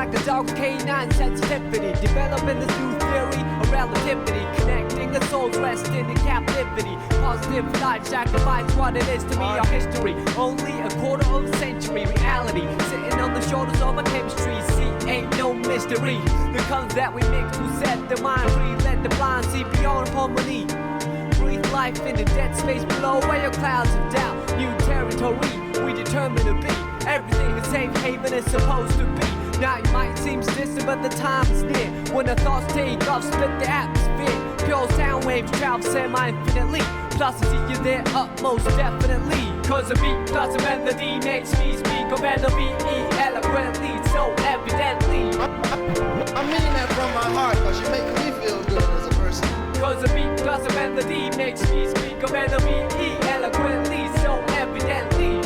like a dog with canine sensitivity. Developing this new theory of relativity, connecting the souls resting in captivity. Positive life sacrifice what it is to me. Our history, only a quarter of a century. Reality, sitting on the shoulders of our chemistry. See, ain't no mystery. The colors that we mix will set the mind free. Let the blind see beyond harmony. Breathe life in the dead space below where your clouds of doubt. New territory, we determined to be. Everything a safe haven is supposed to be. Now it might seem distant, but the time is near. When the thoughts take off, split the atmosphere. Pure sound waves travel semi-infinitely. Plus I see you there utmost definitely. Cause a beat plus a melody makes me speak of melody eloquently, so evidently. I mean that from my heart, cause you make me feel good as a person. Cause a beat plus a melody makes me speak of melody eloquently, so evidently.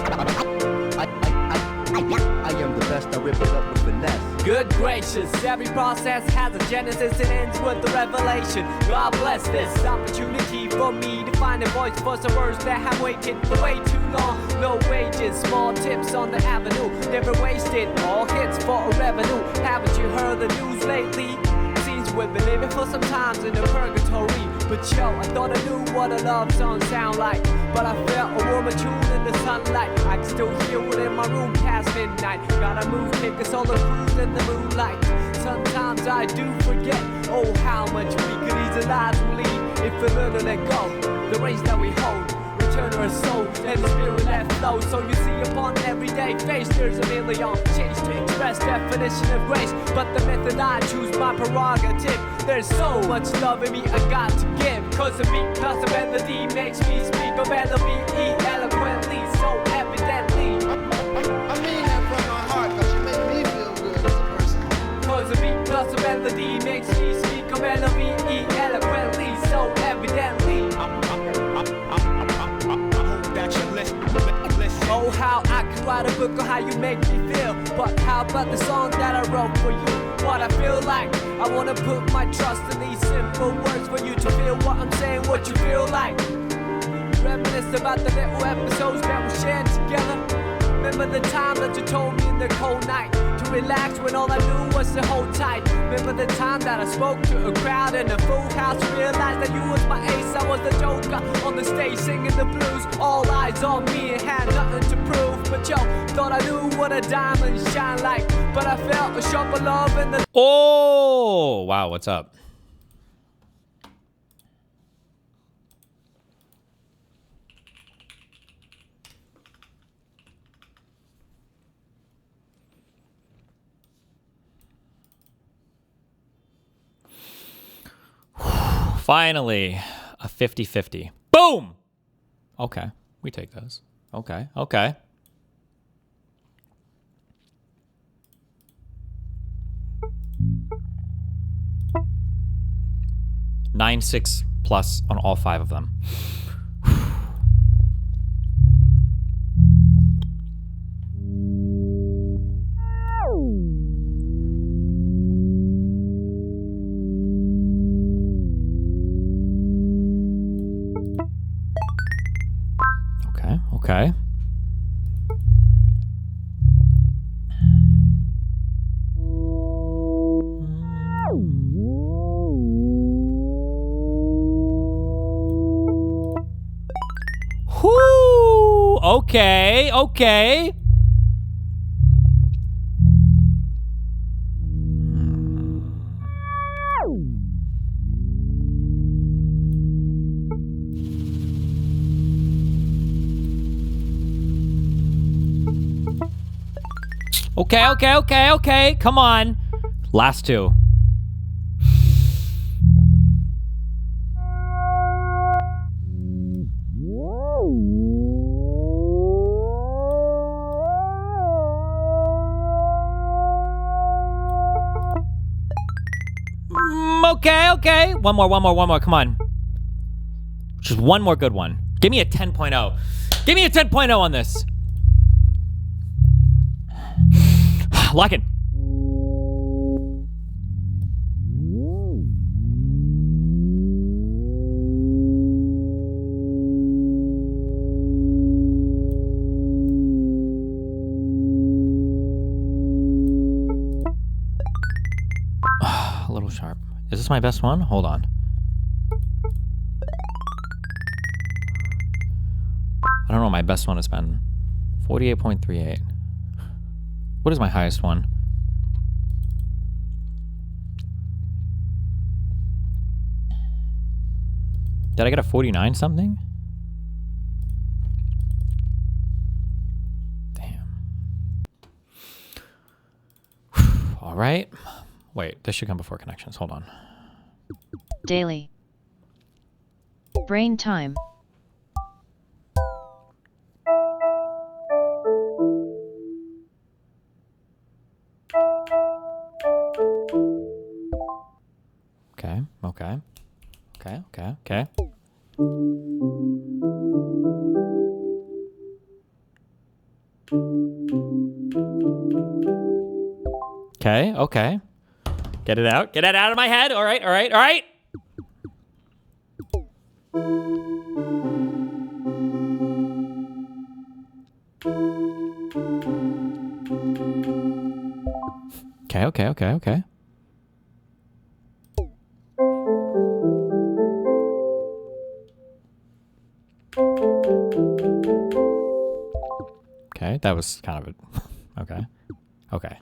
I am the best, I rip it up with finesse. Good gracious, every process has a genesis and ends with the revelation. God bless this opportunity for me to find a voice for some words that have waited for way too long. No wages, small tips on the avenue, never wasted, all hits for a revenue. Haven't you heard the news lately? Seems we've been living for some times in the purgatory. But yo, I thought I knew what a love song sound like, but I felt a warmer tune in the sunlight. I can still hear it in my room past midnight. Gotta move, take us all the cruise in the moonlight. Sometimes I do forget, oh how much we could easily lives we lead if we learn to let go. The reins that we hold, return to our soul and the spirit that flows. So you see upon everyday face there's a million change to express definition of grace. But the method I choose my prerogative. There's so much love in me I got to give. Cause the beat plus the melody makes me speak of melody eloquently, so evidently. I mean that from my heart, cause you make me feel good as a person. Cause the beat plus the melody makes me speak of melody eloquently, so evidently. Oh, how I could write a book on how you make me feel. But how about the song that I wrote for you? What I feel like, I wanna put my trust in these simple words for you to feel what I'm saying, what you feel like. Reminisce about the little episodes that we shared together. Remember the time that you told me in the cold night to relax when all I knew was to hold tight. Remember the time that I spoke to a crowd in a full house, realized that you was my ace, I was the joker on the stage singing the blues. All eyes on me and had nothing to prove, but yo, thought I knew what a diamond shine like. But I felt a sharper love in the... Oh, wow, what's up? Finally, a 50-50. Boom! Okay, we take those. Okay, okay. Nine, 6 plus on all 5 of them. Okay. Whoo! Okay, okay. Okay. Come on. Last 2. Okay. One more. Come on. Just one more good one. Give me a 10.0. Give me a 10.0 on this. Lock in. little sharp. Is this my best one? Hold on. I don't know what my best one has been. 48.38. What is my highest one? Did I get a 49 something? Damn. All right. Wait, this should come before connections. Hold on. Daily. Brain time. Okay, okay. Okay, okay, okay. Okay, okay. Get it out. Get it out of my head. All right, all right, all right. Okay, okay, okay, okay. Okay, that was kind of a... Okay. Okay.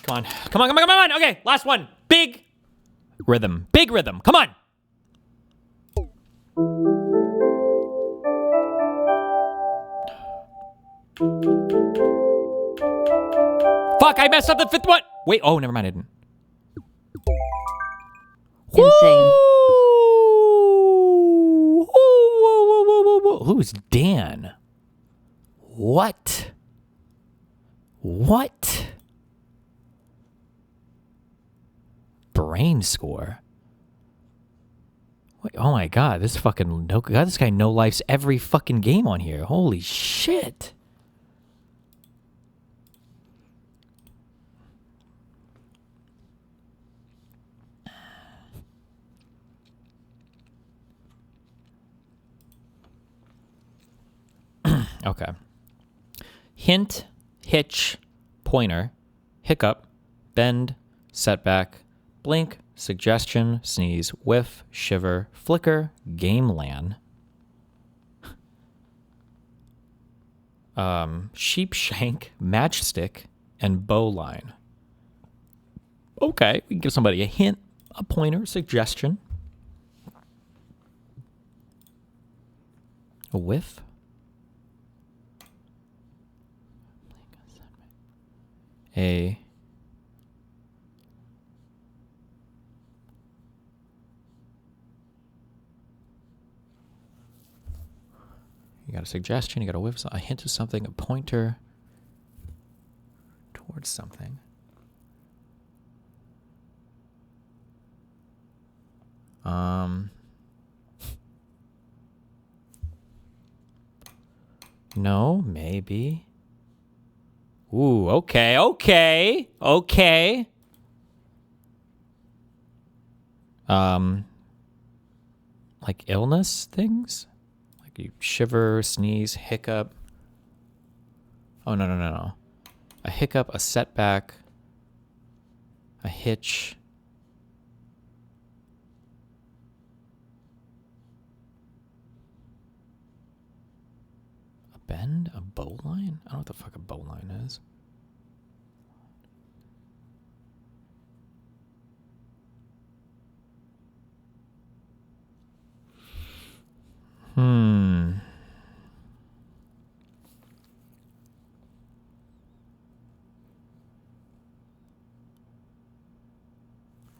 Come on. Come on, come on, come on. Okay, last one. Big rhythm. Big rhythm. Come on. Fuck, I messed up the fifth one. Wait, oh, never mind, I didn't. Insane. Who's Dan? What? What? Brain score. Wait, oh my god, this fucking this guy no lifes every fucking game on here. Holy shit. Okay. Hint, hitch, pointer, hiccup, bend, setback, blink, suggestion, sneeze, whiff, shiver, flicker, game lan, sheep shank, matchstick, and bowline. Okay, we can give somebody a hint, a pointer, suggestion, a whiff. You got a suggestion, you got a whiff, a hint of something, a pointer towards something. No, maybe. Ooh, okay, okay, okay. Like illness things? Like you shiver, sneeze, hiccup. Oh, no, no, no, no. A hiccup, a setback, a hitch. A bend? A bowline? I don't know what the fuck a bowline is.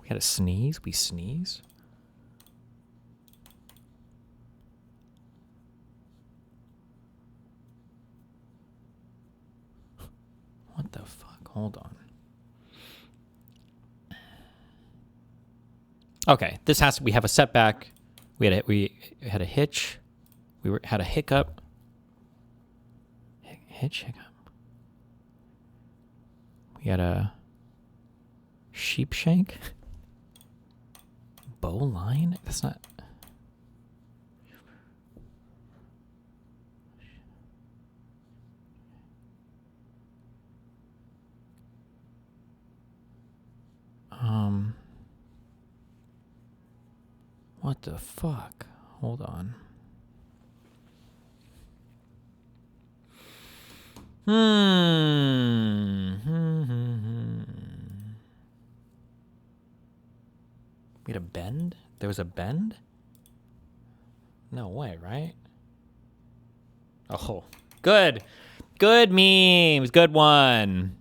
We had a sneeze? We sneeze? What the fuck? Hold on. Okay, this has to... We have a setback. We had a hitch. Had a hiccup. Hitch, hiccup. We had a sheep shank. Bowline? That's not... What the fuck? Hold on. We had a bend? There was a bend? No way, right? Oh, good. Good memes. Good one.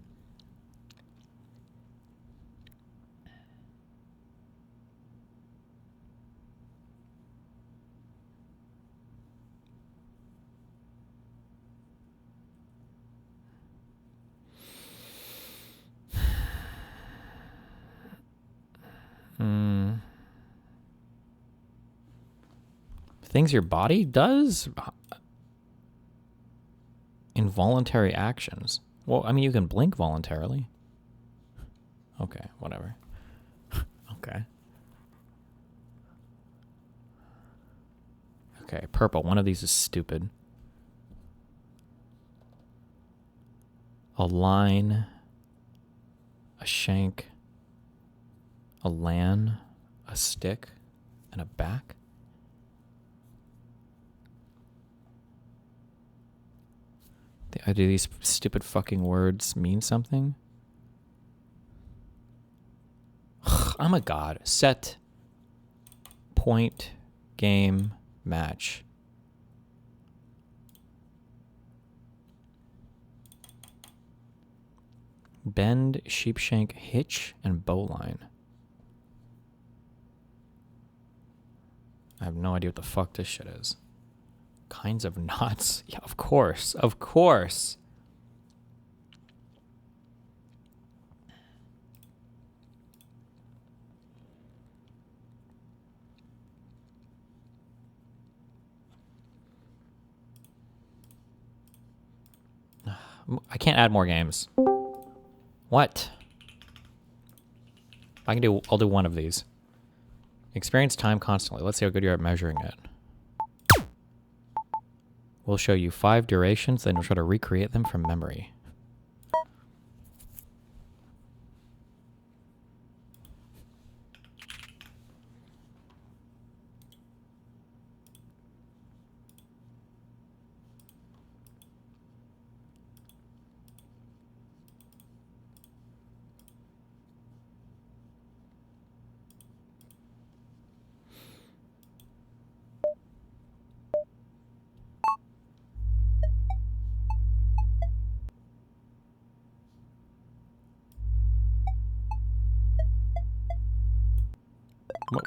Things your body does? Involuntary actions. Well, I mean, you can blink voluntarily. Okay, whatever. Okay. Okay, purple. One of these is stupid. A line. A shank. A lan. A stick. And a back. Do these stupid fucking words mean something? I'm a god. Set. Point. Game. Match. Bend, sheepshank, hitch, and bowline. I have no idea what the fuck this shit is. Kinds of knots? Yeah, of course. Of course. I can't add more games. What? I'll do one of these. Experience time constantly. Let's see how good you're at measuring it. We'll show you 5 durations, then we'll try to recreate them from memory.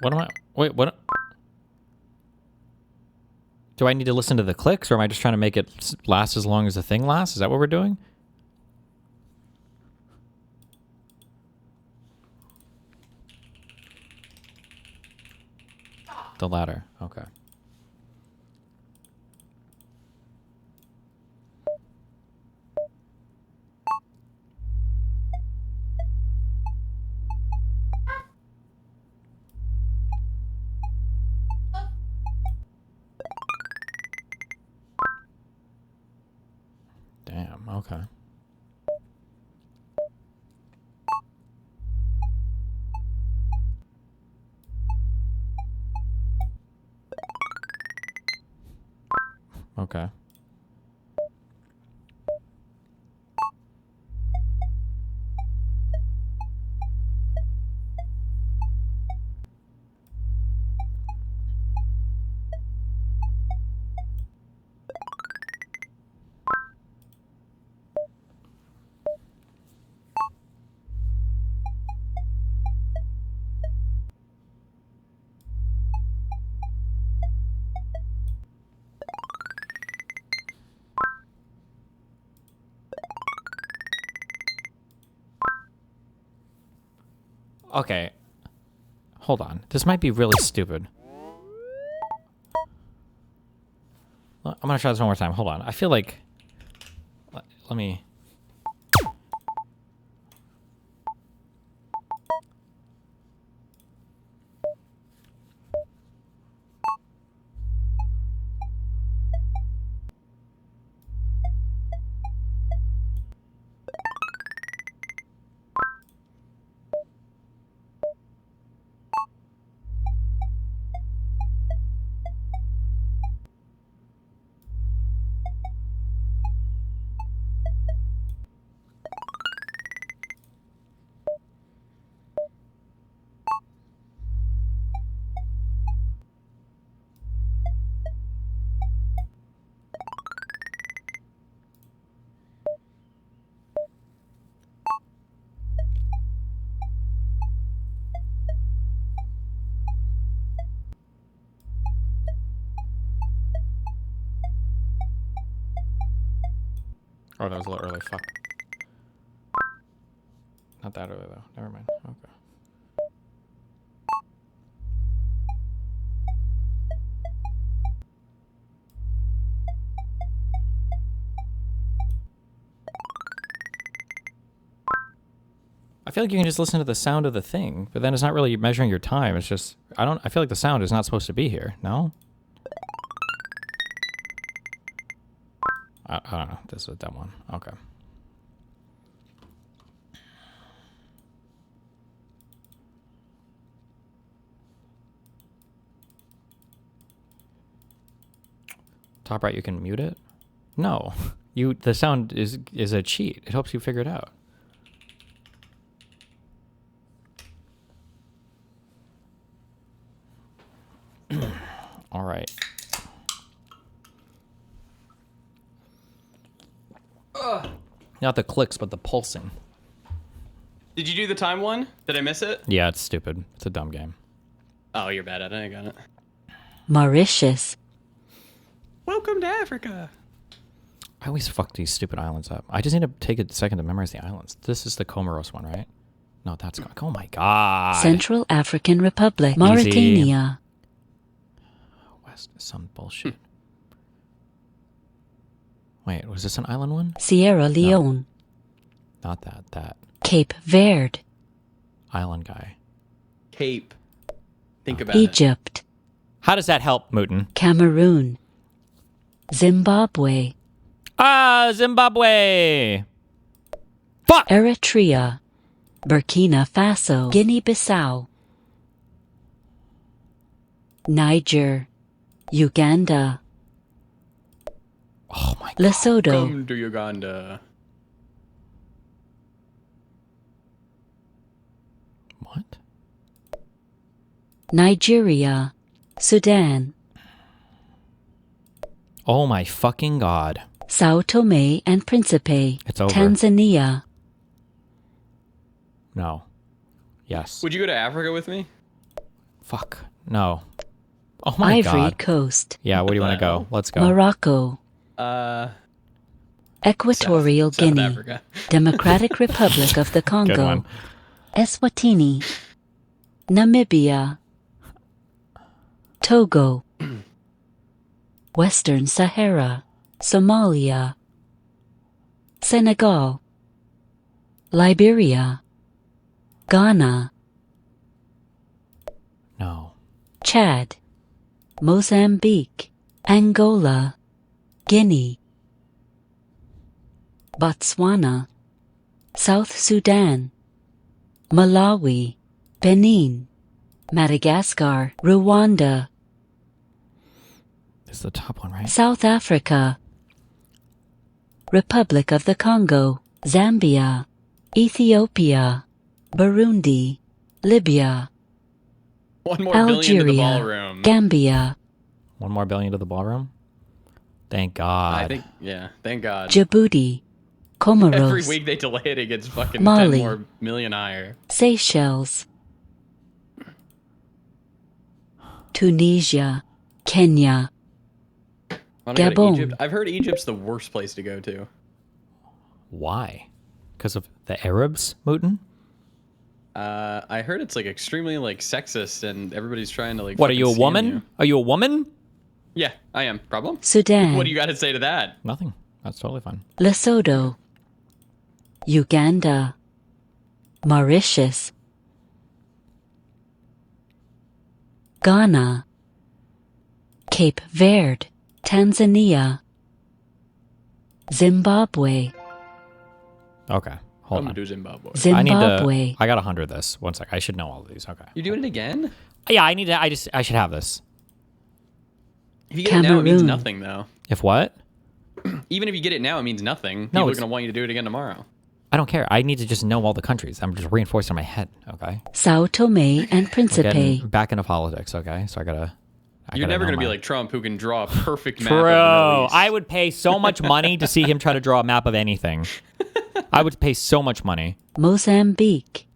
What am I? Wait, what? Do I need to listen to the clicks, or am I just trying to make it last as long as the thing lasts? Is that what we're doing? The latter. Okay. Damn, okay. Okay. Okay. Hold on. This might be really stupid. I'm gonna try this one more time. Hold on. I feel like... Let me... Oh, that was a little early. Fuck. Not that early though. Never mind. Okay. I feel like you can just listen to the sound of the thing, but then it's not really measuring your time. It's just I feel like the sound is not supposed to be here. No? I don't know. This is a dumb one. Okay. Top right, you can mute it? No. The sound is a cheat. It helps you figure it out. All right. Not the clicks, but the pulsing. Did you do the time one? Did I miss it? Yeah, it's stupid. It's a dumb game. Oh, you're bad at it. I got it. Mauritius, Welcome to Africa. I always fuck these stupid islands up. I just need to take a second to memorize the islands. This is the Comoros one, right? No, that's... Oh my god. Central African Republic, Mauritania, West is some bullshit. Wait, was this an island one? Sierra Leone, Not that. That. Cape Verde, Island guy. Cape. Think about it. Egypt, How does that help, Mutin? Cameroon, Zimbabwe, Ah, Zimbabwe! Fuck! Eritrea, Burkina Faso, Guinea-Bissau, Niger, Uganda, Oh my god. Lesotho, Come to Uganda. What? Nigeria, Sudan, Oh my fucking god. Sao Tome and Principe, It's over. Tanzania, No. Yes. Would you go to Africa with me? Fuck. No. Oh my Ivory god. Coast, Yeah, where do you want to go? Let's go. Morocco, Equatorial South Guinea, Africa. Democratic Republic of the Good Congo, one. Eswatini, Namibia, Togo, Western Sahara, Somalia, Senegal, Liberia, Ghana, No. Chad, Mozambique, Angola, Guinea, Botswana, South Sudan, Malawi, Benin, Madagascar, Rwanda, This is the top one, right? South Africa, Republic of the Congo, Zambia, Ethiopia, Burundi, Libya, One more billion to the Algeria, ballroom. Gambia, 1 more billion to the ballroom? Thank god. I think, yeah, thank God. Djibouti, Comoros, Every week they delay it, it gets fucking Mali. 10 more million higher. Seychelles, Tunisia, Kenya, I wanna go to Gabon. Egypt. I've heard Egypt's the worst place to go to. Why? Because of the Arabs, Mutin? I heard it's like extremely like sexist and everybody's trying to like. What, are fucking you a scam woman? you. Are you a woman? Yeah, I am. Problem? Sudan, What do you got to say to that? Nothing. That's totally fine. Lesotho, Uganda, Mauritius, Ghana, Cape Verde, Tanzania, Zimbabwe, Okay. Hold Come on. to Zimbabwe. Zimbabwe, I got 100 this. One sec. I should know all of these. Okay. You doing it again? Yeah, I need to. I should have this. If you get it now, it means Cameroon. nothing though. If what? Even if you get it now, it means nothing. No, People are it's- gonna want you to do it again tomorrow. I don't care. I need to just know all the countries. I'm just reinforcing my head. Okay. Sao Tome and We're getting Principe, back into politics. Okay. So I gotta. You're never know gonna be my- like Trump, who can draw a perfect map. Of the Bro, Middle East. I would pay so much money to see him try to draw a map of anything. I would pay so much money. Mozambique,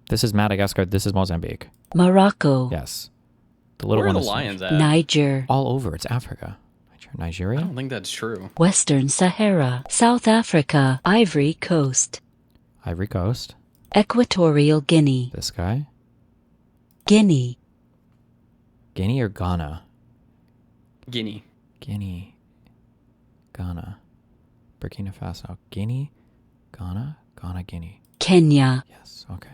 This is Madagascar. This is Morocco, Yes. The little Where are one the is lions at? Niger, all over. It's Africa. I Nigeria? don't think that's true. Western Sahara, South Africa, Ivory Coast, Ivory Coast. Equatorial Guinea, This guy. Guinea, Guinea or Ghana? Guinea. Guinea. Ghana. Burkina Faso. Guinea. Ghana. Ghana, Guinea. Kenya, Yes, okay.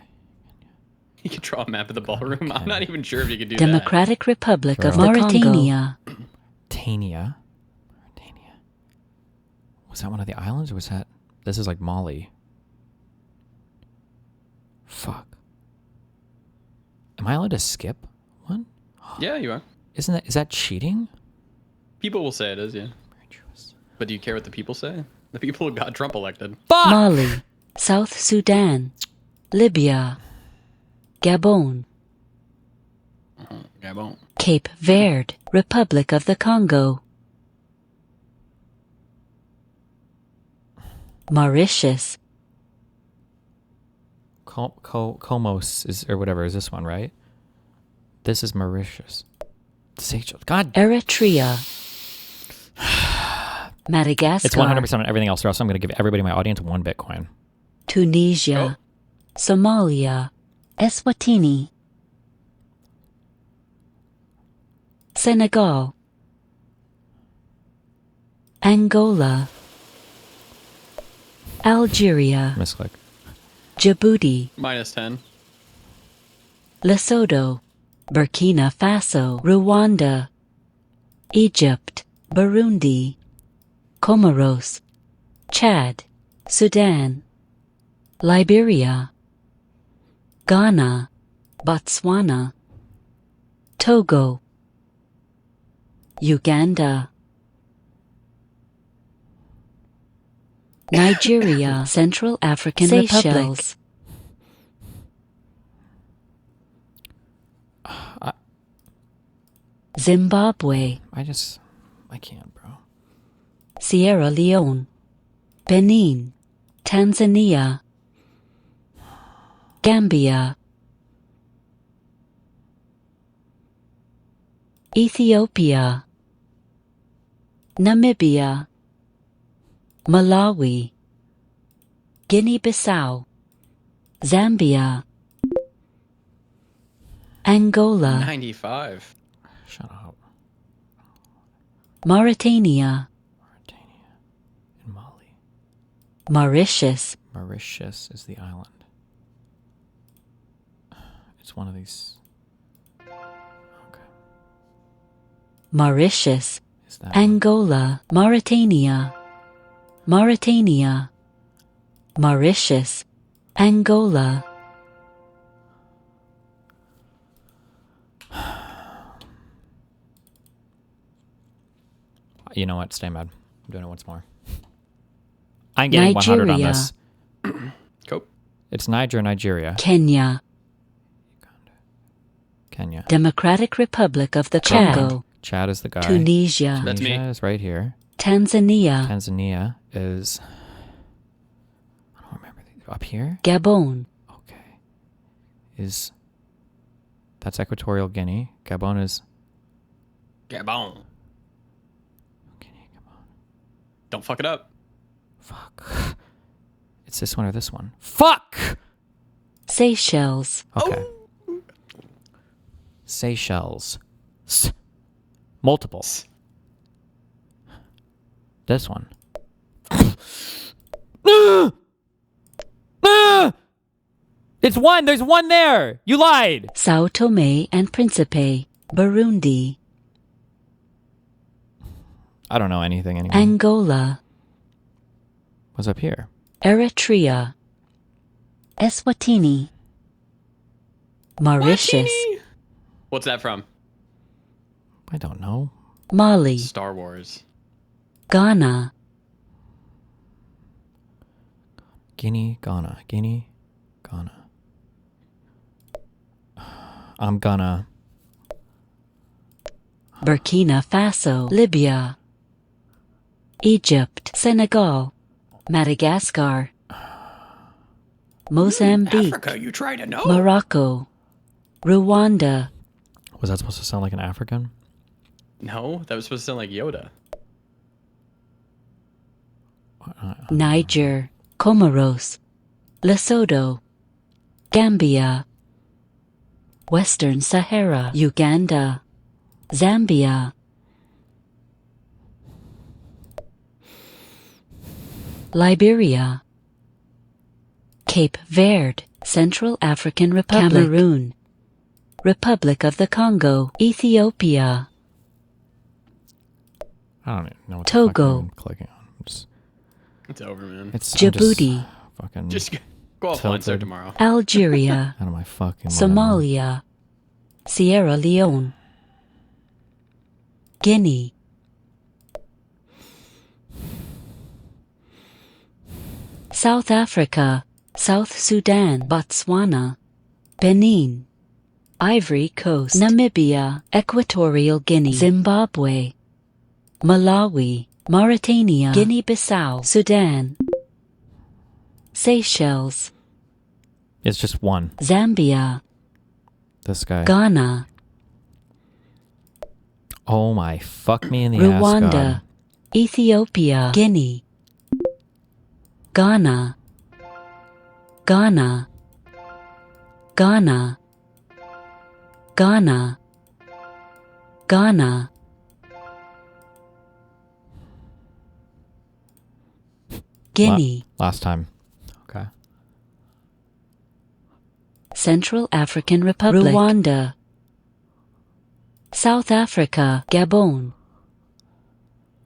You could draw a map of the ballroom. I'm not even sure if you could do Democratic Republic of Girl. Mauritania, Mauritania. Mauritania. Was that one of the islands or was that... This is like Mali. Fuck. Am I allowed to skip one? that. Yeah, you are. Is that cheating? People will say it is, yeah. But do you care what the people say? The people who got Trump elected. Fuck! Mali, South Sudan, Libya, Gabon, Gabon. Cape Verde, Republic of the Congo, Mauritius, Comos is, or whatever, is this one, right? This is Mauritius. Seychelles. God, Eritrea, Madagascar, it's 100% on everything else, or else I'm going to give everybody in my audience 1 Bitcoin. Tunisia, Somalia, Eswatini, Senegal, Angola, Algeria, Misclick. Djibouti, -10. Lesotho, Burkina Faso, Rwanda, Egypt, Burundi, Comoros, Chad, Sudan, Liberia, Ghana, Botswana, Togo, Uganda, Nigeria, Central African Republic, Zimbabwe, I can't, bro. Sierra Leone, Benin, Tanzania, Gambia, Ethiopia, Namibia, Malawi, Guinea-Bissau, Zambia, Angola, 95. Shut up. Mauritania, Mauritania. And Mali. Mauritius, Mauritius is the island. It's one of these. Okay. Mauritius, Is that one? Angola, Mauritania, Mauritania, Mauritius, Angola, You know what? Stay mad. I'm doing it once more. I'm getting 100 on Nigeria. this. Cool. It's Nigeria. Kenya, Kenya. Democratic Republic of the Congo, Chad is the guy. Tunisia, That's me. Tunisia is right here. Tanzania, Tanzania is... I don't remember. Up here? Gabon, Okay. That's Equatorial Guinea. Gabon is... Gabon. Guinea, Gabon. Don't fuck it up. Fuck. It's this one or this one. Fuck! Seychelles, Okay. Seychelles. Multiple. This one. It's one! There's one there! You lied! Sao Tome and Principe, Burundi, I don't know anything anymore. Angola, What's up here? Eritrea, Eswatini, Mauritius, What's that from? I don't know. Mali, Star Wars. Ghana, Guinea, Ghana. Guinea, Ghana. I'm gonna... Burkina Faso, Libya, Egypt, Senegal, Madagascar, Mozambique, Africa, you try to know. Morocco, Rwanda, Was that supposed to sound like an African? No, that was supposed to sound like Yoda. Niger, Comoros, Lesotho, Gambia, Western Sahara, Uganda, Zambia, Liberia, Cape Verde, Central African Republic, Cameroon, Republic of the Congo, Ethiopia, I don't even know what Togo. the fuck I'm clicking on. It's over, man. I'm Djibouti, fucking Just go offline start tomorrow. Algeria, out of my fucking mind. Somalia, Sierra Leone, Guinea, South Africa, South Sudan, Botswana, Benin, Ivory Coast, Namibia, Equatorial Guinea, Zimbabwe, Malawi, Mauritania, Guinea-Bissau, Sudan, Seychelles, It's just one. Zambia, This guy. Ghana, Oh my, fuck me in the ass, Rwanda, God. Ethiopia, Guinea, Ghana, Ghana, Ghana, Ghana, Ghana, Guinea, Last time. Okay. Central African Republic, Rwanda, South Africa, Gabon,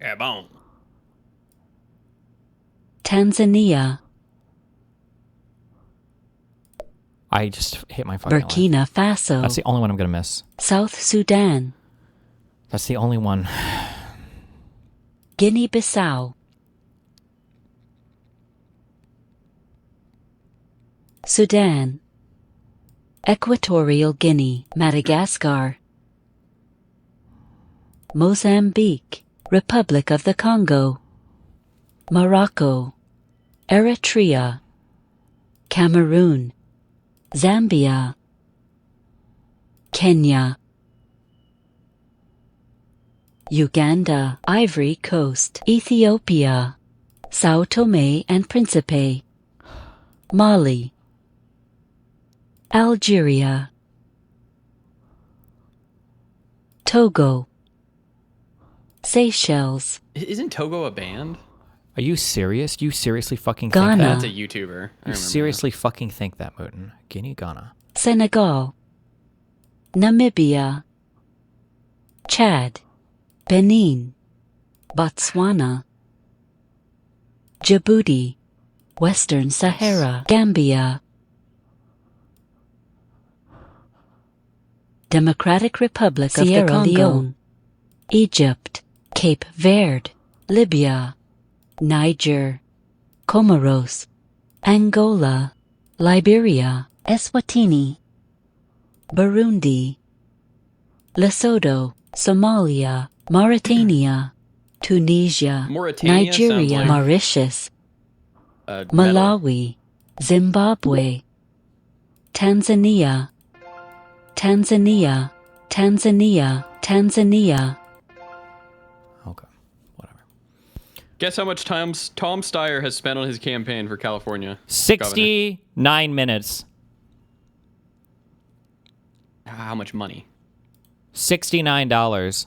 Yeah, boom. Tanzania, I just hit my fucking life. Burkina Faso, That's the only one I'm gonna miss. South Sudan, That's the only one. Guinea-Bissau, Sudan, Equatorial Guinea, Madagascar, Mozambique, Republic of the Congo, Morocco, Eritrea, Cameroon, Zambia, Kenya, Uganda, Ivory Coast, Ethiopia, Sao Tome and Principe, Mali, Algeria, Togo, Seychelles, Isn't Togo a band? Are you serious? You seriously fucking Ghana. think That's that? a YouTuber. I You remember seriously fucking think that, Mutin? Guinea, Ghana. Senegal, Namibia, Chad, Benin, Botswana, Djibouti, Western Sahara, Gambia, Democratic Republic Sierra of the Congo, Leone, Egypt, Cape Verde, Libya, Niger, Comoros, Angola, Liberia, Eswatini, Burundi, Lesotho, Somalia, Mauritania, Tunisia, Mauritania sounds Nigeria, like, Mauritius, metal. Malawi, Zimbabwe, Tanzania, Tanzania, Tanzania, Tanzania, Okay, whatever. Guess how much time Tom Steyer has spent on his campaign for California? 69 minutes. How much money? $69.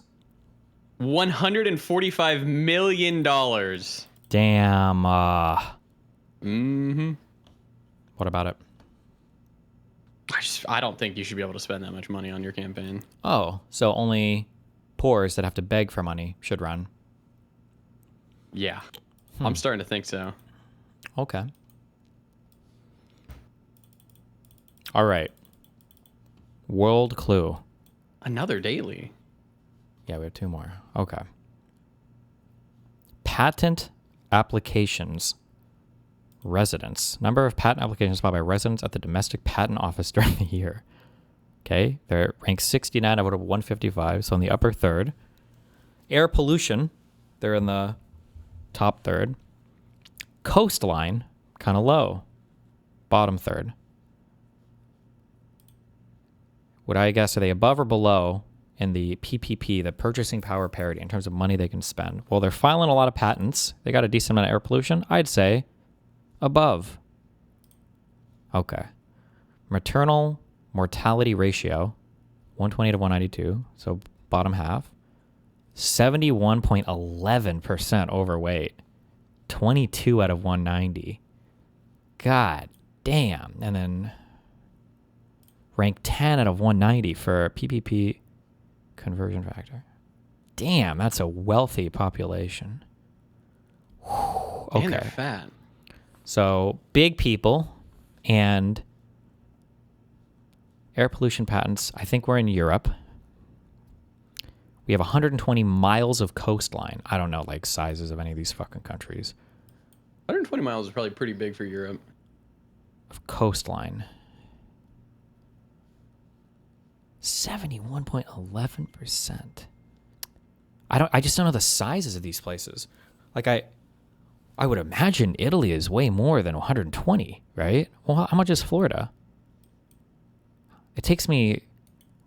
$145 million. Damn. Mm-hmm. What about it? I don't think you should be able to spend that much money on your campaign. Oh, so only poors that have to beg for money should run. Yeah. I'm starting to think so. Okay. All right. World clue. Another daily. Yeah, we have two more. Okay. Patent applications. Residents. Number of patent applications filed by residents at the domestic patent office during the year. Okay. They're ranked 69 out of 155, so in the upper third. Air pollution. They're in the top third. Coastline. Kind of low. Bottom third. Would I guess, are they above or below in the PPP, the purchasing power parity, in terms of money they can spend. Well, they're filing a lot of patents. They got a decent amount of air pollution. I'd say above. Okay. Maternal mortality ratio, 120 to 192, so bottom half. 71.11% overweight. 22 out of 190. God damn. And then rank 10 out of 190 for PPP conversion factor. Damn, that's a wealthy population. Whew, okay. And they're fat. So big people and air pollution patents. I think we're in Europe. We have 120 miles of coastline. I don't know like sizes of any of these fucking countries. 120 miles is probably pretty big for Europe. Of coastline. 71.11%. I just don't know the sizes of these places. Like I would imagine Italy is way more than 120, right? Well, how much is Florida? It takes me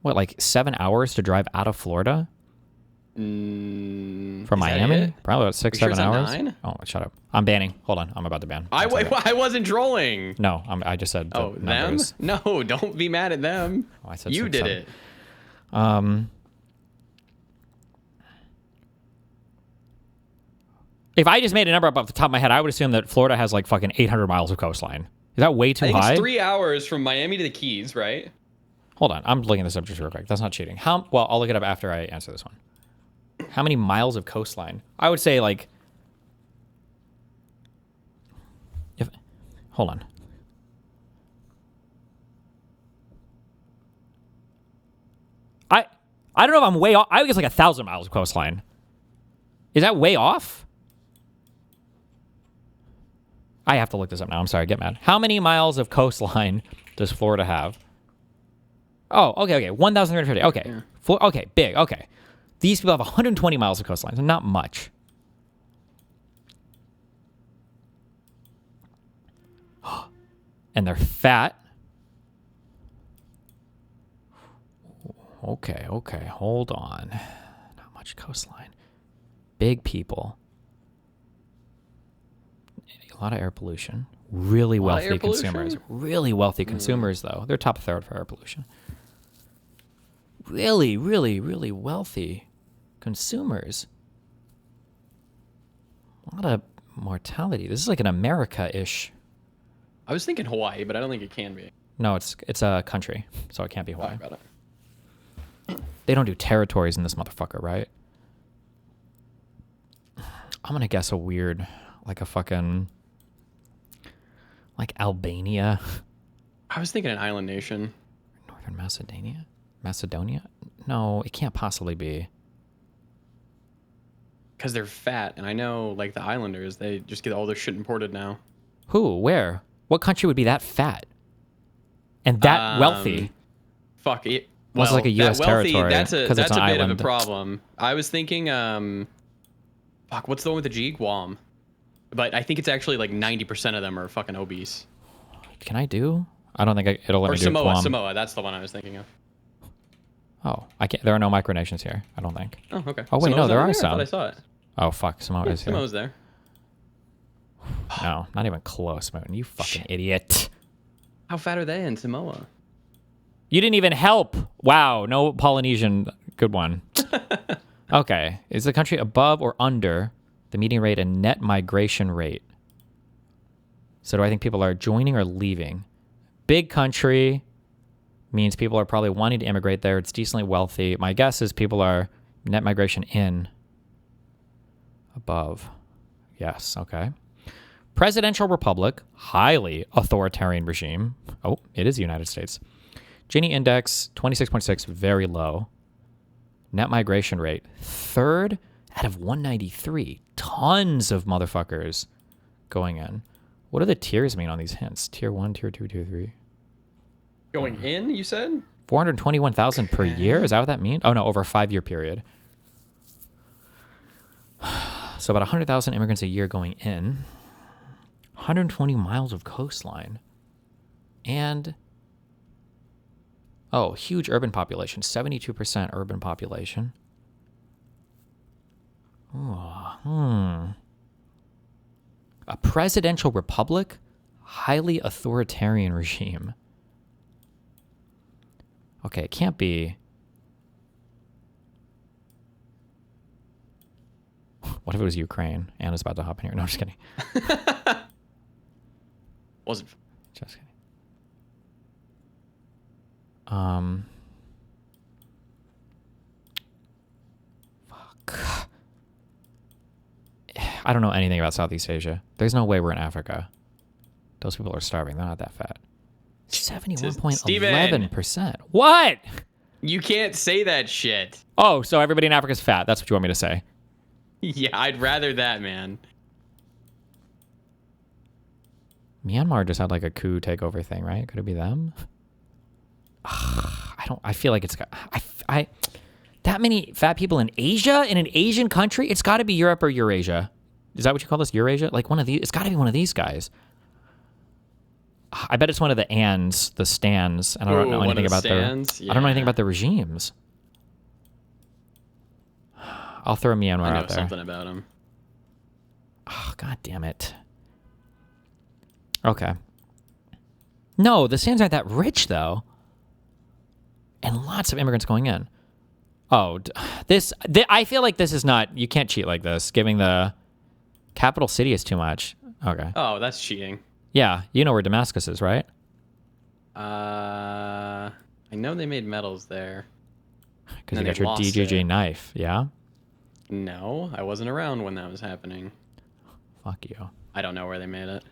what, like 7 hours to drive out of Florida? From Miami? Probably about 6-7 hours. 9? Oh, shut up. I'm banning. Hold on. I'm about to ban. I wasn't trolling. No, I just said them? numbers. No, don't be mad at them. Oh, I said you 6, did 7. it. If I just made a number up off the top of my head, I would assume that Florida has like fucking 800 miles of coastline. Is that way too I think high? it's 3 hours from Miami to the Keys, right? Hold on. I'm looking this up just real quick. That's not cheating. Well, I'll look it up after I answer this one. How many miles of coastline? I would say like... Hold on. I don't know if I'm way off. I would guess like 1,000 miles of coastline. Is that way off? I have to look this up now. I'm sorry. Get mad. How many miles of coastline does Florida have? Oh, okay. 1,350. Okay. Yeah. Okay, big. Okay. These people have 120 miles of coastline, so not much. And they're fat. Okay. Hold on. Not much coastline. Big people. A lot of air pollution. Really wealthy consumers. Really wealthy consumers, though. They're top third for air pollution. Really wealthy consumers. A lot of mortality. This is like an America-ish. I was thinking Hawaii, but I don't think it can be. No, it's a country, so it can't be Hawaii. Got it. They don't do territories in this motherfucker, right? I'm gonna guess a weird, like a fucking, like Albania. I was thinking an island nation. Northern Macedonia? No, it can't possibly be. Because they're fat, and I know, like, the islanders, they just get all their shit imported now. Who? Where? What country would be that fat? And that wealthy? Fuck it. Well, it's like a U.S. territory. That's a it's bit an of island. a problem. I was thinking, fuck, what's the one with the G? Guam. But I think it's actually like 90% of them are fucking obese. Can I do? I don't think it'll let me do Samoa. Guam. Samoa, that's the one I was thinking of. Oh, I can't. There are no micronations here. I don't think. Oh, okay. Oh wait, no, Samoa's there not are I some. thought I saw it. Oh fuck, Samoa is here. Samoa's there. No, not even close, Moon. You fucking idiot. How fat are they in Samoa? You didn't even help. Wow, no Polynesian. Good one. Okay, is the country above or under the median rate and net migration rate? So do I think people are joining or leaving? Big country means people are probably wanting to immigrate there. It's decently wealthy. My guess is people are net migration in. Above. Yes, okay. Presidential republic, highly authoritarian regime. Oh, it is the United States. Gini index, 26.6, very low. Net migration rate, third out of 193. Tons of motherfuckers going in. What do the tiers mean on these hints? Tier 1, Tier 2, Tier 3. Going in, you said? 421,000 per year? Is that what that means? Oh, no, over a 5-year period. So about 100,000 immigrants a year going in. 120 miles of coastline. And Oh, huge urban population. 72% urban population. Oh, A presidential republic? Highly authoritarian regime. Okay, it can't be. What if it was Ukraine? Anna's about to hop in here. No, I'm just kidding. Wasn't. Just kidding. Fuck. I don't know anything about Southeast Asia. There's no way we're in Africa. Those people are starving. They're not that fat. 71.11%. What? You can't say that shit. Oh, so everybody in Africa is fat. That's what you want me to say. Yeah, I'd rather that, man. Myanmar just had like a coup takeover thing, right? Could it be them? I feel like it's got, that many fat people in Asia, in an Asian country? It's got to be Europe or Eurasia. Is that what you call this? Eurasia? Like one of these? It's got to be one of these guys. I bet it's one of the ands, the stands, and I don't know anything about stands? I don't know anything about the regimes. I'll throw Myanmar I know out there. something about him. Oh, God damn it. Okay. No, the stands aren't that rich, though. And lots of immigrants going in. Oh, I feel like this is not, you can't cheat like this. Giving the capital city is too much. Okay. Oh, that's cheating. Yeah, you know where Damascus is, right? I know they made medals there. Because you got your DJJ knife, yeah? No, I wasn't around when that was happening. Fuck you. I don't know where they made it.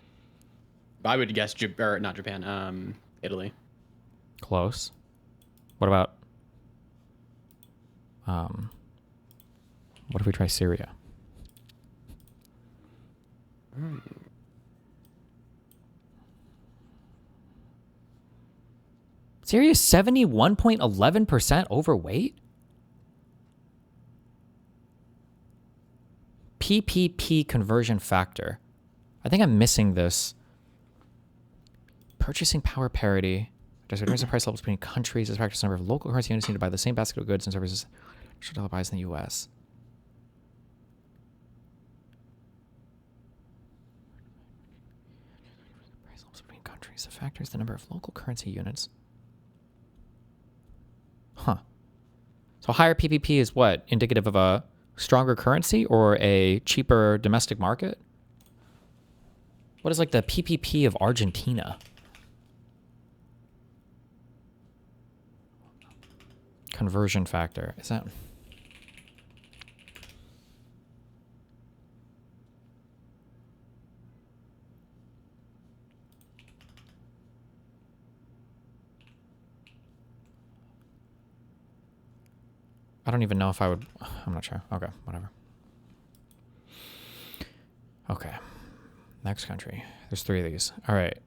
I would guess, not Japan, Italy. Close. What about, what if we try Syria? Syria is 71.11% overweight? PPP conversion factor. I think I'm missing this. Purchasing power parity. Does it raise the price levels between countries as practice number of local currency units need to buy the same basket of goods and services should buys in the U.S. Price levels between countries. The factor is the number of local currency units. Huh. So higher PPP is what? Indicative of a stronger currency or a cheaper domestic market? What is like the PPP of Argentina? Conversion factor. Is that... I don't even know if I would... I'm not sure. Okay, whatever. Okay. Next country. There's 3 of these. All right.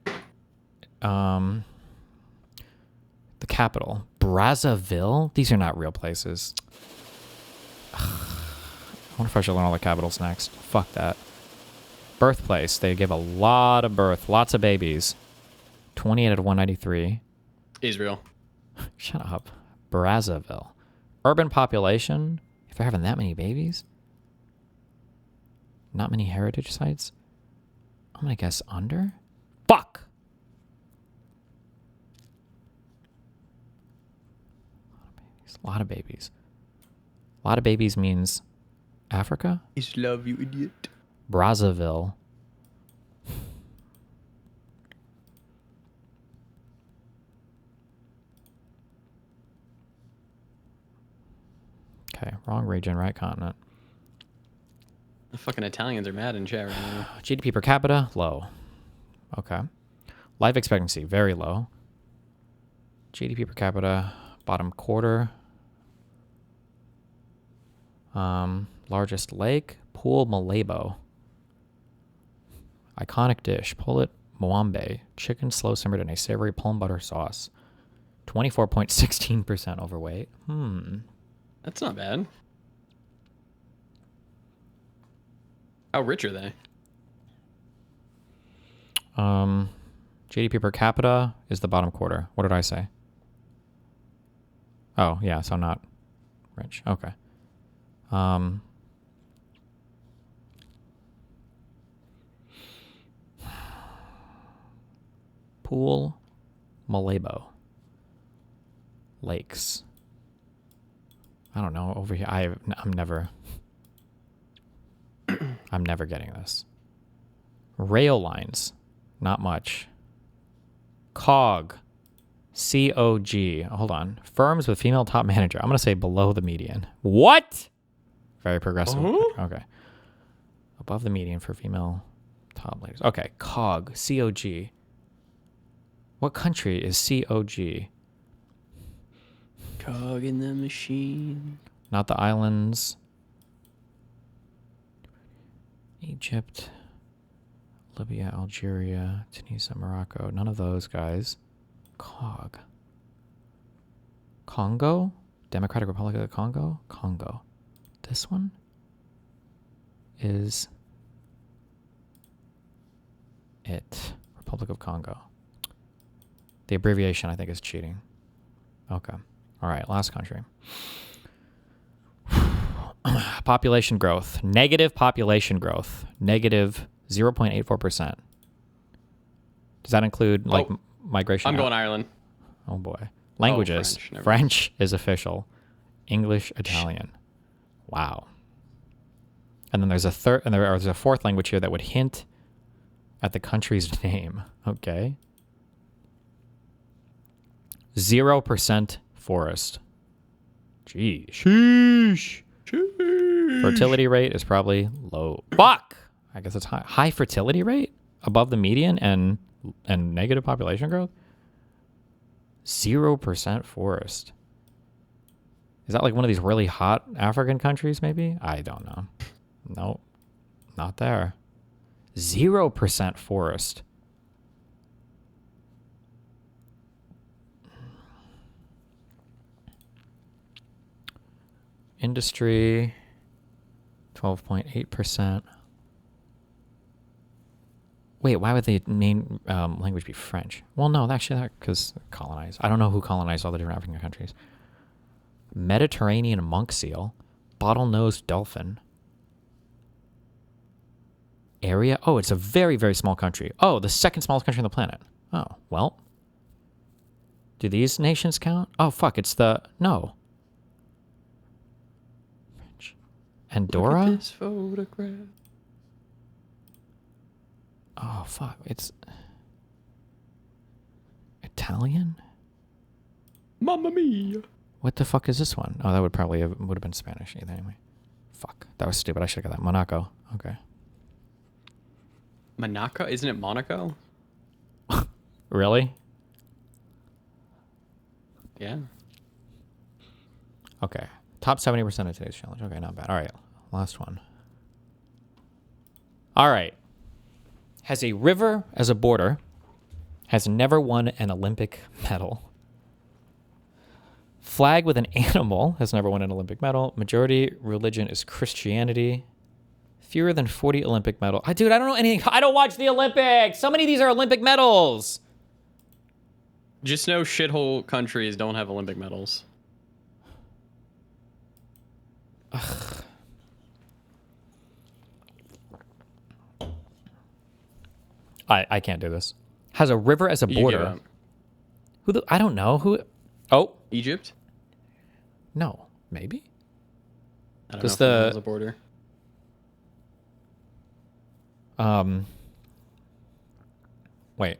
The capital. Brazzaville? These are not real places. I wonder if I should learn all the capitals next. Fuck that. Birthplace. They give a lot of birth. Lots of babies. 28 out of 193. Israel. Shut up. Brazzaville. Urban population. If they're having that many babies. Not many heritage sites. I'm going to guess under. Fuck! A lot of babies. A lot of babies means Africa? Love, you idiot. Brazzaville. Okay, wrong region, right continent. The fucking Italians are mad in chat right now. GDP per capita, low. Okay. Life expectancy, very low. GDP per capita, bottom quarter. Largest lake, Pool Malabo. Iconic dish, pullet Mwambe, chicken slow simmered in a savory plum butter sauce. 24.16% overweight. That's not bad. How rich are they? GDP per capita is the bottom quarter. What did I say? Oh, yeah, so not rich. Okay. Pool, Malebo. Lakes. I don't know. Over here, I'm never getting this. Rail lines. Not much. COG. COG. Hold on. Firms with female top manager. I'm going to say below the median. What? Very progressive. Okay. Above the median for female top leaders. Okay. COG. COG. What country is COG? Cog in the machine. Not the islands. Egypt. Libya, Algeria, Tunisia, Morocco. None of those guys. COG. Congo? Democratic Republic of the Congo? Congo. This one is it. Republic of Congo. The abbreviation, I think, is cheating. Okay. All right, last country. Population growth. Negative population growth. Negative 0.84%. Does that include, like, migration? I'm out? going Ireland. Oh, boy. Languages. French is official. English, Italian. Wow. And then there's a third, and there's a fourth language here that would hint at the country's name. Okay. 0% forest. Gee. Sheesh. Fertility rate is probably low. Fuck! I guess it's high. High fertility rate? Above the median and negative population growth? 0% forest. Is that like one of these really hot African countries, maybe? I don't know. Nope. Not there. 0% forest. Industry, 12.8%. Wait, why would the main language be French? Well, no, actually, because colonized. I don't know who colonized all the different African countries. Mediterranean monk seal, bottlenose dolphin. Area? Oh, it's a very, very small country. Oh, the second smallest country on the planet. Oh, well. Do these nations count? Oh, fuck, it's the... No. Andorra? Look at this photograph. Oh, fuck. It's Italian? Mamma mia. What the fuck is this one? Oh, that would have been Spanish either anyway. Fuck. That was stupid. I should have got that. Monaco. Okay. Monaco? Isn't it Monaco? Really? Yeah. Okay. Top 70% of today's challenge. Okay, not bad. All right. Last one. All right. Has a river as a border. Has never won an Olympic medal. Flag with an animal has never won an Olympic medal. Majority religion is Christianity. Fewer than 40 Olympic medals. Dude, I don't know anything. I don't watch the Olympics. So many of these are Olympic medals. Just know shithole countries don't have Olympic medals. Ugh. I can't do this. Has a river as a border. I don't know who. Oh, Egypt? No, maybe. I don't Does know if it has a border. Wait.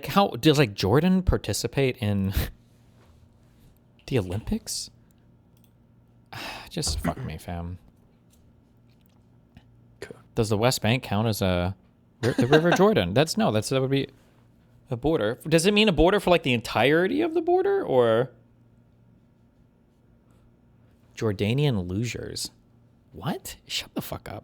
How does Jordan participate in the Olympics? Just fuck me, fam. Does the West Bank count as the River Jordan? That would be a border. Does it mean a border for the entirety of the border or Jordanian losers? What? Shut the fuck up.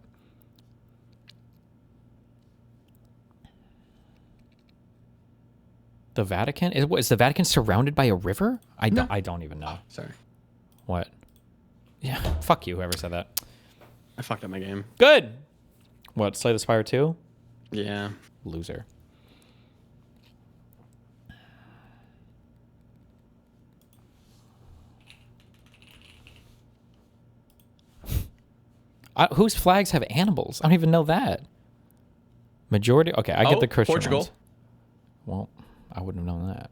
The Vatican? Is the Vatican surrounded by a river? I don't even know. Sorry. What? Yeah, fuck you, whoever said that. I fucked up my game. Good. What, Slay the Spire 2? Yeah. Loser. Whose flags have animals? I don't even know that. Majority. Okay, I get the Christian Portugal. ones. Well, I wouldn't have known that.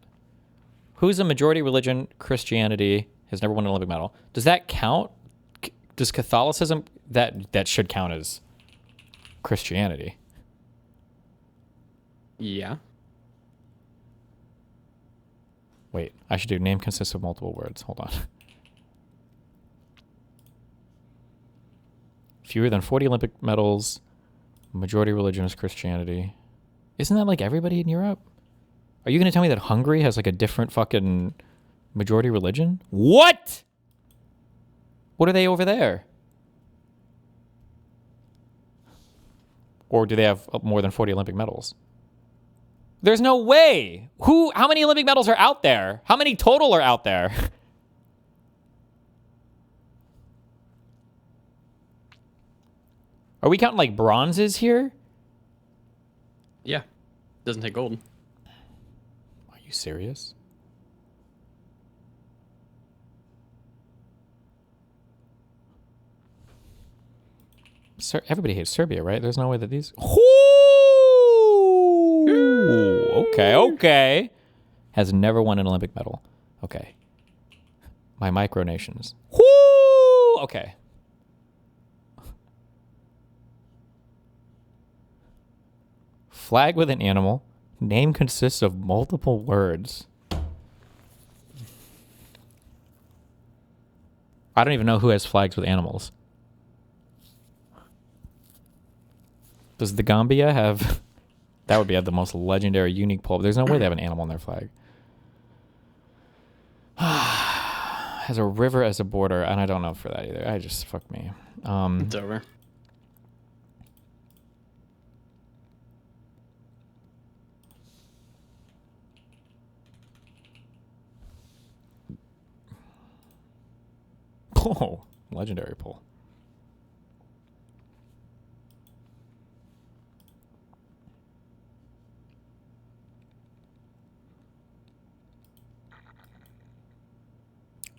Who's a majority religion? Christianity has never won an Olympic medal. Does that count? Does Catholicism that should count as Christianity? Yeah. Wait, I should do name consists of multiple words. Hold on. Fewer than 40 Olympic medals. Majority religion is Christianity. Isn't that like everybody in Europe? Are you going to tell me that Hungary has like a different fucking majority religion? What? What are they over there? Or do they have more than 40 Olympic medals? There's no way. How many Olympic medals are out there? How many total are out there? Are we counting like bronzes here? Yeah. Doesn't take gold. Are you serious? Everybody hates Serbia, right? There's no way that these... Ooh, okay. Has never won an Olympic medal. Okay. My micronations. Whoo! Okay. Flag with an animal. Name consists of multiple words. I don't even know who has flags with animals. Does the Gambia have... That would be the most legendary, unique poll. But there's no way they have an animal on their flag. Has a river as a border, and I don't know for that either. Fuck me. It's over. Oh, legendary poll.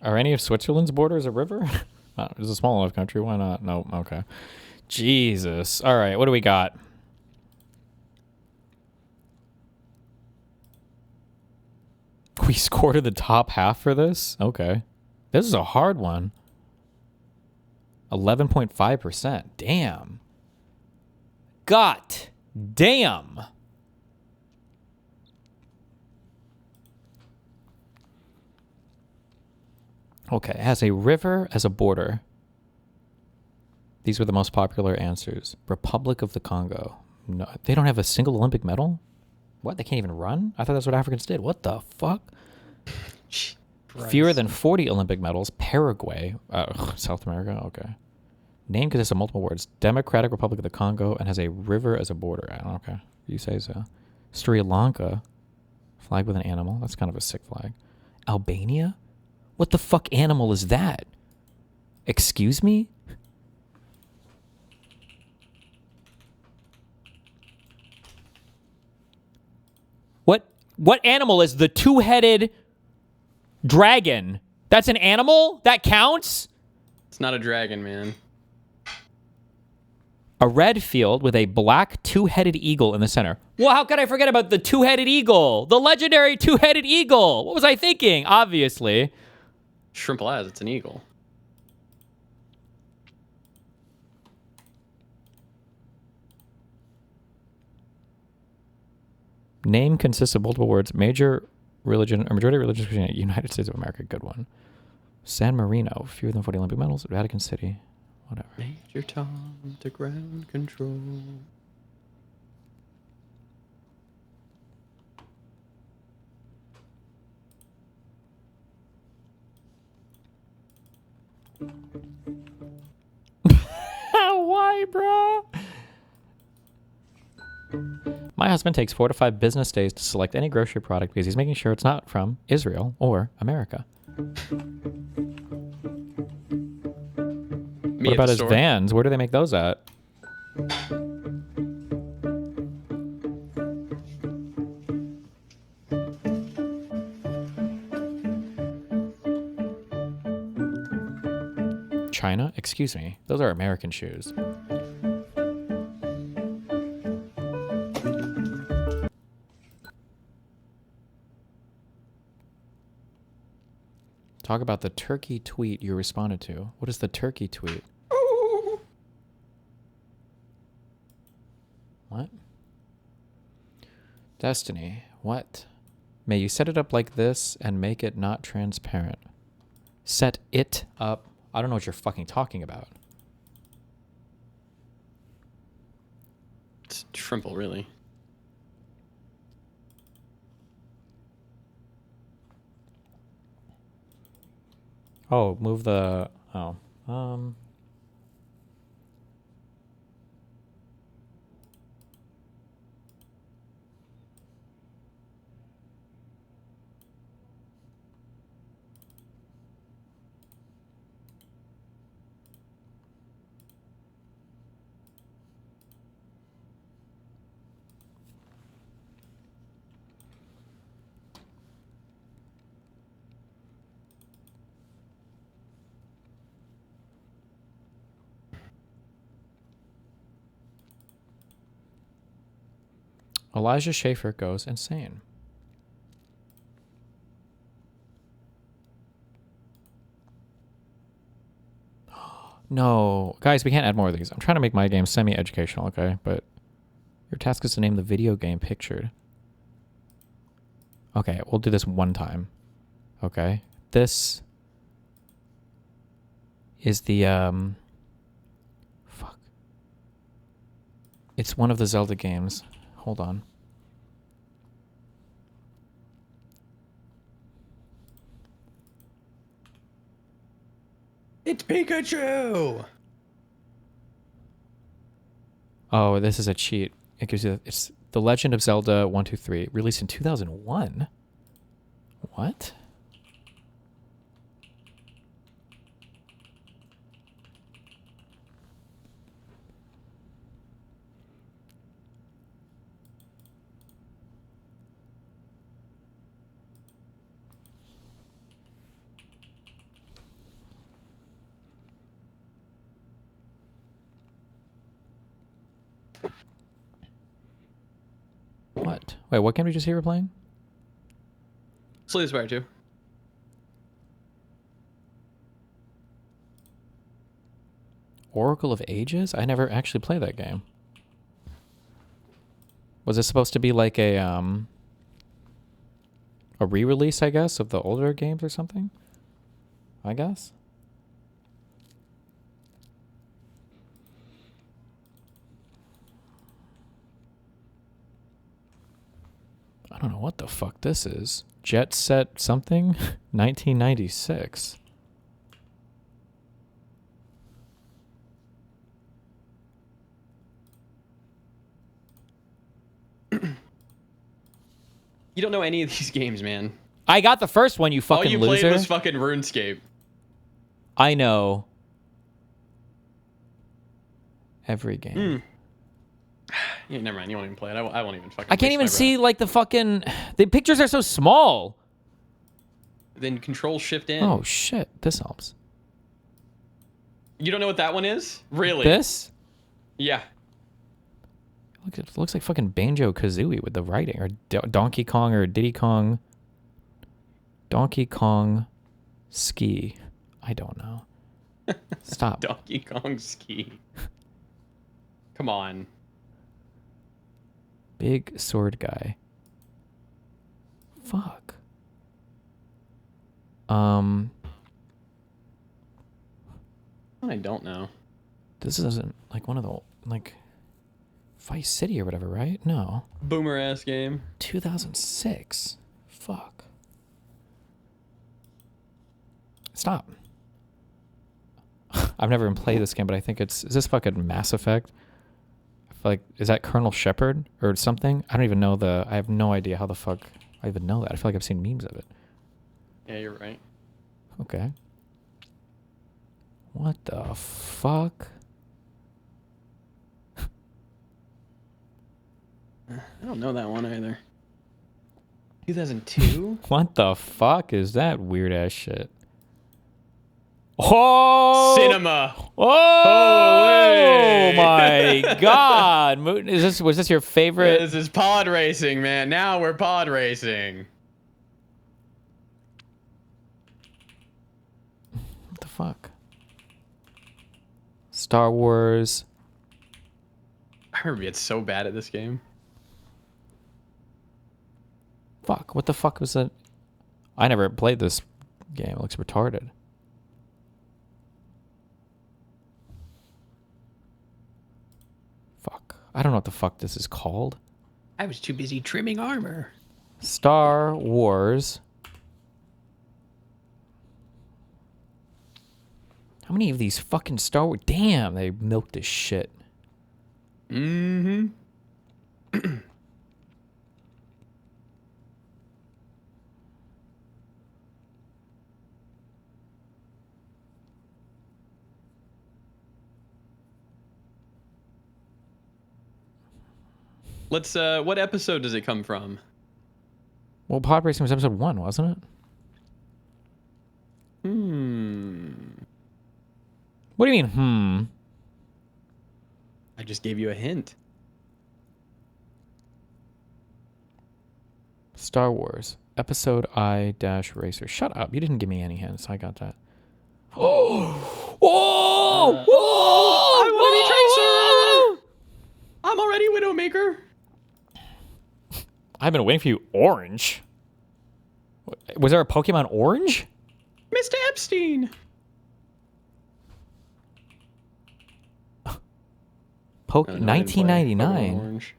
Are any of Switzerland's borders a river? It's a small enough country. Why not? No. Okay. Jesus. All right. What do we got? We scored in the top half for this? Okay. This is a hard one. 11.5%. Damn. God damn. Okay, it has a river as a border. These were the most popular answers. Republic of the Congo. No, they don't have a single Olympic medal? What? They can't even run? I thought that's what Africans did. What the fuck? Fewer than 40 Olympic medals. Paraguay. South America? Okay. Name consists of multiple words. Democratic Republic of the Congo and has a river as a border. Okay. You say so. Sri Lanka. Flag with an animal. That's kind of a sick flag. Albania? What the fuck animal is that? Excuse me? What animal is the two-headed dragon? That's an animal? That counts? It's not a dragon, man. A red field with a black two-headed eagle in the center. Well, how could I forget about the two-headed eagle? The legendary two-headed eagle. What was I thinking? Obviously. Shrimple as it's an eagle. Name consists of multiple words. Major religion or majority religious Christianity. United States of America. Good one. San Marino. Fewer than 40 Olympic medals. Vatican City. Whatever. Major Tom to ground control. Why, bro? My husband takes 4 to 5 business days to select any grocery product because he's making sure it's not from Israel or America. What about his Vans? Where do they make those at? China? Excuse me. Those are American shoes. Talk about the turkey tweet you responded to. What is the turkey tweet? What? Destiny. What? May you set it up like this and make it not transparent. Set it up. I don't know what you're fucking talking about. It's Trimple, really. Oh, move the... Oh. Elijah Sheaffer goes insane. No. Guys, we can't add more of these. I'm trying to make my game semi-educational, okay? But your task is to name the video game pictured. Okay, we'll do this one time. Okay. This is the, fuck. It's one of the Zelda games. Hold on. It's Pikachu! Oh, this is a cheat. It gives you... It's The Legend of Zelda 1, 2, 3. Released in 2001? What? What? Wait, what game did you say you were playing? Slay the Spire 2. Oracle of Ages? I never actually played that game. Was it supposed to be like a re-release, I guess, of the older games or something? I guess. I don't know what the fuck this is. Jet Set something? 1996. You don't know any of these games, man. I got the first one, you fucking All you loser. played was fucking RuneScape. I know. Every game. Yeah, never mind. You won't even play it. I won't even fucking. I can't waste even my see like the fucking... The pictures are so small. breath. Then Control Shift in. Oh shit, this helps. You don't know what that one is? Really? This? Yeah. Look, it looks like fucking Banjo-Kazooie with the writing. Or Donkey Kong or Diddy Kong. Donkey Kong Ski. I don't know. Stop. Donkey Kong Ski. Come on. Big sword guy. Fuck. I don't know. This isn't like one of the like Vice City or whatever, right? No. Boomer ass game. 2006. Fuck. Stop. I've never even played this game, but I think it's... Is this fucking Mass Effect? I feel like... Is that Colonel Shepard or something? I don't even know the... I have no idea how the fuck I even know that. I feel like I've seen memes of it. Yeah, you're right. Okay. What the fuck? I don't know that one either. 2002? What the fuck is that weird ass shit? Oh! Cinema. Oh Holy. my God! Was this your favorite? This is pod racing, man. Now we're pod racing. What the fuck? Star Wars. I remember being so bad at this game. Fuck. What the fuck was that? I never played this game. It looks retarded. Fuck. I don't know what the fuck this is called. I was too busy trimming armor. Star Wars. How many of these fucking Star Wars? Damn, they milked this shit. Mm-hmm. Let's, what episode does it come from? Well, Pod Racing was episode 1, wasn't it? What do you mean, I just gave you a hint. Star Wars. Episode I-Racer. Shut up. You didn't give me any hints. I got that. Oh! Oh! I want to be Tracer! I'm already Widowmaker. I've been waiting for you. Orange? Was there a Pokemon Orange? Mr. Epstein. 1999. Orange.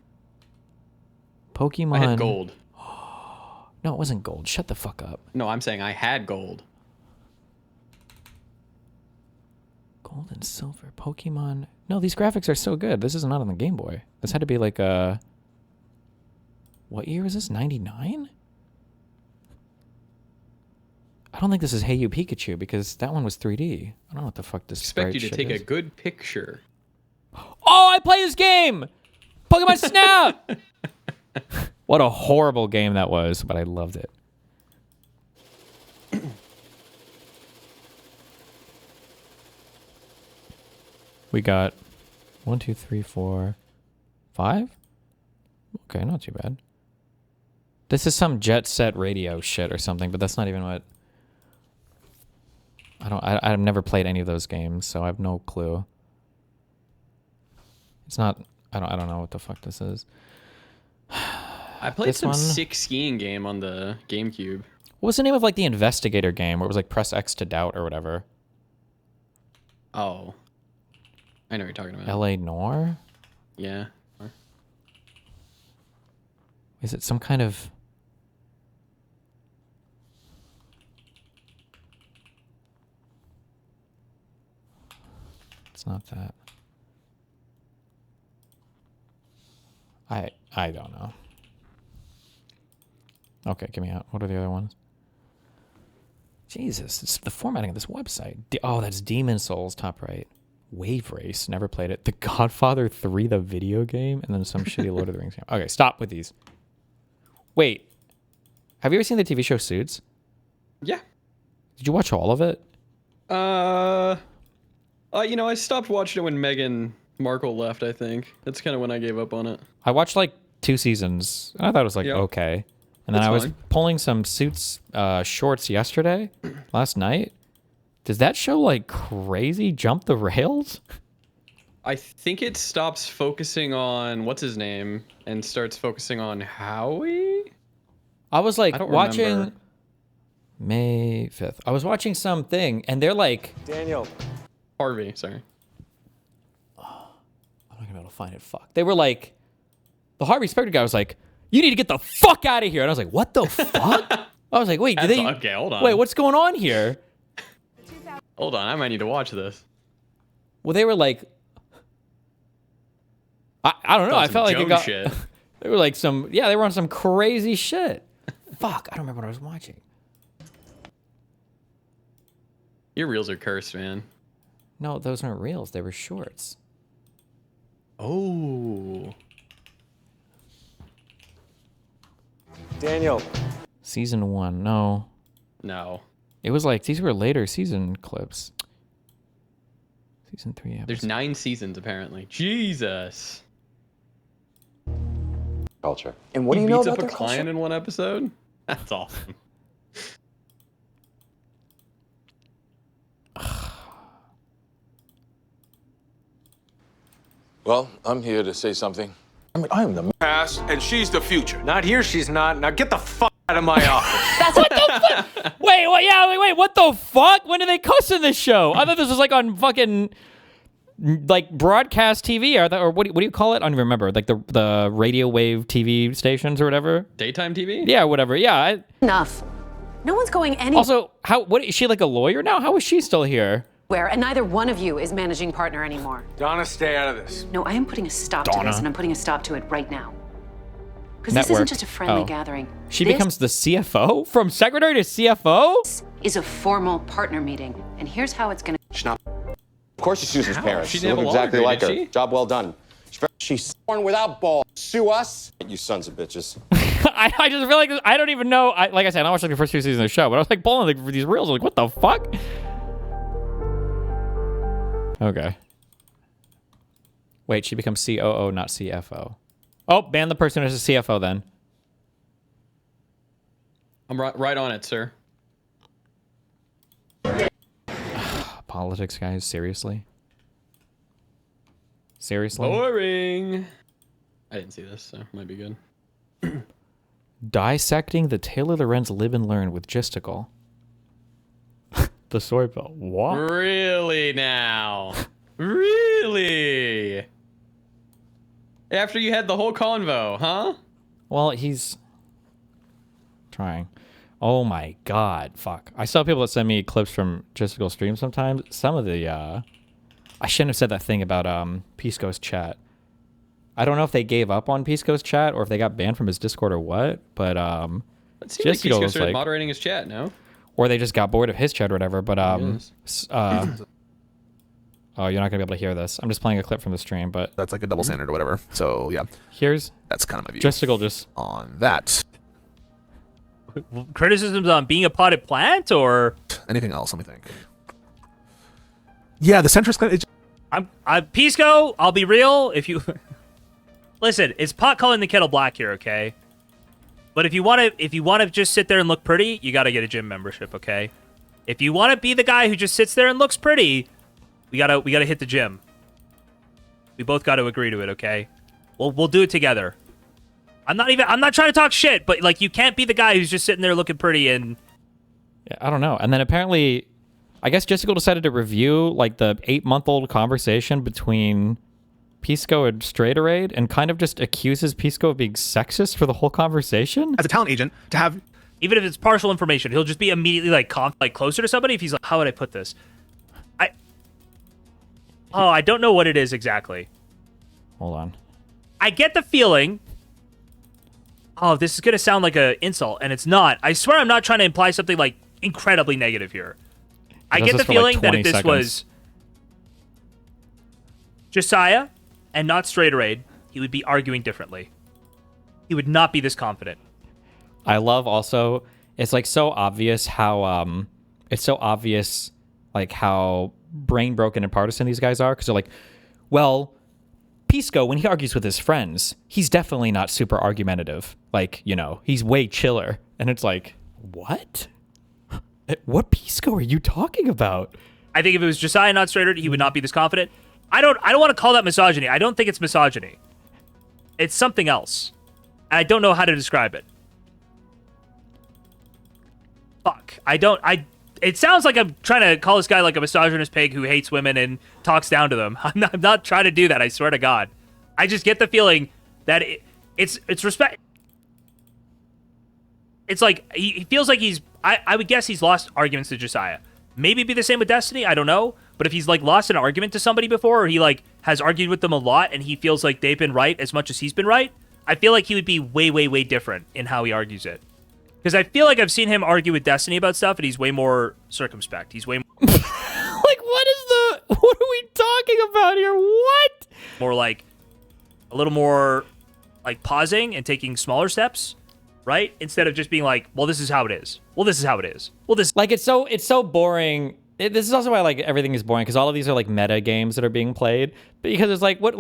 Pokemon. I had gold. No, it wasn't gold. Shut the fuck up. No, I'm saying I had gold. Gold and silver. Pokemon. No, these graphics are so good. This is not on the Game Boy. This had to be like a... What year is this? 99? I don't think this is Hey You Pikachu because that one was 3D. I don't know what the fuck this Expect you to sprite take shit a is. good picture. Oh, I play this game! Pokemon Snap! What a horrible game that was, but I loved it. We got 1, 2, 3, 4, 5? Okay, not too bad. This is some Jet Set Radio shit or something, but that's not even what... I've never played any of those games, so I have no clue. It's not... I don't know what the fuck this is. I played This some one? sick skiing game on the GameCube. What was the name of like the investigator game where it was like press X to doubt or whatever? Oh. I know what you're talking about. L.A. Noire? Yeah. Is it some kind of... It's not that. I don't know. Okay, give me out. What are the other ones? Jesus, it's the formatting of this website. Oh, that's Demon Souls, top right. Wave Race, never played it. The Godfather 3, the video game, and then some shitty Lord of the Rings game. Okay, stop with these. Wait, have you ever seen the TV show Suits? Yeah. Did you watch all of it? You know, I stopped watching it when Meghan Markle left, I think. That's kind of when I gave up on it. I watched like 2 seasons, and I thought it was like okay. And then That's I was fine. pulling some Suits shorts last night. Does that show like crazy jump the rails? I think it stops focusing on what's his name and starts focusing on Howie. I was like I don't watching remember. May 5th. I was watching something, and they're like, Harvey, sorry. I'm not gonna be able to find it. Fuck. They were like, the Harvey Specter guy was like, you need to get the fuck out of here. And I was like, what the fuck? I was like, wait, did they? Okay, hold on. Wait, what's going on here? Hold on, I might need to watch this. Well, they were like, I don't know. I Some felt like it Joan got. shit. They were like they were on some crazy shit. Fuck, I don't remember what I was watching. Your reels are cursed, man. No, those aren't reels. They were shorts. Oh. Season 1, no. No. It was like, these were later season clips. Season 3 episode. There's 9 seasons apparently. Jesus. Culture. And what He do you know beats about up a their client culture? in one episode? That's awesome. Well, I'm here to say something. I'm the Past, and she's the future. Not here, she's not. Now get the fuck out of my office. Wait, what? Yeah, wait, what the fuck? When did they cuss in this show? I thought this was like on fucking like broadcast TV or what do you call it? I don't even remember. Like the radio wave TV stations or whatever. Daytime TV? Yeah, whatever. Yeah. Enough. No one's going anywhere, Also, what is she like a lawyer now? How is she still here? and neither one of you is managing partner anymore. Donna, stay out of this. No, I am putting a stop to Donna. this, and I'm putting a stop to it right now. Because this Network. isn't just a friendly Oh. gathering. She This becomes the CFO? From secretary to CFO? is a formal partner meeting, and here's how it's gonna. She's not. Of course she's Susan's parents. She They didn't have look a law exactly degree, like her. did she? Job well done. She's born without balls. Sue us, you sons of bitches. I just feel like I don't even know. Like I said, I watched like the first 2 seasons of the show, but I was like pulling like for these reels. I'm like, what the fuck? Okay. Wait, she becomes COO, not CFO. Oh, ban the person as a CFO then. I'm right on it, sir. Politics, guys, seriously? Seriously? Boring. I didn't see this, so it might be good. Dissecting the Taylor Lorenz live and learn with Jizztickle. The soy pill. What? Really now? Really? After you had the whole convo, huh? Well, he's trying. Oh my god, fuck. I saw people that send me clips from Jizztickle stream sometimes. Some of the, I shouldn't have said that thing about, Peace Ghost chat. I don't know if they gave up on Peace Ghost chat or if they got banned from his Discord or what, but, It seems like Jizztickle Peace was started like, moderating his chat, no? or they just got bored of his chat or whatever, but, Yes. oh, you're not gonna be able to hear this. I'm just playing a clip from the stream, but That's like a double standard or whatever. So yeah, here's that's kind of my view Jizztickle just on that. Criticisms on being a potted plant, or Anything else? Let me think. Yeah, the centrist. I'm Pisco. I'll be real. If you listen, it's pot calling the kettle black here, okay? But if you want to just sit there and look pretty, you got to get a gym membership, okay? If you want to be the guy who just sits there and looks pretty, we gotta hit the gym. We both got to agree to it, okay? We'll do it together. I'm not trying to talk shit, but like you can't be the guy who's just sitting there looking pretty and. Yeah, I don't know. And then apparently, I guess Jizztickle decided to review like the 8-month-old conversation between Pisco and Straighteraid and kind of just accuses Pisco of being sexist for the whole conversation. As a talent agent, to have Even if it's partial information, he'll just be immediately like closer to somebody. If he's like, how would I put this? I don't know what it is exactly. Hold on. I get the feeling. Oh, this is gonna sound like an insult, and it's not. I swear, I'm not trying to imply something like incredibly negative here. I does get the this for, like, feeling that 20 if this seconds. was Josiah and not Straighteraid, he would be arguing differently. He would not be this confident. I love also, it's like so obvious how, it's so obvious like how brain broken and partisan these guys are. Because they're like, well, Pisco, when he argues with his friends, he's definitely not super argumentative. Like, you know, he's way chiller. And it's like, what? What Pisco are you talking about? I think if it was Josiah, not Straighteraid, he would not be this confident. I don't want to call that misogyny. I don't think it's misogyny. It's something else. And I don't know how to describe it. Fuck. It sounds like I'm trying to call this guy like a misogynist pig who hates women and talks down to them. I'm not trying to do that, I swear to God. I just get the feeling that it's respect. It's like, he feels like I would guess he's lost arguments to Josiah. Maybe be the same with Destiny, I don't know. But if he's like lost an argument to somebody before, or he like has argued with them a lot and he feels like they've been right as much as he's been right, I feel like he would be way, way, way different in how he argues it. Because I feel like I've seen him argue with Destiny about stuff, and he's way more circumspect. He's way more... Like, what are we talking about here? What? More like, a little more, like, pausing and taking smaller steps, right? Instead of just being like, well, this is how it is. Well, this is how it is. Well, this... Like, it's so boring. this is also why like everything is boring, because all of these are like meta games that are being played. Because it's like what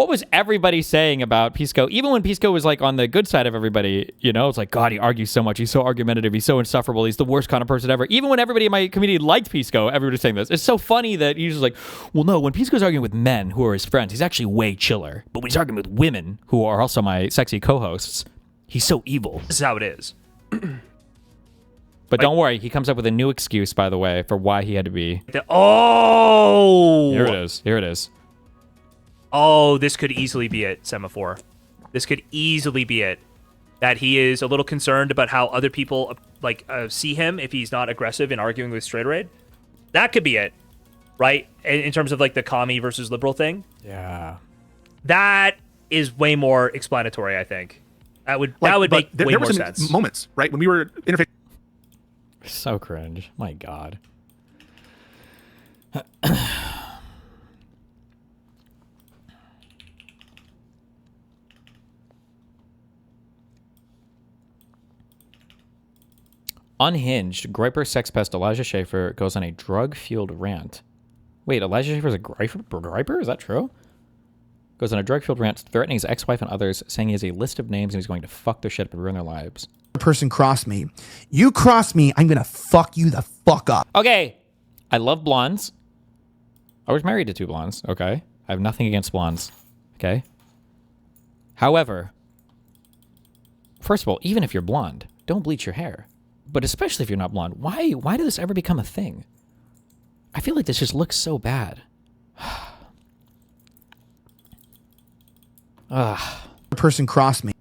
was everybody saying about Pisco? Even when Pisco was like on the good side of everybody, you know, it's like, God, he argues so much. He's so argumentative. He's so insufferable. He's the worst kind of person ever. Even when everybody in my community liked Pisco, everybody's saying this. It's so funny that he's just like, well, no, when Pisco's arguing with men who are his friends, he's actually way chiller. But when he's arguing with women who are also my sexy co-hosts, he's so evil. This is how it is. But don't worry, he comes up with a new excuse, by the way, for why he had to be. Oh! Here it is. Here it is. Oh, this could easily be it, Semaphore. This could easily be it. That he is a little concerned about how other people see him if he's not aggressive in arguing with Straight Raid. That could be it, right? In terms of like the commie versus liberal thing. Yeah. That is way more explanatory, I think. That would make way more sense. Moments, right, when we were interfacing. So cringe. My God. Unhinged, Griper sex pest Elijah Sheaffer goes on a drug-fueled rant. Wait, Elijah Sheaffer's a Griper? Is that true? Goes on a drug-fueled rant threatening his ex-wife and others, saying he has a list of names and he's going to fuck their shit up and ruin their lives. Person cross me. You cross me, I'm gonna fuck you the fuck up. Okay. I love blondes. I was married to 2 blondes. Okay. I have nothing against blondes. Okay. However, first of all, even if you're blonde, don't bleach your hair. But especially if you're not blonde, why did this ever become a thing? I feel like this just looks so bad. Person cross me.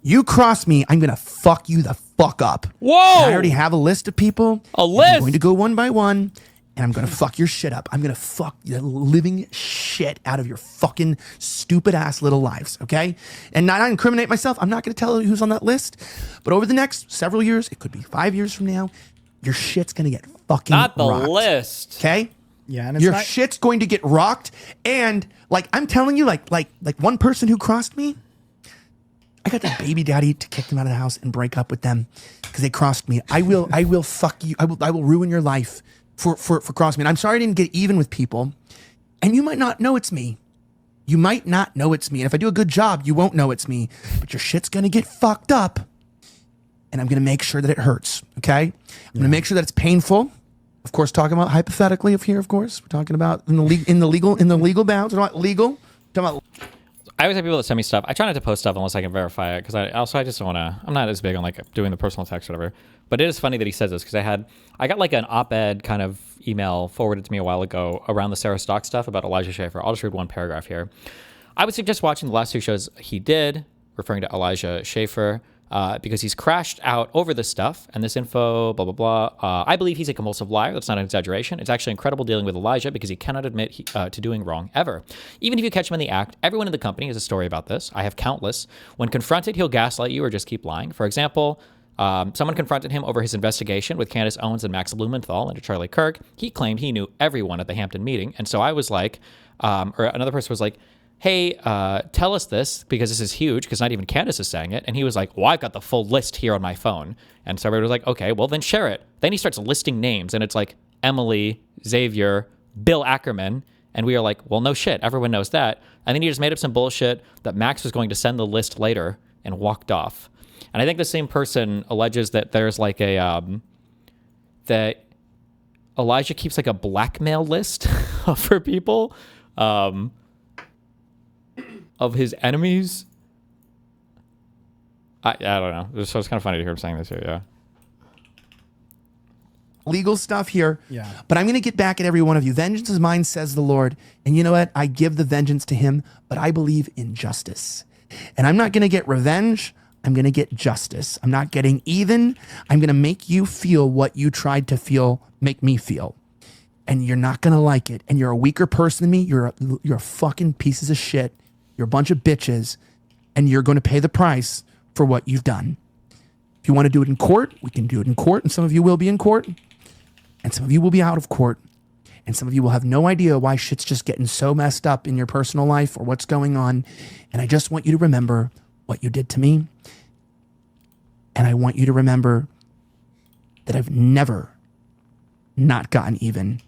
You cross me, I'm gonna fuck you the fuck up. Whoa! And I already have a list of people. A list? I'm going to go one by one, and I'm gonna fuck your shit up. I'm gonna fuck the living shit out of your fucking stupid ass little lives, okay? And not incriminate myself. I'm not gonna tell you who's on that list, but over the next several years, it could be 5 years from now, your shit's gonna get fucking Not the rocked, list. okay? Yeah, and it's your not- shit's going to get rocked, and like I'm telling you, like one person who crossed me, I got that baby daddy to kick them out of the house and break up with them because they crossed me. I will fuck you. I will ruin your life for crossing me. And I'm sorry I didn't get even with people. And you might not know it's me. You might not know it's me. And if I do a good job, you won't know it's me. But your shit's gonna get fucked up. And I'm gonna make sure that it hurts. Okay? I'm gonna make sure that it's painful. Of course, talking about hypothetically of here, of course. We're talking about in the legal bounds. We're not legal. We're talking about I always have people that send me stuff. I try not to post stuff unless I can verify it, because I just don't want to. I'm not as big on like doing the personal text or whatever. But it is funny that he says this, because I got like an op-ed kind of email forwarded to me a while ago around the Sarah Stock stuff about Elijah Sheaffer. I'll just read one paragraph here. I would suggest watching the last 2 shows he did, referring to Elijah Sheaffer, because he's crashed out over this stuff and this info, blah, blah, blah. I believe he's a compulsive liar. That's not an exaggeration. It's actually incredible dealing with Elijah because he cannot admit to doing wrong ever. Even if you catch him in the act, everyone in the company has a story about this. I have countless. When confronted, he'll gaslight you or just keep lying. For example, someone confronted him over his investigation with Candace Owens and Max Blumenthal into Charlie Kirk. He claimed he knew everyone at the Hampton meeting. And so I was like, or another person was like, hey, tell us this, because this is huge, because not even Candace is saying it. And he was like, well, I've got the full list here on my phone. And so everybody was like, okay, well, then share it. Then he starts listing names, and it's like Emily, Xavier, Bill Ackerman. And we are like, well, no shit, everyone knows that. And then he just made up some bullshit that Max was going to send the list later and walked off. And I think the same person alleges that there's like a, that Elijah keeps like a blackmail list for people. Of his enemies. I don't know. So it's kind of funny to hear him saying this here, yeah. Legal stuff here. Yeah. But I'm going to get back at every one of you. Vengeance is mine, says the Lord. And you know what? I give the vengeance to him, but I believe in justice. And I'm not going to get revenge. I'm going to get justice. I'm not getting even. I'm going to make you feel what you tried to feel, make me feel. And you're not going to like it. And you're a weaker person than me. You're a fucking pieces of shit. You're a bunch of bitches, and you're going to pay the price for what you've done. If you want to do it in court, we can do it in court, and some of you will be in court, and some of you will be out of court, and some of you will have no idea why shit's just getting so messed up in your personal life or what's going on. And I just want you to remember what you did to me, and I want you to remember that I've never not gotten even.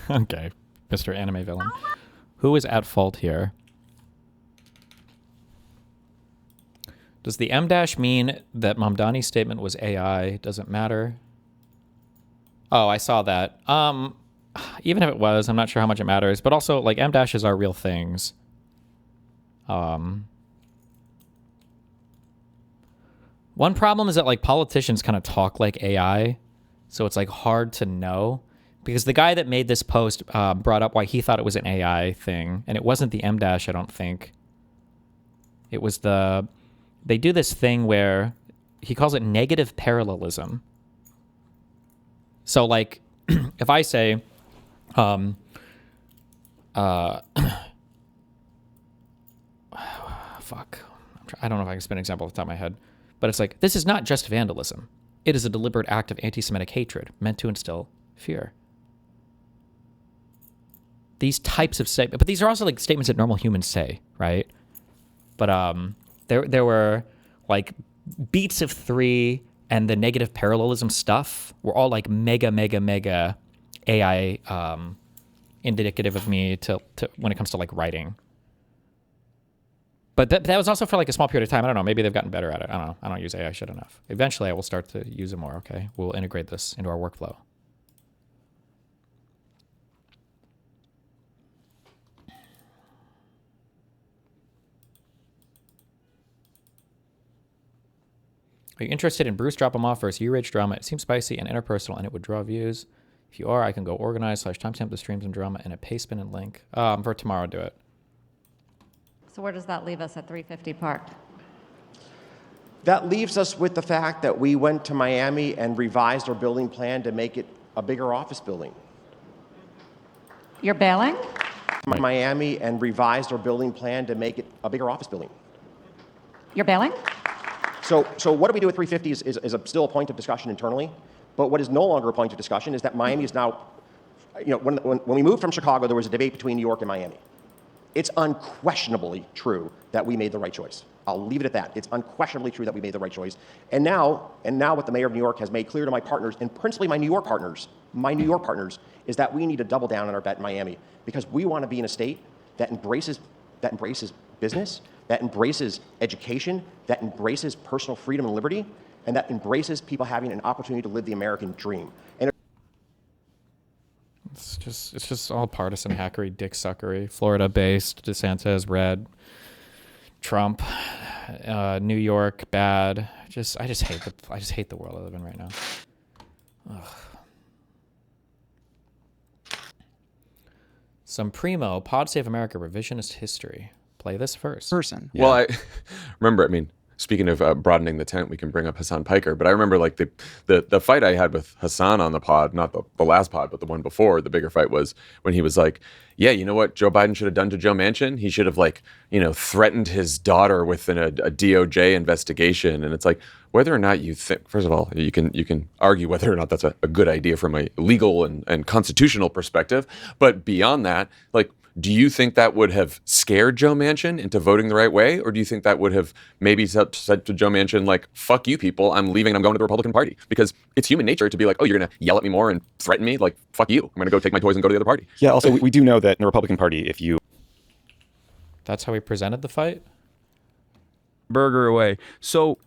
Okay, Mr. Anime Villain. Who is at fault here? Does the M dash mean that Mamdani's statement was AI? Doesn't matter. Oh, I saw that. Even if it was, I'm not sure how much it matters. But also, like, M dashes are real things. One problem is that, like, politicians kind of talk like AI, so it's, like, hard to know. Because the guy that made this post brought up why he thought it was an AI thing, and it wasn't the M dash, I don't think. It was the... They do this thing where he calls it negative parallelism. So, like, if I say, fuck, I don't know if I can spin an example off the top of my head, but it's like, this is not just vandalism. It is a deliberate act of anti-Semitic hatred meant to instill fear. These types of statements, but these are also like statements that normal humans say, right? But there were like beats of 3 and the negative parallelism stuff were all like mega AI indicative of me to when it comes to like writing. But that was also for like a small period of time. I don't know. Maybe they've gotten better at it. I don't know. I don't use AI shit enough. Eventually, I will start to use it more. Okay, we'll integrate this into our workflow. Are you interested in Bruce Drop 'em Off versus U-Rage drama? It seems spicy and interpersonal, and it would draw views. If you are, I can go organize / timestamp the streams and drama in a paste bin and link. For tomorrow, do it. So where does that leave us at 350 Park? That leaves us with the fact that we went to Miami and revised our building plan to make it a bigger office building. You're bailing? Miami and revised our building plan to make it a bigger office building. You're bailing? So what do we do with 350 is still a point of discussion internally. But what is no longer a point of discussion is that Miami is now, when we moved from Chicago, there was a debate between New York and Miami. It's unquestionably true that we made the right choice. I'll leave it at that. It's unquestionably true that we made the right choice. And now what the mayor of New York has made clear to my partners, and principally my New York partners, is that we need to double down on our bet in Miami because we want to be in a state that embraces business, that embraces education, that embraces personal freedom and liberty, and that embraces people having an opportunity to live the American dream. And it's just all partisan hackery, dick suckery. Florida-based, DeSantis, red, Trump, New York, bad. I just hate the world I live in right now. Ugh. Some primo Pod Save America revisionist history. Play this first. Yeah. Well, I remember, speaking of broadening the tent, we can bring up Hassan Piker, but I remember like the fight I had with Hassan on the pod, not the last pod, but the one before, the bigger fight was when he was like, yeah, you know what Joe Biden should have done to Joe Manchin? He should have threatened his daughter with a DOJ investigation. And it's like, whether or not you think, first of all, you can argue whether or not that's a good idea from a legal and constitutional perspective. But beyond that, like, do you think that would have scared Joe Manchin into voting the right way? Or do you think that would have maybe said to Joe Manchin, like, fuck you people, I'm leaving and I'm going to the Republican Party? Because it's human nature to be like, oh, you're going to yell at me more and threaten me? Like, fuck you. I'm going to go take my toys and go to the other party. Yeah, also, we do know that in the Republican Party, if you... That's how he presented the fight? Burger away. So,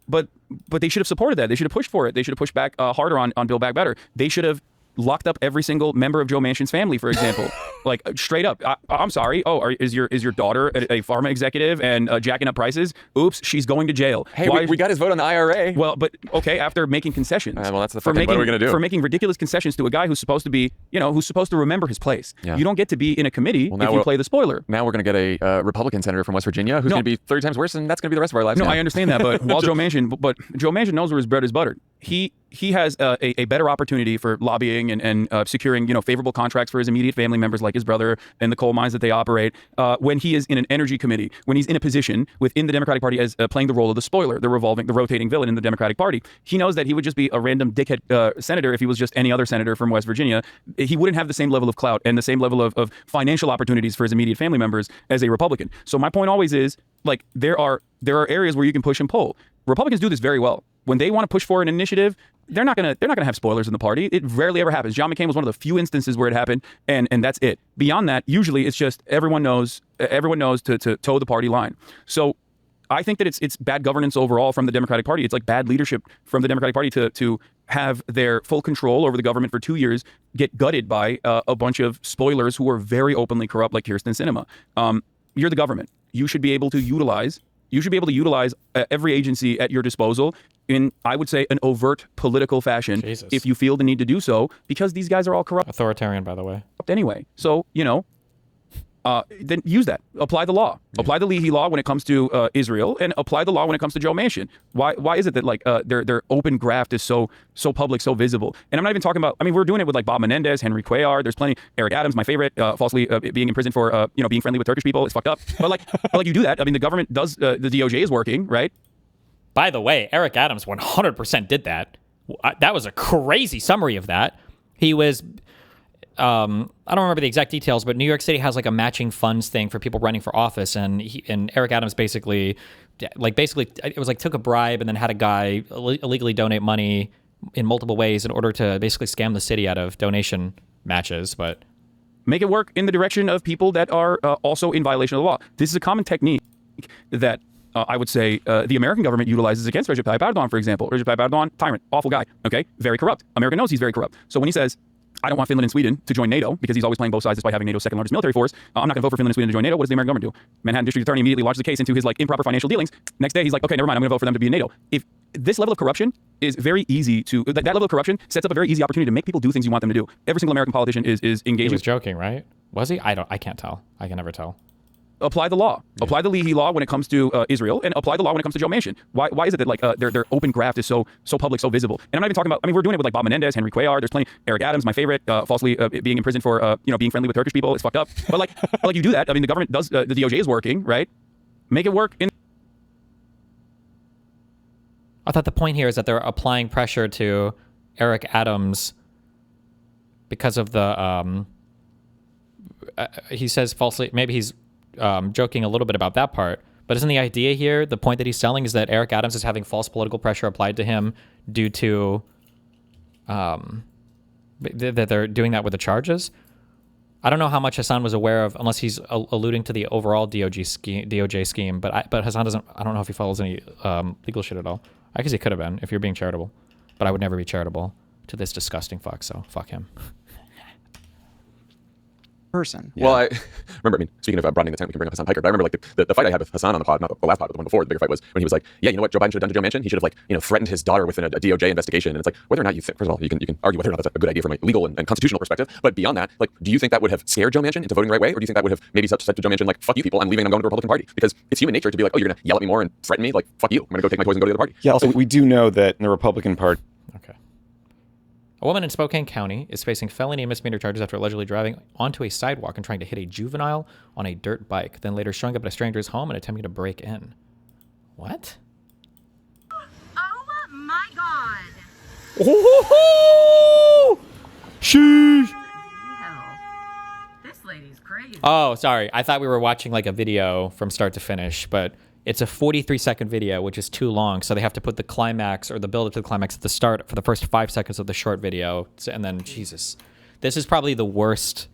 but they should have supported that. They should have pushed for it. They should have pushed back harder on Build Back Better. They should have locked up every single member of Joe Manchin's family, for example. Like, straight up. I'm sorry. Oh, is your daughter a pharma executive and jacking up prices? Oops, she's going to jail. Hey, we got his vote on the IRA. Well, but okay, after making concessions. Well, that's the fucking, what are we going to do? For making ridiculous concessions to a guy who's supposed to be, who's supposed to remember his place. Yeah. You don't get to be in a committee if you play the spoiler. Now we're going to get a Republican senator from West Virginia who's going to be 30 times worse, and that's going to be the rest of our lives. No, now. I understand that, but Joe Manchin knows where his bread is buttered. He has a better opportunity for lobbying and securing favorable contracts for his immediate family members like his brother and the coal mines that they operate when he is in an energy committee, when he's in a position within the Democratic Party as playing the role of the spoiler, the rotating villain in the Democratic Party. He knows that he would just be a random dickhead senator if he was just any other senator from West Virginia. He wouldn't have the same level of clout and the same level of financial opportunities for his immediate family members as a Republican. So my point always is, like, there are areas where you can push and pull. Republicans do this very well. When they want to push for an initiative, they're not gonna have spoilers in the party. It rarely ever happens. John McCain was one of the few instances where it happened, and that's it. Beyond that, usually it's just everyone knows to toe the party line. So I think that it's bad governance overall from the Democratic Party. It's like bad leadership from the Democratic Party to have their full control over the government for 2 years get gutted by a bunch of spoilers who are very openly corrupt, like Kirsten Sinema. You're the government. You should be able to utilize every agency at your disposal in, I would say, an overt political fashion, if you feel the need to do so, because these guys are all corrupt. Authoritarian, by the way. Anyway, so, then use that. Apply the law. Apply the Leahy law when it comes to Israel, and apply the law when it comes to Joe Manchin. Why is it that like their open graft is so public, so visible? And I'm not even talking about. I mean, we're doing it with like Bob Menendez, Henry Cuellar. There's plenty. Eric Adams, my favorite, falsely being in prison for being friendly with Turkish people. It's fucked up. But like you do that. I mean, the government does. The DOJ is working, right? By the way, Eric Adams 100% did that. That was a crazy summary of that. He was. I don't remember the exact details, but New York City has like a matching funds thing for people running for office, and Eric Adams basically it was like took a bribe and then had a guy illegally donate money in multiple ways in order to basically scam the city out of donation matches. But make it work in the direction of people that are also in violation of the law. This is a common technique that I would say the American government utilizes against Recep Tayyip Erdogan, for example. Recep Tayyip Erdogan, tyrant, awful guy, okay, very corrupt. America knows he's very corrupt. So when he says, I don't want Finland and Sweden to join NATO because he's always playing both sides despite having NATO's second largest military force. I'm not going to vote for Finland and Sweden to join NATO. What does the American government do? Manhattan District Attorney immediately launches a case into his like improper financial dealings. Next day, he's like, okay, never mind. I'm going to vote for them to be in NATO. If this level of corruption is very easy to, that level of corruption sets up a very easy opportunity to make people do things you want them to do. Every single American politician is engaging. He was joking, right? Was he? I can't tell. I can never tell. Apply the law. Yeah. Apply the Leahy law when it comes to Israel, and apply the law when it comes to Joe Manchin. Why is it that like their open graft is so public, so visible? And I'm not even talking about. I mean, we're doing it with like Bob Menendez, Henry Cuellar. There's plenty. Eric Adams, my favorite, falsely being in prison for being friendly with Turkish people. It's fucked up. But like you do that. I mean, the government does. The DOJ is working, right? Make it work. I thought the point here is that they're applying pressure to Eric Adams because of the. He says falsely. Maybe he's. Joking a little bit about that part, but isn't the idea here, the point that he's selling is that Eric Adams is having false political pressure applied to him due to that they're doing that with the charges? I don't know how much Hassan was aware of, unless he's alluding to the overall DOJ scheme, but Hassan doesn't. I don't know if he follows any legal shit at all. I guess he could have been if you're being charitable, but I would never be charitable to this disgusting fuck. So fuck him. Person. Yeah. Well, I remember, speaking of broadening the tent, we can bring up Hassan Piker, but I remember like the fight I had with Hassan on the pod, not the last pod, but the one before, the bigger fight was when he was like, yeah, you know what Joe Biden should have done to Joe Manchin? He should have threatened his daughter with a DOJ investigation. And it's like, whether or not you think, first of all, you can argue whether or not that's a good idea from a legal and constitutional perspective, but beyond that, like, do you think that would have scared Joe Manchin into voting the right way? Or do you think that would have maybe said to Joe Manchin, like, fuck you people, I'm leaving, I'm going to the Republican Party? Because it's human nature to be like, oh, you're going to yell at me more and threaten me? Like, fuck you, I'm going to go take my toys and go to the other party. Yeah, also, we do know that in the Republican Party. Okay. A woman in Spokane County is facing felony and misdemeanor charges after allegedly driving onto a sidewalk and trying to hit a juvenile on a dirt bike, then later showing up at a stranger's home and attempting to break in. What? Oh my god! Ooh, sheesh! Hell, this lady's crazy. Oh, sorry. I thought we were watching like a video from start to finish, but it's a 43-second video, which is too long, so they have to put the climax or the build-up to the climax at the start for the first 5 seconds of the short video, and then, Jesus. This is probably the worst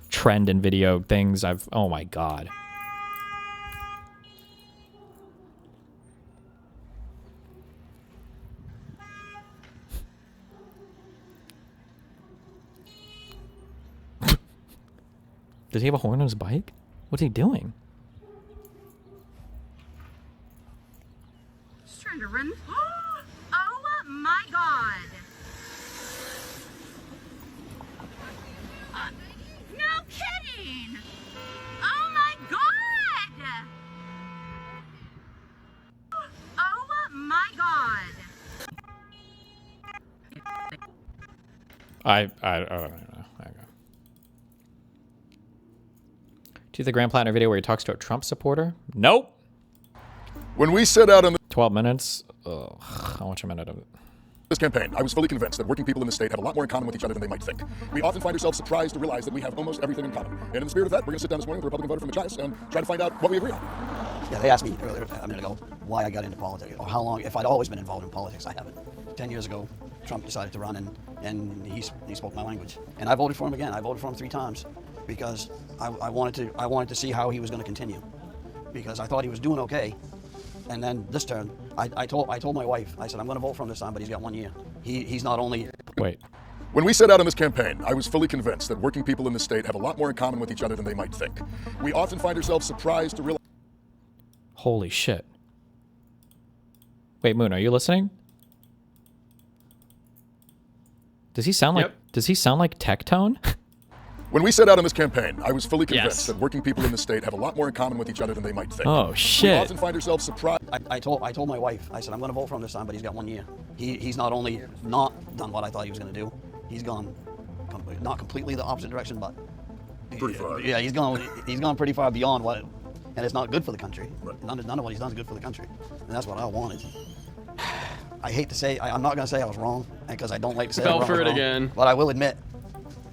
trend in video things I've... Oh, my God. Does he have a horn on his bike? What's he doing? Trying to run. Oh my god! No kidding! Oh my god! Oh my god! I don't know. Do you see the Grand Platinum video where he talks to a Trump supporter? Nope. When we set out on 12 minutes. Ugh, I'll watch a minute of it. this campaign, I was fully convinced that working people in the state have a lot more in common with each other than they might think. We often find ourselves surprised to realize that we have almost everything in common. And in the spirit of that, we're going to sit down this morning with a Republican voter from the ChilledChaos and try to find out what we agree on. Yeah, they asked me earlier a minute ago why I got into politics, or how long, if I'd always been involved in politics. I haven't. 10 years ago, Trump decided to run, and he spoke my language. And I voted for him again. I voted for him 3 times because I wanted to see how he was going to continue, because I thought he was doing okay. And then this turn, I told my wife, I said, I'm going to vote for him this time, but he's got 1 year. He's not only... Wait. When we set out on this campaign, I was fully convinced that working people in the state have a lot more in common with each other than they might think. We often find ourselves surprised to realize... Holy shit. Wait, Moon, are you listening? Does he sound like Tectone? When we set out on this campaign, I was fully convinced that working people in the state have a lot more in common with each other than they might think. Oh, shit. We often find ourselves surprised... I told my wife, I said, I'm going to vote for him this time, but he's got 1 year. He's not only not done what I thought he was going to do, he's gone not completely the opposite direction, but pretty far. Yeah, he's gone pretty far beyond what, and it's not good for the country. Right. None of what he's done is good for the country, and that's what I wanted. I hate to say, I'm not going to say I was wrong, because I don't like to say Fell I was for it wrong, again. but I will admit,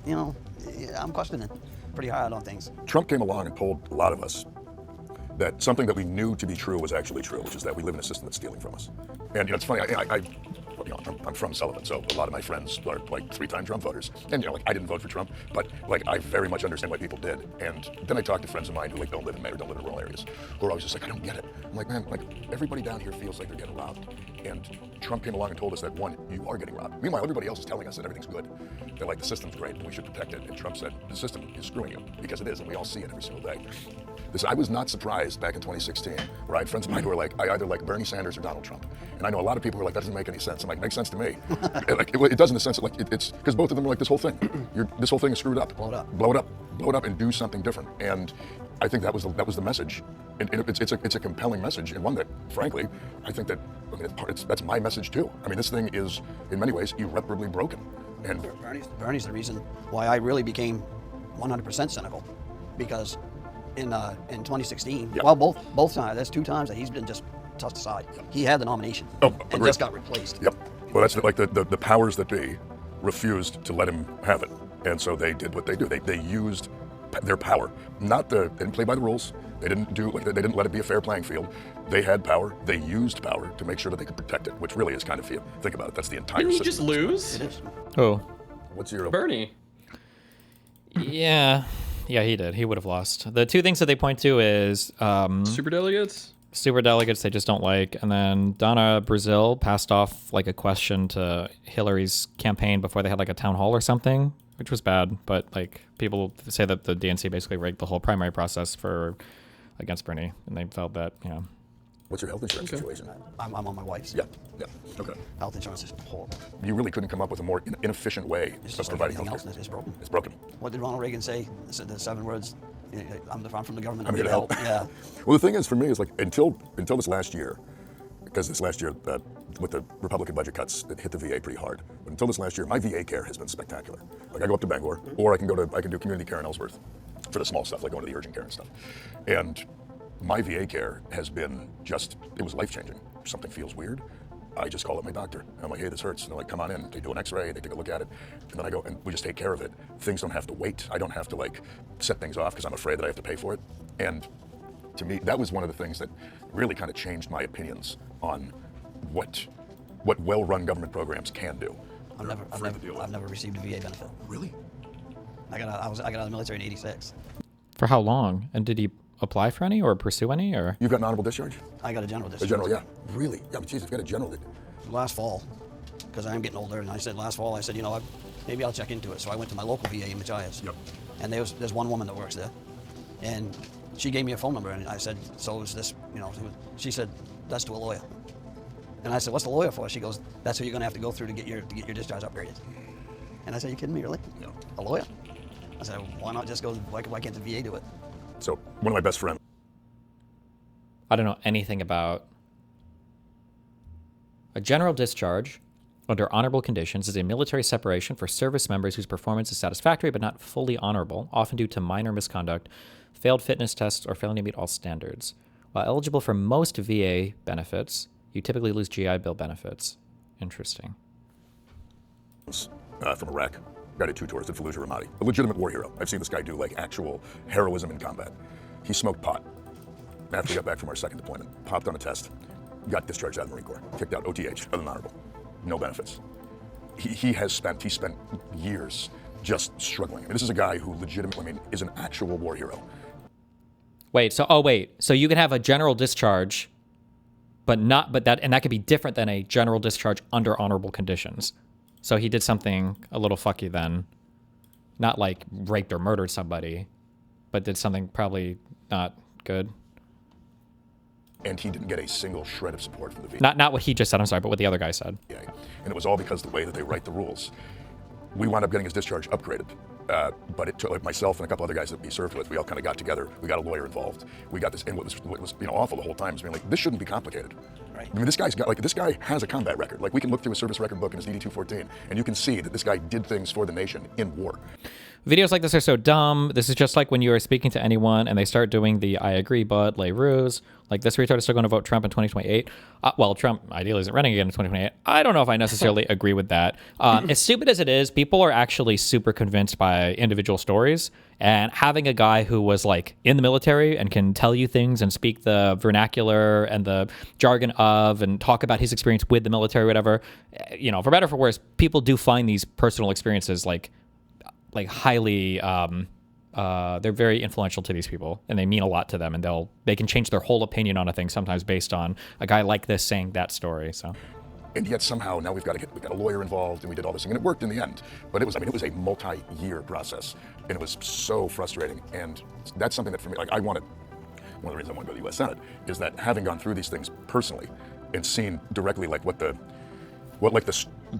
I'm questioning pretty hard on things. Trump came along and told a lot of us that something that we knew to be true was actually true, which is that we live in a system that's stealing from us. And it's funny, I'm from Sullivan, so a lot of my friends are like 3-time Trump voters. And I didn't vote for Trump, but I very much understand why people did. And then I talked to friends of mine who don't live in Maine or don't live in rural areas, who are always just like, I don't get it. I'm like, man, everybody down here feels like they're getting robbed. And Trump came along and told us that, one, you are getting robbed. Meanwhile, everybody else is telling us that everything's good. They're like, the system's great and we should protect it. And Trump said, the system is screwing you, because it is, and we all see it every single day. I was not surprised back in 2016, where I had friends of mine who were like, I either like Bernie Sanders or Donald Trump. And I know a lot of people who are like, that doesn't make any sense. I'm like, it makes sense to me. It does in the sense that it's because both of them are like, this whole thing is screwed up. Blow it up and do something different. And I think that was the message. And it's a compelling message, and one that, frankly, I think that that's my message too. I mean, this thing is in many ways irreparably broken. And Bernie's the reason why I really became 100% cynical, because in 2016, well, both times, there's 2 times that he's been just tossed aside. He had the nomination and just got replaced. Yep. Well, that's like the powers that be refused to let him have it, and so they did what they do. They used their power. They didn't play by the rules. They didn't let it be a fair playing field. They had power. They used power to make sure that they could protect it, which really is kind of, think about it, that's the entire Didn't he system. just lose? It is. Oh. What's your Bernie? Yeah, he did. He would have lost. The 2 things that they point to is superdelegates. Superdelegates they just don't like, and then Donna Brazil passed off like a question to Hillary's campaign before they had like a town hall or something, which was bad. But like people say that the DNC basically rigged the whole primary process against Bernie, and they felt that What's your health insurance situation? I'm on my wife's. Yeah. Okay. Health insurance is horrible. You really couldn't come up with a more inefficient way of providing health care. It's broken. It's broken. What did Ronald Reagan say? The 7 words. I'm from the government. I'm here to help. Yeah. Well, the thing is, for me, is like until this last year, because this last year with the Republican budget cuts, it hit the VA pretty hard. But until this last year, my VA care has been spectacular. Like I go up to Bangor, or I can do community care in Ellsworth for the small stuff, like going to the urgent care and stuff. And my VA care has been it was life-changing. If something feels weird, I just call up my doctor. I'm like, hey, this hurts. And they're like, come on in. They do an x-ray, they take a look at it. And then I go, and we just take care of it. Things don't have to wait. I don't have to set things off because I'm afraid that I have to pay for it. And to me, that was one of the things that really kind of changed my opinions on what well-run government programs can do. I've never received a VA benefit. Really? I got out of the military in '86. For how long? And did he apply for any or pursue any? Or you've got an honorable discharge? I got a general discharge. A general, yeah. Really? Yeah, but Jesus, you got a general. Last fall, because I am getting older, and I said last fall, maybe I'll check into it. So I went to my local VA in Machias. Yep. And there's one woman that works there, and she gave me a phone number, and I said, so is this, she said, that's to a lawyer. And I said, what's the lawyer for? She goes, that's who you're gonna have to go through to get your discharge upgraded. And I said, you kidding me, really? No. A lawyer? I said, why not just go, why can't the VA do it? So one of my best friends. I don't know anything about a general discharge under honorable conditions is a military separation for service members whose performance is satisfactory but not fully honorable, often due to minor misconduct, failed fitness tests, or failing to meet all standards. While eligible for most VA benefits, you typically lose GI Bill benefits. Interesting. From Iraq. Guy did 2 tours, did Fallujah Ramadi. A legitimate war hero. I've seen this guy do actual heroism in combat. He smoked pot. After we got back from our second deployment, popped on a test, got discharged out of the Marine Corps, kicked out OTH, unhonorable, no benefits. he spent years just struggling. I mean, this is a guy who legitimately, I mean, is an actual war hero. So you can have a general discharge, and that could be different than a general discharge under honorable conditions. So he did something a little fucky then, not like raped or murdered somebody, but did something probably not good. And he didn't get a single shred of support from the VA. Not what he just said, I'm sorry, but what the other guy said. Yeah, and it was all because of the way that they write the rules. We wound up getting his discharge upgraded, but it took like myself and a couple other guys that we served with. We all kind of got together. We got a lawyer involved. We got this, and what was awful the whole time is being like, this shouldn't be complicated. Right. I mean, this guy has a combat record. Like, we can look through his service record book in his DD-214, and you can see that this guy did things for the nation in war. Videos like this are so dumb. This is just like when you are speaking to anyone and they start doing the I agree but lay ruse. Like, this retard is still going to vote Trump in 2028. Well, Trump ideally isn't running again in 2028. I don't know if I necessarily agree with that. As stupid as it is, people are actually super convinced by individual stories. And having a guy who was like in the military and can tell you things and speak the vernacular and the jargon of and talk about his experience with the military, whatever, you know, for better or for worse, people do find these personal experiences like highly, they're very influential to these people and they mean a lot to them, and they can change their whole opinion on a thing sometimes based on a guy like this saying that story. So. And yet somehow now we got a lawyer involved, and we did all this thing, and it worked in the end. But it was a multi-year process, and it was so frustrating. And that's something that for me, like, one of the reasons I want to go to the U.S. Senate is that having gone through these things personally and seen directly like what the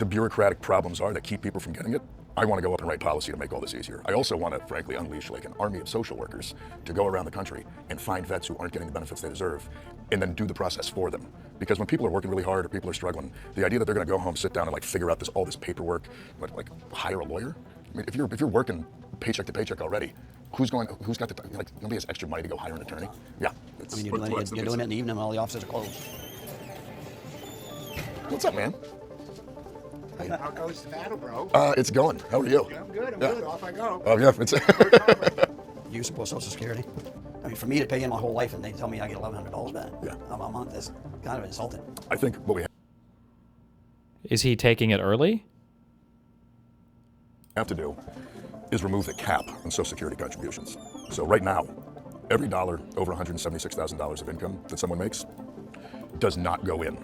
bureaucratic problems are that keep people from getting it, I want to go up and write policy to make all this easier. I also want to, frankly, unleash like an army of social workers to go around the country and find vets who aren't getting the benefits they deserve, and then do the process for them. Because when people are working really hard or people are struggling, the idea that they're going to go home, sit down, and like figure out all this paperwork, like hire a lawyer. I mean, if you're working paycheck to paycheck already, who's got the like? Nobody has extra money to go hire an attorney. Yeah. I mean, you're doing it in the evening when all the offices are closed. What's up, man? How goes the battle, bro? It's going. How are you? I'm good. I'm good. Off I go. Oh yeah, it's. You support Social Security? I mean, for me to pay in my whole life and they tell me I get $1,100 back a month is kind of insulting. I think what we Is he taking it early? have to do is remove the cap on Social Security contributions. So right now, every dollar over $176,000 of income that someone makes does not go in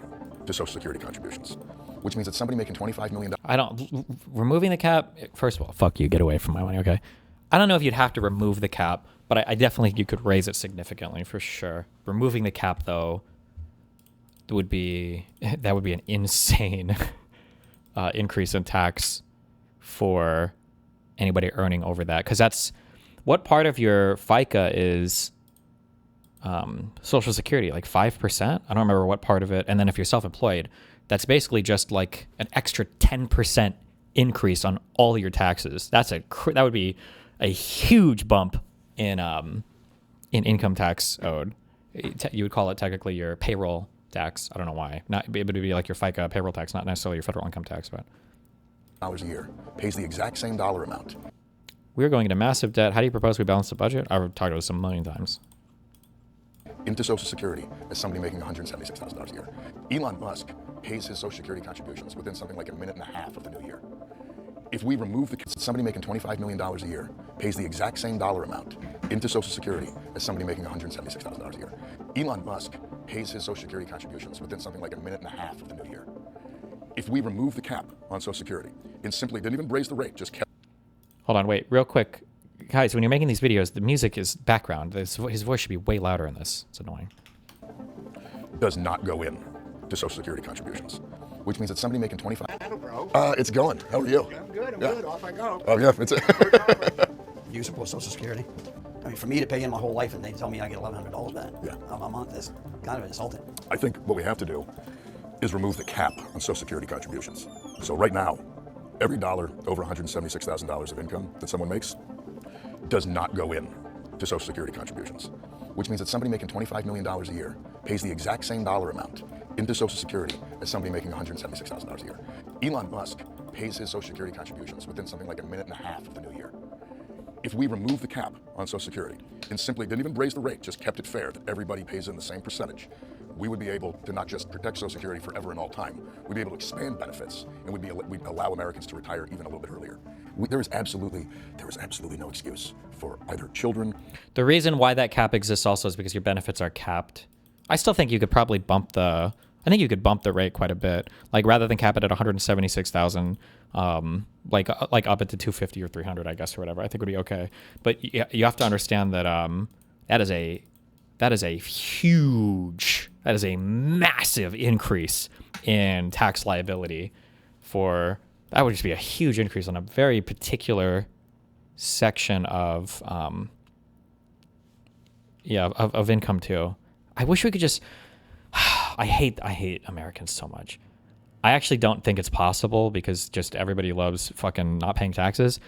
to Social Security contributions, which means that somebody making $25 million. Removing the cap, first of all, fuck you, get away from my money, okay? I don't know if you'd have to remove the cap, but I definitely think you could raise it significantly for sure. Removing the cap, though, would be an insane increase in tax for anybody earning over that. Because that's what part of your FICA is Social Security, like 5%? I don't remember what part of it. And then if you're self-employed, that's basically just like an extra 10% increase on all your taxes. That would be a huge bump in income tax owed. You would call it technically your payroll tax. I don't know why. It would be like your FICA payroll tax, not necessarily your federal income tax, but $1 a year pays the exact same dollar amount. We're going into massive debt. How do you propose we balance the budget? I've talked about this a million times. Into Social Security as somebody making $176,000 a year. Elon Musk pays his Social Security contributions within something like a minute and a half of the new year. If we remove somebody making $25 million a year pays the exact same dollar amount into Social Security as somebody making $176,000 a year. Elon Musk pays his Social Security contributions within something like a minute and a half of the new year. If we remove the cap on Social Security and simply didn't even raise the rate, just kept. Hold on, wait, real quick. Guys, when you're making these videos, the music is background. His voice should be way louder in this. It's annoying. Does not go in to Social Security contributions, which means that somebody making 25. Bro. It's going. How are you? I'm good. I'm good. Off I go. Oh yeah, it's. You support Social Security? I mean, for me to pay in my whole life and they tell me I get $1,100 back a month is kind of insulting. I think what we have to do is remove the cap on Social Security contributions. So right now, every dollar over $176,000 of income that someone makes does not go in to Social Security contributions, which means that somebody making $25 million a year pays the exact same dollar amount into Social Security as somebody making $176,000 a year. Elon Musk pays his Social Security contributions within something like a minute and a half of the new year. If we remove the cap on Social Security and simply didn't even raise the rate, just kept it fair that everybody pays in the same percentage, we would be able to not just protect Social Security forever and all time, we'd be able to expand benefits, and we'd allow Americans to retire even a little bit earlier. There is absolutely no excuse for either children. The reason why that cap exists also is because your benefits are capped. I still think you could probably bump the rate quite a bit. Like rather than cap it at 176,000, like up it to 250 or 300, I guess, or whatever, I think would be okay. But you have to understand that that is a massive increase in tax liability that would just be a huge increase on a very particular section of income too. I wish we could just I hate Americans so much. I actually don't think it's possible because just everybody loves fucking not paying taxes.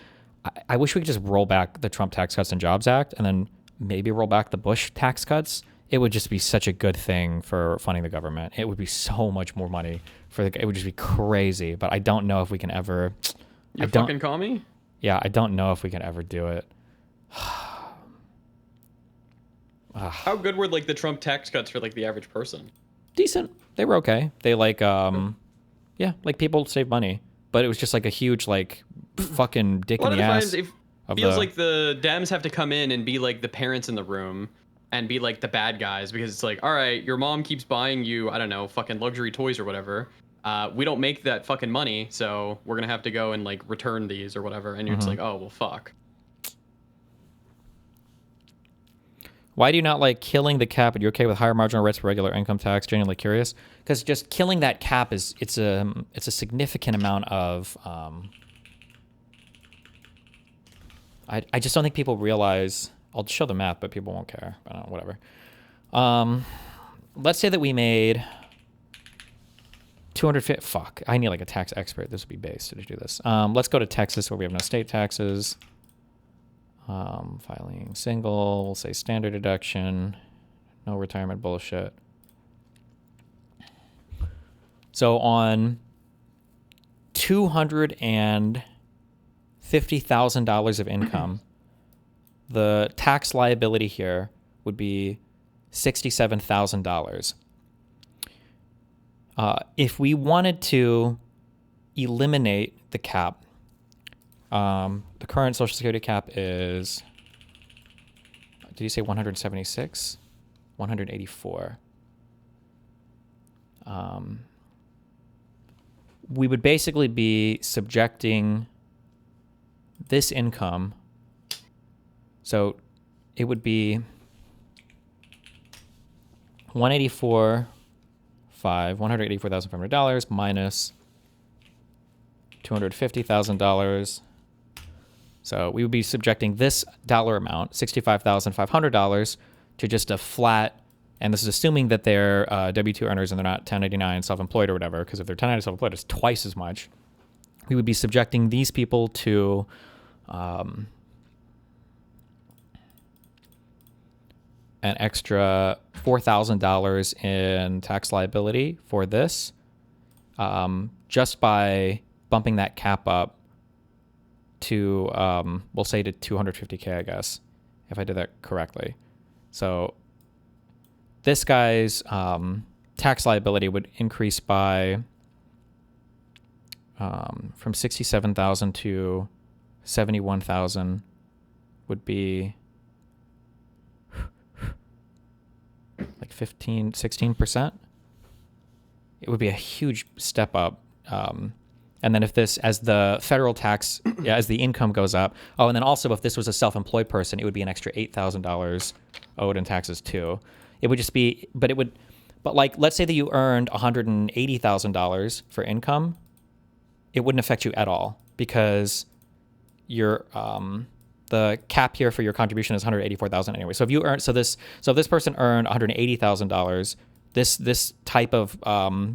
I wish we could just roll back the Trump Tax Cuts and Jobs Act and then maybe roll back the Bush tax cuts. It would just be such a good thing for funding the government. It would be so much more money it would just be crazy. But I don't know if we can ever. You fucking call me? Yeah, I don't know if we can ever do it. How good were like the Trump tax cuts for like the average person? Decent. They were okay. They like people save money, but it was just like a huge like fucking dick in the ass. It feels like the Dems have to come in and be like the parents in the room and be like the bad guys because it's like, all right, your mom keeps buying you, I don't know, fucking luxury toys or whatever. We don't make that fucking money, so we're gonna have to go and like return these or whatever. And you're just like, oh well, fuck. Why do you not like killing the cap? Are you okay with higher marginal rates for regular income tax? Genuinely curious, because just killing that cap it's a significant amount of. I just don't think people realize. I'll show the map, but people won't care. I don't know, whatever. Let's say that we made 250. Fuck, I need like a tax expert. This would be base to do this. Let's go to Texas where we have no state taxes. Filing single, we'll say standard deduction, no retirement bullshit. So on $250,000 of income, the tax liability here would be $67,000. If we wanted to eliminate the cap, the current Social Security cap is, did you say 176? 184. We would basically be subjecting this income. So it would be 184,500 minus $250,000. So we would be subjecting this dollar amount, $65,500, to just a flat, and this is assuming that they're W-2 earners and they're not 1099 self-employed or whatever, because if they're 1099 self-employed, it's twice as much. We would be subjecting these people to an extra $4,000 in tax liability for this, just by bumping that cap up to, we'll say to 250K, I guess, if I did that correctly. So this guy's tax liability would increase by from 67,000 to 71,000 would be like 16%. It would be a huge step up. And then if this, as the federal tax, as the income goes up, oh, and then also if this was a self-employed person, it would be an extra $8,000 owed in taxes too. It would just be, but like, let's say that you earned $180,000 for income, it wouldn't affect you at all because your the cap here for your contribution is $184,000 anyway. So if you earn, so if this person earned $180,000, this type of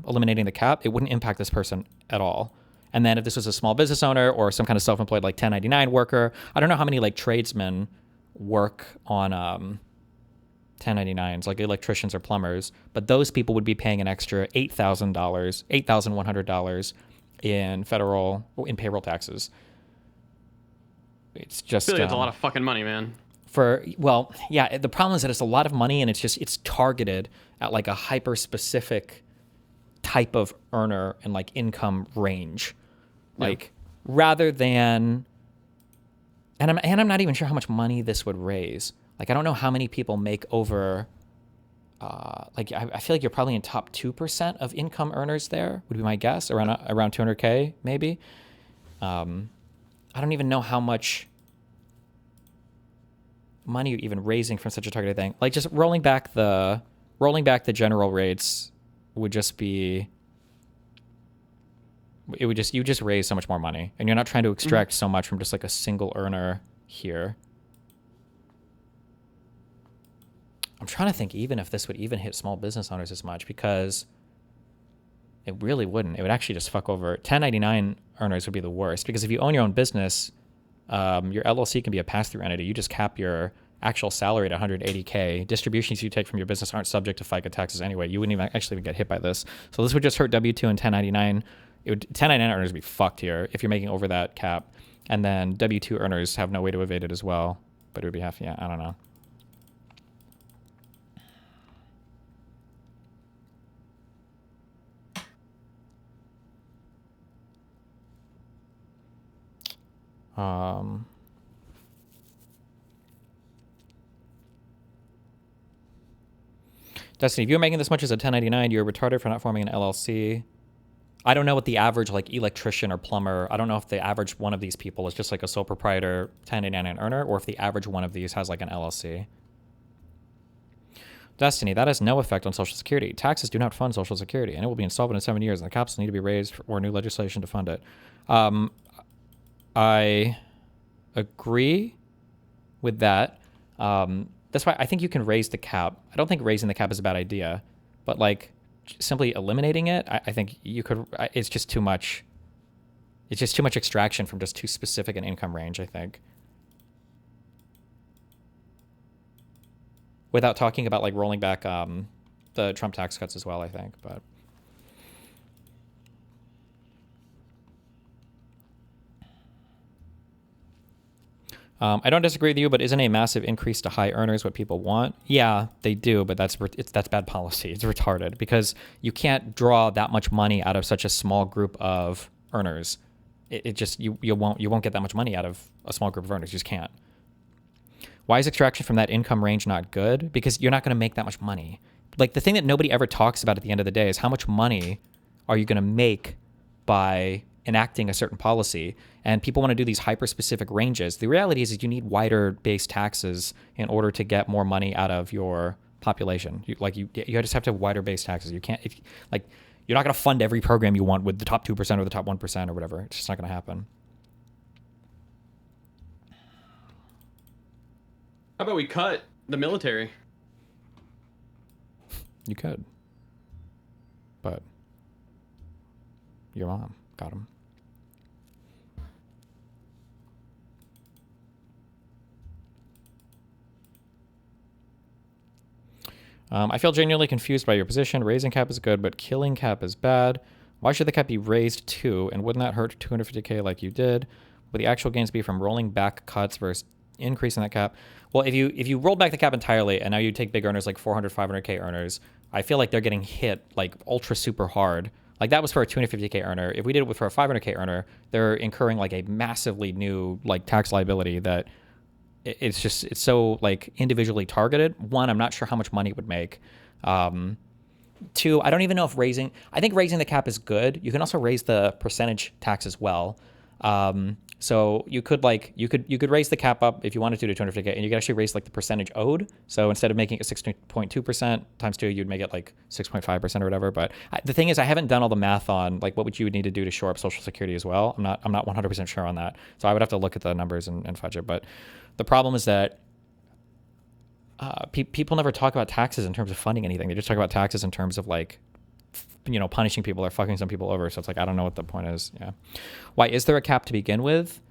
eliminating the cap, it wouldn't impact this person at all. And then if this was a small business owner or some kind of self-employed like 1099 worker, I don't know how many like tradesmen work on 1099s, like electricians or plumbers, but those people would be paying an extra $8,100 in payroll taxes. It's just I feel like it's a lot of fucking money, man. well, yeah, the problem is that it's a lot of money and it's targeted at like a hyper specific type of earner and like income range. Like rather than, and I'm not even sure how much money this would raise. Like, I don't know how many people make over, like, I feel like you're probably in top 2% of income earners there, would be my guess, around 200K, maybe. I don't even know how much money you're even raising from such a targeted thing. Like, just rolling back the general rates would just be, you just raise so much more money, and you're not trying to extract so much from just like a single earner here. I'm trying to think even if this would even hit small business owners as much, because it really wouldn't. It would actually just fuck over. 1099 earners would be the worst, because if you own your own business, your LLC can be a pass-through entity. You just cap your actual salary at 180K. Distributions you take from your business aren't subject to FICA taxes anyway. You wouldn't even actually get hit by this. So this would just hurt W-2 and 1099. 1099 earners would be fucked here if you're making over that cap. And then W-2 earners have no way to evade it as well. But it would be half, yeah, I don't know. Destiny, if you're making this much as a 1099, you're retarded for not forming an LLC. I don't know what the average like electrician or plumber, I don't know if the average one of these people is just like a sole proprietor 1099 earner, or if the average one of these has like an LLC. Destiny, that has no effect on Social Security. Taxes do not fund Social Security, and it will be insolvent in 7 years, and the caps need to be raised or new legislation to fund it. I agree with that. That's why I think you can raise the cap. I don't think raising the cap is a bad idea, but like simply eliminating it, I think you could, it's just too much. It's just too much extraction from just too specific an income range, I think. Without talking about like rolling back the Trump tax cuts as well, I think, but. I don't disagree with you, but isn't a massive increase to high earners what people want? Yeah, they do, but that's bad policy. It's retarded, because you can't draw that much money out of such a small group of earners. It just you won't get that much money out of a small group of earners. You just can't. Why is extraction from that income range not good? Because you're not going to make that much money. Like, the thing that nobody ever talks about at the end of the day is how much money are you going to make by enacting a certain policy. And people want to do these hyper-specific ranges. The reality is you need wider base taxes in order to get more money out of your population. You just have to have wider base taxes. You can't, you're not going to fund every program you want with the top 2% or the top 1% or whatever. It's just not going to happen. How about we cut the military? You could. But your mom got him. I feel genuinely confused by your position. Raising cap is good, but killing cap is bad. Why should the cap be raised too? And wouldn't that hurt 250K like you did? Would the actual gains be from rolling back cuts versus increasing that cap? Well, if you roll back the cap entirely and now you take big earners like 400, 500K earners, I feel like they're getting hit like ultra super hard. Like, that was for a 250K earner. If we did it for a 500K earner, they're incurring like a massively new like tax liability that it's so like individually targeted. One, I'm not sure how much money it would make. Two, I don't even know if I think raising the cap is good. You can also raise the percentage tax as well. So you could raise the cap up if you wanted to 250K, and you could actually raise like the percentage owed. So instead of making it 6.2% times 2, you'd make it like 6.5% or whatever. But the thing is, I haven't done all the math on like what you would need to do to shore up Social Security as well. I'm not 100% sure on that. So I would have to look at the numbers and fudge it. But the problem is that people never talk about taxes in terms of funding anything. They just talk about taxes in terms of like, punishing people or fucking some people over. So it's like, I don't know what the point is. Yeah. Why is there a cap to begin with?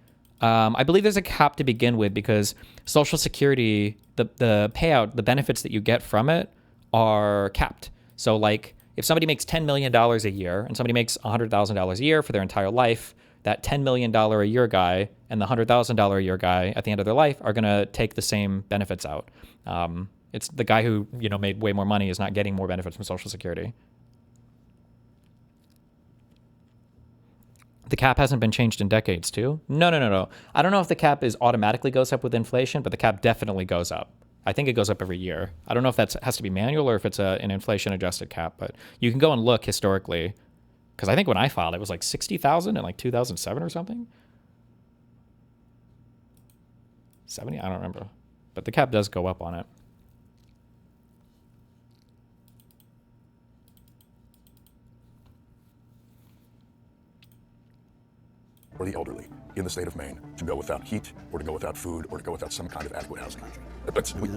I believe there's a cap to begin with because Social Security, the payout, the benefits that you get from it are capped. So like if somebody makes $10 million a year and somebody makes $100,000 a year for their entire life, that $10 million a year guy and the $100,000 a year guy at the end of their life are going to take the same benefits out. It's the guy who, you know, made way more money is not getting more benefits from Social Security. The cap hasn't been changed in decades, too? No. I don't know if the cap automatically goes up with inflation, but the cap definitely goes up. I think it goes up every year. I don't know if that has to be manual or if it's an inflation-adjusted cap, but you can go and look historically. Because I think when I filed, it was like 60,000 in like 2007 or something. 70? I don't remember. But the cap does go up on it. Or the elderly in the state of Maine to go without heat, or to go without food, or to go without some kind of adequate housing.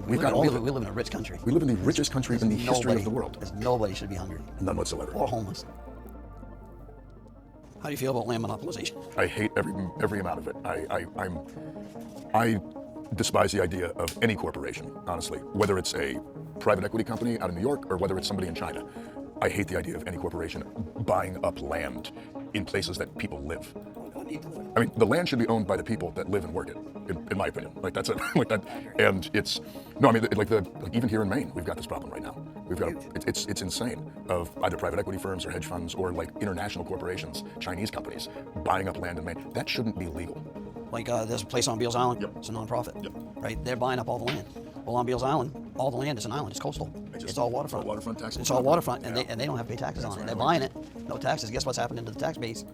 We've got all of it. We live in a rich country. We live in the richest country in the history of the world. Nobody should be hungry. None whatsoever. Or homeless. How do you feel about land monopolization? I hate every amount of it. I despise the idea of any corporation, honestly, whether it's a private equity company out in New York or whether it's somebody in China. I hate the idea of any corporation buying up land in places that people live. I mean, the land should be owned by the people that live and work it, in my opinion. Like that's it, like that. And it's no, I mean, like even here in Maine, we've got this problem right now. We've got it's insane of either private equity firms or hedge funds or like international corporations, Chinese companies buying up land in Maine. That shouldn't be legal. Like there's a place on Beals Island. It's a nonprofit. Right? They're buying up all the land. Well, on Beals Island, all the land is an island. It's coastal. It's all waterfront. Waterfront taxes. It's all waterfront, and they don't have to pay taxes on it. They're buying it, no taxes. Guess what's happening to the tax base?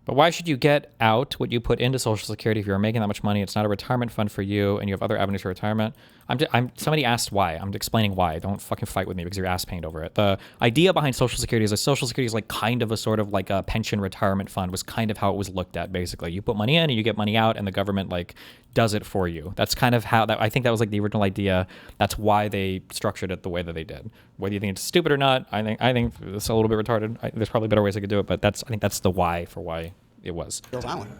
But why should you get out what you put into Social Security if you're making that much money? It's not a retirement fund for you, and you have other avenues for retirement. Somebody asked why. I'm explaining why. Don't fucking fight with me because you're ass pained over it. The idea behind Social Security is that Social Security is like kind of a sort of like a pension retirement fund was kind of how it was looked at, basically. You put money in and you get money out, and the government like does it for you. That's kind of how I think that was like the original idea. That's why they structured it the way that they did. Whether you think it's stupid or not, I think it's a little bit retarded. There's probably better ways I could do it, but I think that's the why for why it was. Beals Island.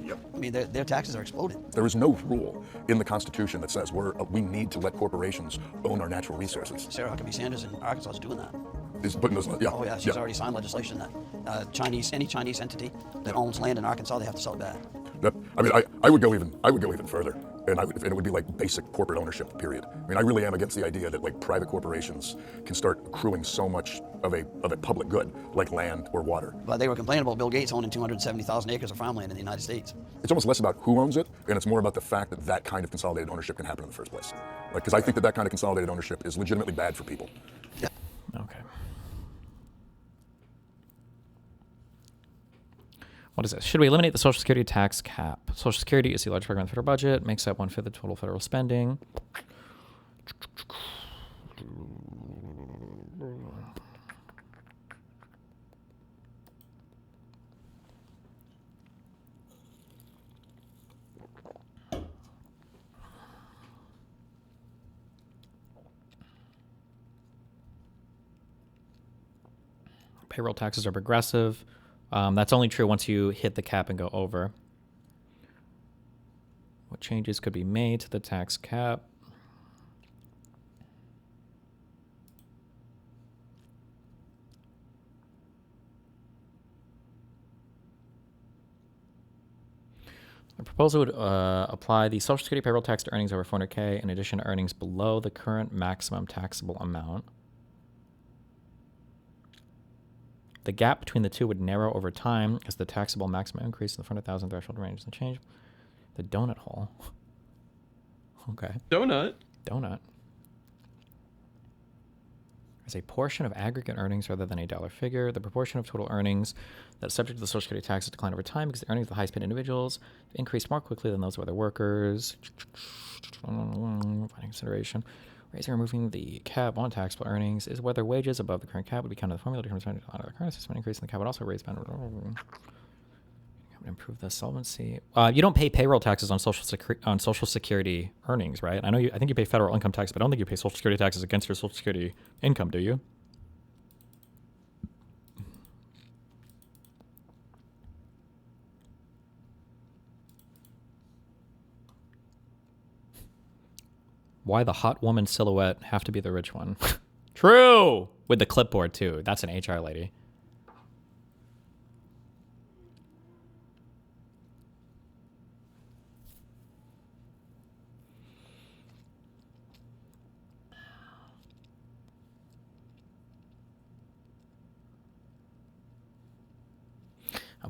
Yep. I mean, their taxes are exploding. There is no rule in the Constitution that says we need to let corporations own our natural resources. Sarah Huckabee Sanders in Arkansas is doing that. Is putting those, yeah. Oh yeah, she's already signed legislation that any Chinese entity that owns land in Arkansas, they have to sell it back. I mean, I would go even further, and it would be like basic corporate ownership. Period. I mean, I really am against the idea that like private corporations can start accruing so much of a public good like land or water. But they were complaining about Bill Gates owning 270,000 acres of farmland in the United States. It's almost less about who owns it, and it's more about the fact that that kind of consolidated ownership can happen in the first place. Like, because I think that kind of consolidated ownership is legitimately bad for people. Yeah. Okay. What is this? Should we eliminate the Social Security tax cap? Social Security is the largest program in the federal budget, makes up 1/5 of total federal spending. Payroll taxes are progressive. That's only true once you hit the cap and go over. What changes could be made to the tax cap? The proposal would apply the Social Security payroll tax to earnings over 400K in addition to earnings below the current maximum taxable amount. The gap between the two would narrow over time as the taxable maximum increase in the 400,000 threshold range doesn't change. The donut hole. Okay. Donut. As a portion of aggregate earnings rather than a dollar figure, the proportion of total earnings that is subject to the Social Security tax has declined over time because the earnings of the highest paid individuals have increased more quickly than those of other workers. Finding consideration. Raising or removing the cap on taxable earnings is whether wages above the current cap would be counted in the formula to determine the current system. An increase in the cap would also raise improve the solvency. You don't pay payroll taxes on Social Security earnings, right? I think you pay federal income tax, but I don't think you pay Social Security taxes against your Social Security income, do you? Why the hot woman silhouette have to be the rich one? True! With the clipboard, too. That's an HR lady.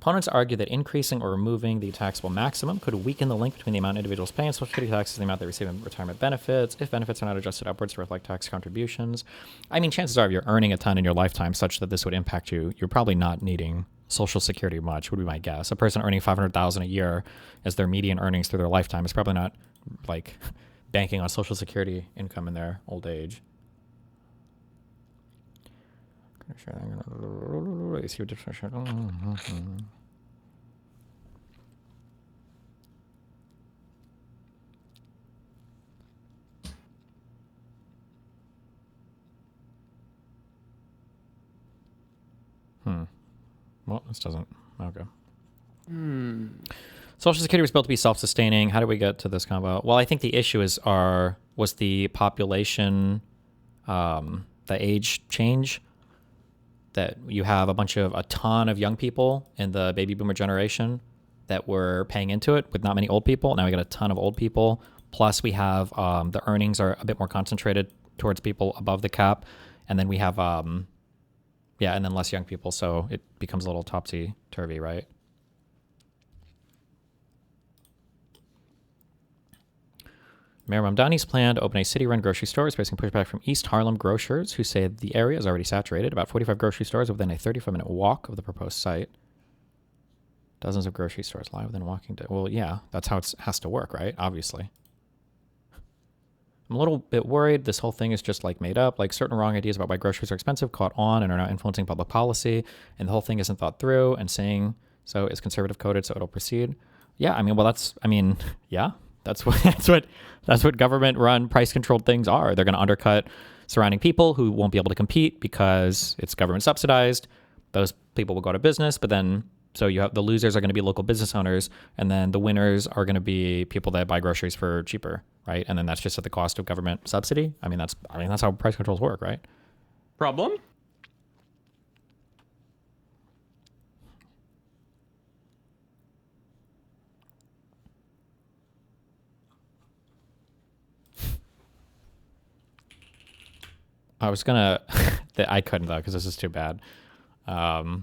Opponents argue that increasing or removing the taxable maximum could weaken the link between the amount individuals pay in Social Security taxes and the amount they receive in retirement benefits, if benefits are not adjusted upwards to reflect tax contributions. I mean, chances are if you're earning a ton in your lifetime such that this would impact you, you're probably not needing Social Security much, would be my guess. A person earning $500,000 a year as their median earnings through their lifetime is probably not, like, banking on Social Security income in their old age. Well, this doesn't. Okay. Social Security was built to be self-sustaining. How do we get to this combo? Well, I think the issue was the population, the age change, that you have a ton of young people in the baby boomer generation that were paying into it with not many old people. Now we got a ton of old people. Plus we have the earnings are a bit more concentrated towards people above the cap. And then we have, and then less young people. So it becomes a little topsy-turvy, right? Mayor Mamdani's plan to open a city-run grocery store is facing pushback from East Harlem grocers, who say the area is already saturated. About 45 grocery stores within a 35-minute walk of the proposed site. Dozens of grocery stores lie within walking distance. Well, yeah, that's how it has to work, right? Obviously. I'm a little bit worried this whole thing is just like made up. Like certain wrong ideas about why groceries are expensive caught on and are now influencing public policy, and the whole thing isn't thought through, and saying so is conservative coded so it'll proceed. Yeah, I mean, well, yeah. That's what government-run, price-controlled things are. They're going to undercut surrounding people who won't be able to compete because it's government subsidized. Those people will go out of business, but then so you have the losers are going to be local business owners, and then the winners are going to be people that buy groceries for cheaper, right? And then that's just at the cost of government subsidy. I mean, that's how price controls work, right? Problem? I was gonna, I couldn't though because this is too bad. In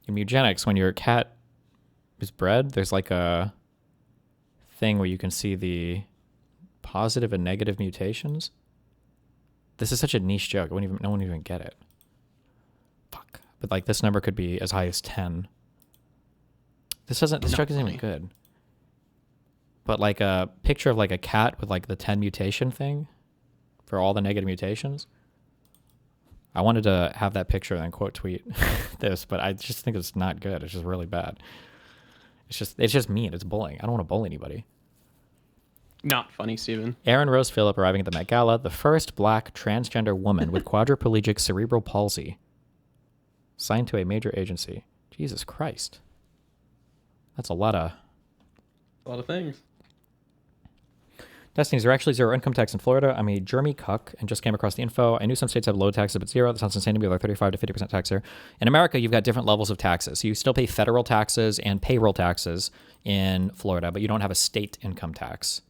eugenics, when your cat is bred, there's like a thing where you can see the positive and negative mutations. This is such a niche joke. No one would even get it. Fuck. But like this number could be as high as 10. This joke isn't even good. But like a picture of like a cat with like the 10 mutation thing for all the negative mutations. I wanted to have that picture and then quote tweet this, but I just think it's not good. It's just really bad. It's just mean. It's bullying. I don't want to bully anybody. Not funny, Steven. Aaron Rose Phillip arriving at the Met Gala, the first black transgender woman with quadriplegic cerebral palsy, signed to a major agency. Jesus Christ. That's a lot of things. Destiny, is there actually zero income tax in Florida? I'm a Jeremy cuck and just came across the info. I knew some states have low taxes but zero. That sounds insane to me, like 35 to 50% tax here. In America, you've got different levels of taxes. So you still pay federal taxes and payroll taxes in Florida, but you don't have a state income tax.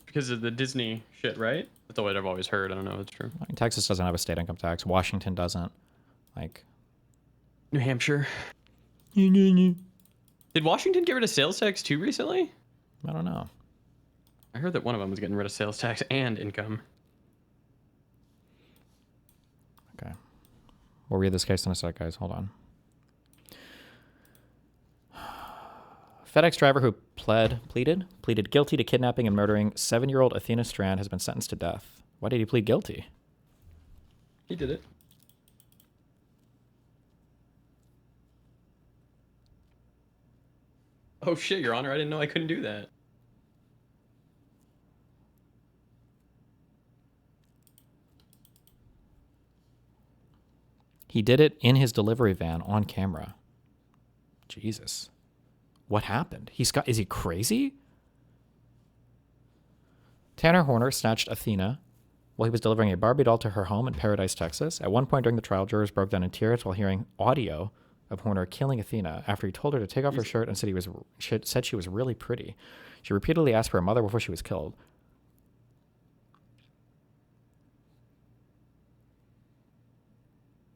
Because of the Disney shit, right? That's what I've always heard. I don't know if it's true. I mean, Texas doesn't have a state income tax. Washington doesn't. Like New Hampshire. Did Washington get rid of sales tax too recently? I don't know. I heard that one of them was getting rid of sales tax and income. Okay. We'll read this case in a sec, guys. Hold on. FedEx driver who pleaded guilty to kidnapping and murdering 7-year-old Athena Strand has been sentenced to death. Why did he plead guilty? He did it. Oh shit, Your Honor, I didn't know I couldn't do that. He did it in his delivery van on camera. Jesus. What happened? Is he crazy? Tanner Horner snatched Athena while he was delivering a Barbie doll to her home in Paradise, Texas. At one point during the trial, jurors broke down in tears while hearing audio of Horner killing Athena after he told her to take off her shirt and said she was really pretty. She repeatedly asked for her mother before she was killed.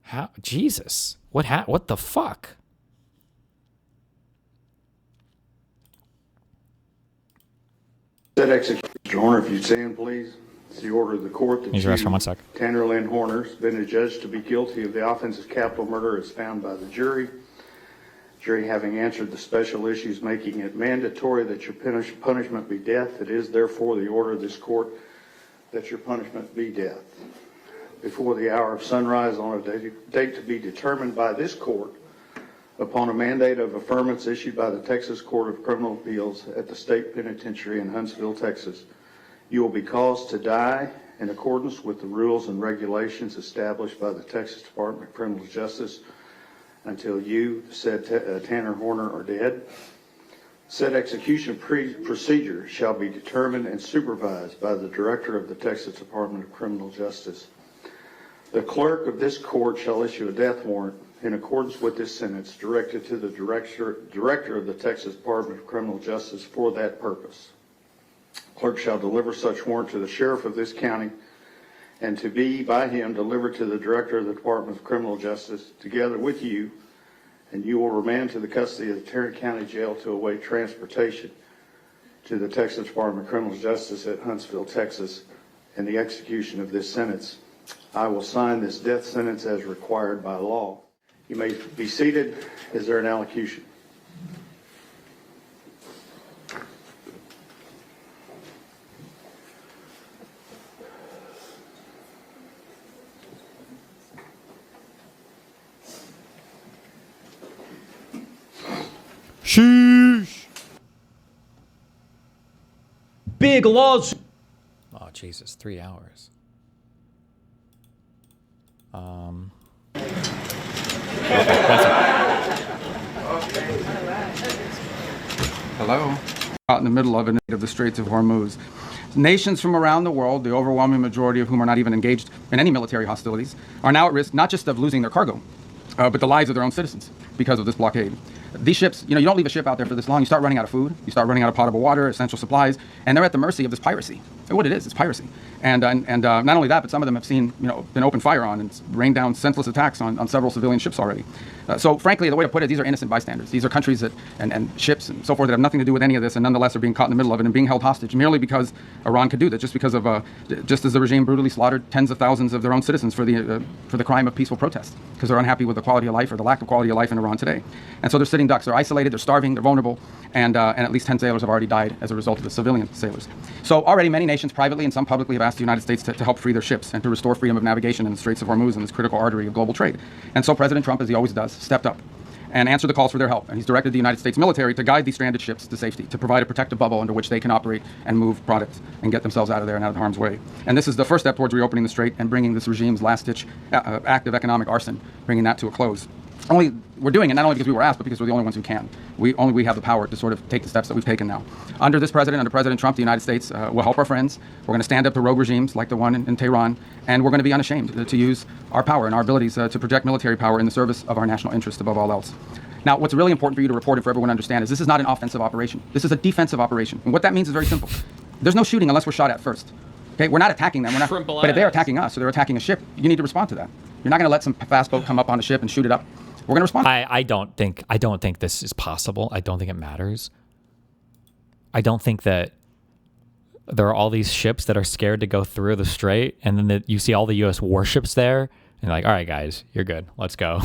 How? Jesus. What the fuck? Said execution, Horner, if you stand, please. It's the order of the court that He's arrested for 1 sec. Tanner Lynn Horner's been adjudged to be guilty of the offense of capital murder as found by the jury. Jury having answered the special issues making it mandatory that your punishment be death, it is therefore the order of this court that your punishment be death. Before the hour of sunrise on a date to be determined by this court, upon a mandate of affirmance issued by the Texas Court of Criminal Appeals at the State Penitentiary in Huntsville, Texas, you will be caused to die in accordance with the rules and regulations established by the Texas Department of Criminal Justice until you, said Tanner Horner, are dead. Said execution procedure shall be determined and supervised by the Director of the Texas Department of Criminal Justice. The clerk of this court shall issue a death warrant in accordance with this sentence directed to the Director of the Texas Department of Criminal Justice for that purpose. Clerk shall deliver such warrant to the Sheriff of this county and to be by him delivered to the Director of the Department of Criminal Justice together with you, and you will remand to the custody of the Tarrant County Jail to await transportation to the Texas Department of Criminal Justice at Huntsville, Texas, and the execution of this sentence. I will sign this death sentence as required by law. You may be seated. Is there an allocution? Sheesh. Big laws. Oh Jesus, 3 hours. Hello. Out in the middle of it of the Straits of Hormuz. Nations from around the world, the overwhelming majority of whom are not even engaged in any military hostilities, are now at risk not just of losing their cargo, but the lives of their own citizens because of this blockade. These ships, you don't leave a ship out there for this long. You start running out of food. You start running out of potable water, essential supplies, and they're at the mercy of this piracy. And what it is, it's piracy. And not only that, but some of them have seen, been open fire on and rained down senseless attacks on several civilian ships already. So frankly, the way to put it, these are innocent bystanders. These are countries that and ships and so forth that have nothing to do with any of this, and nonetheless are being caught in the middle of it and being held hostage merely because Iran could do that, just because of just as the regime brutally slaughtered tens of thousands of their own citizens for the crime of peaceful protest because they're unhappy with the quality of life or the lack of quality of life in Iran today. And so they're sitting ducks. They're isolated. They're starving. They're vulnerable. And at least 10 sailors have already died as a result of the civilian sailors. So already many nations privately and some publicly have asked the United States to help free their ships and to restore freedom of navigation in the Straits of Hormuz and this critical artery of global trade. And so President Trump, as he always does, stepped up and answered the calls for their help. And he's directed the United States military to guide these stranded ships to safety, to provide a protective bubble under which they can operate and move products and get themselves out of there and out of harm's way. And this is the first step towards reopening the strait and bringing this regime's last-ditch act of economic arson, bringing that to a close. We're doing it not only because we were asked, but because we're the only ones who can. We have the power to sort of take the steps that we've taken now. Under this president, under President Trump, the United States will help our friends. We're going to stand up to rogue regimes like the one in Tehran, and we're going to be unashamed to use our power and our abilities to project military power in the service of our national interest above all else. Now, what's really important for you to report and for everyone to understand is this is not an offensive operation. This is a defensive operation. And what that means is very simple. There's no shooting unless we're shot at first. Okay, we're not attacking them. But if they're attacking us or they're attacking a ship, you need to respond to that. You're not going to let some fast boat come up on a ship and shoot it up. We're going to respond. I don't think this is possible. I don't think it matters. I don't think that there are all these ships that are scared to go through the strait, and then you see all the U.S. warships there, and you're like, all right, guys, you're good. Let's go.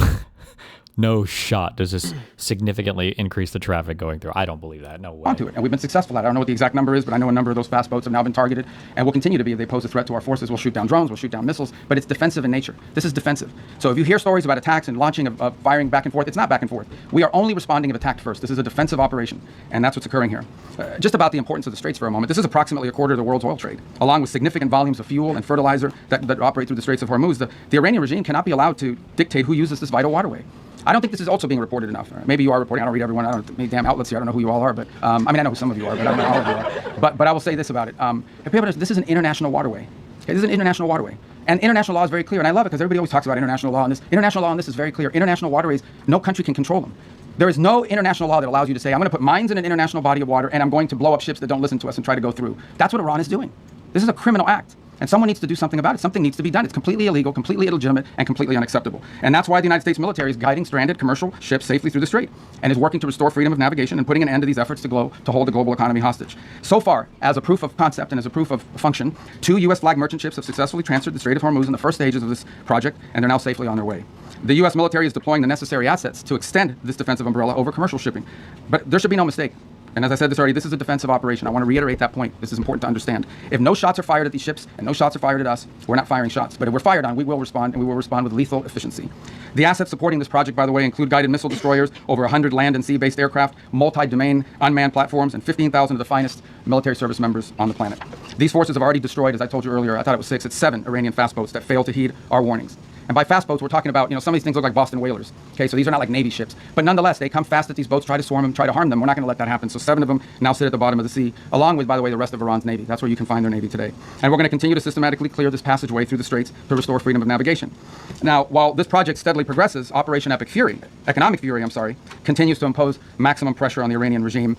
No shot does this significantly increase the traffic going through. I don't believe that. No way. Onto it. And we've been successful at it. I don't know what the exact number is, but I know a number of those fast boats have now been targeted and will continue to be if they pose a threat to our forces. We'll shoot down drones, we'll shoot down missiles, but it's defensive in nature. This is defensive. So if you hear stories about attacks and launching of firing back and forth, it's not back and forth. We are only responding if attacked first. This is a defensive operation, and that's what's occurring here. Just about the importance of the Straits for a moment. This is approximately a quarter of the world's oil trade, along with significant volumes of fuel and fertilizer that operate through the Straits of Hormuz. The Iranian regime cannot be allowed to dictate who uses this vital waterway. I don't think this is also being reported enough. Maybe you are reporting. I don't read everyone. I don't many damn outlets here. I don't know who you all are, but I know who some of you are, but I don't know all of you are. But I will say this about it. This is an international waterway. Okay, this is an international waterway. And international law is very clear, and I love it because everybody always talks about international law, and this international law on this is very clear. International waterways, no country can control them. There is no international law that allows you to say, I'm going to put mines in an international body of water, and I'm going to blow up ships that don't listen to us and try to go through. That's what Iran is doing. This is a criminal act. And someone needs to do something about it. Something needs to be done. It's completely illegal, completely illegitimate, and completely unacceptable. And that's why the United States military is guiding stranded commercial ships safely through the strait and is working to restore freedom of navigation and putting an end to these efforts to hold the global economy hostage. So far, as a proof of concept and as a proof of function, 2 U.S. flag merchant ships have successfully transferred the Strait of Hormuz in the first stages of this project, and they're now safely on their way. The U.S. military is deploying the necessary assets to extend this defensive umbrella over commercial shipping. But there should be no mistake. And as I said this already, this is a defensive operation. I want to reiterate that point. This is important to understand. If no shots are fired at these ships and no shots are fired at us, we're not firing shots. But if we're fired on, we will respond, and we will respond with lethal efficiency. The assets supporting this project, by the way, include guided missile destroyers, over 100 land and sea-based aircraft, multi-domain unmanned platforms, and 15,000 of the finest military service members on the planet. These forces have already destroyed, as I told you earlier, I thought it was 6, it's 7 Iranian fast boats that failed to heed our warnings. And by fast boats, we're talking about, some of these things look like Boston whalers. Okay, so these are not like Navy ships. But nonetheless, they come fast at these boats, try to swarm them, try to harm them. We're not going to let that happen. So 7 of them now sit at the bottom of the sea, along with, by the way, the rest of Iran's Navy. That's where you can find their Navy today. And we're going to continue to systematically clear this passageway through the straits to restore freedom of navigation. Now, while this project steadily progresses, Operation Economic Fury, continues to impose maximum pressure on the Iranian regime.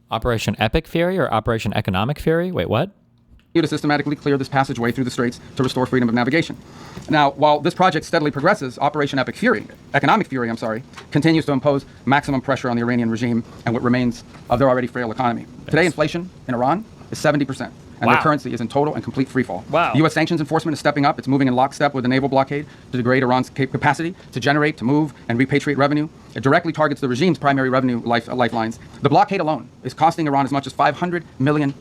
Operation Epic Fury or Operation Economic Fury? Wait, what? To systematically clear this passageway through the straits to restore freedom of navigation. Now, while this project steadily progresses, Operation Economic Fury, continues to impose maximum pressure on the Iranian regime and what remains of their already frail economy. Today, inflation in Iran is 70%. And their currency is in total and complete freefall. Wow. U.S. sanctions enforcement is stepping up. It's moving in lockstep with the naval blockade to degrade Iran's capacity to generate, to move, and repatriate revenue. It directly targets the regime's primary revenue lifelines. The blockade alone is costing Iran as much as $500 million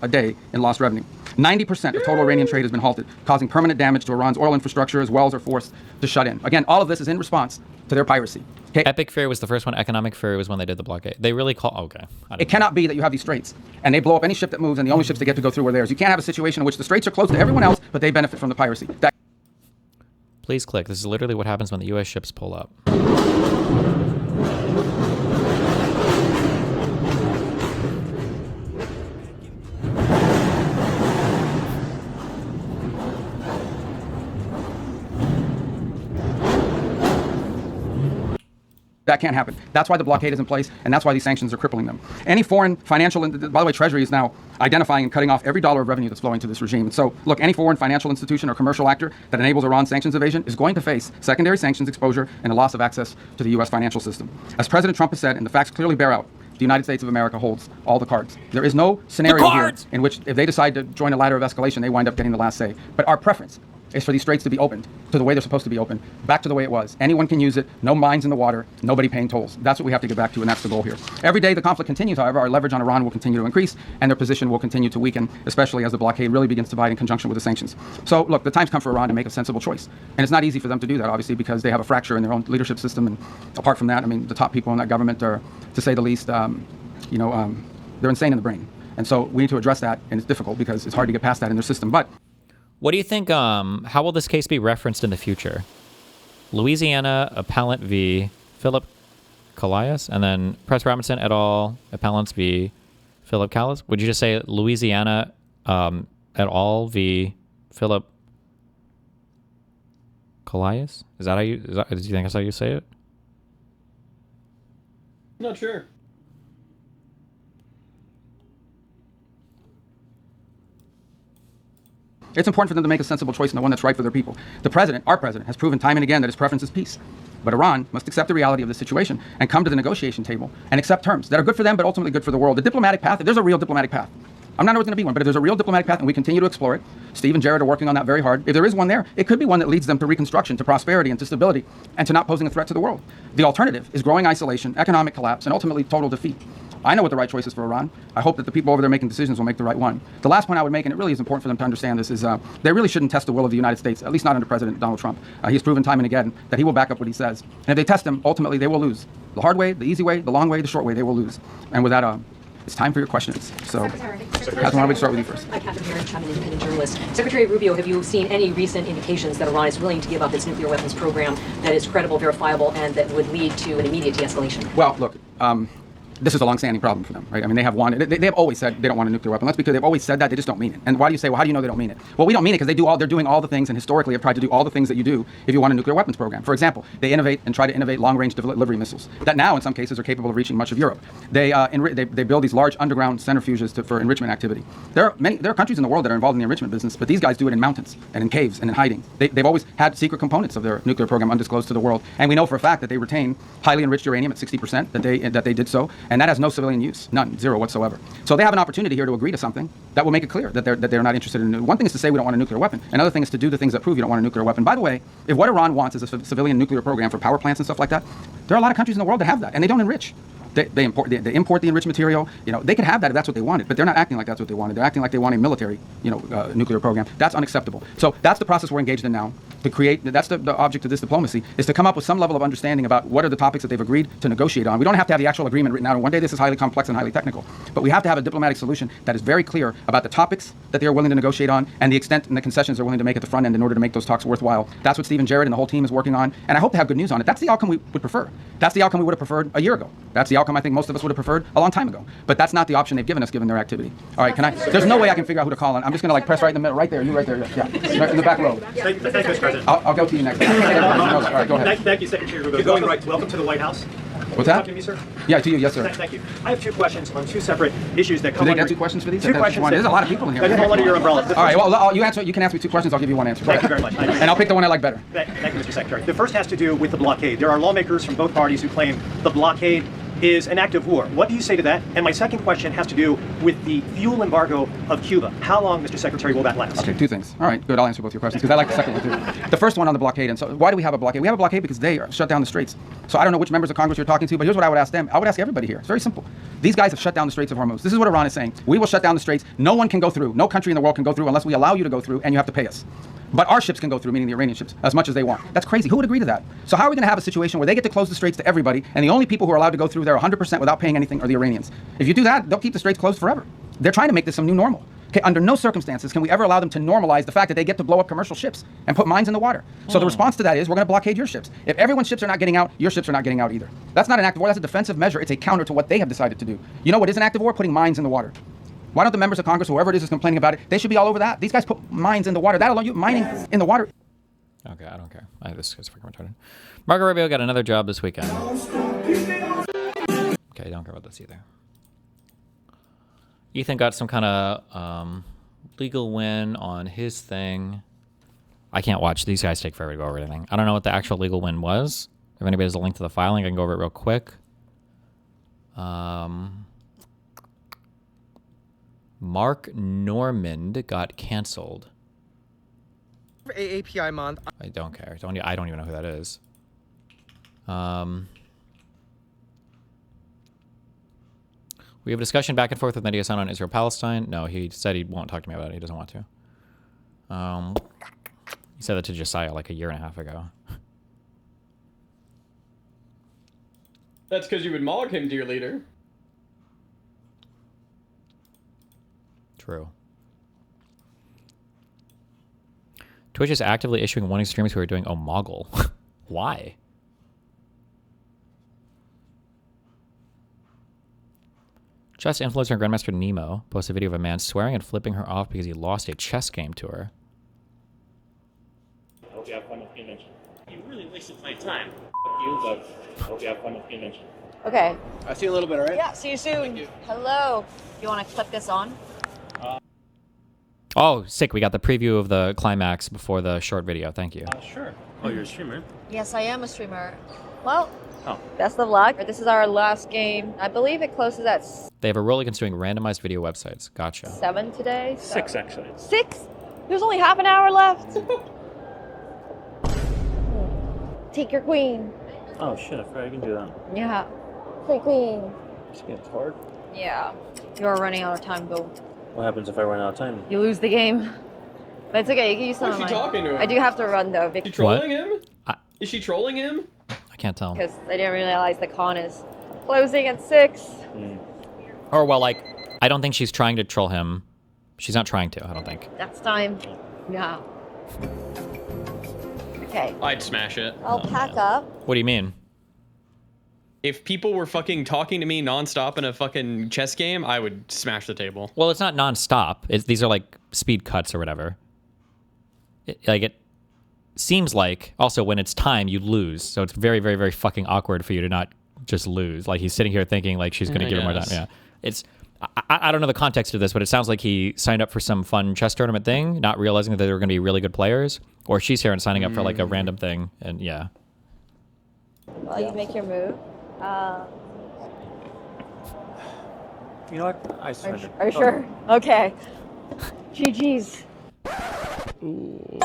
a day in lost revenue. 90% of total Iranian trade has been halted, causing permanent damage to Iran's oil infrastructure as wells are forced to shut in. Again, all of this is in response to their piracy. Okay? Epic Fury was the first one. Economic Fury was when they did the blockade. They really call... Okay. It cannot be that you have these straits and they blow up any ship that moves and the only ships that get to go through are theirs. You can't have a situation in which the straits are closed to everyone else, but they benefit from the piracy. Please click. This is literally what happens when the U.S. ships pull up. That can't happen. That's why the blockade is in place, and that's why these sanctions are crippling them. Any foreign financial, by the way, Treasury is now identifying and cutting off every dollar of revenue that's flowing to this regime. So, look, any foreign financial institution or commercial actor that enables Iran's sanctions evasion is going to face secondary sanctions exposure and a loss of access to the U.S. financial system. As President Trump has said, and the facts clearly bear out, the United States of America holds all the cards. There is no scenario here in which if they decide to join a ladder of escalation, they wind up getting the last say. But our preference is for these straits to be opened to the way they're supposed to be opened, back to the way it was. Anyone can use it, no mines in the water, nobody paying tolls. That's what we have to get back to, and that's the goal here. Every day the conflict continues, however, our leverage on Iran will continue to increase, and their position will continue to weaken, especially as the blockade really begins to bite in conjunction with the sanctions. So, look, the time's come for Iran to make a sensible choice. And it's not easy for them to do that, obviously, because they have a fracture in their own leadership system, and apart from that, I mean, the top people in that government are, to say the least, they're insane in the brain. And so we need to address that, and it's difficult because it's hard to get past that in their system. But what do you think, how will this case be referenced in the future? Louisiana Appellant v. Philip Calais, and then Press Robinson et al. Appellants v. Philip Calais. Would you just say Louisiana et al. v. Philip Calais? Is that how you, do you think that's how you say it? Not sure. it's important for them to make a sensible choice and the one that's right for their people. The president, our president, has proven time and again that his preference is peace. But Iran must accept the reality of the situation and come to the negotiation table and accept terms that are good for them but ultimately good for the world. The diplomatic path, if there's a real diplomatic path, I'm not sure there's going to be one, but if there's a real diplomatic path and we continue to explore it, Steve and Jared are working on that very hard. If there is one there, it could be one that leads them to reconstruction, to prosperity, and to stability, and to not posing a threat to the world. The alternative is growing isolation, economic collapse, and ultimately total defeat. I know what the right choice is for Iran. I hope that the people over there making decisions will make the right one. The last point I would make, and it really is important for them to understand this, is they really shouldn't test the will of the United States, at least not under President Donald Trump. He has proven time and again that he will back up what he says. And if they test him, ultimately they will lose. The hard way, the easy way, the long way, the short way, they will lose. And with that, it's time for your questions. So, Catherine, why don't we start with you first? Hi, Catherine Herron, I'm an independent journalist. Secretary Rubio, have you seen any recent indications that Iran is willing to give up its nuclear weapons program that is credible, verifiable, and that would lead to an immediate de-escalation? Well, look, this is a long-standing problem for them, right? I mean, they have always said they don't want a nuclear weapon. That's because they've always said that, they just don't mean it. And why do you say, well, how do you know they don't mean it? Well, we don't mean it because they're doing all the ththings, and historically have tried to do all the things that you do if you want a nuclear weapons program. For example, they innovate and try to innovate long-range delivery missiles that now, in some cases, are capable of reaching much of Europe. They build these large underground centrifuges for enrichment activity. There are countries in the world that are involved in the enrichment business, but these guys do it in mountains and in caves and in hiding. They've always had secret components of their nuclear program undisclosed to the world, and we know for a fact that they retain highly enriched uranium at 60%, that they did so, and that has no civilian use, none, zero whatsoever. So they have an opportunity here to agree to something that will make it clear that they're not interested in. One thing is to say we don't want a nuclear weapon. Another thing is to do the things that prove you don't want a nuclear weapon. By the way, if what Iran wants is a civilian nuclear program for power plants and stuff like that, there are a lot of countries in the world that have that, and they don't enrich. They import the enriched material. They could have that if that's what they wanted, but they're not acting like that's what they wanted. They're acting like they want a military, nuclear program. That's unacceptable. So that's the process we're engaged in now. To create, that's the object of this diplomacy, is to come up with some level of understanding about what are the topics that they've agreed to negotiate on. We don't have to have the actual agreement written out. And one day this is highly complex and highly technical, but we have to have a diplomatic solution that is very clear about the topics that they are willing to negotiate on and the extent and the concessions they're willing to make at the front end in order to make those talks worthwhile. That's what Stephen Jarrett and the whole team is working on, and I hope to have good news on it. That's the outcome we would prefer. That's the outcome we would have preferred a year ago. That's the outcome I think most of us would have preferred a long time ago. But that's not the option they've given us, given their activity. All right, there's no way I can figure out who to call on. I'm just going to press right in the middle, right there, you right there, yeah, right in the back row. Thank you, Mr. President. I'll go to you next. All right, go ahead. Thank you, Secretary Rubio. Going right. Welcome to the White House. What's that? Talking to me, sir? Yeah, to you, yes, sir. Thank you. I have two questions on two separate issues that come Do they under... get 2 questions for these? Two questions. There's a lot of people in here. That fall under your umbrella. All right, well, you can ask me 2 questions, I'll give you 1 answer. Thank you very much. And I'll pick the one I like better. Thank you, Mr. Secretary. The first has to do with the blockade. There are lawmakers from both parties who claim the blockade is an act of war. What do you say to that? And my second question has to do with the fuel embargo of Cuba. How long, Mr. Secretary, will that last? Okay, 2 things. All right, good. I'll answer both your questions because I like the second one too. The first one on the blockade. And so why do we have a blockade? We have a blockade because they shut down the straits. So I don't know which members of Congress you're talking to, but here's what I would ask them. I would ask everybody here. It's very simple. These guys have shut down the Straits of Hormuz. This is what Iran is saying. We will shut down the straits. No one can go through. No country in the world can go through unless we allow you to go through, and you have to pay us. But our ships can go through, meaning the Iranian ships, as much as they want. That's crazy. Who would agree to that? So how are we going to have a situation where they get to close the straits to everybody, and the only people who are allowed to go through there 100% without paying anything are the Iranians? If you do that, they'll keep the straits closed forever. They're trying to make this some new normal. Okay, under no circumstances can we ever allow them to normalize the fact that they get to blow up commercial ships and put mines in the water. So the response to that is we're going to blockade your ships. If everyone's ships are not getting out, your ships are not getting out either. That's not an act of war. That's a defensive measure. It's a counter to what they have decided to do. You know what is an act of war? Putting mines in the water. Why don't the members of Congress, whoever it is complaining about it, they should be all over that. These guys put mines in the water. That alone, you mining in the water. Okay, I don't care. This is fucking retarded. Marco Rubio got another job this weekend. Okay, don't care about this either. Ethan got some kind of legal win on his thing. I can't watch. These guys take forever to go over anything. I don't know what the actual legal win was. If anybody has a link to the filing, I can go over it real quick. Mark Normand got canceled. AAPI month. I don't care. I don't even know who that is. We have a discussion back and forth with Mediasan on Israel-Palestine. No, he said he won't talk to me about it. He doesn't want to. He said that to Josiah like a year and a half ago. That's because you would mock him, dear leader. True. Twitch is actively issuing warning streamers who are doing Omegle. Why? Chess influencer and Grandmaster Nemo posted a video of a man swearing and flipping her off because he lost a chess game to her. I hope you have fun with the convention. You really wasted my time. Fuck you, but I hope you have fun with the convention. Okay. I'll see you a little bit, all right? Yeah, see you soon. Hello. You want to clip this on? Oh, sick. We got the preview of the climax before the short video. Thank you. Sure. Oh, you're a streamer? Yes, I am a streamer. Well, Oh. best of luck. This is our last game. I believe it closes at They have a rule against doing randomized video websites. Gotcha. 7 today. So. 6, actually. 6? There's only half an hour left. Take your queen. Oh, shit. I forgot I can do that. Yeah. Take queen. Just gets hard. Yeah. You're running out of time, though. What happens if I run out of time? You lose the game. But it's okay. You can use some Why is of she mine. talking to him? I do have to run, though. Is she trolling him? Is she trolling him? I can't tell. Because I didn't realize the con is closing at 6. Or, well, like, I don't think she's trying to troll him. She's not trying to, I don't think. That's time. Yeah. Okay. I'd smash it. I'll pack up. What do you mean? if people were fucking talking to me nonstop in a fucking chess game, I would smash the table. Well, it's not nonstop. These are like speed cuts or whatever. It seems like also when it's time, you lose. So it's very, very, very fucking awkward for you to not just lose. Like he's sitting here thinking like she's going to give him more time. Yeah. It's, I don't know the context of this, but it sounds like he signed up for some fun chess tournament thing, not realizing that they were going to be really good players, or she's here and signing up for like a random thing. And yeah. Well, you make your move. You know what? I surrender. Are you sure? Okay. GG's. And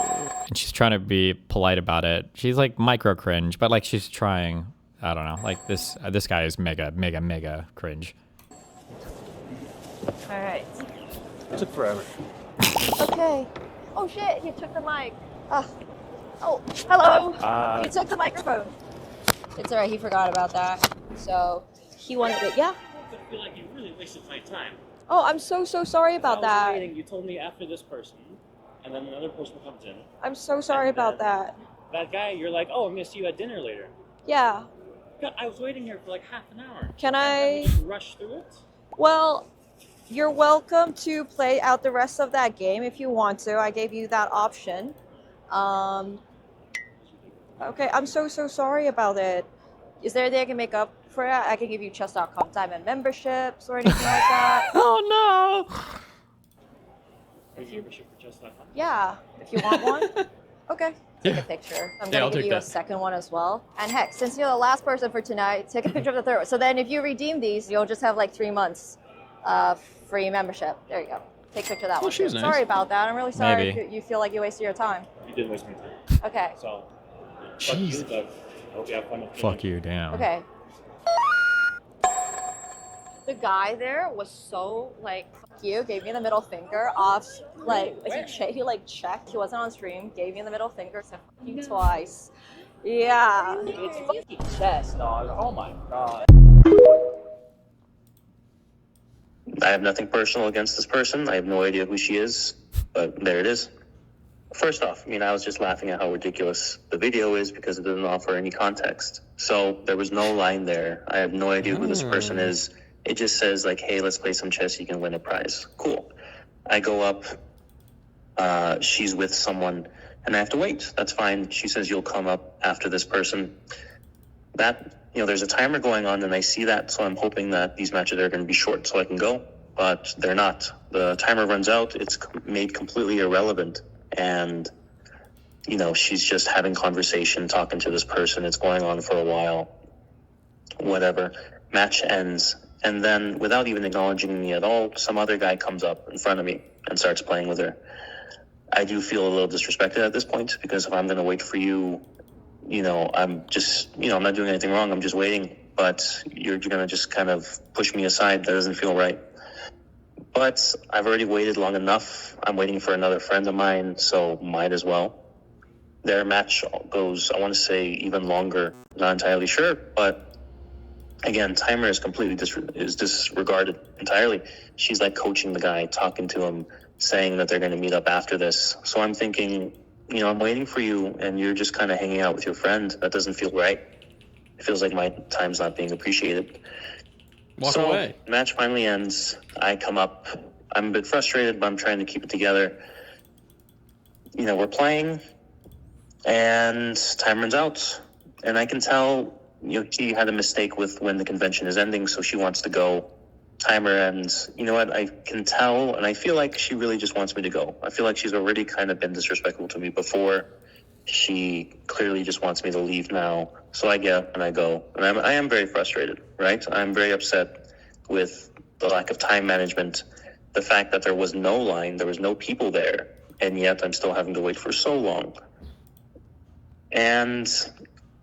she's trying to be polite about it. She's like micro cringe, but like she's trying. I don't know. Like this guy is mega, mega, mega cringe. All right. It took forever. Okay. Oh shit! He took the mic. Oh, hello. He took the microphone. It's alright. He forgot about that. So he wanted it. Yeah. I feel like you really wasted my time. Oh, I'm so sorry about that. Waiting. You told me after this person, and then another person comes in. I'm so sorry about that. That guy, you're like, oh, I'm gonna see you at dinner later. Yeah. God, I was waiting here for like half an hour. Can I just rush through it? Well, you're welcome to play out the rest of that game if you want to. I gave you that option. Okay, I'm so sorry about it. Is there anything I can make up for it? I can give you chess.com diamond memberships or anything like that. Oh no! Membership for chess.com? Yeah, if you want one. Okay, take a picture. I'm Yeah, I'll gonna give take you a that. second one as well. And heck, since you're the last person for tonight, take a picture of the third one. So then if you redeem these, you'll just have like 3 months free membership. There you go. Take a picture of that one. she's nice. Sorry about that. I'm really sorry Maybe. if you feel like you wasted your time. You did waste my time. Okay. So, fuck you, but I hope you have fun with dinner. Fuck you, damn. Okay. The guy there was so like, fuck you, gave me the middle finger off, like, he like checked, he wasn't on stream, gave me the middle finger, said fuck you twice. Yeah. It's fucking chess, dog. Oh my god. I have nothing personal against this person. I have no idea who she is, but there it is. First off, I was just laughing at how ridiculous the video is because it doesn't offer any context. So there was no line there. I have no idea who this person is. It just says like, hey, let's play some chess. You can win a prize. Cool. I go up. She's with someone and I have to wait. That's fine. She says you'll come up after this person. That, there's a timer going on and I see that. So I'm hoping that these matches are going to be short so I can go, but they're not. The timer runs out. It's made completely irrelevant. And, she's just having conversation, talking to this person. It's going on for a while. Whatever. Match ends. And then, without even acknowledging me at all, some other guy comes up in front of me and starts playing with her. I do feel a little disrespected at this point, because if I'm going to wait for you, I'm just, I'm not doing anything wrong. I'm just waiting. But you're going to just kind of push me aside. That doesn't feel right. But I've already waited long enough. I'm waiting for another friend of mine, so might as well. Their match goes, I want to say, even longer. Not entirely sure, but again, timer is completely disregarded entirely. She's like coaching the guy, talking to him, saying that they're going to meet up after this. So I'm thinking, I'm waiting for you, and you're just kind of hanging out with your friend. That doesn't feel right. It feels like my time's not being appreciated. Walk away. Match finally ends. I come up. I'm a bit frustrated, but I'm trying to keep it together. We're playing, and time runs out. And I can tell, she had a mistake with when the convention is ending, so she wants to go. Timer ends. You know what? I can tell, and I feel like she really just wants me to go. I feel like she's already kind of been disrespectful to me before. She clearly just wants me to leave now. So I get up and I go. And I am very frustrated, right? I'm very upset with the lack of time management, the fact that there was no line, there was no people there, and yet I'm still having to wait for so long. And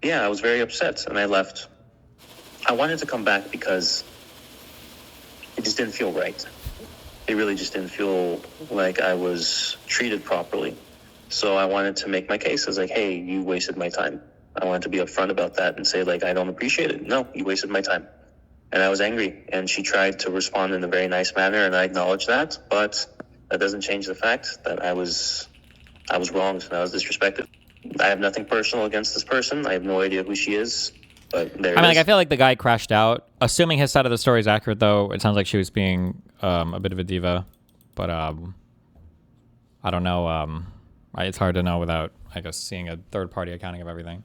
yeah, I was very upset, and I left. I wanted to come back because it just didn't feel right. It really just didn't feel like I was treated properly. So I wanted to make my case as like, hey, you wasted my time. I wanted to be upfront about that and say, like, I don't appreciate it. No, you wasted my time. And I was angry. And she tried to respond in a very nice manner, and I acknowledge that. But that doesn't change the fact that I was wronged and I was disrespected. I have nothing personal against this person. I have no idea who she is. But there I mean, it like, is. I feel like the guy crashed out. Assuming his side of the story is accurate, though, it sounds like she was being a bit of a diva. But I don't know. It's hard to know without, I guess, seeing a third-party accounting of everything.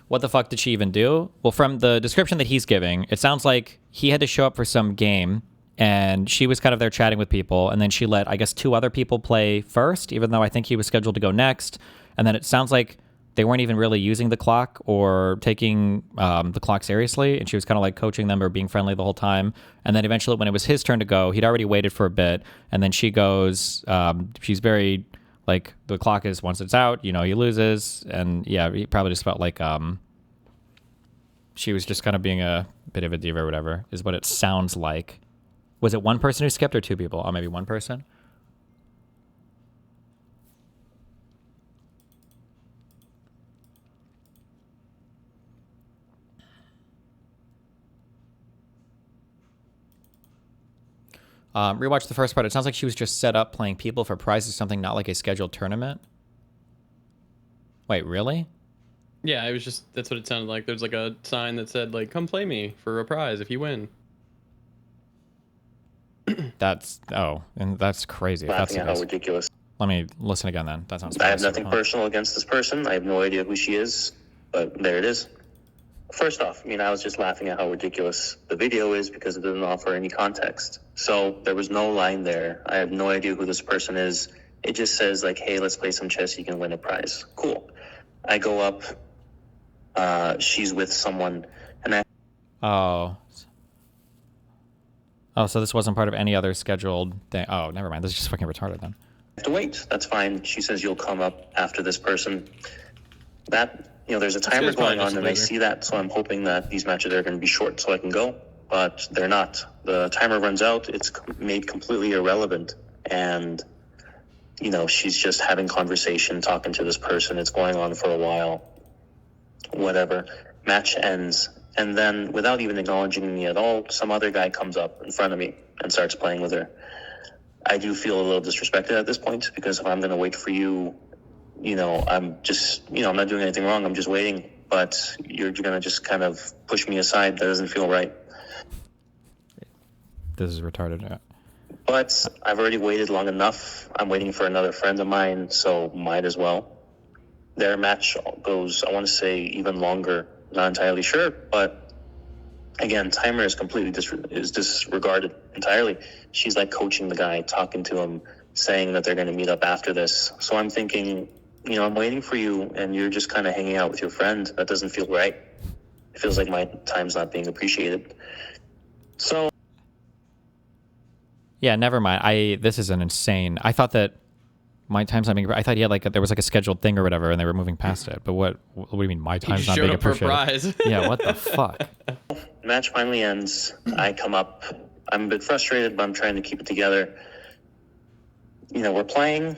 What the fuck did she even do? Well, from the description that he's giving, it sounds like he had to show up for some game, and she was kind of there chatting with people, and then she let, I guess, 2 other people play first, even though I think he was scheduled to go next. And then it sounds like they weren't even really using the clock or taking the clock seriously, and she was kind of like coaching them or being friendly the whole time. And then eventually, when it was his turn to go, he'd already waited for a bit, and then she goes, she's very, like, the clock is, once it's out, you know, he loses. And yeah, he probably just felt like she was just kind of being a bit of a diva or whatever, is what it sounds like. Was it one person who skipped or 2 people? Oh, maybe one person? Rewatch the first part. It sounds like she was just set up playing people for prizes, something not like a scheduled tournament. Wait, really? Yeah, it was just, that's what it sounded like. There's like a sign that said, like, come play me for a prize if you win. That's, oh, and that's crazy. If that's Laughing at how ridiculous. Let me listen again then. That sounds I have spicy, nothing personal against this person. I have no idea who she is, but there it is. First off, I mean, I was just laughing at how ridiculous the video is because it doesn't offer any context. So there was no line there. I have no idea who this person is. It just says, like, hey, let's play some chess. You can win a prize. Cool. I go up. She's with someone, and I... Oh. Oh, so this wasn't part of any other scheduled thing. Oh, never mind. This is just fucking retarded then. have to wait. That's fine. She says you'll come up after this person. That, you know, there's a timer going on, and I see that, so I'm hoping that these matches are going to be short so I can go, but they're not. The timer runs out. It's made completely irrelevant, and, you know, she's just having conversation, talking to this person. It's going on for a while. Whatever. Match ends. And then, without even acknowledging me at all, some other guy comes up in front of me and starts playing with her. I do feel a little disrespected at this point, because if I'm going to wait for you, you know, I'm just, you know, I'm not doing anything wrong. I'm just waiting. But you're going to just kind of push me aside. That doesn't feel right. This is retarded. Yeah. But I've already waited long enough. I'm waiting for another friend of mine, so might as well. Their match goes, I want to say, even longer. Not entirely sure, but again, timer is completely disregarded entirely. She's like coaching the guy, talking to him, saying that they're going to meet up after this. So I'm thinking, you know, I'm waiting for you, and you're just kind of hanging out with your friend. That doesn't feel right. It feels like my time's not being appreciated. So... Yeah, never mind. This is an insane... I thought that my time's not being... I thought he had like there was like a scheduled thing or whatever, and they were moving past it. But what do you mean my time's not being appreciated? Yeah, what the fuck? Match finally ends. I come up. I'm a bit frustrated, but I'm trying to keep it together. You know, we're playing,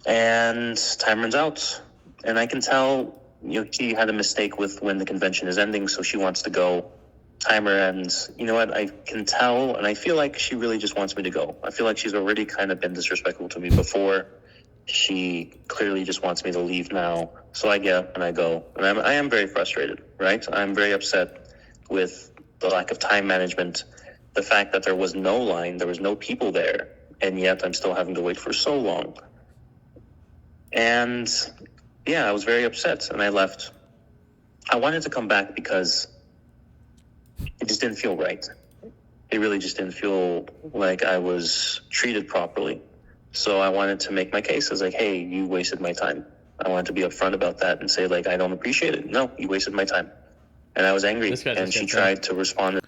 and time runs out. And I can tell, you know, she had a mistake with when the convention is ending, so she wants to go. Timer ends. You know what? I can tell, and I feel like she really just wants me to go. I feel like she's already kind of been disrespectful to me before. She clearly just wants me to leave now. So I get up and I go. And I am very frustrated, right? I'm very upset with the lack of time management, the fact that there was no line, there was no people there, and yet I'm still having to wait for so long. And yeah, I was very upset, and I left. I wanted to come back because it just didn't feel right. It really just didn't feel like I was treated properly. So I wanted to make my case as like, hey, you wasted my time. I wanted to be upfront about that and say, like, I don't appreciate it. No, you wasted my time. And I was angry, and she tried to respond.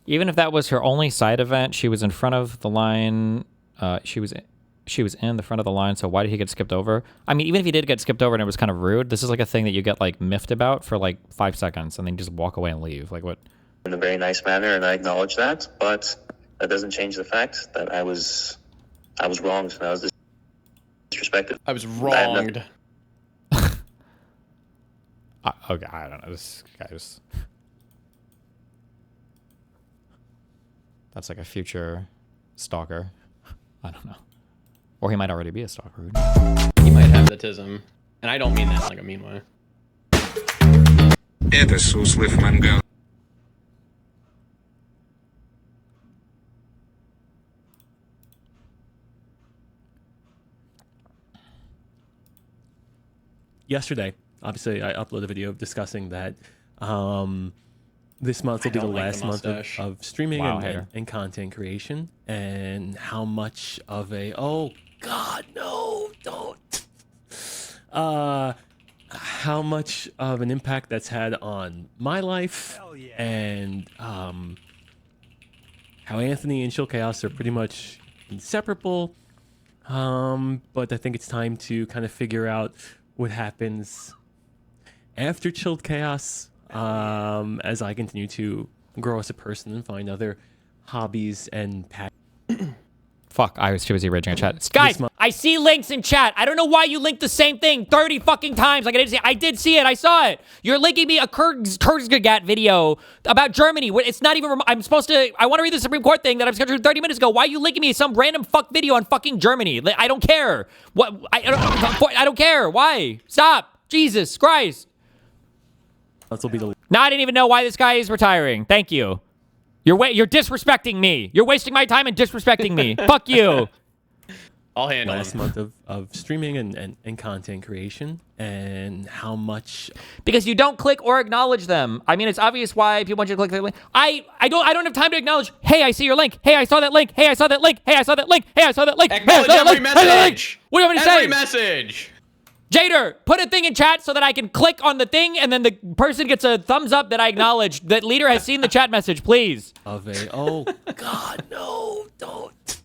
Even if that was her only side event, she was in front of the line. She was in the front of the line, so why did he get skipped over? I mean, even if he did get skipped over and it was kind of rude, this is like a thing that you get like miffed about for like 5 seconds and then just walk away and leave. Like what? In a very nice manner, and I acknowledge that, but that doesn't change the fact that I was wronged, and I was disrespected. I was wronged. Okay, I don't know. This guy's... That's like a future stalker. I don't know. Or he might already be a stalker. He might have the tism. And I don't mean that in like a mean way. Это суслов мангал. Yesterday, obviously, I uploaded a video discussing that this month will be the last month of streaming and content creation, and how much of a God, no, don't. How much of an impact that's had on my life, and how Anthony and ChilledChaos are pretty much inseparable. But I think it's time to kind of figure out what happens after ChilledChaos, as I continue to grow as a person and find other hobbies and passions. Fuck, I was too busy raging in chat. Guys, I see links in chat. I don't know why you linked the same thing 30 fucking times. Like I didn't see it. I did see it. I saw it. You're linking me a Kurzgesagt video about Germany. It's not even, I want to read the Supreme Court thing that I was scheduled 30 minutes ago. Why are you linking me some random fuck video on fucking Germany? I don't care. What? I don't care. Why? Stop. Jesus Christ. Now I didn't even know why this guy is retiring. Thank you. You're disrespecting me. You're wasting my time and disrespecting me. Fuck you. I'll handle last month of streaming and content creation, and how much because you don't click or acknowledge them. I mean, it's obvious why people want you to click the link. I don't have time to acknowledge. Hey, I see your link. Hey, I saw that link. Hey, I saw that link. Hey, I saw that link. Hey, I saw that link. Acknowledge every message. What do you want me to say? Every message. Jader, put a thing in chat so that I can click on the thing and then the person gets a thumbs up that I acknowledge. That leader has seen the chat message, please. God, no, don't.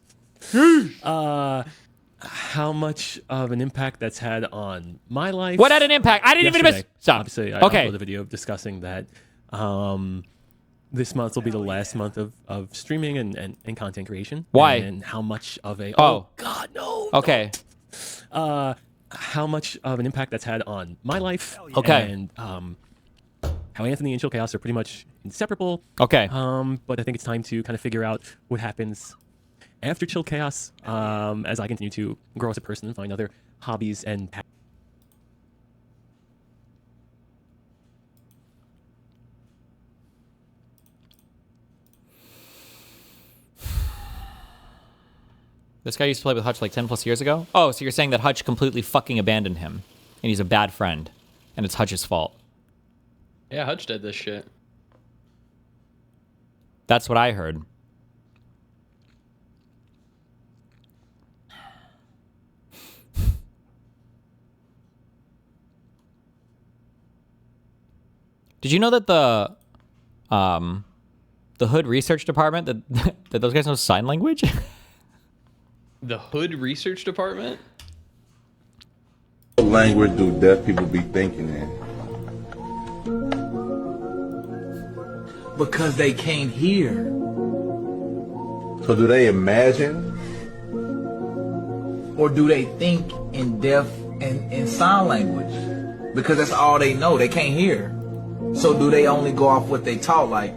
How much of an impact that's had on my life? What had an impact? I didn't even miss. Stop. Obviously, I uploaded a video discussing that. This month will be the last month of streaming and content creation. Why? And how much of a God, no. Okay. How much of an impact that's had on my life. Okay. And how Anthony and ChilledChaos are pretty much inseparable. Okay. But I think it's time to kind of figure out what happens after ChilledChaos, as I continue to grow as a person and find other hobbies and passions. This guy used to play with Hutch like 10 plus years ago? Oh, so you're saying that Hutch completely fucking abandoned him, and he's a bad friend, and it's Hutch's fault. Yeah, Hutch did this shit. That's what I heard. Did you know that the Hood Research Department, that those guys know sign language? The Hood Research Department? What language do deaf people be thinking in? Because they can't hear. So do they imagine? Or do they think in deaf and in sign language? Because that's all they know. They can't hear. So do they only go off what they taught, like?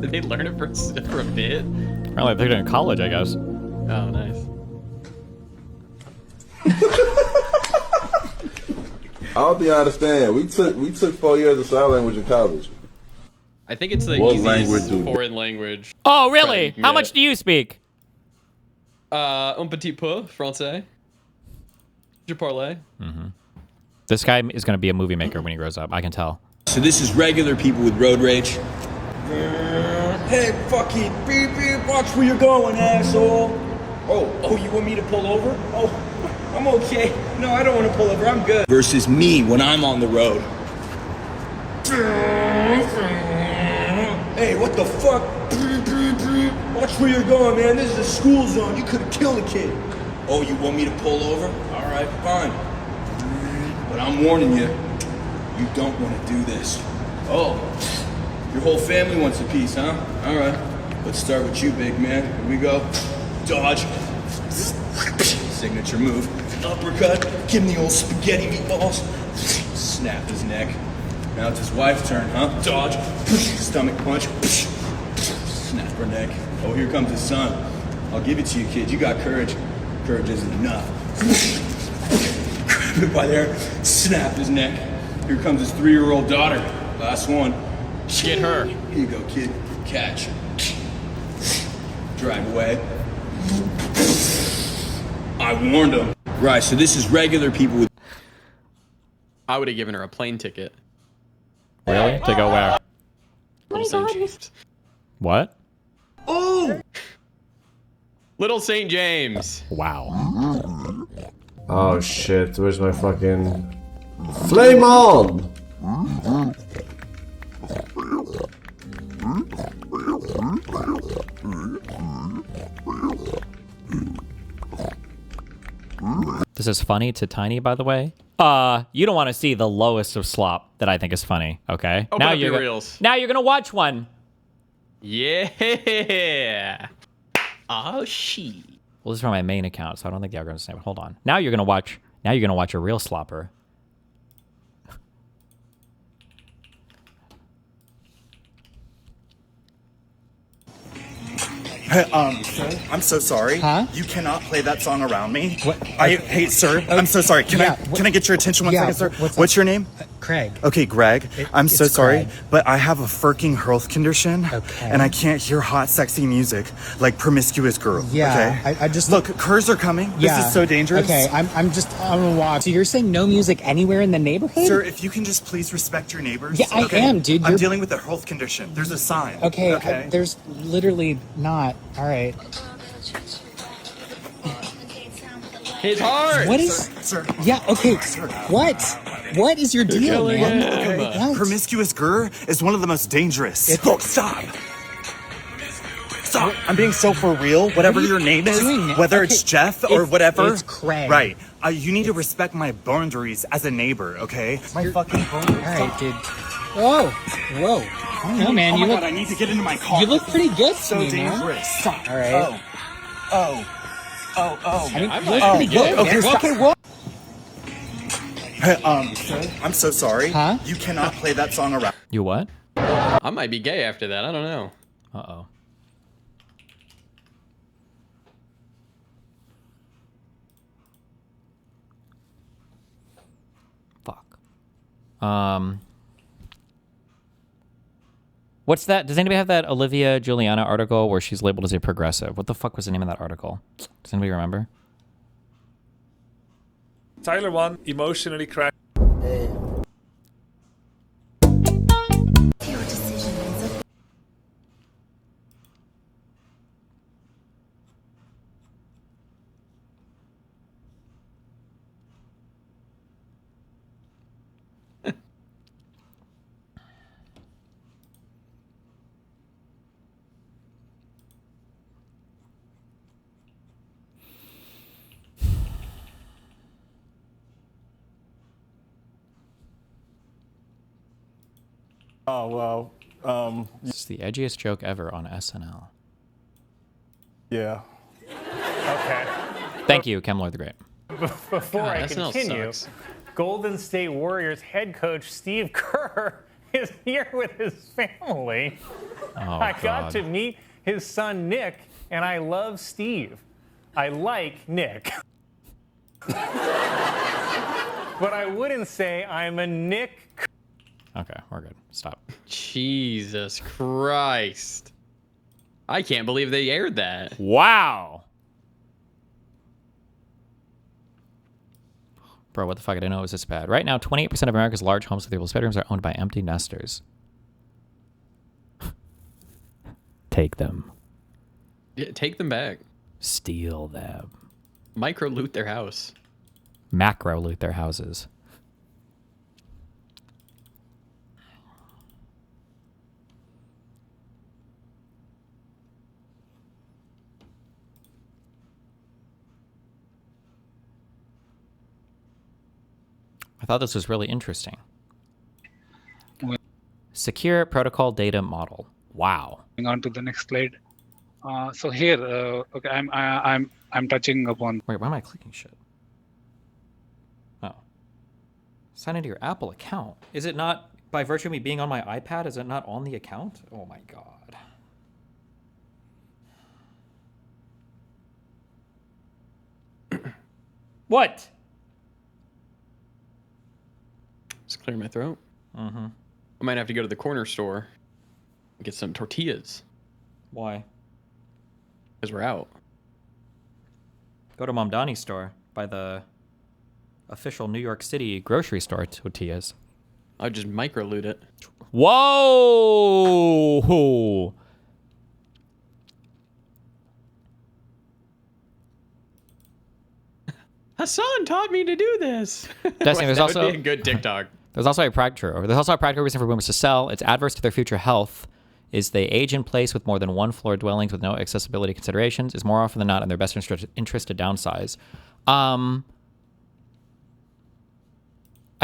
Did they learn it for a bit? Apparently they're in college, I guess. Oh, nice. I don't think I understand. We took 4 years of sign language in college. I think it's the What easiest language do- foreign language. Oh, really? Right, How yeah. much do you speak? Un petit peu, français. Je parle. This guy is going to be a movie maker when he grows up. I can tell. So this is regular people with road rage. Hey, fucking beep beep, watch where you're going, asshole. Oh, you want me to pull over? Oh, I'm okay. No, I don't want to pull over. I'm good. Versus me when I'm on the road. Hey, what the fuck? Watch where you're going, man. This is a school zone. You could have killed a kid. Oh, you want me to pull over? All right, fine. But I'm warning you, you don't want to do this. Oh, your whole family wants a piece, huh? All right, let's start with you, big man. Here we go. Dodge. Signature move. Uppercut. Give him the old spaghetti meatballs. Snap his neck. Now it's his wife's turn, huh? Dodge. Stomach punch. Snap her neck. Oh, here comes his son. I'll give it to you, kid. You got courage. Courage isn't enough. Grab it by there. Snap his neck. Here comes his 3-year-old daughter. Last one. Get her. Here you go, kid. Catch. Drive away. I warned him. Right, so this is regular people with... I would have given her a plane ticket. Really? To go where? Little St. James. What? Oh! Little St. James. Wow. Oh shit, where's my fucking... Flame on! This is funny to Tiny, by the way. You don't want to see the lowest of slop that I think is funny, okay? Open up your reels. Now you're gonna watch one. Yeah. Oh, she. Well, this is from my main account, so I don't think the algorithm's the same. Hold on. Now you're gonna watch a real slopper. Sir, I'm so sorry. Huh? You cannot play that song around me. What? Hey, sir, I'm so sorry. Can I get your attention one second, sir? What's your name? Craig. Okay, Greg. I'm so it's sorry, Craig. but I have a fucking health condition, and I can't hear hot, sexy music like Promiscuous Girl. Yeah, okay? I just look. Curs are coming. Yeah. This is so dangerous. Okay, I'm gonna walk. So you're saying no music anywhere in the neighborhood? Sir, if you can just please respect your neighbors. Yeah, I am, dude. I'm dealing with a health condition. There's a sign. Okay, there's literally not. All right. His heart. What is? Sir. Yeah. Okay. What? What is your deal, man? Okay. What? Promiscuous Girl is one of the most dangerous. Stop. Stop. I'm being so for real. Whatever your name is, whether it's Jeff or whatever. It's Craig. Right. You need to respect my boundaries as a neighbor, okay? My fucking boundaries. All right, dude. Whoa. I don't know, man. Oh you my look. God, I need to get into my car. You look pretty good to So me, man. dangerous. Stop. All right. Oh. I mean, I'm you look pretty good. Okay, man. stop. Okay, what? Sir, I'm so sorry. Huh? You cannot play that song around. You what? I might be gay after that. I don't know. Uh-oh. Fuck. What's that? Does anybody have that Olivia Juliana article where she's labeled as a progressive? What the fuck was the name of that article? Does anybody remember? Tyler 1 emotionally crashed. Oh, well, This is the edgiest joke ever on SNL. yeah. Okay. Thank you, Kemler the Great. Before God, I SNL continue, sucks. Golden State Warriors head coach Steve Kerr is here with his family. Oh, I got God. to meet his son Nick, and I love Steve. I like Nick. But I wouldn't say I'm a Nick. Okay, we're good. Stop. Jesus Christ. I can't believe they aired that. Wow. Bro, what the fuck? I didn't know it was this bad. Right now, 28% of America's large homes with people's bedrooms are owned by empty nesters. Take them. Yeah, take them back. Steal them. Micro loot their house. Macro loot their houses. I thought this was really interesting. Secure protocol data model. Wow. Moving on to the next slide. So here, okay, I'm touching upon. Wait, why am I clicking shit? Oh. Sign into your Apple account. Is it not By virtue of me being on my iPad, is it not on the account? Oh my god. What? Just clear my throat. Mm-hmm. I might have to go to the corner store and get some tortillas. Why? Because we're out. Go to Mamdani store. By the official New York City grocery store tortillas. I'll just micro loot it. Whoa! Hassan taught me to do this. Destiny, there's that also would be a good TikTok. There's also a practical reason for boomers to sell. It's adverse to their future health. Is they age in place with more than one floor dwellings with no accessibility considerations. Is more often than not in their best interest to downsize.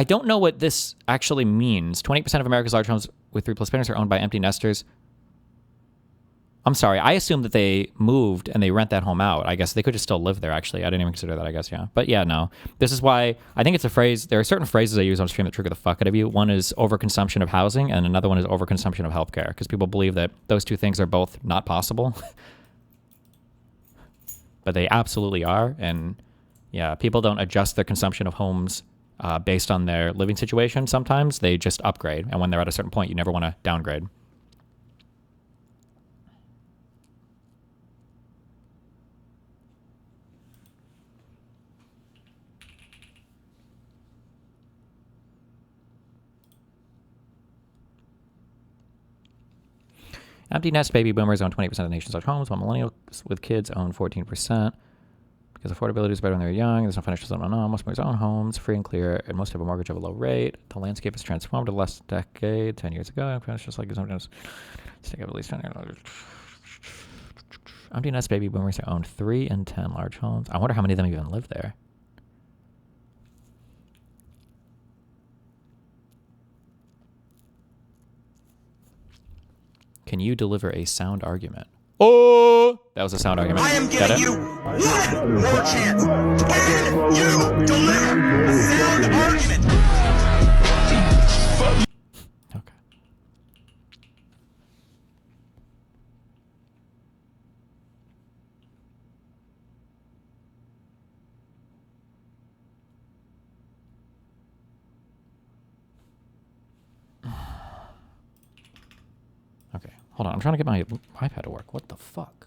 I don't know what this actually means. 20% of America's large homes with 3+ parents are owned by empty nesters. I'm sorry. I assumed that they moved and they rent that home out. I guess they could just still live there, actually. I didn't even consider that, I guess, yeah. But yeah, no. This is why I think it's a phrase. There are certain phrases I use on stream that trigger the fuck out of you. One is overconsumption of housing, and another one is overconsumption of healthcare, because people believe that those two things are both not possible. But they absolutely are. And yeah, people don't adjust their consumption of homes based on their living situation. Sometimes they just upgrade. And when they're at a certain point, you never want to downgrade. Empty nest baby boomers own 20% of the nation's large homes, while millennials with kids own 14%. Because affordability is better when they're young, there's no financial settlement on. Most boomers own homes, free and clear, and most have a mortgage of a low rate. The landscape has transformed over the last decade, 10 years ago. It's just like sometimes take up at least 10 years. Empty nest baby boomers own 3 and 10 large homes. I wonder how many of them even live there. Can you deliver a sound argument? Oh! That was a sound argument. I am giving you one more chance. Can you deliver a sound argument? Okay. Okay, hold on. I'm trying to get my iPad to work. What the fuck?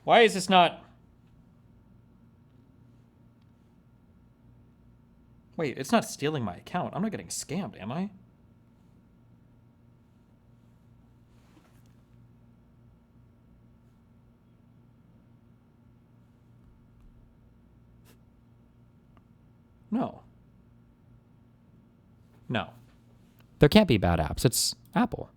Why is this not... Wait, it's not stealing my account. I'm not getting scammed, am I? No. No. There can't be bad apps. It's Apple.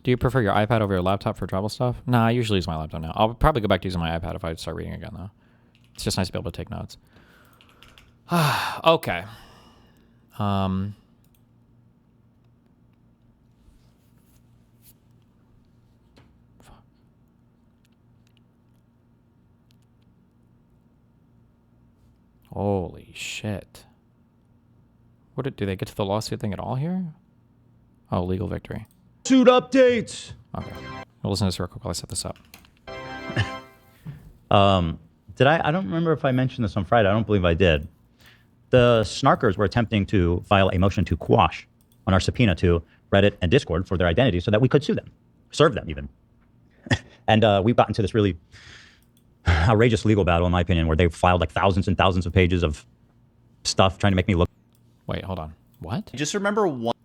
Do you prefer your iPad over your laptop for travel stuff? Nah, I usually use my laptop now. I'll probably go back to using my iPad if I start reading again, though. It's just nice to be able to take notes. Okay. Holy shit. Do they get to the lawsuit thing at all here? Oh, legal victory. Suit updates. Okay. We'll listen to this real quick while I set this up. I don't remember if I mentioned this on Friday. I don't believe I did. The snarkers were attempting to file a motion to quash on our subpoena to Reddit and Discord for their identity so that we could sue them, serve them even. And we've gotten to this really outrageous legal battle, in my opinion, where they've filed like thousands and thousands of pages of stuff trying to make me look. Wait, hold on. What? Just remember one.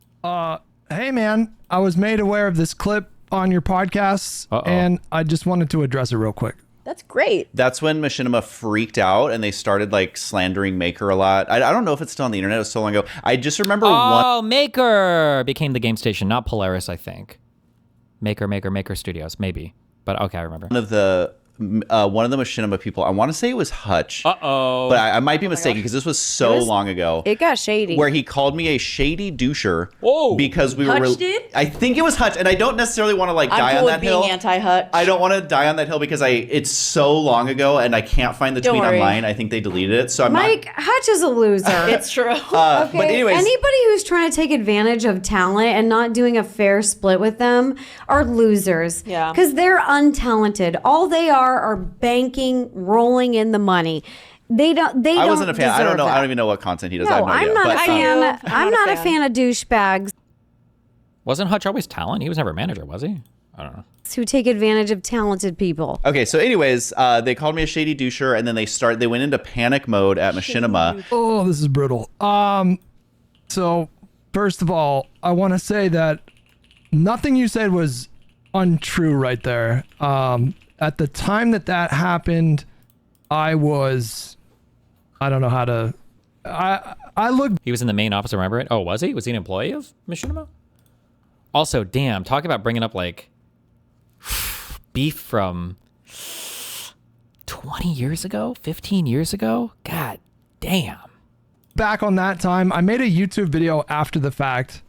Hey man, I was made aware of this clip on your podcast, and I just wanted to address it real quick. That's great. That's when Machinima freaked out and they started like slandering Maker a lot. I don't know if it's still on the internet. It was so long ago. I just remember one. Oh, Maker became the game station, not Polaris, I think. Maker Studios, maybe. But okay, I remember. One of the Machinima people, I want to say it was Hutch. Uh-oh. But I might be mistaken because this was so long ago. It got shady. Where he called me a shady doucher. Whoa. Because we Hutch were... did? I think it was Hutch, and I don't necessarily want to like die I'm on cool that with hill. being anti-Hutch. I don't want to die on that hill because it's so long ago and I can't find the Don't tweet worry. online. I think they deleted it. So I'm Mike, Hutch is a loser. It's true. But anyways... Anybody who's trying to take advantage of talent and not doing a fair split with them are losers. Yeah. Because they're untalented. All they are banking, rolling in the money. They don't. I wasn't a fan. I don't know. That. I don't even know what content he does. I have No, no I'm idea. not But, a fan. I'm not a fan of douchebags Wasn't Hutch always talent? He was never a manager, was he? I don't know. who take advantage of talented people. Okay, so anyways, they called me a shady doucher, and then they went into panic mode at Machinima. Oh, this is brutal. So first of all, I want to say that nothing you said was untrue right there. At the time that happened, I don't know how to, I looked. He was in the main office, remember it? Oh, was he? Was he an employee of Machinima? Also, damn, talk about bringing up like beef from 20 years ago, 15 years ago. God damn. Back on that time, I made a YouTube video after the fact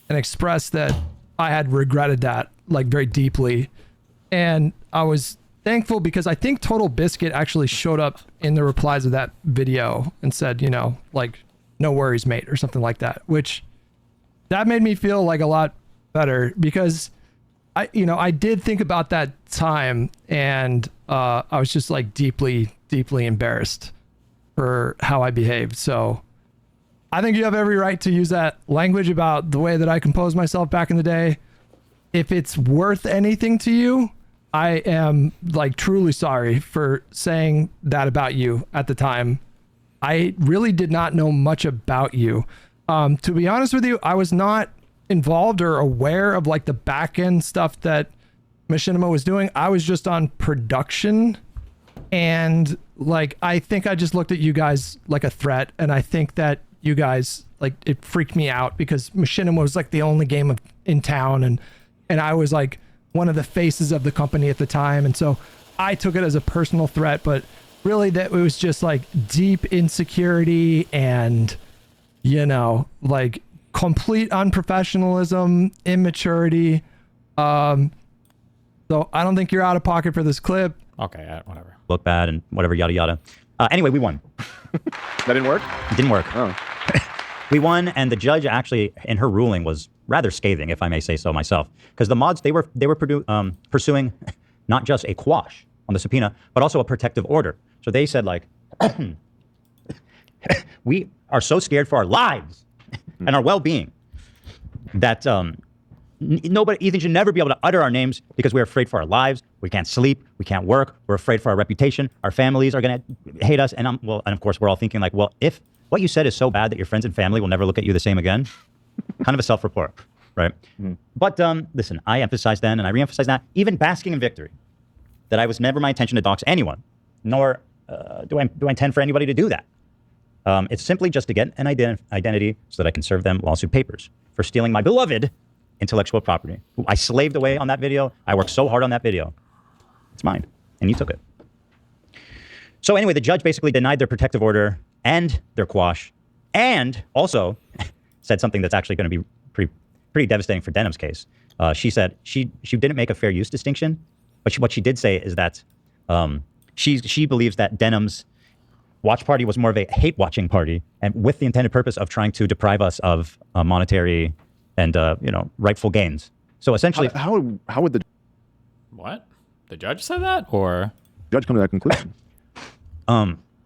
and expressed that I had regretted that like very deeply. And I was thankful because I think Total Biscuit actually showed up in the replies of that video and said, you know, like, no worries, mate, or something like that, which that made me feel like a lot better because I did think about that time and I was just like deeply embarrassed for how I behaved. So I think you have every right to use that language about the way that I composed myself back in the day. If it's worth anything to you, I am like truly sorry for saying that about you at the time. I really did not know much about you. To be honest with you, I was not involved or aware of like the back end stuff that Machinima was doing. I was just on production, and like I think I just looked at you guys like a threat, and I think that you guys, like, it freaked me out because Machinima was like the only game in town, and I was like one of the faces of the company at the time, and so I took it as a personal threat. But really, that it was just like deep insecurity and, you know, like complete unprofessionalism, immaturity. So I don't think you're out of pocket for this clip. Okay, whatever. Look bad and whatever, yada yada. Anyway, we won. That didn't work? It didn't work. Oh. We won, and the judge actually, in her ruling, was rather scathing, if I may say so myself, because the mods they were pursuing not just a quash on the subpoena, but also a protective order. So they said like, we are so scared for our lives and our well-being that Ethan should never be able to utter our names because we're afraid for our lives. We can't sleep. We can't work. We're afraid for our reputation. Our families are going to hate us. And and of course, we're all thinking like, well, if what you said is so bad that your friends and family will never look at you the same again, kind of a self-report, right? Mm-hmm. But listen, I emphasized then, and I re-emphasize that, even basking in victory, that I was never my intention to dox anyone, nor do I intend for anybody to do that. It's simply just to get an identity so that I can serve them lawsuit papers for stealing my beloved intellectual property. I slaved away on that video. I worked so hard on that video. It's mine, and you took it. So anyway, the judge basically denied their protective order and their quash, and also said something that's actually going to be pretty devastating for Denham's case. She said she didn't make a fair use distinction, but what she did say is that she believes that Denham's watch party was more of a hate-watching party, and with the intended purpose of trying to deprive us of monetary and rightful gains. So essentially, how would the what? The judge said that, or judge come to that conclusion?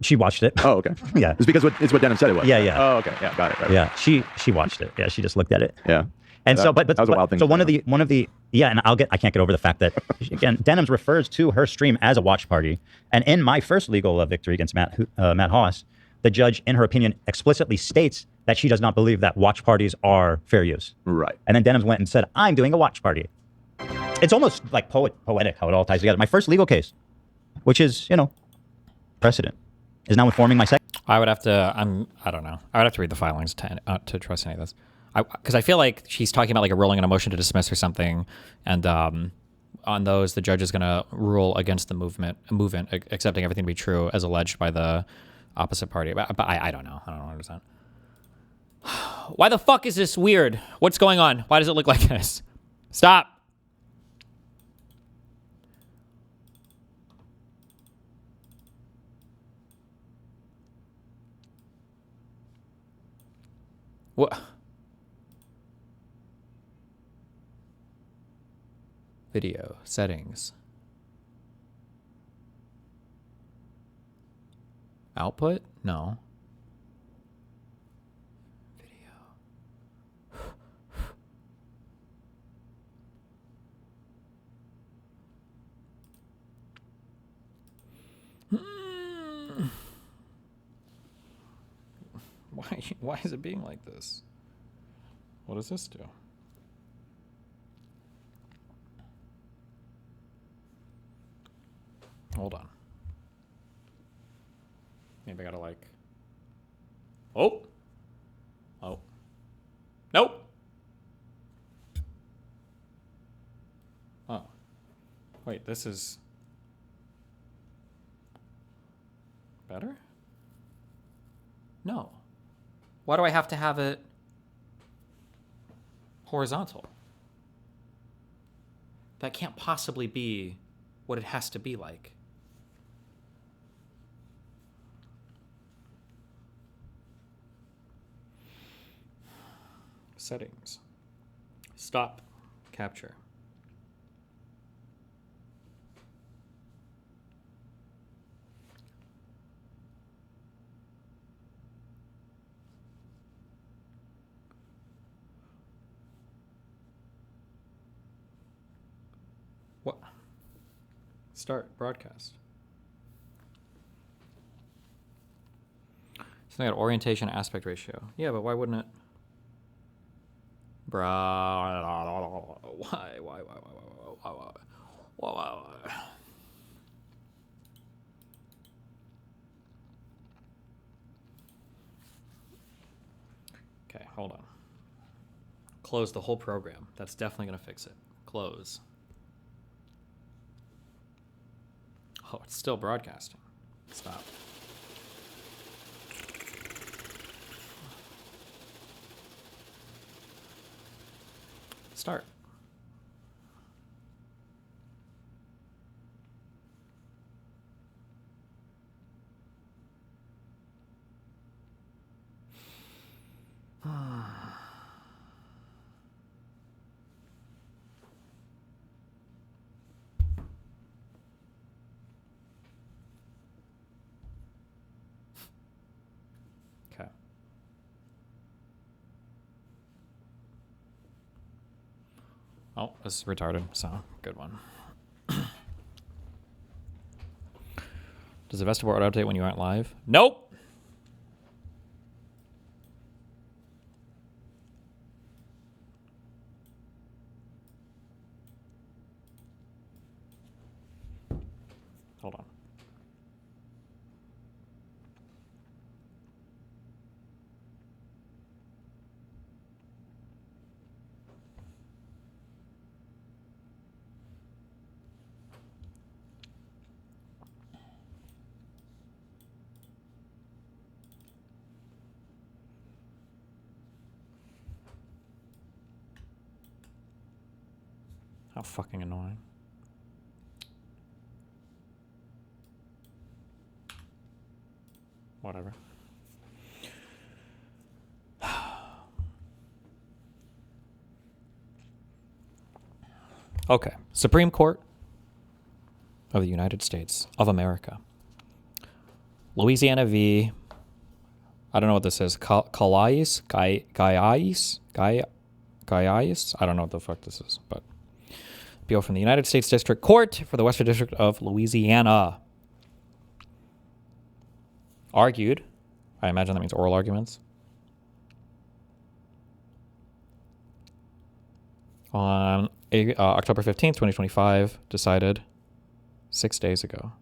She watched it. Oh, okay. Yeah. It's because it's what Denham said it was. Yeah, yeah. Oh, okay. Yeah, got it. Right. Yeah, she watched it. Yeah, she just looked at it. Yeah. And that, so, but that was a wild thing. So one of the yeah, and I can't get over the fact that again, Denham's refers to her stream as a watch party, and in my first legal victory against Matt Haas, the judge, in her opinion, explicitly states that she does not believe that watch parties are fair use. Right. And then Denham's went and said, "I'm doing a watch party." It's almost like poetic how it all ties together. My first legal case, which is precedent, is now informing my second. I would have to. I don't know. I would have to read the filings to trust any of this. because I feel like she's talking about like a ruling on a motion to dismiss or something, and on those the judge is going to rule against the movement, accepting everything to be true as alleged by the opposite party. But I don't know. I don't understand. Why the fuck is this weird? What's going on? Why does it look like this? Stop. What? Video settings. Output? No. Why is it being like this? What does this do? Hold on. Maybe I gotta like... Oh! Oh. Nope! Oh. Wait, this is... better? No. Why do I have to have it horizontal? That can't possibly be what it has to be like. Settings. Stop. Capture. What? Start broadcast. Something about orientation aspect ratio. Yeah, but why wouldn't it? Why? Okay, hold on. Close the whole program. That's definitely gonna fix it. Close. Oh, it's still broadcasting. Stop. Start. Okay. Oh, this is retarded, so good one. Does the Vestibule auto update when you aren't live? Nope. Hold on. How fucking annoying. Whatever. Okay. Supreme Court of the United States of America. Louisiana v. I don't know what this is. Gaiais? I don't know what the fuck this is, but appeal from the United States District Court for the Western District of Louisiana. Argued. I imagine that means oral arguments. On October 15th, 2025, decided 6 days ago.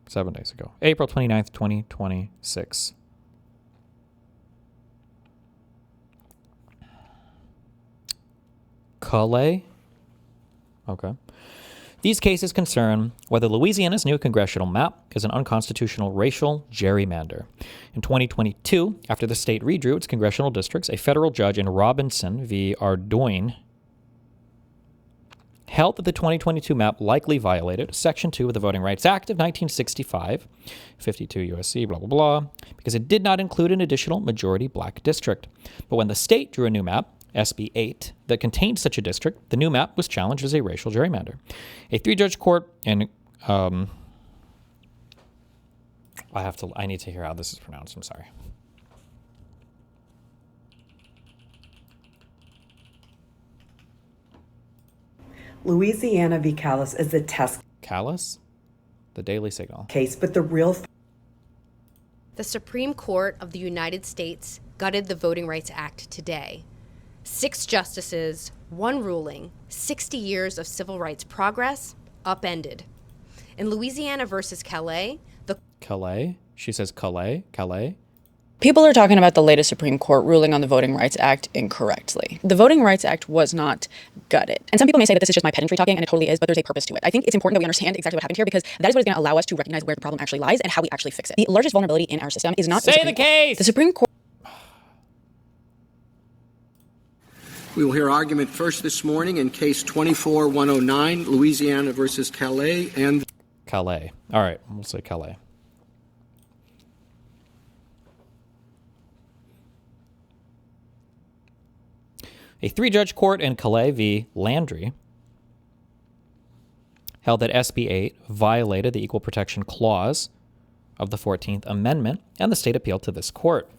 7 days ago. April 29th, 2026. Cutle. Okay. These cases concern whether Louisiana's new congressional map is an unconstitutional racial gerrymander. In 2022, after the state redrew its congressional districts, a federal judge in Robinson v. Ardoin held that the 2022 map likely violated Section 2 of the Voting Rights Act of 1965, 52 U.S.C., blah, blah, blah, because it did not include an additional majority black district. But when the state drew a new map, SB 8, that contained such a district, the new map was challenged as a racial gerrymander. A three-judge court in... I need to hear how this is pronounced. I'm sorry. Louisiana v. Callis is a test Callis? The Daily Signal. case, but the real The Supreme Court of the United States gutted the Voting Rights Act today. 6 justices, 1 ruling, 60 years of civil rights progress upended. In Louisiana versus Calais, Calais? She says Calais? Calais? People are talking about the latest Supreme Court ruling on the Voting Rights Act incorrectly. The Voting Rights Act was not gutted. And some people may say that this is just my pedantry talking, and it totally is, but there's a purpose to it. I think it's important that we understand exactly what happened here, because that is what is going to allow us to recognize where the problem actually lies and how we actually fix it. The largest vulnerability in our system is not Say the case! The Supreme Court. We will hear argument first this morning in case 24-109, Louisiana versus Calais and... Calais. All right, we'll say Calais. A 3-judge court in Calais v. Landry held that SB 8 violated the Equal Protection Clause of the 14th Amendment, and the state appealed to this court.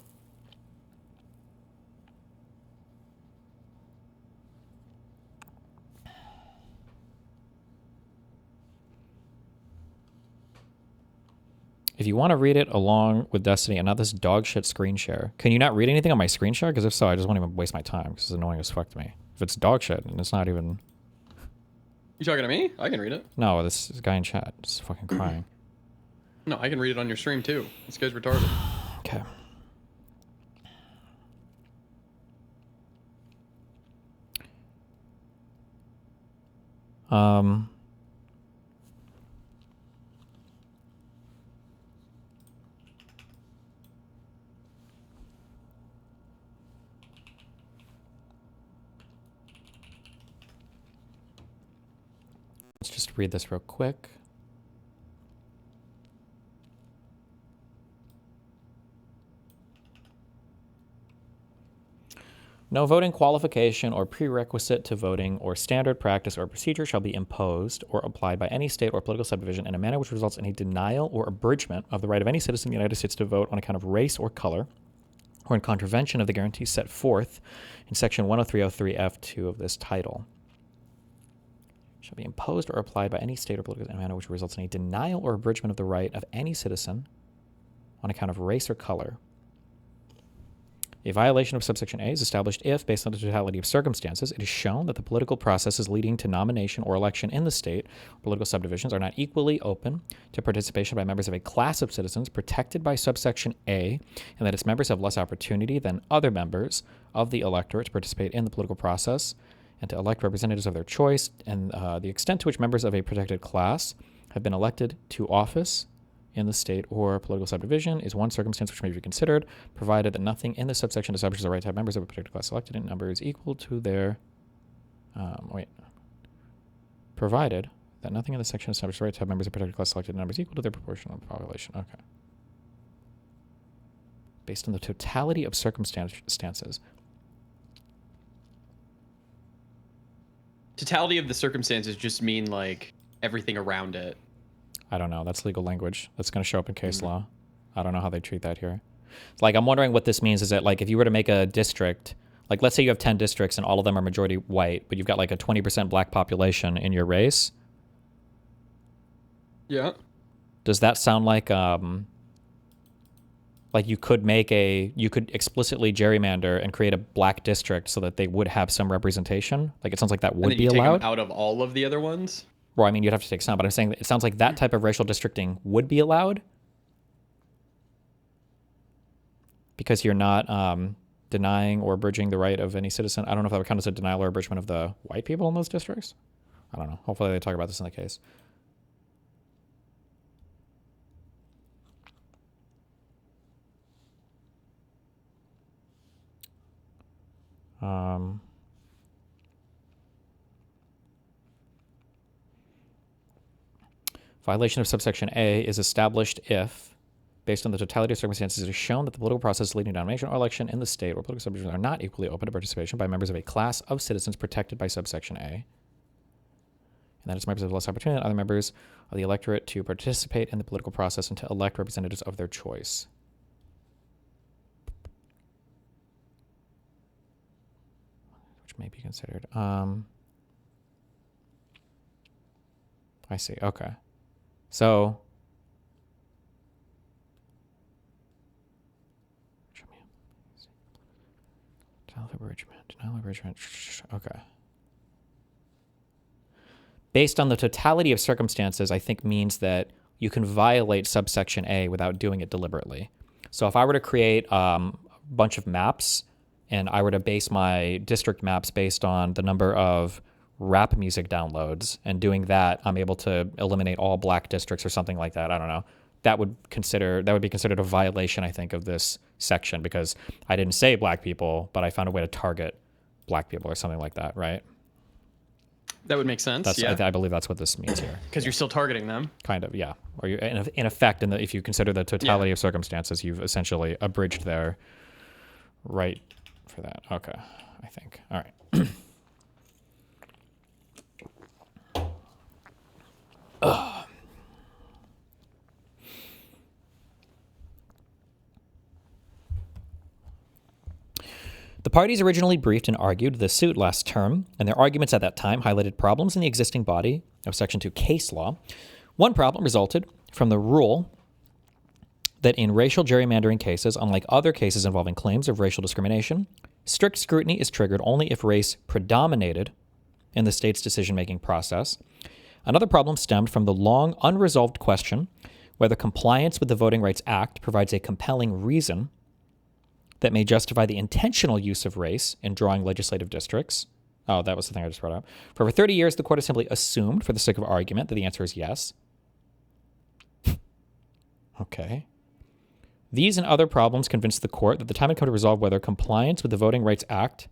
If you want to read it along with Destiny and not this dog shit screen share, can you not read anything on my screen share? Because if so, I just won't even waste my time because it's annoying as fuck to me. If it's dog shit and it's not even... You talking to me? I can read it. No, this guy in chat is fucking crying. No, I can read it on your stream too. This guy's retarded. Okay. Let's just read this real quick. No voting qualification or prerequisite to voting or standard practice or procedure shall be imposed or applied by any state or political subdivision in a manner which results in a denial or abridgment of the right of any citizen of the United States to vote on account of race or color, or in contravention of the guarantees set forth in Section 103.03(f)(2) of this title. Shall be imposed or applied by any state or political in a manner which results in a denial or abridgment of the right of any citizen on account of race or color. A violation of subsection A is established if, based on the totality of circumstances, it is shown that the political processes leading to nomination or election in the state or political subdivisions are not equally open to participation by members of a class of citizens protected by subsection A, and that its members have less opportunity than other members of the electorate to participate in the political process and to elect representatives of their choice, and the extent to which members of a protected class have been elected to office in the state or political subdivision is one circumstance which may be considered, provided that nothing in this subsection establishes the right to have members of a protected class elected in numbers equal to their... Provided that nothing in this section establishes the right to have members of a protected class elected in numbers equal to their proportional population. Okay. Based on the totality of circumstances. Totality of the circumstances just mean like everything around it. I don't know. That's legal language. That's going to show up in case law. I don't know how they treat that here. Like, I'm wondering what this means is that, like, if you were to make a district, like, let's say you have 10 districts and all of them are majority white, but you've got, like, a 20% black population in your race. Yeah. Does that sound like you could explicitly gerrymander and create a black district so that they would have some representation? Like, it sounds like that would be allowed. Take them out of all of the other ones? Well, I mean, you'd have to take some, but I'm saying it sounds like that type of racial districting would be allowed because you're not denying or abridging the right of any citizen. I don't know if that would count as a denial or abridgment of the white people in those districts. I don't know. Hopefully they talk about this in the case. Violation of subsection A is established if, based on the totality of circumstances, it is shown that the political process leading to nomination or election in the state or political subdivisions are not equally open to participation by members of a class of citizens protected by subsection A, and that its members have less opportunity than other members of the electorate to participate in the political process and to elect representatives of their choice. Which may be considered. I see. Okay. So, denial of abridgment. Okay. Based on the totality of circumstances, I think means that you can violate subsection A without doing it deliberately. So if I were to create a bunch of maps and I were to base my district maps based on the number of rap music downloads, and doing that, I'm able to eliminate all black districts or something like that. I don't know. That would be considered a violation, I think, of this section, because I didn't say black people, but I found a way to target black people or something like that, right? That would make sense. Yeah. I believe that's what this means here. Because you're still targeting them. Kind of, yeah. Or you, in effect, if you consider the totality of circumstances, you've essentially abridged their right for that. Okay, I think. All right. The parties originally briefed and argued the suit last term, and their arguments at that time highlighted problems in the existing body of Section 2 case law. One problem resulted from the rule that in racial gerrymandering cases, unlike other cases involving claims of racial discrimination, strict scrutiny is triggered only if race predominated in the state's decision-making process. Another problem stemmed from the long unresolved question whether compliance with the Voting Rights Act provides a compelling reason that may justify the intentional use of race in drawing legislative districts. Oh, that was the thing I just brought up. For over 30 years, the court has simply assumed, for the sake of argument, that the answer is yes. Okay. These and other problems convinced the court that the time had come to resolve whether compliance with the Voting Rights Act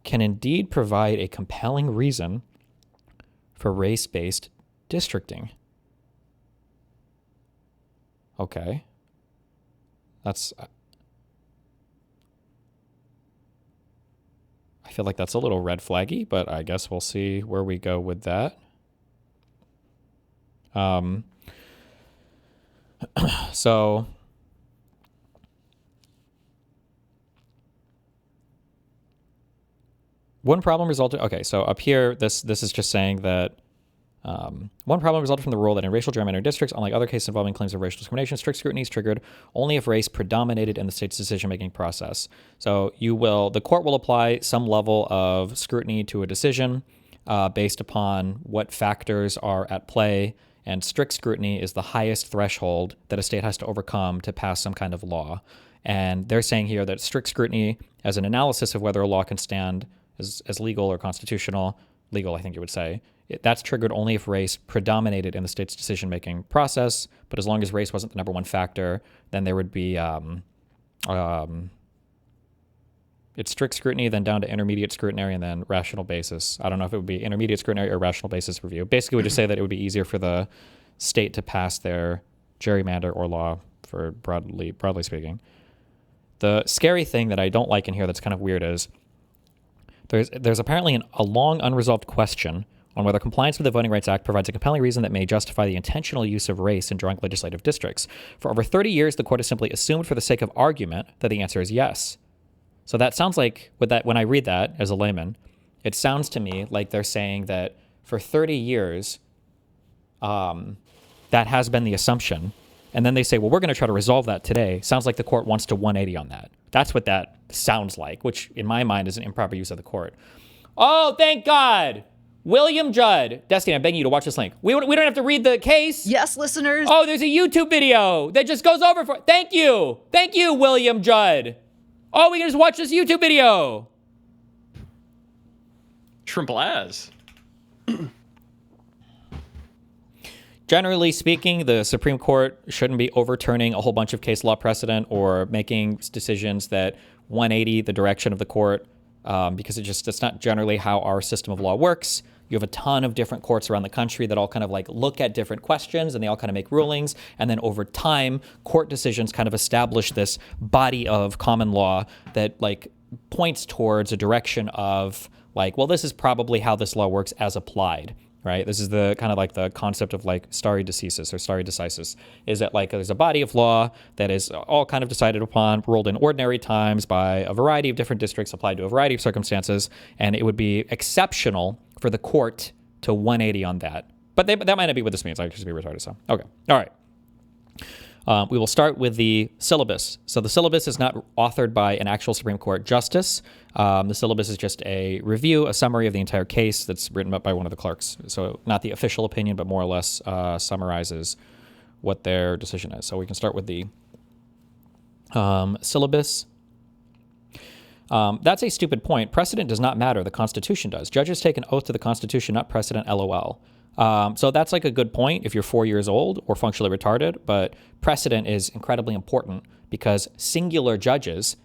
can indeed provide a compelling reason for race-based districting. Okay. That's... I feel like that's a little red flaggy, but I guess we'll see where we go with that. So... One problem resulted... Okay, so up here, this is just saying that one problem resulted from the rule that in racial gerrymandering districts, unlike other cases involving claims of racial discrimination, strict scrutiny is triggered only if race predominated in the state's decision-making process. So the court will apply some level of scrutiny to a decision based upon what factors are at play, and strict scrutiny is the highest threshold that a state has to overcome to pass some kind of law. And they're saying here that strict scrutiny as an analysis of whether a law can stand as legal or constitutional, legal I think you would say, that's triggered only if race predominated in the state's decision-making process, but as long as race wasn't the number one factor, then there would be it's strict scrutiny, then down to intermediate scrutiny, and then rational basis. I don't know if it would be intermediate scrutiny or rational basis review. Basically, we just say that it would be easier for the state to pass their gerrymander or law, for broadly speaking. The scary thing that I don't like in here that's kind of weird is there's apparently a long unresolved question on whether compliance with the Voting Rights Act provides a compelling reason that may justify the intentional use of race in drawing legislative districts. For over 30 years, the court has simply assumed for the sake of argument that the answer is yes. So that sounds like, when I read that as a layman, it sounds to me like they're saying that for 30 years, that has been the assumption. And then they say, well, we're going to try to resolve that today. Sounds like the court wants to 180 on that. That's what that sounds like, which in my mind is an improper use of the court. Oh, thank God. William Judd. Destiny, I'm begging you to watch this link. We don't have to read the case. Yes, listeners. Oh, there's a YouTube video that just goes over for... Thank you. Thank you, William Judd. Oh, we can just watch this YouTube video. Triple S. Generally speaking, the Supreme Court shouldn't be overturning a whole bunch of case law precedent or making decisions that 180 the direction of the court, because it's not generally how our system of law works. You have a ton of different courts around the country that all kind of like look at different questions and they all kind of make rulings. And then over time, court decisions kind of establish this body of common law that like points towards a direction of like, well, this is probably how this law works as applied. Right? This is the kind of like the concept of like stare decisis or stare decisis, is that like there's a body of law that is all kind of decided upon, ruled in ordinary times by a variety of different districts applied to a variety of circumstances, and it would be exceptional for the court to 180 on that. But that might not be what this means. I could just be retarded. So, okay. All right. We will start with the syllabus. So the syllabus is not authored by an actual Supreme Court justice. The syllabus is just a review, a summary of the entire case that's written up by one of the clerks. So not the official opinion, but more or less summarizes what their decision is. So we can start with the syllabus. That's a stupid point. Precedent does not matter. The Constitution does. Judges take an oath to the Constitution, not precedent, LOL. So that's like a good point if you're 4 years old or functionally retarded, but precedent is incredibly important because singular judges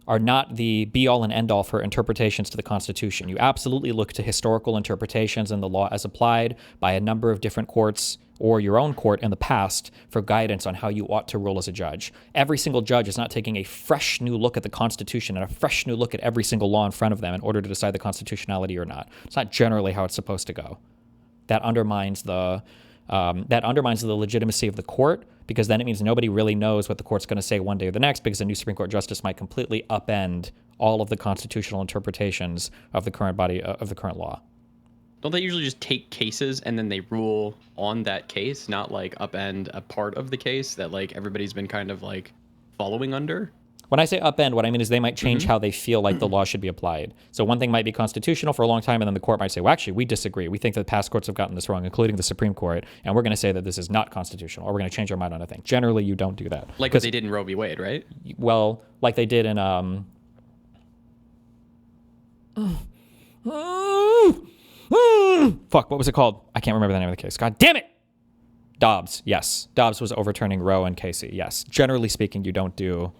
are not the be-all and end-all for interpretations to the Constitution. You absolutely look to historical interpretations and the law as applied by a number of different courts or your own court in the past for guidance on how you ought to rule as a judge. Every single judge is not taking a fresh new look at the Constitution and a fresh new look at every single law in front of them in order to decide the constitutionality or not. It's not generally how it's supposed to go. That undermines the legitimacy of the court, because then it means nobody really knows what the court's going to say one day or the next, because a new Supreme Court justice might completely upend all of the constitutional interpretations of the current body of the current law. Don't they usually just take cases and then they rule on that case, not like upend a part of the case that like everybody's been kind of like following under? When I say upend, what I mean is they might change how they feel like the law should be applied. So one thing might be constitutional for a long time, and then the court might say, well, actually, we disagree. We think that past courts have gotten this wrong, including the Supreme Court, and we're going to say that this is not constitutional, or we're going to change our mind on a thing. Generally, you don't do that. Like what they did in Roe v. Wade, right? Well, like they did in... Fuck, what was it called? I can't remember the name of the case. God damn it! Dobbs, yes. Dobbs was overturning Roe and Casey, yes. Generally speaking, you don't do...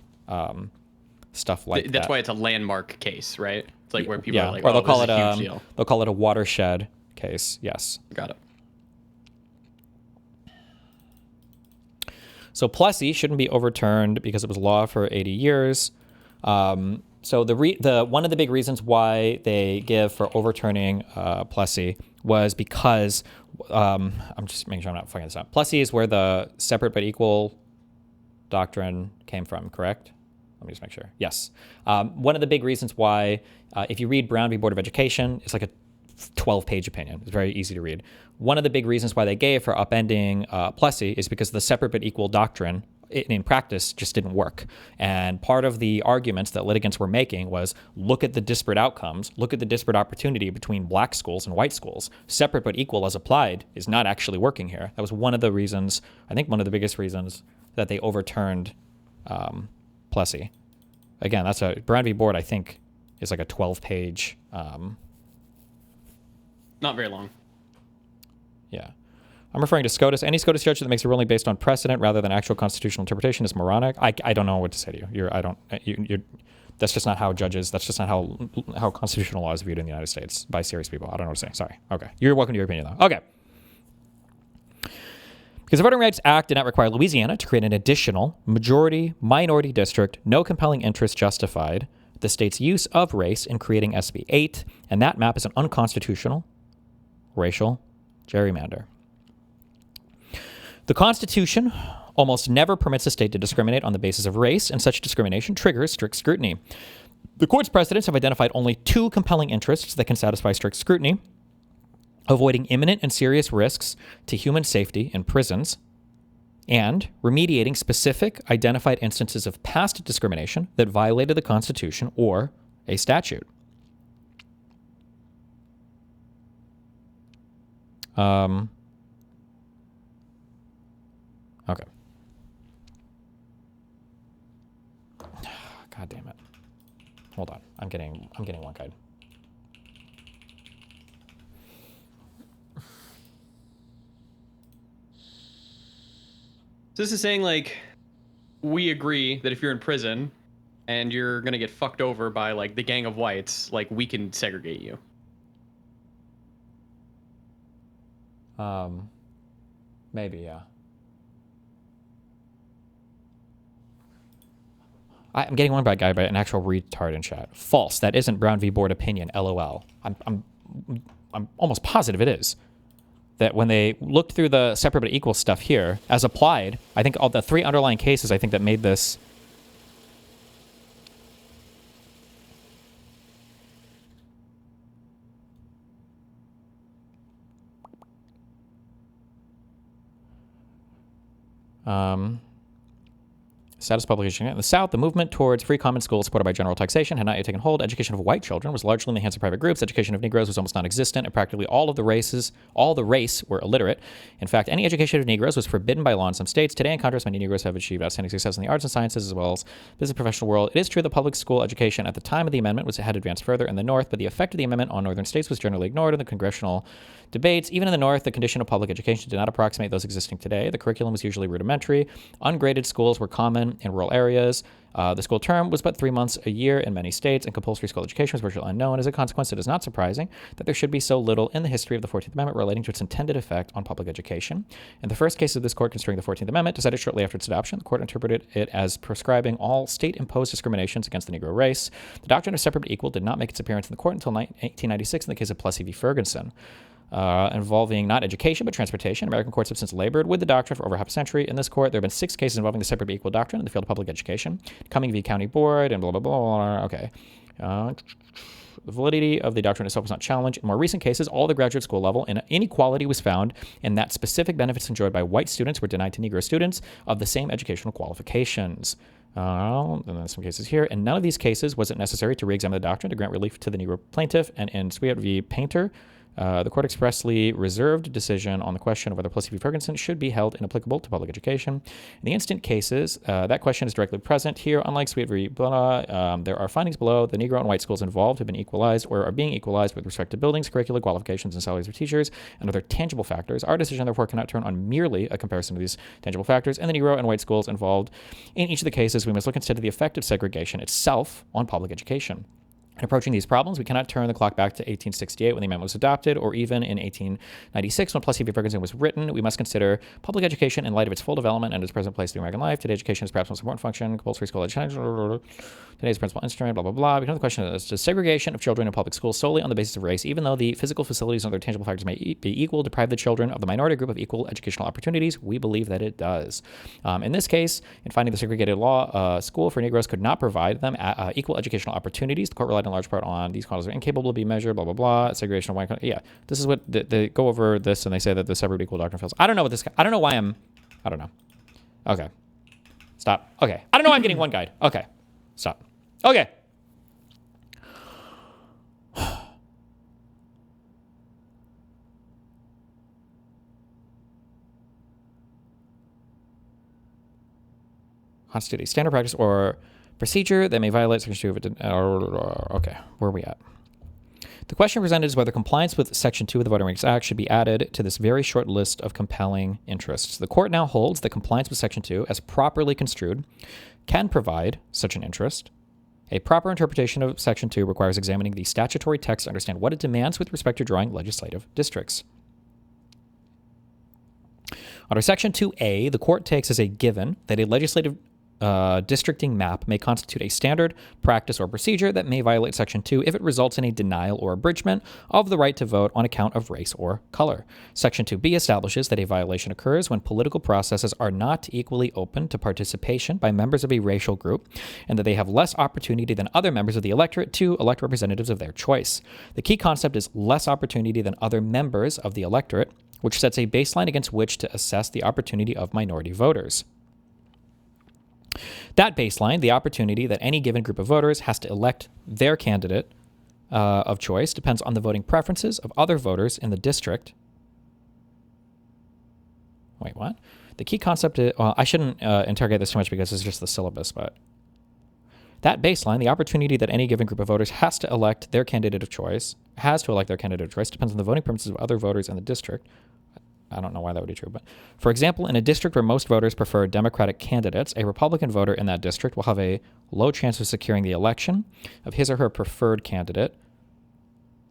stuff like that. That's why it's a landmark case, right? It's like where people are like, or they'll call this is a huge deal. They'll call it a watershed case. Yes. Got it. So Plessy shouldn't be overturned because it was law for 80 years. So the one of the big reasons why they give for overturning Plessy was because I'm just making sure I'm not fucking this up. Plessy is where the separate but equal doctrine came from, correct? Let me just make sure. Yes. One of the big reasons why, if you read Brown v. Board of Education, it's like a 12-page opinion. It's very easy to read. One of the big reasons why they gave for upending Plessy is because the separate but equal doctrine in practice just didn't work. And part of the arguments that litigants were making was, look at the disparate outcomes, look at the disparate opportunity between black schools and white schools. Separate but equal as applied is not actually working here. That was one of the reasons, I think one of the biggest reasons that they overturned Plessy. Again, that's a Brown v. Board, I think, is like a 12-page. Not very long. Yeah. I'm referring to SCOTUS. Any SCOTUS judge that makes a ruling based on precedent rather than actual constitutional interpretation is moronic. I don't know what to say to you. That's just not how judges, that's just not how constitutional law is viewed in the United States by serious people. I don't know what to say. Sorry. Okay. You're welcome to your opinion, though. Okay. Because the Voting Rights Act did not require Louisiana to create an additional majority-minority district, no compelling interest justified the state's use of race in creating SB 8, and that map is an unconstitutional racial gerrymander. The Constitution almost never permits a state to discriminate on the basis of race, and such discrimination triggers strict scrutiny. The court's precedents have identified only two compelling interests that can satisfy strict scrutiny: avoiding imminent and serious risks to human safety in prisons, and remediating specific identified instances of past discrimination that violated the Constitution or a statute. Okay. God damn it. hold on. I'm getting one guide. So this is saying, like, we agree that if you're in prison and you're gonna get fucked over by, like, the gang of whites, like, we can segregate you. Maybe, yeah. I'm getting one guy by an actual retard in chat. False. That isn't Brown v. Board opinion. LOL. I'm almost positive it is. That when they looked through the separate but equal stuff here, as applied, I think all the 3 underlying cases I think that made this. Status publication. In the South, the movement towards free common schools supported by general taxation had not yet taken hold. Education of white children was largely in the hands of private groups. Education of Negroes was almost non-existent, and practically all the race were illiterate. In fact, any education of Negroes was forbidden by law in some states. Today, in contrast, many Negroes have achieved outstanding success in the arts and sciences as well as business professional world. It is true that public school education at the time of the amendment had advanced further in the North, but the effect of the amendment on northern states was generally ignored in the congressional debates. Even in the North, the condition of public education did not approximate those existing today. The curriculum was usually rudimentary. Ungraded schools were common in rural areas. The school term was but 3 months a year in many states, and compulsory school education was virtually unknown. As a consequence, it is not surprising that there should be so little in the history of the 14th Amendment relating to its intended effect on public education. In the first case of this court considering the 14th Amendment, decided shortly after its adoption, the court interpreted it as prescribing all state-imposed discriminations against the Negro race. The doctrine of separate but equal did not make its appearance in the court until 1896 in the case of Plessy v. Ferguson. Involving not education but transportation. American courts have since labored with the doctrine for over half a century. In this court, there have been 6 cases involving the separate but equal doctrine in the field of public education. Cumming v. County Board and blah, blah, blah. Okay. The validity of the doctrine itself was not challenged. In more recent cases, all the graduate school level inequality was found in that specific benefits enjoyed by white students were denied to Negro students of the same educational qualifications. And then some cases here. In none of these cases was it necessary to re-examine the doctrine to grant relief to the Negro plaintiff. And in Sweat v. Painter, the court expressly reserved a decision on the question of whether Plessy v. Ferguson should be held inapplicable to public education. In the instant cases, that question is directly present here. Unlike Sweet v. Blah, there are findings below. The Negro and white schools involved have been equalized or are being equalized with respect to buildings, curricula, qualifications, and salaries of teachers, and other tangible factors. Our decision, therefore, cannot turn on merely a comparison of these tangible factors and the Negro and white schools involved. In each of the cases, we must look instead to the effect of segregation itself on public education. In approaching these problems, we cannot turn the clock back to 1868 when the amendment was adopted, or even in 1896 when Plessy v. Ferguson was written. We must consider public education in light of its full development and its present place in American life. Today, education is perhaps the most important function. Compulsory school education. Today's principal instrument, blah, blah, blah. Because the question is, does segregation of children in public schools solely on the basis of race, even though the physical facilities and other tangible factors may be equal, deprive the children of the minority group of equal educational opportunities? We believe that it does. In this case, in finding the segregated law, school for Negroes could not provide them equal educational opportunities. The court relied in large part on these causes are incapable to be measured, blah, blah, blah. Segregation of white. Yeah, this is what they go over this and they say that the separate equal doctrine fails. I don't know what this, I don't know why I don't know. Okay. Stop. Okay. I don't know why I'm getting one guide. Okay. Stop. Okay. Constitute a standard practice or procedure that may violate Section 2 of it. Okay, where are we at? The question presented is whether compliance with Section 2 of the Voting Rights Act should be added to this very short list of compelling interests. The court now holds that compliance with Section 2, as properly construed, can provide such an interest. A proper interpretation of Section 2 requires examining the statutory text to understand what it demands with respect to drawing legislative districts. Under Section 2A, the court takes as a given that a legislative districting map may constitute a standard practice or procedure that may violate Section 2 if it results in a denial or abridgment of the right to vote on account of race or color. Section 2B establishes that a violation occurs when political processes are not equally open to participation by members of a racial group and that they have less opportunity than other members of the electorate to elect representatives of their choice. The key concept is less opportunity than other members of the electorate, which sets a baseline against which to assess the opportunity of minority voters. That baseline, the opportunity that any given group of voters has to elect their candidate of choice, depends on the voting preferences of other voters in the district. Wait, what? The key concept is, well, I shouldn't interrogate this too much because it's just the syllabus, but That baseline, the opportunity that any given group of voters has to elect their candidate of choice, depends on the voting preferences of other voters in the district. I don't know why that would be true, but for example, in a district where most voters prefer Democratic candidates, a Republican voter in that district will have a low chance of securing the election of his or her preferred candidate.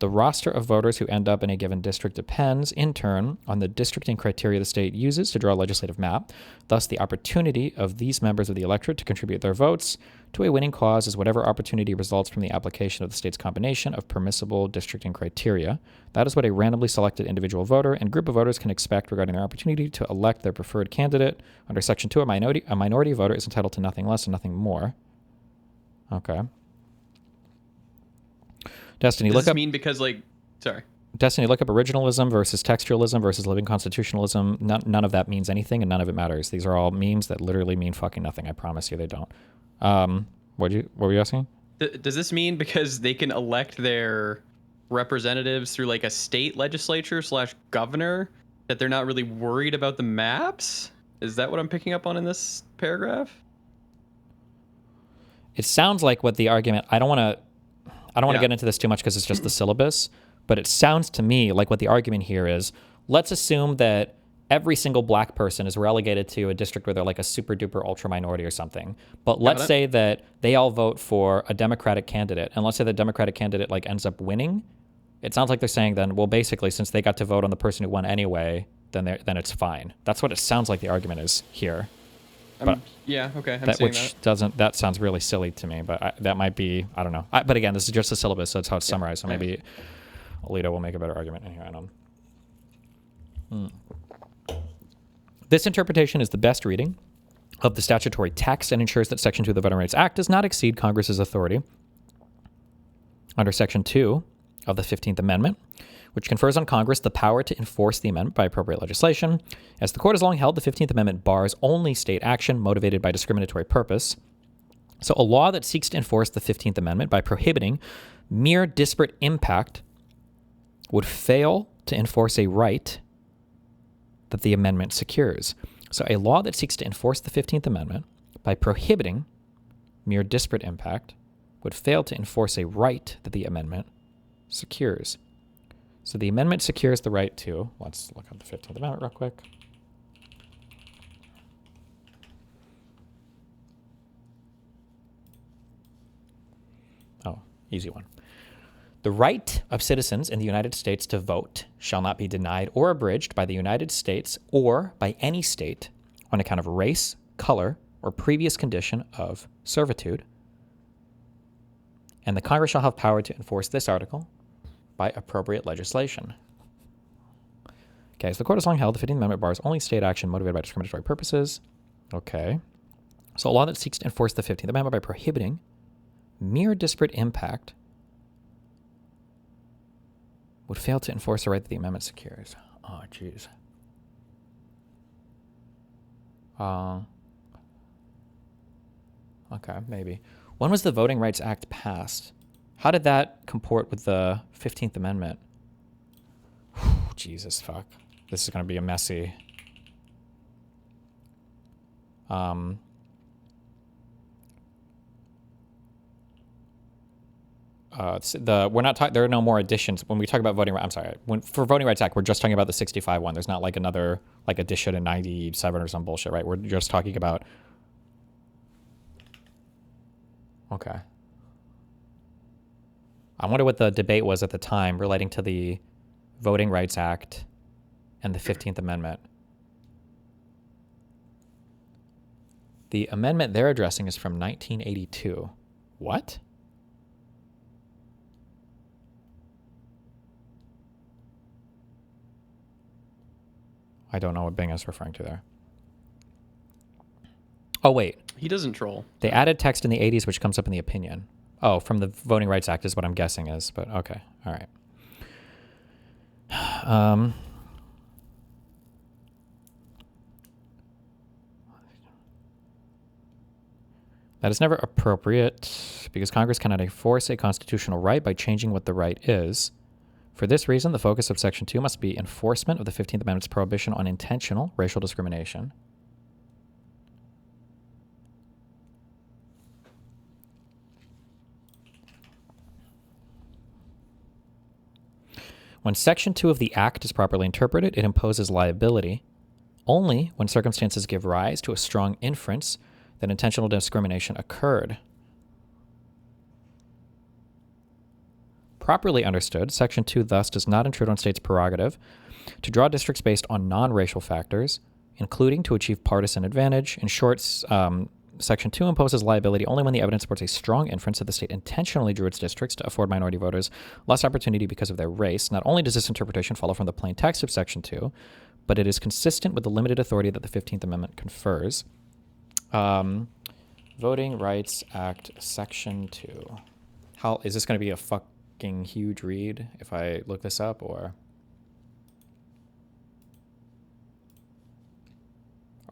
The roster of voters who end up in a given district depends, in turn, on the districting criteria the state uses to draw a legislative map. Thus, the opportunity of these members of the electorate to contribute their votes to a winning cause is whatever opportunity results from the application of the state's combination of permissible districting criteria. That is what a randomly selected individual voter and group of voters can expect regarding their opportunity to elect their preferred candidate. Under Section 2, a minority voter is entitled to nothing less and nothing more. Okay. Destiny, Does look this up. mean because like, sorry. Destiny, look up originalism versus textualism versus living constitutionalism. None of that means anything, and none of it matters. These are all memes that literally mean fucking nothing. I promise you, they don't. What were you asking? Does this mean because they can elect their representatives through like a state legislature / governor that they're not really worried about the maps? Is that what I'm picking up on in this paragraph? It sounds like what the argument. I don't want to get into this too much because it's just the syllabus, but it sounds to me like what the argument here is, let's assume that every single black person is relegated to a district where they're like a super duper ultra minority or something. But let's say that they all vote for a Democratic candidate, and let's say the Democratic candidate like ends up winning. It sounds like they're saying then, well, basically, since they got to vote on the person who won anyway, then it's fine. That's what it sounds like the argument is here. But yeah, okay. I'm seeing that. That sounds really silly to me, but that might be, I don't know. But again, this is just the syllabus, so it's how it's summarized. So maybe Alito will make a better argument in here. I don't know. This interpretation is the best reading of the statutory text and ensures that Section 2 of the Voting Rights Act does not exceed Congress's authority under Section 2 of the 15th Amendment, which confers on Congress the power to enforce the amendment by appropriate legislation. As the court has long held, the 15th Amendment bars only state action motivated by discriminatory purpose. So a law that seeks to enforce the 15th Amendment by prohibiting mere disparate impact would fail to enforce a right that the amendment secures. So a law that seeks to enforce the 15th Amendment by prohibiting mere disparate impact would fail to enforce a right that the amendment secures. So the amendment secures the right to, let's look up the 15th Amendment real quick. Oh, easy one. The right of citizens in the United States to vote shall not be denied or abridged by the United States or by any state on account of race, color, or previous condition of servitude. And the Congress shall have power to enforce this article by appropriate legislation. Okay, so the court has long held the 15th Amendment bars only state action motivated by discriminatory purposes. Okay. So a law that seeks to enforce the 15th Amendment by prohibiting mere disparate impact would fail to enforce the right that the amendment secures. Oh, jeez. Okay, maybe. When was the Voting Rights Act passed? How did that comport with the 15th Amendment? Jesus, fuck. This is going to be a messy... we're not talking. There are no more additions when we talk about voting. I'm sorry. For Voting Rights Act, we're just talking about the 65 one. There's not like another like addition in 97 or some bullshit, right? We're just talking about. Okay. I wonder what the debate was at the time relating to the Voting Rights Act and the 15th Amendment. The amendment they're addressing is from 1982. What? I don't know what Bing is referring to there. Oh, wait. He doesn't troll. They added text in the 80s, which comes up in the opinion. Oh, from the Voting Rights Act is what I'm guessing is, but okay. All right. That is never appropriate because Congress cannot enforce a constitutional right by changing what the right is. For this reason, the focus of Section 2 must be enforcement of the 15th Amendment's prohibition on intentional racial discrimination. When Section 2 of the Act is properly interpreted, it imposes liability only when circumstances give rise to a strong inference that intentional discrimination occurred. Properly understood, Section 2 thus does not intrude on states' prerogative to draw districts based on non-racial factors, including to achieve partisan advantage. In short, Section 2 imposes liability only when the evidence supports a strong inference that the state intentionally drew its districts to afford minority voters less opportunity because of their race. Not only does this interpretation follow from the plain text of Section 2, but it is consistent with the limited authority that the 15th Amendment confers. Voting Rights Act, Section 2. How is this going to be a fucking huge read if I look this up, or?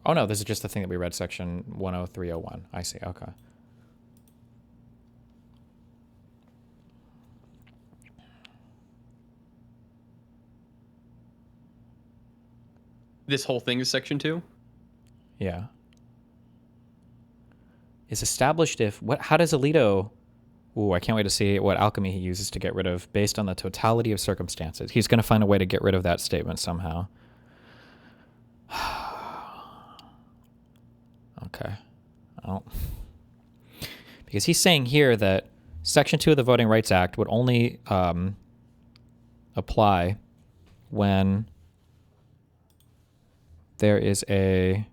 Oh no, this is just the thing that we read, Section 10301. I see, okay. This whole thing is Section 2? Yeah. Is established if, how does Alito, ooh, I can't wait to see what alchemy he uses to get rid of based on the totality of circumstances. He's going to find a way to get rid of that statement somehow. Okay. Oh. Because he's saying here that Section 2 of the Voting Rights Act would only apply when there is a...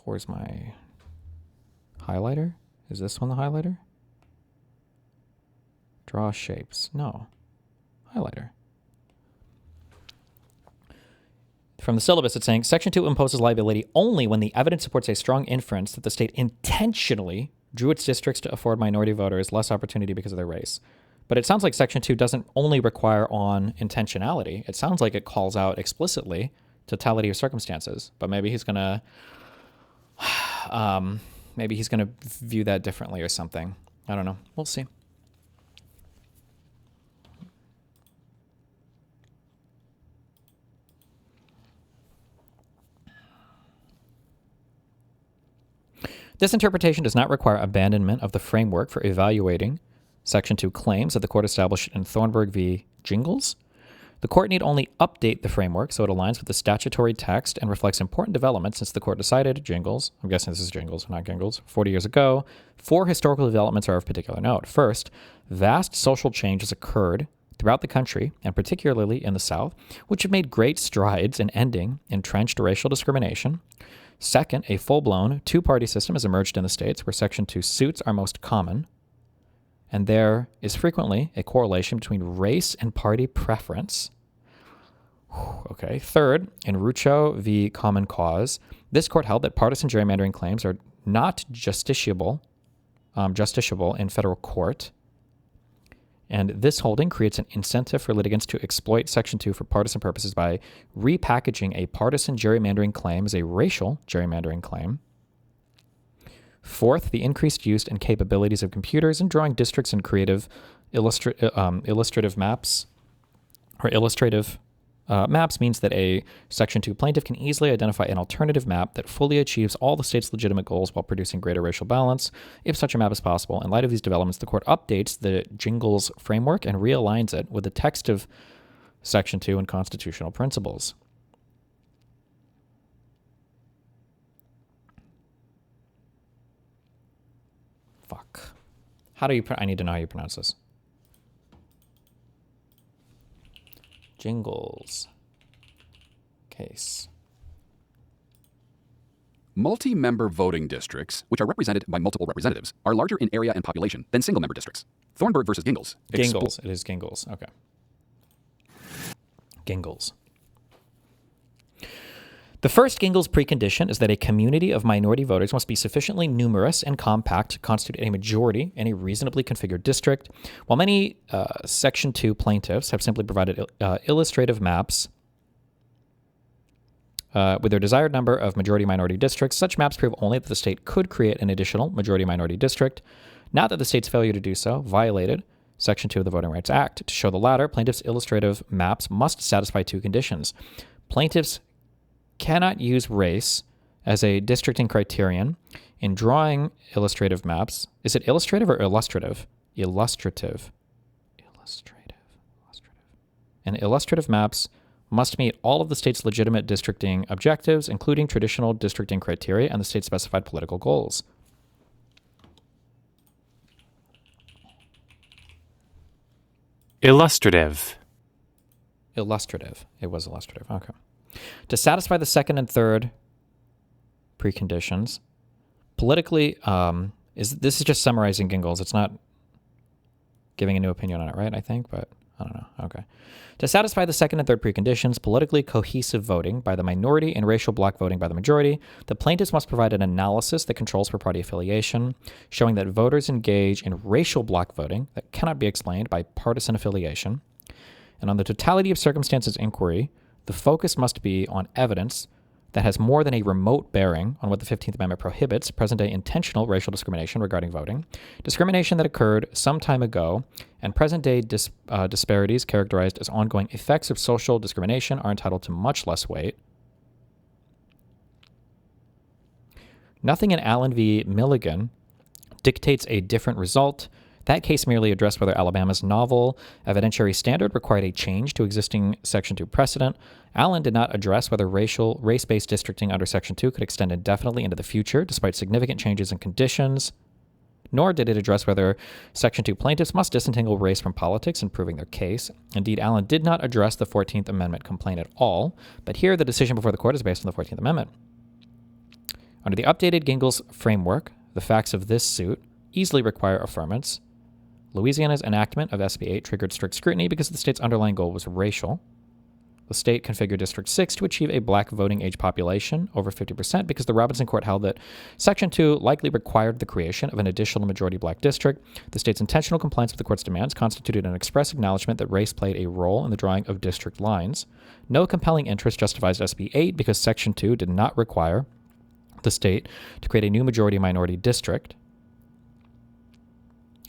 Where's my highlighter? Is this one the highlighter? Draw shapes. No. Highlighter. From the syllabus, it's saying Section 2 imposes liability only when the evidence supports a strong inference that the state intentionally drew its districts to afford minority voters less opportunity because of their race. But it sounds like Section 2 doesn't only require on intentionality. It sounds like it calls out explicitly totality of circumstances. But maybe he's going to view that differently or something. I don't know. We'll see. This interpretation does not require abandonment of the framework for evaluating Section 2 claims that the court established in Thornburg v. Jingles. The court need only update the framework so it aligns with the statutory text and reflects important developments since the court decided Jingles, I'm guessing this is Jingles, not Gingles, 40 years ago. 4 historical developments are of particular note. First, vast social changes occurred throughout the country, and particularly in the South, which have made great strides in ending entrenched racial discrimination. Second, a full-blown two-party system has emerged in the states where Section 2 suits are most common, and there is frequently a correlation between race and party preference. Okay. Third, in Rucho v. Common Cause, this court held that partisan gerrymandering claims are not justiciable in federal court, and this holding creates an incentive for litigants to exploit Section 2 for partisan purposes by repackaging a partisan gerrymandering claim as a racial gerrymandering claim. Fourth, the increased use and capabilities of computers in drawing districts and creative illustrative maps, or illustrative maps means that a Section 2 plaintiff can easily identify an alternative map that fully achieves all the state's legitimate goals while producing greater racial balance, if such a map is possible. In light of these developments, the court updates the Jingles framework and realigns it with the text of Section 2 and constitutional principles. Fuck. How do you... I need to know how you pronounce this. Jingles case. Multi-member voting districts, which are represented by multiple representatives, are larger in area and population than single-member districts. Thornburg versus Gingles. Gingles. It is Gingles. Okay. Gingles. The first Gingles precondition is that a community of minority voters must be sufficiently numerous and compact to constitute a majority in a reasonably configured district. While many Section 2 plaintiffs have simply provided illustrative maps with their desired number of majority-minority districts, such maps prove only that the state could create an additional majority-minority district, not that the state's failure to do so violated Section 2 of the Voting Rights Act. To show the latter, plaintiffs' illustrative maps must satisfy 2 conditions. Plaintiffs cannot use race as a districting criterion in drawing illustrative maps. Is it illustrative or illustrative? Illustrative. And illustrative maps must meet all of the state's legitimate districting objectives, including traditional districting criteria and the state specified political goals. Illustrative. Illustrative. It was illustrative. Okay. To satisfy the second and third preconditions, politically, this is just summarizing Gingles. It's not giving a new opinion on it, right? I think, but I don't know. Okay. To satisfy the second and third preconditions, politically cohesive voting by the minority and racial bloc voting by the majority, the plaintiffs must provide an analysis that controls for party affiliation, showing that voters engage in racial bloc voting that cannot be explained by partisan affiliation. And on the totality of circumstances inquiry, the focus must be on evidence that has more than a remote bearing on what the 15th Amendment prohibits, present-day intentional racial discrimination regarding voting, discrimination that occurred some time ago, and present-day disparities characterized as ongoing effects of social discrimination are entitled to much less weight. Nothing in Allen v. Milligan dictates a different result. That case merely addressed whether Alabama's novel evidentiary standard required a change to existing Section 2 precedent. Allen did not address whether race-based districting under Section 2 could extend indefinitely into the future, despite significant changes in conditions. Nor did it address whether Section 2 plaintiffs must disentangle race from politics in proving their case. Indeed, Allen did not address the 14th Amendment complaint at all, but here the decision before the court is based on the 14th Amendment. Under the updated Gingles framework, the facts of this suit easily require affirmance. Louisiana's enactment of SB 8 triggered strict scrutiny because the state's underlying goal was racial. The state configured District 6 to achieve a black voting age population over 50% because the Robinson Court held that Section 2 likely required the creation of an additional majority black district. The state's intentional compliance with the court's demands constituted an express acknowledgement that race played a role in the drawing of district lines. No compelling interest justifies SB 8 because Section 2 did not require the state to create a new majority-minority district.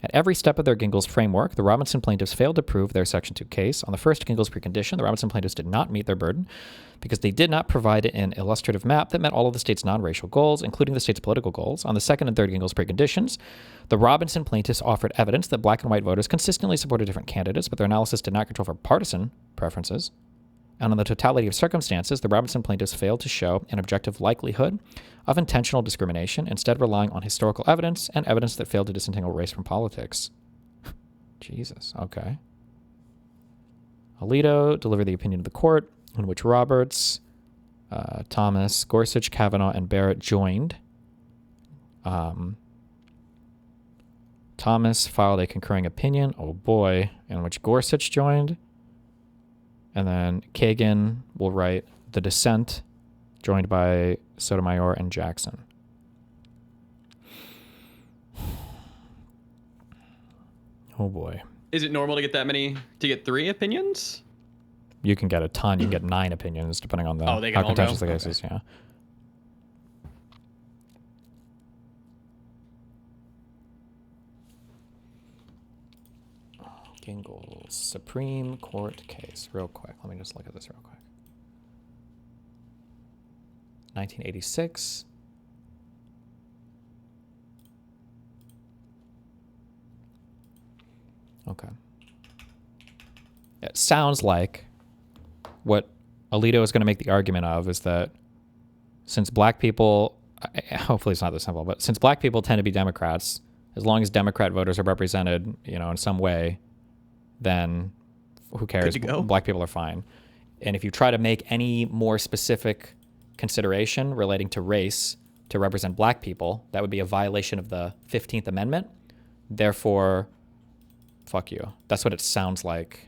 At every step of their Gingles framework, the Robinson plaintiffs failed to prove their Section 2 case. On the first Gingles precondition, the Robinson plaintiffs did not meet their burden because they did not provide an illustrative map that met all of the state's non-racial goals, including the state's political goals. On the second and third Gingles preconditions, the Robinson plaintiffs offered evidence that black and white voters consistently supported different candidates, but their analysis did not control for partisan preferences. And on the totality of circumstances, the Robinson plaintiffs failed to show an objective likelihood of intentional discrimination, instead relying on historical evidence and evidence that failed to disentangle race from politics. Jesus, okay. Alito delivered the opinion of the court, in which Roberts, Thomas, Gorsuch, Kavanaugh, and Barrett joined. Thomas filed a concurring opinion, oh boy, in which Gorsuch joined. And then Kagan will write the dissent, joined by Sotomayor and Jackson. Oh boy. Is it normal to get that many, to get 3 opinions? You can get a ton. You can get 9 opinions, depending on they how can all contentious go? the case is, yeah. Gingles Supreme Court case. Real quick. Let me just look at this real quick. 1986. Okay. It sounds like what Alito is going to make the argument of is that since black people, hopefully it's not this simple, but since black people tend to be Democrats, as long as Democrat voters are represented, in some way, then who cares? Good to go. Black people are fine. And if you try to make any more specific consideration relating to race to represent black people, that would be a violation of the 15th Amendment. Therefore, fuck you. That's what it sounds like.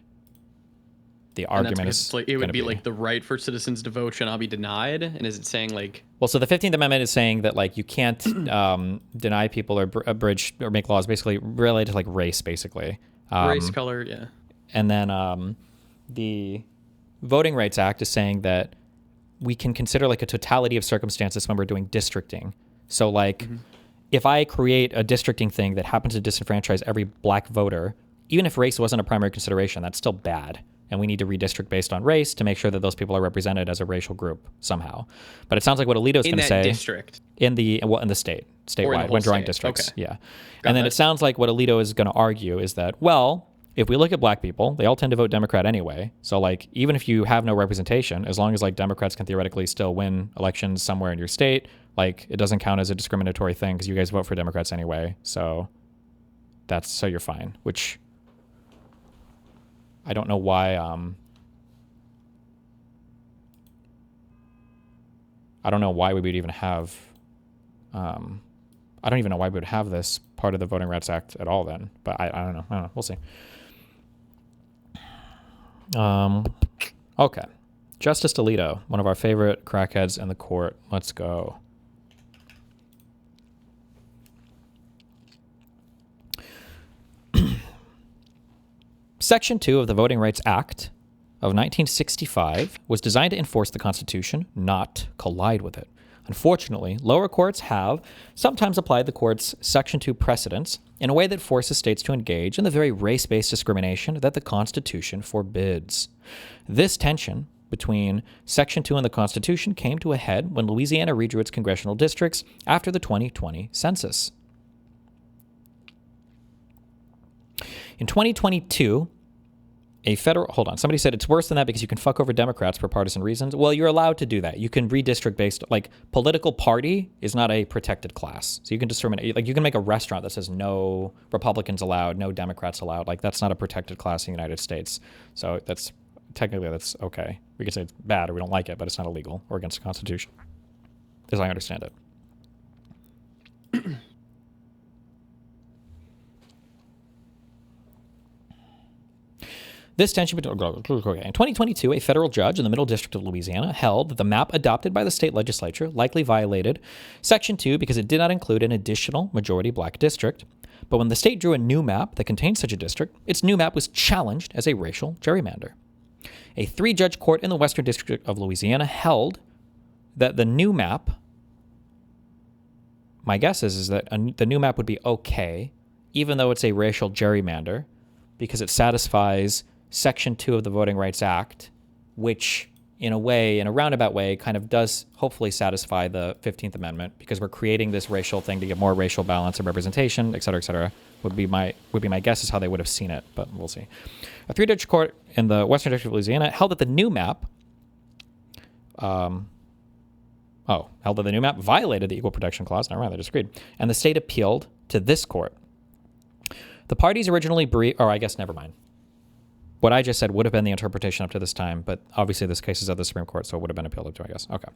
The argument is it would be like the right for citizens to vote shall not be denied. And is it saying like? Well, so the 15th Amendment is saying that like you can't deny people or abridge or make laws basically related to like race, basically. Race, color, yeah. And then the Voting Rights Act is saying that we can consider like a totality of circumstances when we're doing districting. So like if I create a districting thing that happens to disenfranchise every black voter, even if race wasn't a primary consideration, that's still bad. And we need to redistrict based on race to make sure that those people are represented as a racial group somehow. But it sounds like what Alito's going to say district in the statewide when drawing districts. Okay. Yeah. And then it sounds like what Alito is going to argue is that, well, if we look at black people, they all tend to vote Democrat anyway. So like, even if you have no representation, as long as like Democrats can theoretically still win elections somewhere in your state, like it doesn't count as a discriminatory thing because you guys vote for Democrats anyway. So so you're fine, which I don't know why, I don't know why we would even have, I don't even know why we would have this part of the Voting Rights Act at all then, but I don't know. We'll see. Okay. Justice Alito, one of our favorite crackheads in the court. Let's go. Section 2 of the Voting Rights Act of 1965 was designed to enforce the Constitution, not collide with it. Unfortunately, lower courts have sometimes applied the court's Section 2 precedents in a way that forces states to engage in the very race-based discrimination that the Constitution forbids. This tension between Section 2 and the Constitution came to a head when Louisiana redrew its congressional districts after the 2020 census. In 2022, hold on, somebody said it's worse than that because you can fuck over Democrats for partisan reasons. Well, you're allowed to do that. You can redistrict based, like, political party is not a protected class. So you can discriminate, like, you can make a restaurant that says no Republicans allowed, no Democrats allowed. Like, that's not a protected class in the United States. So technically that's okay. We can say it's bad or we don't like it, but it's not illegal or against the Constitution, as I understand it. This tension between, in 2022, a federal judge in the Middle District of Louisiana held that the map adopted by the state legislature likely violated Section 2 because it did not include an additional majority black district. But when the state drew a new map that contained such a district, its new map was challenged as a racial gerrymander. A 3-judge court in the Western District of Louisiana held that the new map, my guess is that the new map would be okay, even though it's a racial gerrymander, because it satisfies Section 2 of the Voting Rights Act, which in a way, in a roundabout way, kind of does hopefully satisfy the 15th Amendment, because we're creating this racial thing to get more racial balance and representation, et cetera, would be my guess is how they would have seen it, but we'll see. A 3-judge court in the Western District of Louisiana held that the new map violated the Equal Protection Clause. Never mind, they disagreed. And the state appealed to this court. The parties originally never mind. What I just said would have been the interpretation up to this time, but obviously this case is at the Supreme Court, so it would have been appealed to, I guess. Okay.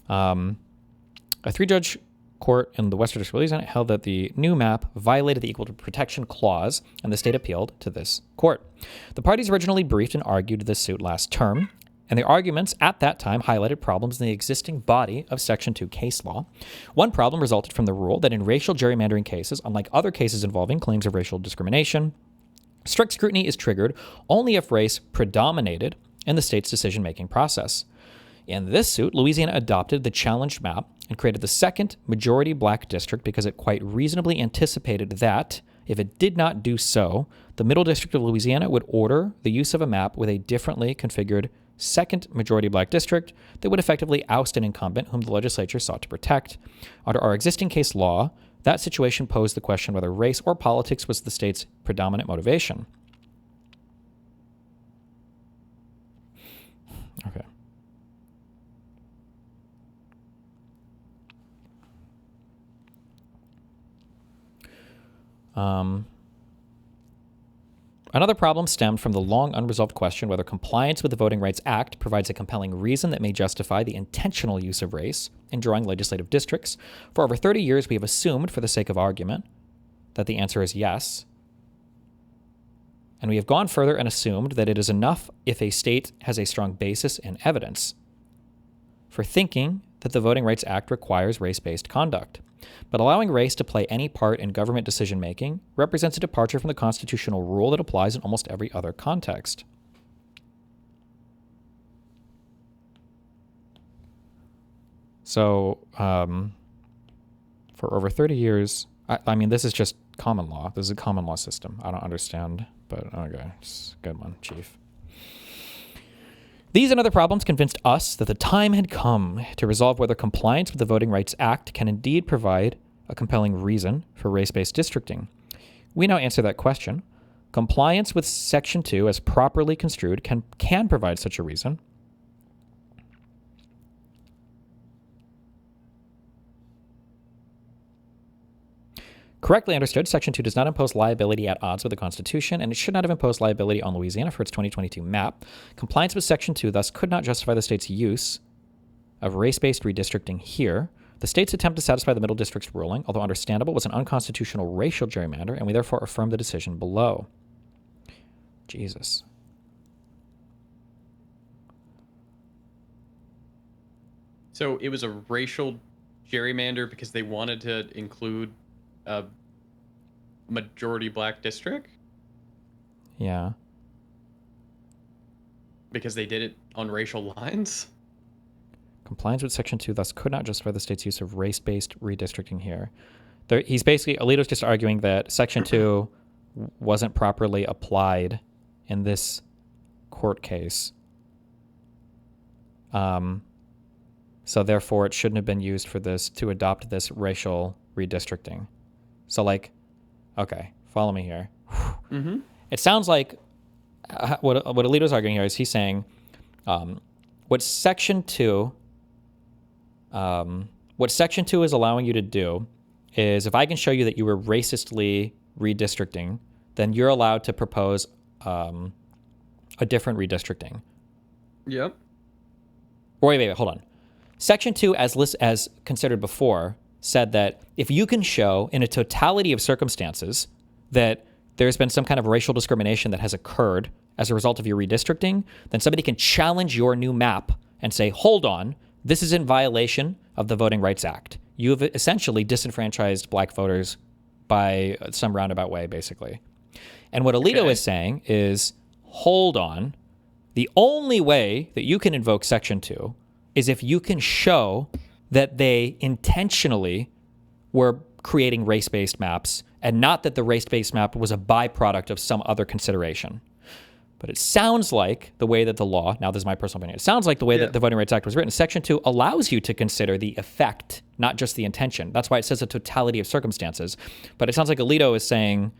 A 3-judge court in the Western District of Louisiana held that the new map violated the Equal Protection Clause, and the state appealed to this court. The parties originally briefed and argued this suit last term, and the arguments at that time highlighted problems in the existing body of Section 2 case law. One problem resulted from the rule that in racial gerrymandering cases, unlike other cases involving claims of racial discrimination, strict scrutiny is triggered only if race predominated in the state's decision-making process. In this suit, Louisiana adopted the challenged map and created the second majority black district because it quite reasonably anticipated that, if it did not do so, the Middle District of Louisiana would order the use of a map with a differently configured second majority black district that would effectively oust an incumbent whom the legislature sought to protect. Under our existing case law, that situation posed the question whether race or politics was the state's predominant motivation. Okay. Another problem stemmed from the long unresolved question whether compliance with the Voting Rights Act provides a compelling reason that may justify the intentional use of race in drawing legislative districts. For over 30 years, we have assumed, for the sake of argument, that the answer is yes. And we have gone further and assumed that it is enough if a state has a strong basis in evidence for thinking that the Voting Rights Act requires race-based conduct. But allowing race to play any part in government decision-making represents a departure from the constitutional rule that applies in almost every other context. So, for over 30 years, I mean, this is just common law. This is a common law system. I don't understand, but okay, it's a good one, Chief. These and other problems convinced us that the time had come to resolve whether compliance with the Voting Rights Act can indeed provide a compelling reason for race-based districting. We now answer that question Compliance with Section 2 as properly construed can provide such a reason. Correctly understood, Section 2 does not impose liability at odds with the Constitution, and it should not have imposed liability on Louisiana for its 2022 map. Compliance with Section 2 thus could not justify the state's use of race-based redistricting here. The state's attempt to satisfy the Middle District's ruling, although understandable, was an unconstitutional racial gerrymander, and we therefore affirm the decision below. Jesus. So it was a racial gerrymander because they wanted to include a majority black district? Yeah. Because they did it on racial lines? Compliance with Section 2 thus could not justify the state's use of race-based redistricting here. He's basically, Alito's just arguing that Section 2 wasn't properly applied in this court case. So therefore it shouldn't have been used for this, to adopt this racial redistricting. So like, okay, follow me here. Mm-hmm. It sounds like what Alito's arguing here is he's saying what Section 2 is allowing you to do is if I can show you that you were racistly redistricting, then you're allowed to propose a different redistricting. Yep. Wait, hold on. Section 2, as considered before, said that if you can show in a totality of circumstances that there's been some kind of racial discrimination that has occurred as a result of your redistricting, then somebody can challenge your new map and say, hold on, this is in violation of the Voting Rights Act. You have essentially disenfranchised black voters by some roundabout way, basically. And what Alito is saying is, hold on, the only way that you can invoke Section 2 is if you can show that they intentionally were creating race-based maps and not that the race-based map was a byproduct of some other consideration. But it sounds like the way that the law, now this is my personal opinion, it sounds like the way that the Voting Rights Act was written, Section 2 allows you to consider the effect, not just the intention. That's why it says a totality of circumstances. But it sounds like Alito is saying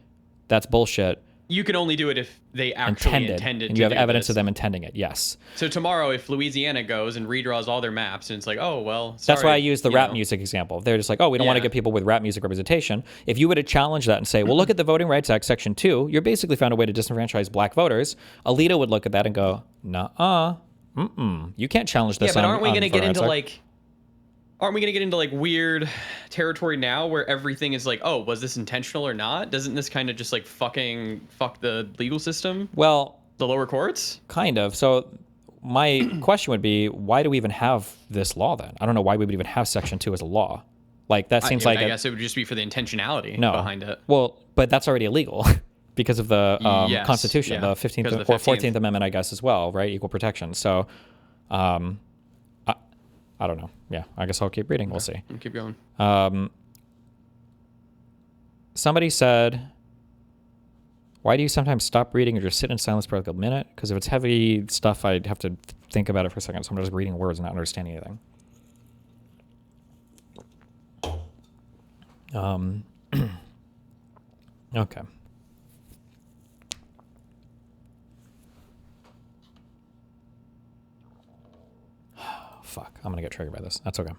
that's bullshit. You can only do it if they actually intended and to you have do evidence this. of them intending it, yes. So tomorrow, if Louisiana goes and redraws all their maps, and it's like, oh, well, sorry, That's why I use the rap music example. They're just like, oh, we don't want to get people with rap music representation. If you were to challenge that and say, well, look at the Voting Rights Act, Section 2, you're basically found a way to disenfranchise black voters, Alito would look at that and go, nuh-uh, you can't challenge this. Yeah, but aren't we going to get into Aren't we going to get into like weird territory now where everything is like, oh, was this intentional or not? Doesn't this kind of just like fuck the legal system? Well, the lower courts? Kind of. So my question would be, why do we even have this law then? I don't know why we would even have Section 2 as a law. Like that seems like I guess it would just be for the intentionality behind it. Well, but that's already illegal because of the Constitution, the 15th or 14th Amendment, I guess, as well, right? Equal protection. So I don't know. Yeah, I guess I'll keep reading. We'll see. Keep going. Somebody said, why do you sometimes stop reading or just sit in silence for like a minute? Because if it's heavy stuff, I'd have to think about it for a second. So I'm just reading words and not understanding anything. Okay. Fuck, I'm going to get triggered by this. That's okay.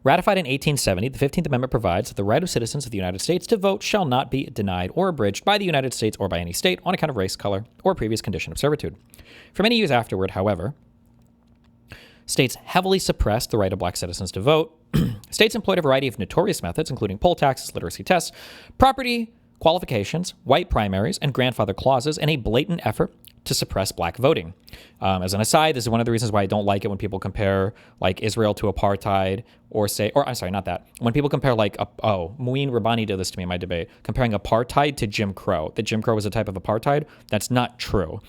Ratified in 1870, the 15th Amendment provides that the right of citizens of the United States to vote shall not be denied or abridged by the United States or by any state on account of race, color, or previous condition of servitude. For many years afterward, however, states heavily suppressed the right of black citizens to vote. States employed a variety of notorious methods, including poll taxes, literacy tests, property qualifications, white primaries, and grandfather clauses in a blatant effort to suppress black voting. As an aside, this is one of the reasons why I don't like it when people compare like Israel to apartheid when people compare like, Muin Rabbani did this to me in my debate, comparing apartheid to Jim Crow, that Jim Crow was a type of apartheid. That's not true.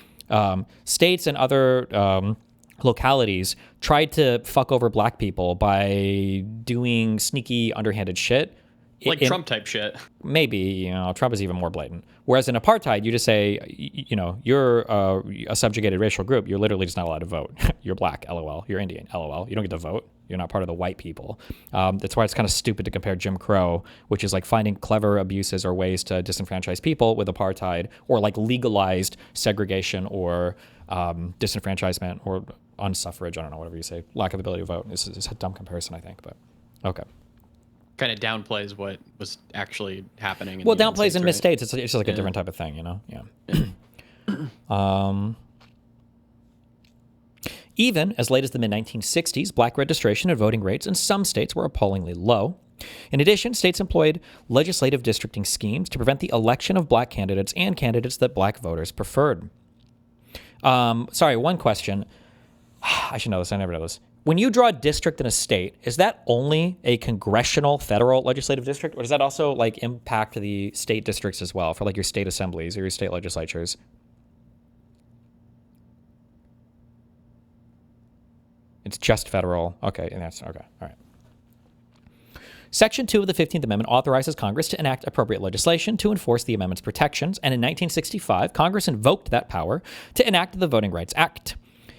States and other localities tried to fuck over black people by doing sneaky, underhanded shit Like Trump type shit. Maybe, you know, Trump is even more blatant. Whereas in apartheid, you just say, you know, you're a subjugated racial group. You're literally just not allowed to vote. You're black, LOL. You're Indian, LOL. You don't get to vote. You're not part of the white people. That's why it's kind of stupid to compare Jim Crow, which is like finding clever abuses or ways to disenfranchise people, with apartheid, or like legalized segregation or disenfranchisement or unsuffrage. I don't know, whatever you say. Lack of ability to vote. This is a dumb comparison, I think, but okay. Kind of downplays what was actually happening. Well, downplays in misstates. It's just like a different type of thing, you know? Yeah. Even as late as the mid-1960s, black registration and voting rates in some states were appallingly low. In addition, states employed legislative districting schemes to prevent the election of black candidates and candidates that black voters preferred. Sorry, one question. I should know this. I never know this. When you draw a district in a state, is that only a congressional federal legislative district, or does that also like impact the state districts as well for like your state assemblies or your state legislatures? It's just federal. Okay, and that's okay. All right. Section 2 of the 15th Amendment authorizes Congress to enact appropriate legislation to enforce the amendment's protections, and in 1965, Congress invoked that power to enact the Voting Rights Act.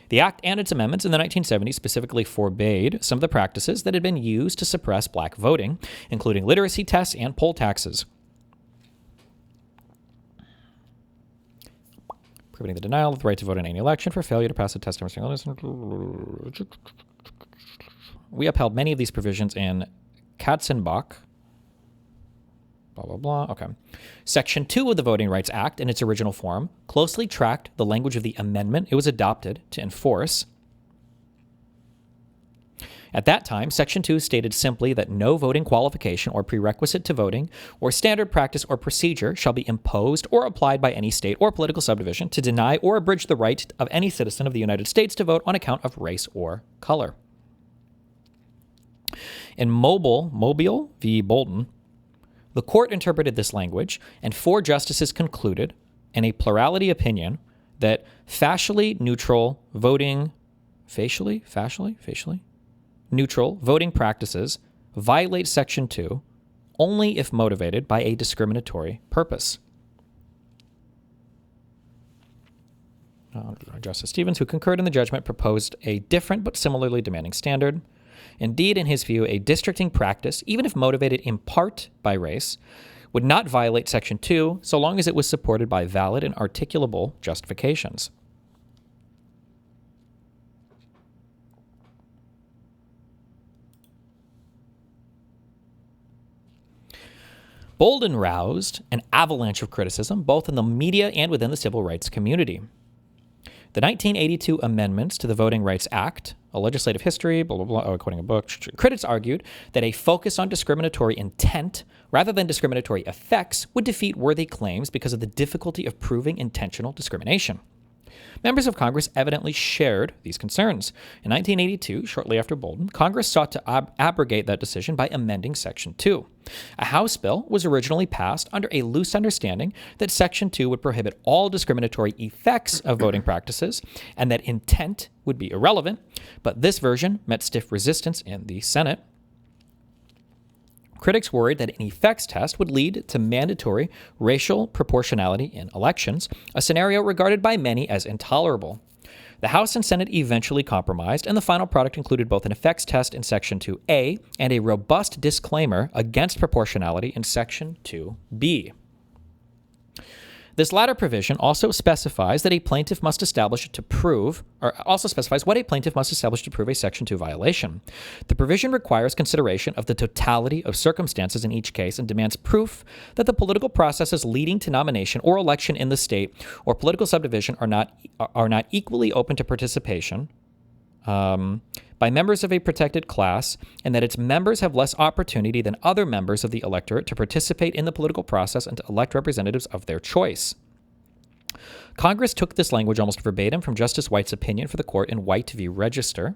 The Act and its amendments in the 1970s specifically forbade some of the practices that had been used to suppress black voting, including literacy tests and poll taxes. Prohibiting the denial of the right to vote in any election for failure to pass a test. We upheld many of these provisions in Katzenbach. Blah, blah, blah. Okay. Section 2 of the Voting Rights Act, in its original form, closely tracked the language of the amendment it was adopted to enforce. At that time, Section 2 stated simply that no voting qualification or prerequisite to voting or standard practice or procedure shall be imposed or applied by any state or political subdivision to deny or abridge the right of any citizen of the United States to vote on account of race or color. In Mobile v. Bolden, the court interpreted this language, and 4 justices concluded, in a plurality opinion, that facially neutral voting practices violate Section 2 only if motivated by a discriminatory purpose. Justice Stevens, who concurred in the judgment, proposed a different but similarly demanding standard. Indeed, in his view, a districting practice, even if motivated in part by race, would not violate Section 2 so long as it was supported by valid and articulable justifications. Bolden roused an avalanche of criticism both in the media and within the civil rights community. The 1982 amendments to the Voting Rights Act, a legislative history, blah, blah, blah, quoting a book, critics argued that a focus on discriminatory intent rather than discriminatory effects would defeat worthy claims because of the difficulty of proving intentional discrimination. Members of Congress evidently shared these concerns. In 1982, shortly after Bolden, Congress sought to abrogate that decision by amending Section 2. A House bill was originally passed under a loose understanding that Section 2 would prohibit all discriminatory effects of voting practices and that intent would be irrelevant, but this version met stiff resistance in the Senate. Critics worried that an effects test would lead to mandatory racial proportionality in elections, a scenario regarded by many as intolerable. The House and Senate eventually compromised, and the final product included both an effects test in Section 2A and a robust disclaimer against proportionality in Section 2B. This latter provision also specifies that a plaintiff must establish to prove, or also specifies what a plaintiff must establish to prove a Section 2 violation. The provision requires consideration of the totality of circumstances in each case and demands proof that the political processes leading to nomination or election in the state or political subdivision are not equally open to participation by members of a protected class, and that its members have less opportunity than other members of the electorate to participate in the political process and to elect representatives of their choice. Congress took this language almost verbatim from Justice White's opinion for the court in White v. Register,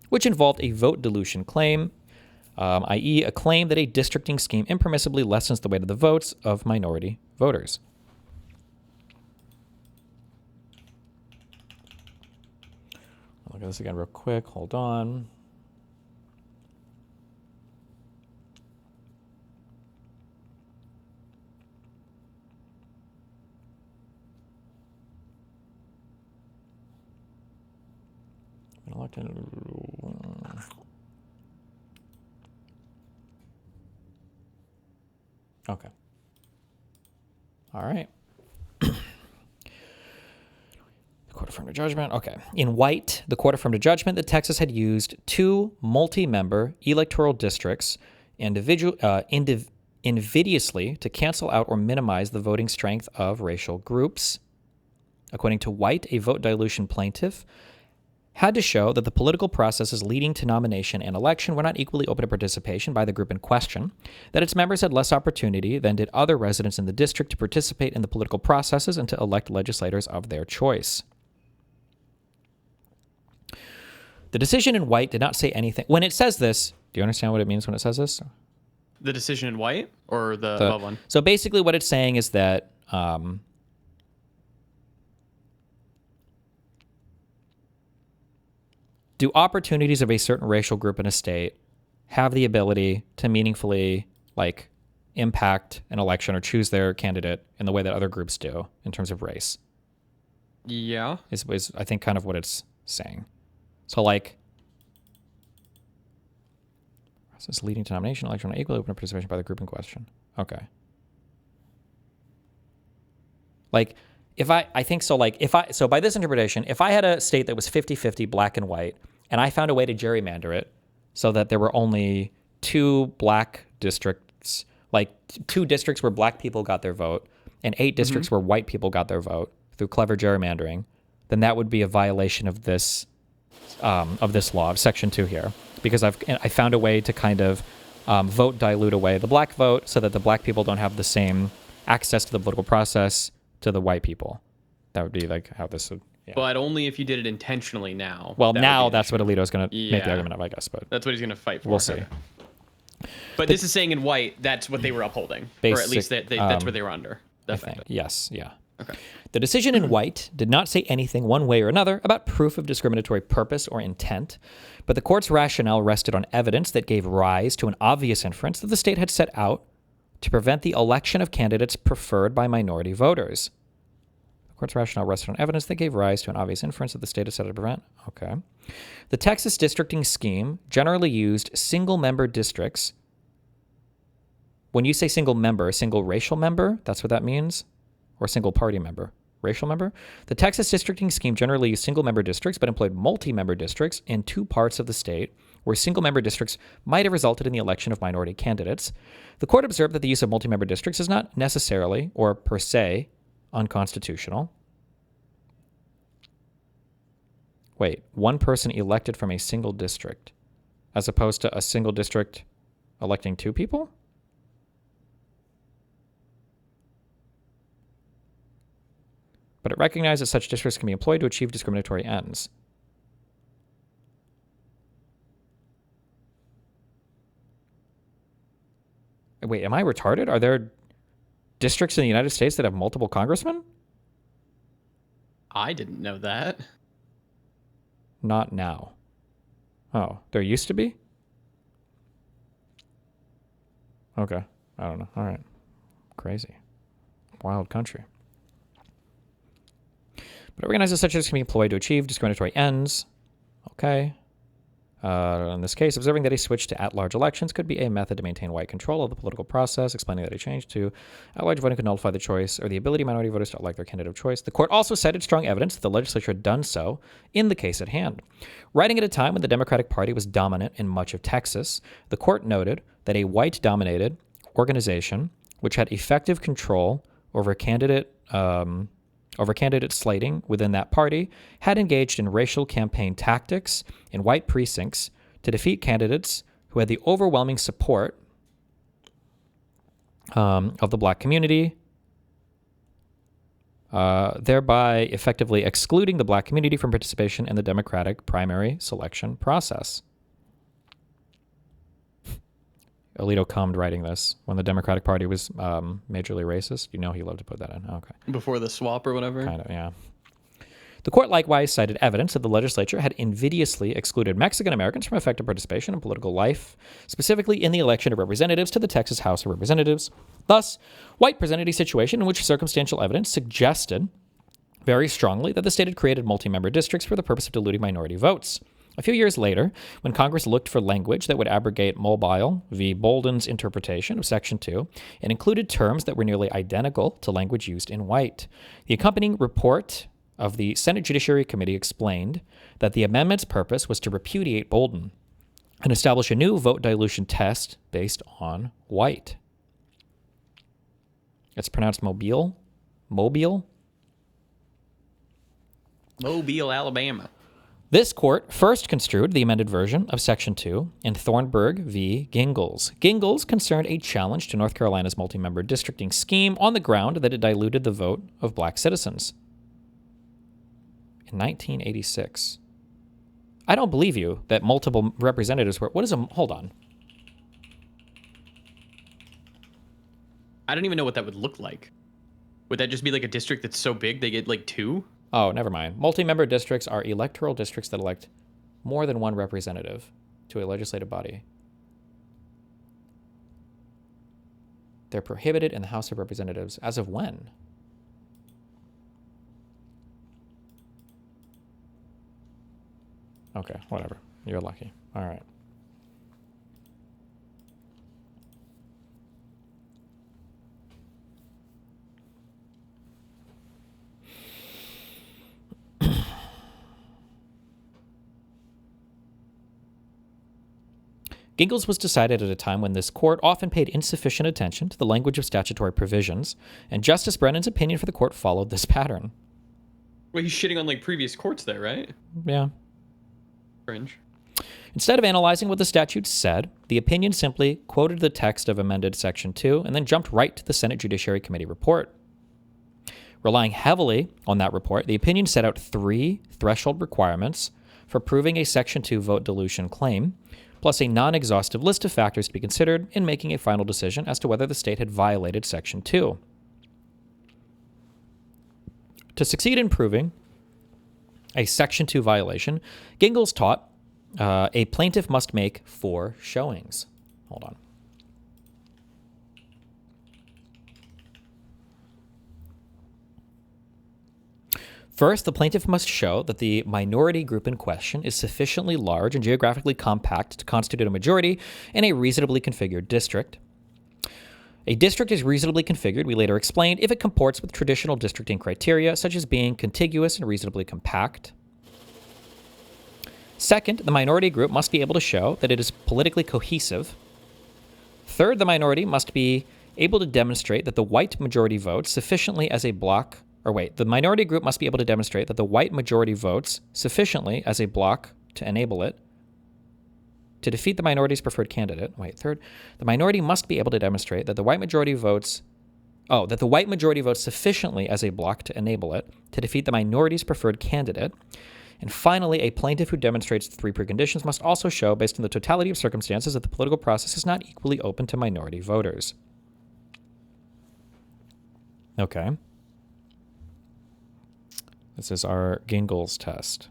which involved a vote dilution claim, i.e. a claim that a districting scheme impermissibly lessens the weight of the votes of minority voters. Look at this again real quick. Hold on. Okay. All right. The court affirmed a judgment. Okay. In white, the court affirmed a judgment that Texas had used 2 multi-member electoral districts invidiously to cancel out or minimize the voting strength of racial groups. According to White, a vote dilution plaintiff had to show that the political processes leading to nomination and election were not equally open to participation by the group in question, that its members had less opportunity than did other residents in the district to participate in the political processes and to elect legislators of their choice. The decision in White did not say anything. When it says this, do you understand what it means when it says this? The decision in white or the above one? So basically what it's saying is that do opportunities of a certain racial group in a state have the ability to meaningfully like impact an election or choose their candidate in the way that other groups do in terms of race? Yeah. Is I think kind of what it's saying. So like process leading to nomination, election, equally open participation by the group in question. Okay. Like if I think so like so by this interpretation, if I had a state that was 50-50 black and white and I found a way to gerrymander it so that there were only 2 black districts, like 2 districts where black people got their vote and 8 districts where white people got their vote through clever gerrymandering, then that would be a violation of this law, of Section 2 here, because I found a way to kind of vote dilute away the black vote so that the black people don't have the same access to the political process to the white people. That would be like how this would. Yeah. But only if you did it intentionally now. Well, now that's what Alito's going to make the argument of, I guess. But that's what he's going to fight for. We'll see. But this is saying in white, that's what they were upholding. Or at least that's what they were under. I think. Yes, yeah. Okay. The decision in white did not say anything one way or another about proof of discriminatory purpose or intent, but the court's rationale rested on evidence that gave rise to an obvious inference that the state had set out to prevent the election of candidates preferred by minority voters. The court's rationale rested on evidence that gave rise to an obvious inference that the state had set out to prevent. Okay. The Texas districting scheme generally used single-member districts. When you say single member, single racial member, that's what that means? Or single party member? Racial member? The Texas districting scheme generally used single-member districts but employed multi-member districts in 2 parts of the state where single-member districts might have resulted in the election of minority candidates. The court observed that the use of multi-member districts is not necessarily or per se unconstitutional. Wait, one person elected from a single district as opposed to a single district electing 2 people? But it recognized that such districts can be employed to achieve discriminatory ends. Wait, am I retarded? Are there districts in the United States that have multiple congressmen? I didn't know that. Not now. Oh, there used to be? Okay. I don't know. All right. Crazy. Wild country. But organizers such as can be employed to achieve discriminatory ends. Okay. In this case, observing that a switch to at-large elections could be a method to maintain white control of the political process, explaining that a change to at-large voting could nullify the choice or the ability of minority voters to elect their candidate of choice. The court also cited strong evidence that the legislature had done so in the case at hand. Writing at a time when the Democratic Party was dominant in much of Texas, the court noted that a white-dominated organization, which had effective control over candidate slating within that party, had engaged in racial campaign tactics in white precincts to defeat candidates who had the overwhelming support of the black community, thereby effectively excluding the black community from participation in the Democratic primary selection process. Alito cummed writing this when the Democratic Party was majorly racist. You know he loved to put that in. Okay. Before the swap or whatever? Kind of, yeah. The court likewise cited evidence that the legislature had invidiously excluded Mexican Americans from effective participation in political life, specifically in the election of representatives to the Texas House of Representatives. Thus, White presented a situation in which circumstantial evidence suggested very strongly that the state had created multi-member districts for the purpose of diluting minority votes. A few years later, when Congress looked for language that would abrogate Mobile v. Bolden's interpretation of Section 2, it included terms that were nearly identical to language used in white. The accompanying report of the Senate Judiciary Committee explained that the amendment's purpose was to repudiate Bolden and establish a new vote dilution test based on white. It's pronounced Mobile. Mobile, Alabama. This court first construed the amended version of Section 2 in Thornburg v. Gingles. Gingles concerned a challenge to North Carolina's multi-member districting scheme on the ground that it diluted the vote of black citizens. In 1986. I don't believe you that multiple representatives were... Hold on. I don't even know what that would look like. Would that just be like a district that's so big they get like 2? Oh, never mind. Multi-member districts are electoral districts that elect more than one representative to a legislative body. They're prohibited in the House of Representatives. As of when? Okay, whatever. You're lucky. All right. Gingles was decided at a time when this court often paid insufficient attention to the language of statutory provisions, and Justice Brennan's opinion for the court followed this pattern. Well, he's shitting on like previous courts there, right? Yeah. Cringe. Instead of analyzing what the statute said, the opinion simply quoted the text of amended Section 2 and then jumped right to the Senate Judiciary Committee report. Relying heavily on that report, the opinion set out 3 threshold requirements for proving a Section 2 vote dilution claim, plus a non-exhaustive list of factors to be considered in making a final decision as to whether the state had violated Section 2. To succeed in proving a Section 2 violation, Gingles taught a plaintiff must make 4 showings. Hold on. First, the plaintiff must show that the minority group in question is sufficiently large and geographically compact to constitute a majority in a reasonably configured district. A district is reasonably configured, we later explained, if it comports with traditional districting criteria, such as being contiguous and reasonably compact. Second, the minority group must be able to show that it is politically cohesive. Third, the minority must be able to demonstrate that the white majority votes sufficiently as a block. The minority group must be able to demonstrate that the white majority votes sufficiently as a block to enable it to defeat the minority's preferred candidate. Third, the minority must be able to demonstrate that the white majority votes sufficiently as a block to enable it to defeat the minority's preferred candidate. And finally, a plaintiff who demonstrates the 3 preconditions must also show, based on the totality of circumstances, that the political process is not equally open to minority voters. Okay. This is our Gingles test.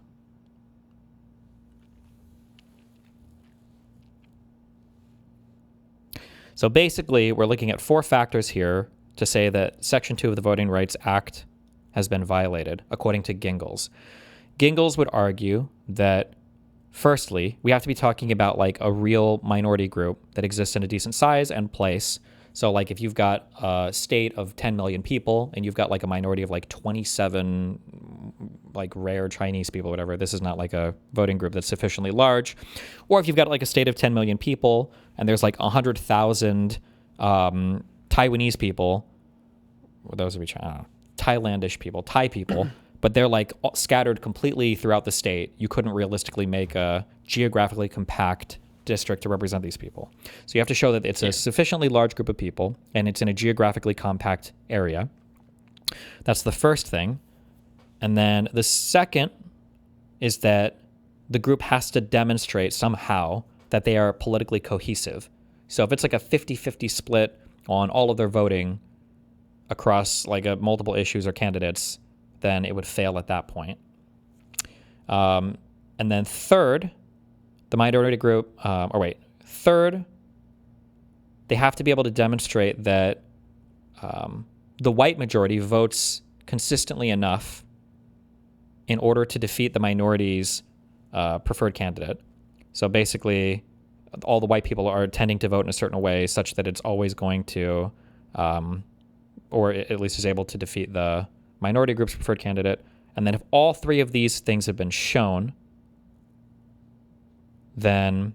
So basically, we're looking at 4 factors here to say that Section 2 of the Voting Rights Act has been violated, according to Gingles. Gingles would argue that, firstly, we have to be talking about like a real minority group that exists in a decent size and place. So like if you've got a state of 10 million people and you've got like a minority of like 27 like rare Chinese people, whatever, this is not like a voting group that's sufficiently large. Or if you've got like a state of 10 million people and there's like 100,000 Taiwanese people, well, those would be Thailandish people, Thai people, but they're like scattered completely throughout the state. You couldn't realistically make a geographically compact district to represent these people. So you have to show that it's a sufficiently large group of people and it's in a geographically compact area. That's the first thing. And then the second is that the group has to demonstrate somehow that they are politically cohesive. So if it's like a 50-50 split on all of their voting across like multiple issues or candidates, then it would fail at that point. And then third, the minority group, third, they have to be able to demonstrate that the white majority votes consistently enough in order to defeat the minority's preferred candidate. So basically, all the white people are tending to vote in a certain way such that it's always going to, or at least is able to defeat the minority group's preferred candidate. And then if all three of these things have been shown, then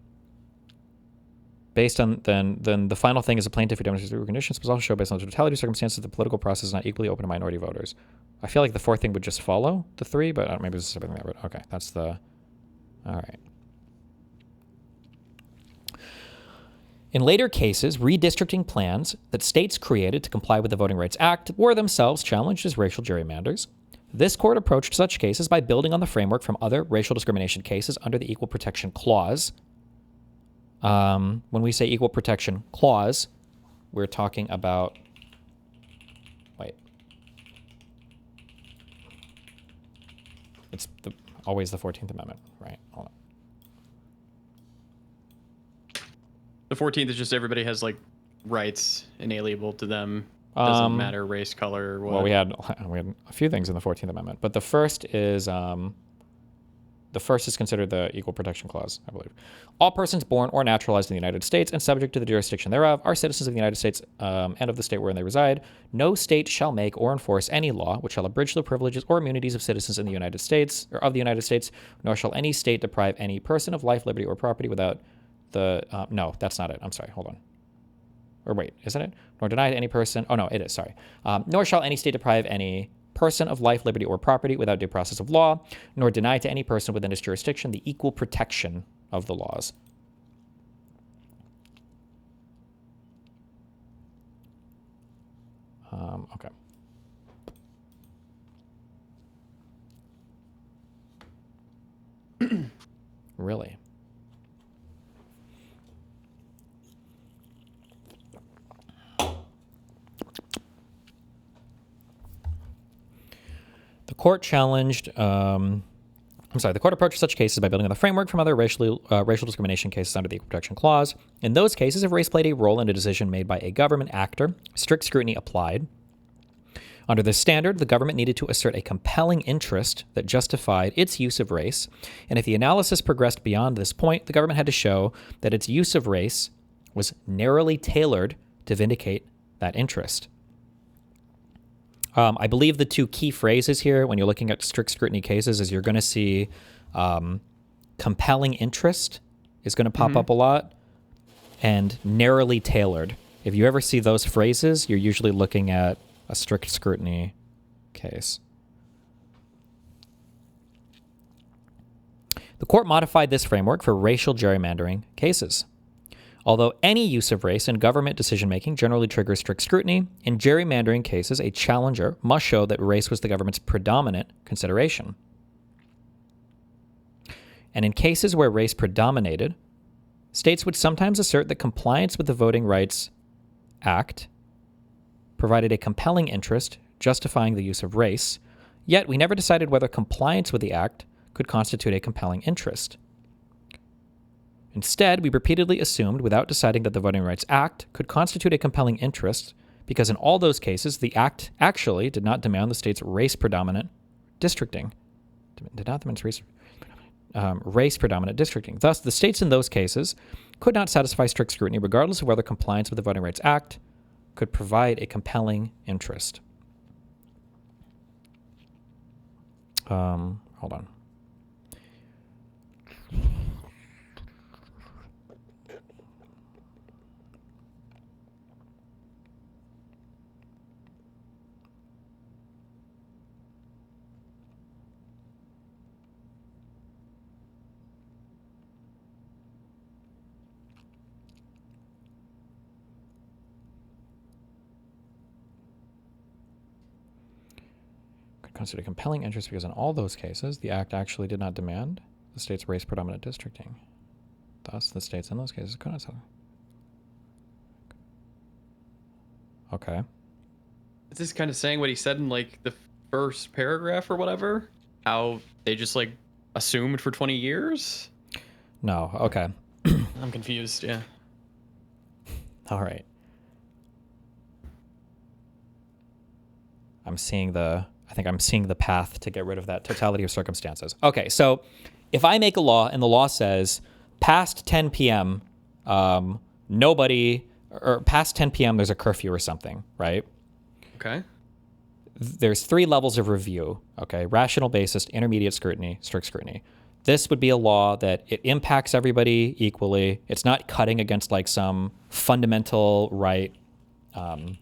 based on then the final thing is a plaintiff who demonstrates the conditions must also show based on the totality of circumstances the political process is not equally open to minority voters. I feel like the fourth thing would just follow the three, but maybe this is something there. But okay, that's the all right. In later cases, redistricting plans that states created to comply with the Voting Rights Act were themselves challenged as racial gerrymanders. This court approached such cases by building on the framework from other racial discrimination cases under the Equal Protection Clause. When we say Equal Protection Clause, we're talking about... Wait. It's always the 14th Amendment, right? Hold on. The 14th is just everybody has like rights inalienable to them. Doesn't matter race, color, or what. Well, we had a few things in the 14th Amendment, but the first is considered the Equal Protection Clause, I believe. All persons born or naturalized in the United States and subject to the jurisdiction thereof are citizens of the United States and of the state wherein they reside. No state shall make or enforce any law which shall abridge the privileges or immunities of citizens in the United States or of the United States, nor shall any state deprive any person of life, liberty, or property without the no, that's not it. I'm sorry. Hold on. Or wait, isn't it? Nor deny to any person. Oh no, it is. Sorry. Nor shall any state deprive any person of life, liberty, or property without due process of law, nor deny to any person within its jurisdiction the equal protection of the laws. Okay. Really? The court challenged, the court approached such cases by building on the framework from other racial discrimination cases under the Equal Protection Clause. In those cases, if race played a role in a decision made by a government actor, strict scrutiny applied. Under this standard, the government needed to assert a compelling interest that justified its use of race, and if the analysis progressed beyond this point, the government had to show that its use of race was narrowly tailored to vindicate that interest. I believe the two key phrases here when you're looking at strict scrutiny cases is you're going to see compelling interest is going to pop up a lot, and narrowly tailored. If you ever see those phrases, you're usually looking at a strict scrutiny case. The court modified this framework for racial gerrymandering cases. Although any use of race in government decision-making generally triggers strict scrutiny, in gerrymandering cases, a challenger must show that race was the government's predominant consideration. And in cases where race predominated, states would sometimes assert that compliance with the Voting Rights Act provided a compelling interest justifying the use of race, yet we never decided whether compliance with the act could constitute a compelling interest. Instead, we repeatedly assumed, without deciding that the Voting Rights Act could constitute a compelling interest, because in all those cases, the act actually did not demand the state's race-predominant districting. Did not demand race-predominant districting. Thus, the states in those cases could not satisfy strict scrutiny, regardless of whether compliance with the Voting Rights Act could provide a compelling interest. Hold on. Considered a compelling interest because in all those cases, the act actually did not demand the state's race-predominant districting. Thus, the states in those cases could not. Okay. Is this kind of saying what he said in like the first paragraph or whatever? How they just like assumed for 20 years? No. Okay. I'm confused. Yeah. All right. I think I'm seeing the path to get rid of that totality of circumstances. Okay, so if I make a law and the law says past 10 p.m., nobody, or past 10 p.m. there's a curfew or something, right? Okay. There's 3 levels of review, okay? Rational basis, intermediate scrutiny, strict scrutiny. This would be a law that it impacts everybody equally. It's not cutting against like some fundamental right. Hold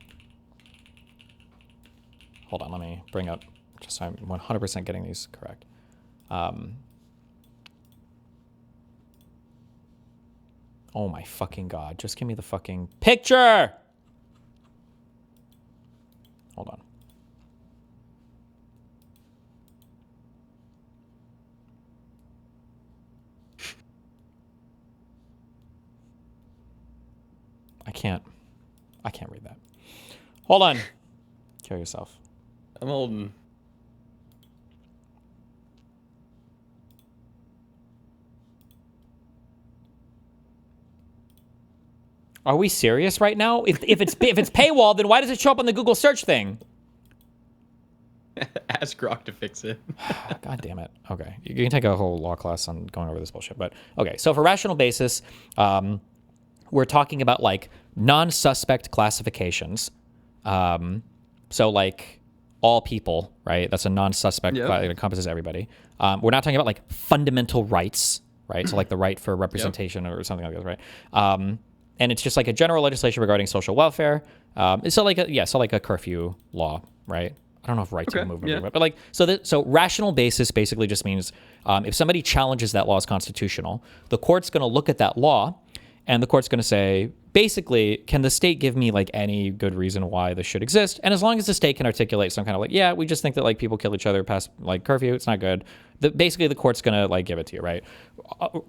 on, let me bring up, just so I'm 100% getting these correct. Oh my fucking God, just give me the fucking picture! Hold on. I can't read that. Hold on. Kill yourself. I'm holding. Are we serious right now? If it's paywall, then why does it show up on the Google search thing? Ask Grok to fix it. God damn it. Okay. You can take a whole law class on going over this bullshit. But okay, so for rational basis, we're talking about like non-suspect classifications. So like all people, right? That's a non-suspect. It encompasses everybody. We're not talking about like fundamental rights, right? So like the right for representation or something like that, right? And it's just like a general legislation regarding social welfare. So like a curfew law, right? I don't know if right to movement, but like so rational basis basically just means if somebody challenges that law as constitutional, the court's going to look at that law, and the court's going to say, basically, can the state give me like any good reason why this should exist? And as long as the state can articulate some kind of like, yeah, we just think that like people kill each other past like curfew, it's not good. Basically, the court's going to like give it to you, right?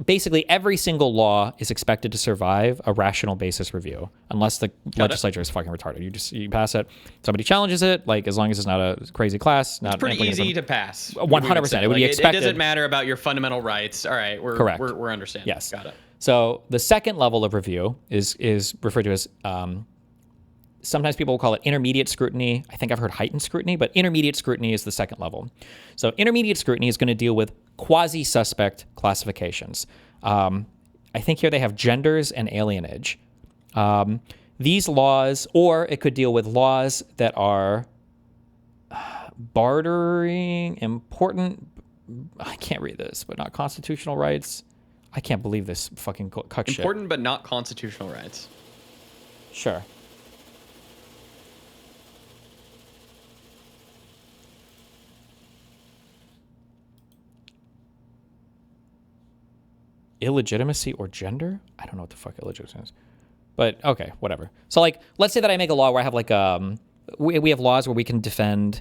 Basically, every single law is expected to survive a rational basis review, unless the legislature is fucking retarded. You pass it. Somebody challenges it, like as long as it's not a crazy class, not it's pretty easy to pass. 100%. It would be expected. It doesn't matter about your fundamental rights. All right, correct. We're understanding. Yes, got it. So the second level of review is referred to as, sometimes people will call it intermediate scrutiny. I think I've heard heightened scrutiny, but intermediate scrutiny is the second level. So intermediate scrutiny is going to deal with quasi-suspect classifications. I think here they have genders and alienage. These laws, or it could deal with laws that are bartering, important, I can't read this, but not constitutional rights. I can't believe this fucking cuck shit. Important but not constitutional rights. Sure. Illegitimacy or gender? I don't know what the fuck illegitimacy is. But okay, whatever. So like, let's say that I make a law where I have like, we have laws where we can defend,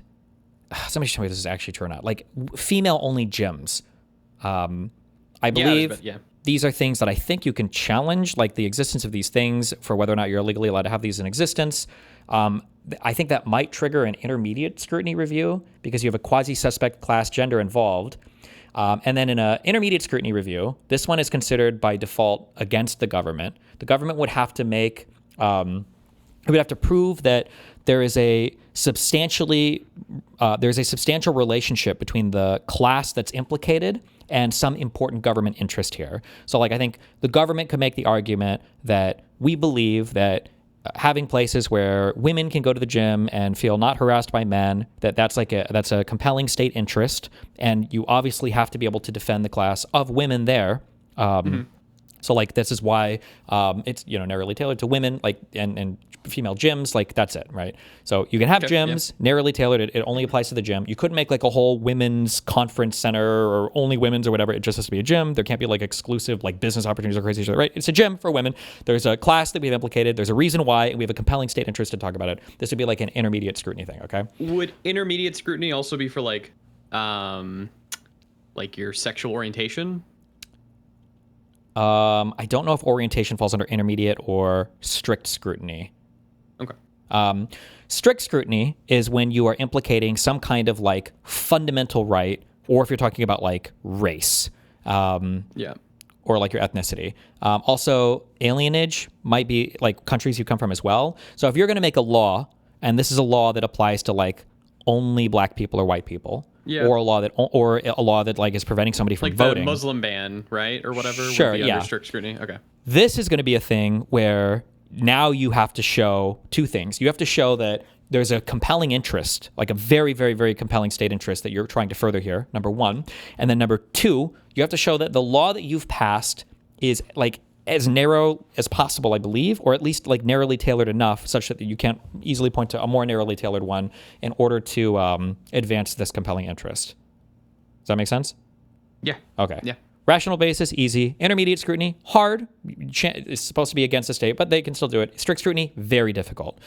somebody should tell me if this is actually true or not, like female-only gyms. I believe these are things that I think you can challenge, like the existence of these things for whether or not you're legally allowed to have these in existence. I think that might trigger an intermediate scrutiny review because you have a quasi-suspect class gender involved. And then in an intermediate scrutiny review, this one is considered by default against the government. The government would have to make, it would have to prove that there is a substantial relationship between the class that's implicated and some important government interest here. So like I think the government could make the argument that we believe that having places where women can go to the gym and feel not harassed by men, that's a compelling state interest, and you obviously have to be able to defend the class of women there. So like this is why it's narrowly tailored to women, like and female gyms, like that's it, right? So you can have gyms narrowly tailored. It only applies to the gym. You couldn't make like a whole women's conference center or only women's or whatever. It just has to be a gym. There can't be like exclusive like business opportunities or crazy shit, right? It's a gym for women. There's a class that we've implicated. There's a reason why, and we have a compelling state interest to talk about it. This would be like an intermediate scrutiny thing, okay? Would intermediate scrutiny also be for like your sexual orientation? I don't know if orientation falls under intermediate or strict scrutiny. Okay. Strict scrutiny is when you are implicating some kind of like fundamental right, or if you're talking about like race, or like your ethnicity. Also, alienage might be like countries you come from as well. So if you're going to make a law, and this is a law that applies to like only black people or white people, Yeah. or a law that like is preventing somebody from Like voting. the Muslim ban, right, or whatever. Sure, would be yeah. Under strict scrutiny. Okay. This is going to be a thing where now you have to show two things. You have to show that there's a compelling interest, like a very, very, very compelling state interest that you're trying to further here, number one. And then number two, you have to show that the law that you've passed is like as narrow as possible, I believe, or at least like narrowly tailored enough such that you can't easily point to a more narrowly tailored one in order to advance this compelling interest. Does that make sense? Yeah. Okay. Yeah. Rational basis, easy. Intermediate scrutiny, hard. It's supposed to be against the state, but they can still do it. Strict scrutiny, very difficult.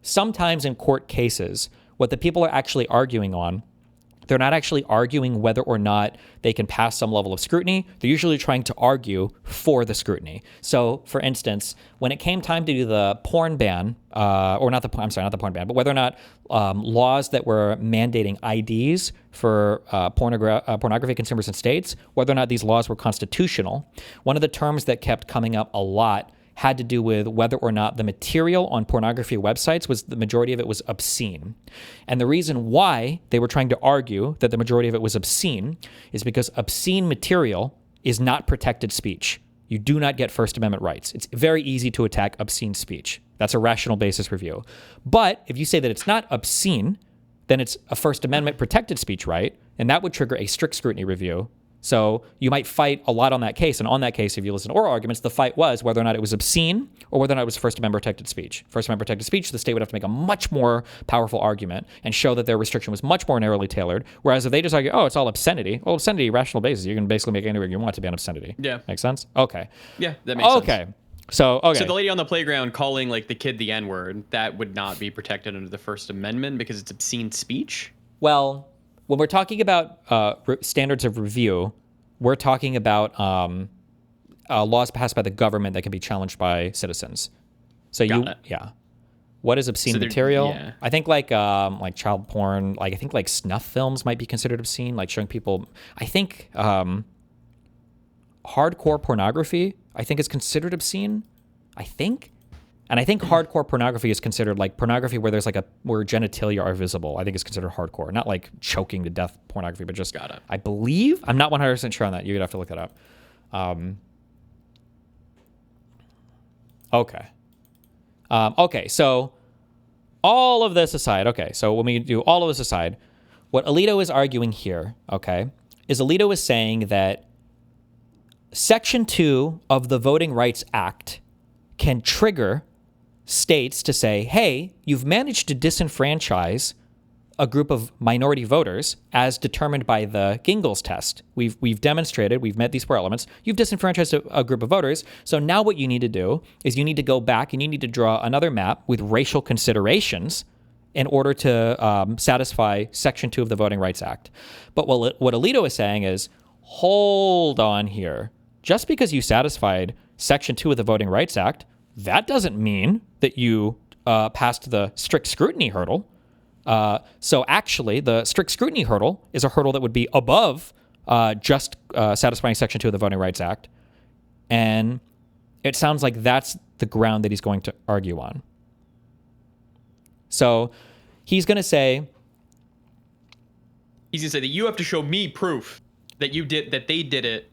Sometimes in court cases, what the people are actually arguing on, they're not actually arguing whether or not they can pass some level of scrutiny. They're usually trying to argue for the scrutiny. So, for instance, when it came time to do the porn ban, not the porn ban, but whether or not laws that were mandating IDs for pornography consumers in states, whether or not these laws were constitutional, one of the terms that kept coming up a lot had to do with whether or not the material on pornography websites the majority of it was obscene. And the reason why they were trying to argue that the majority of it was obscene is because obscene material is not protected speech. You do not get First Amendment rights. It's very easy to attack obscene speech. That's a rational basis review. But if you say that it's not obscene, then it's a First Amendment protected speech right, and that would trigger a strict scrutiny review. So you might fight a lot on that case. And on that case, if you listen to oral arguments, the fight was whether or not it was obscene or whether or not it was First Amendment protected speech. First Amendment protected speech, the state would have to make a much more powerful argument and show that their restriction was much more narrowly tailored. Whereas if they just argue, oh, it's all obscenity. Well, obscenity, rational basis. You can basically make anywhere you want to be on obscenity. Yeah. Make sense? Okay. Yeah, that makes sense. Okay. So the lady on the playground calling like the kid the N-word, that would not be protected under the First Amendment because it's obscene speech? Well, when we're talking about standards of review, we're talking about laws passed by the government that can be challenged by citizens. So what is obscene material? Yeah. I think like child porn, I think like snuff films might be considered obscene, like showing people. I think hardcore pornography, I think is considered obscene. I think. And I think hardcore pornography is considered like pornography where there's like where genitalia are visible. I think is considered hardcore, not like choking to death pornography, but just I believe. I'm not 100% sure on that. You'd have to look that up. Okay. Okay. So all of this aside, so when we do all of this aside, what Alito is arguing here, is Alito is saying that Section 2 of the Voting Rights Act can trigger states to say, hey, you've managed to disenfranchise a group of minority voters as determined by the Gingell's test. We've demonstrated, we've met these four elements. You've disenfranchised a group of voters. So now what you need to do is you need to go back and you need to draw another map with racial considerations in order to satisfy Section 2 of the Voting Rights Act. But what Alito is saying is, hold on here. Just because you satisfied Section 2 of the Voting Rights Act, that doesn't mean that you passed the strict scrutiny hurdle. So actually, the strict scrutiny hurdle is a hurdle that would be above just satisfying Section 2 of the Voting Rights Act. And it sounds like that's the ground that he's going to argue on. So he's going to say... He's going to say that you have to show me proof that they did it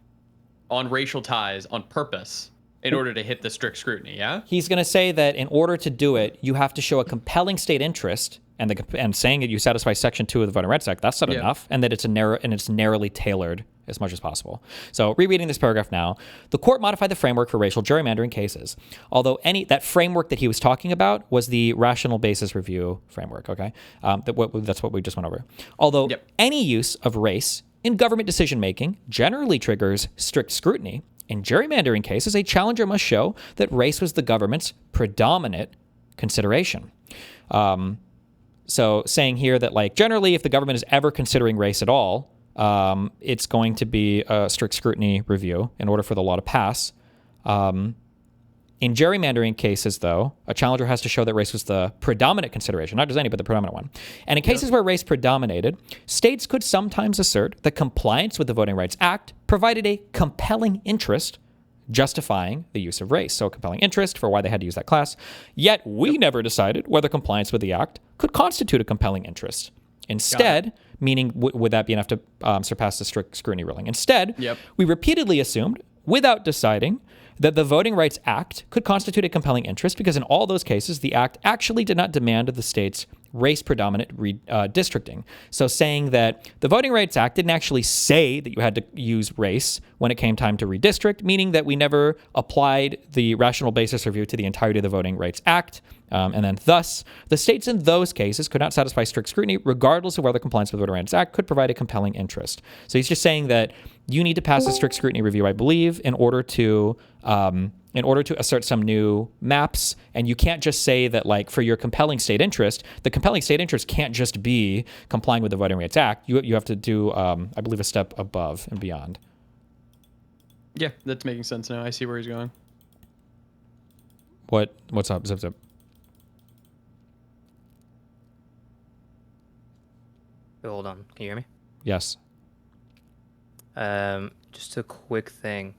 on racial ties on purpose in order to hit the strict scrutiny, yeah? He's going to say that in order to do it, you have to show a compelling state interest, and saying that you satisfy Section 2 of the Voting Rights Act, that's not enough, and that it's narrowly tailored as much as possible. So rereading this paragraph now, the court modified the framework for racial gerrymandering cases. Although that framework that he was talking about was the rational basis review framework, that's what we just went over. Although any use of race in government decision-making generally triggers strict scrutiny, in gerrymandering cases, a challenger must show that race was the government's predominant consideration. So saying here that, like, generally, if the government is ever considering race at all, it's going to be a strict scrutiny review in order for the law to pass. In gerrymandering cases, though, a challenger has to show that race was the predominant consideration, not just any, but the predominant one. And in cases where race predominated, states could sometimes assert that compliance with the Voting Rights Act provided a compelling interest justifying the use of race. So a compelling interest for why they had to use that class. Yet we never decided whether compliance with the act could constitute a compelling interest. Instead, meaning would that be enough to surpass the strict scrutiny ruling? Instead, we repeatedly assumed, without deciding, that the Voting Rights Act could constitute a compelling interest because in all those cases, the act actually did not demand of the states race-predominant redistricting. So saying that the Voting Rights Act didn't actually say that you had to use race when it came time to redistrict, meaning that we never applied the rational basis review to the entirety of the Voting Rights Act. And then thus, the states in those cases could not satisfy strict scrutiny regardless of whether compliance with the Voting Rights Act could provide a compelling interest. So he's just saying that you need to pass a strict scrutiny review, I believe, in order to assert some new maps. And you can't just say that, like, for your compelling state interest, the compelling state interest can't just be complying with the Voting Rights Act. You have to do, I believe, a step above and beyond. Yeah, that's making sense now. I see where he's going. What's up, Zip Zip? Hold on. Can you hear me? Yes. Just a quick thing.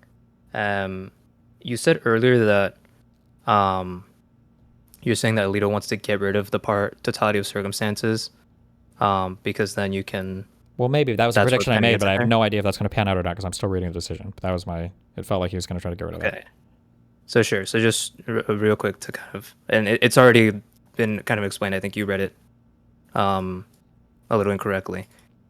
You said earlier that you're saying that Alito wants to get rid of the part totality of circumstances because then you can... Well, maybe. That was a prediction I made, but I have no idea if that's going to pan out or not because I'm still reading the decision. But that was it felt like he was going to try to get rid of that. So sure. So just real quick to kind of... And it's already been kind of explained. I think you read it a little incorrectly.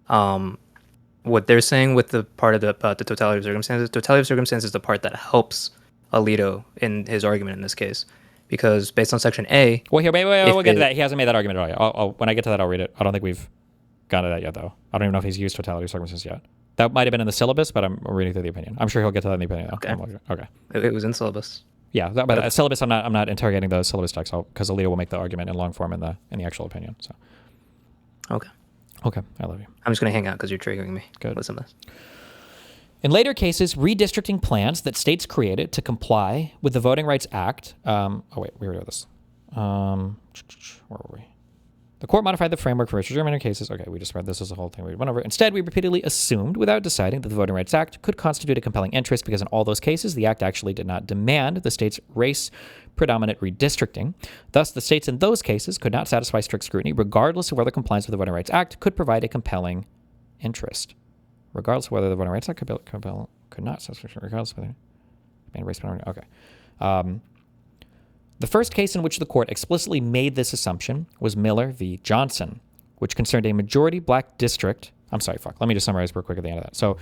What they're saying with the part of the totality of circumstances is the part that helps Alito in his argument in this case, because based on Section A. Well, here, wait, we'll get to that. He hasn't made that argument at all yet. When I get to that, I'll read it. I don't think we've gotten to that yet, though. I don't even know if he's used totality of circumstances yet. That might have been in the syllabus, but I'm reading through the opinion. I'm sure he'll get to that in the opinion, though. Okay. It was in syllabus. Yeah, but syllabus. I'm not interrogating the syllabus text because Alito will make the argument in long form in the actual opinion. So. Okay, I love you. I'm just going to hang out because you're triggering me. Good. Listen to this. In later cases, redistricting plans that states created to comply with the Voting Rights Act. We already have this. Where were we? The court modified the framework for racial gerrymandering cases. Okay, we just read this as a whole thing we went over. Instead, we repeatedly assumed, without deciding, that the Voting Rights Act could constitute a compelling interest because in all those cases, the act actually did not demand the state's race-predominant redistricting. Thus, the states in those cases could not satisfy strict scrutiny, regardless of whether compliance with the Voting Rights Act could provide a compelling interest. Regardless of whether the Voting Rights Act could not satisfy, regardless of whether race-predominant. Okay. The first case in which the court explicitly made this assumption was Miller v. Johnson, which concerned a majority black district. Let me just summarize real quick at the end of that. So,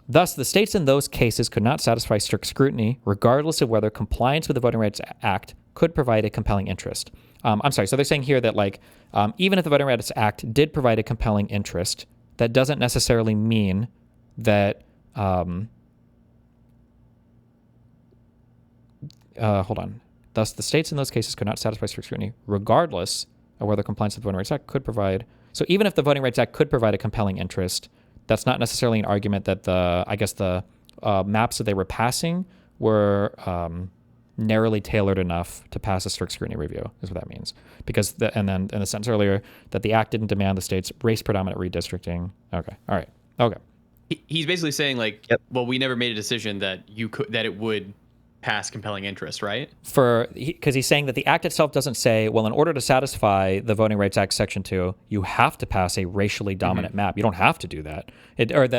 thus, the states in those cases could not satisfy strict scrutiny, regardless of whether compliance with the Voting Rights Act could provide a compelling interest. So they're saying here that, even if the Voting Rights Act did provide a compelling interest, that doesn't necessarily mean that... Thus, the states in those cases could not satisfy strict scrutiny, regardless of whether compliance with the Voting Rights Act could provide. So even if the Voting Rights Act could provide a compelling interest, that's not necessarily an argument that the maps that they were passing were narrowly tailored enough to pass a strict scrutiny review, is what that means. Because and then in the sentence earlier, that the act didn't demand the state's race-predominant redistricting. Okay, all right, okay. He's basically saying well, we never made a decision that it would pass compelling interest, right? Because he's saying that the act itself doesn't say, well, in order to satisfy the Voting Rights Act Section 2, you have to pass a racially dominant map. You don't have to do that.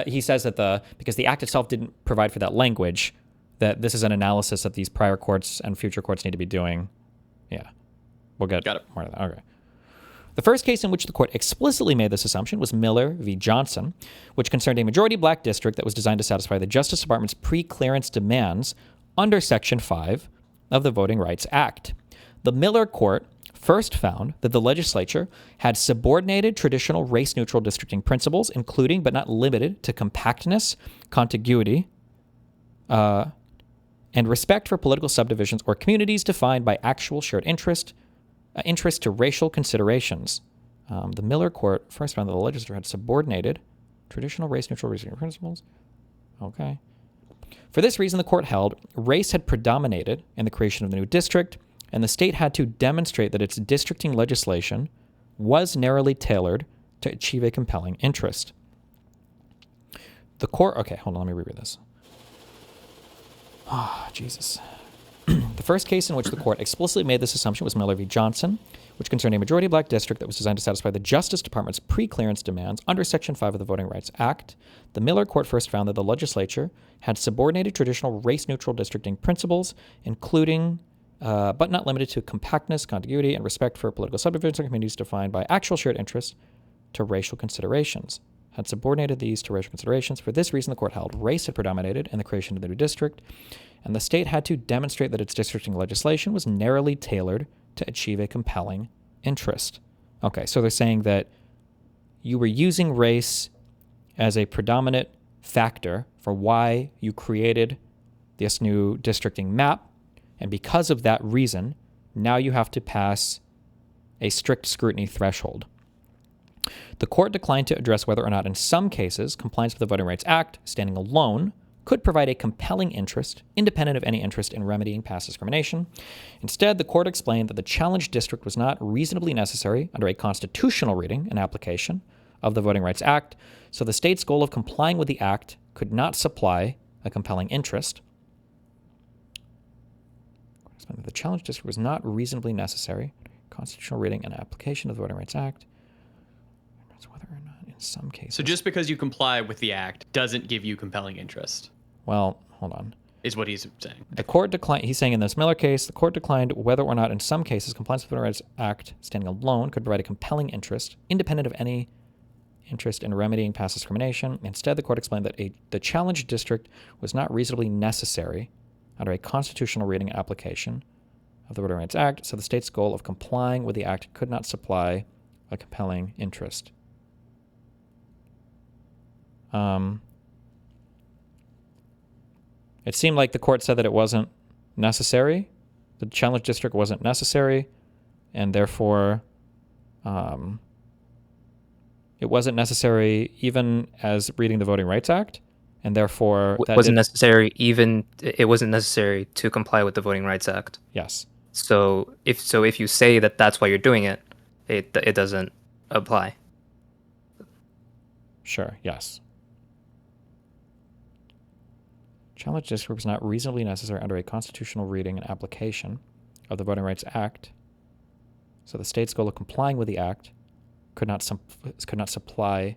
He says that because the act itself didn't provide for that language, that this is an analysis that these prior courts and future courts need to be doing. Yeah. We'll get more of that. Okay. The first case in which the court explicitly made this assumption was Miller v. Johnson, which concerned a majority black district that was designed to satisfy the Justice Department's pre-clearance demands under Section 5 of the Voting Rights Act. The Miller court first found that the legislature had subordinated traditional race-neutral districting principles, including but not limited to compactness, contiguity, and respect for political subdivisions or communities defined by actual shared interest to racial considerations. The Miller court first found that the legislature had subordinated traditional race-neutral districting principles. Okay. For this reason, the court held race had predominated in the creation of the new district, and the state had to demonstrate that its districting legislation was narrowly tailored to achieve a compelling interest. The court... Okay, hold on, let me reread this. Jesus. The first case in which the court explicitly made this assumption was Miller v. Johnson, which concerned a majority black district that was designed to satisfy the Justice Department's pre-clearance demands under Section 5 of the Voting Rights Act. The Miller court first found that the legislature had subordinated traditional race-neutral districting principles, including, but not limited to, compactness, contiguity, and respect for political subdivisions and communities defined by actual shared interests to racial considerations. Had subordinated these to racial considerations. For this reason, the court held race had predominated in the creation of the new district, and the state had to demonstrate that its districting legislation was narrowly tailored to achieve a compelling interest. Okay, so they're saying that you were using race as a predominant factor for why you created this new districting map, and because of that reason, now you have to pass a strict scrutiny threshold. The court declined to address whether or not, in some cases, compliance with the Voting Rights Act, standing alone, could provide a compelling interest, independent of any interest in remedying past discrimination. Instead, the court explained that the challenged district was not reasonably necessary under a constitutional reading and application of the Voting Rights Act, so the state's goal of complying with the act could not supply a compelling interest. The challenged district was not reasonably necessary, constitutional reading and application of the Voting Rights Act. Whether or not, in some cases. So just because you comply with the act doesn't give you compelling interest. Well, hold on. Is what he's saying. The court declined, he's saying in this Miller case, the court declined whether or not in some cases compliance with the Voting Rights Act standing alone could provide a compelling interest, independent of any interest in remedying past discrimination. Instead, the court explained that the challenged district was not reasonably necessary under a constitutional reading and application of the Voting Rights Act, so the state's goal of complying with the act could not supply a compelling interest. It seemed like the court said that it wasn't necessary. The challenge district wasn't necessary, and therefore it wasn't necessary even as reading the Voting Rights Act, and therefore It wasn't necessary to comply with the Voting Rights Act. Yes. So if you say that that's why you're doing it, it doesn't apply. Sure. Yes. Challenge district was not reasonably necessary under a constitutional reading and application of the Voting Rights Act, so the state's goal of complying with the act could not supply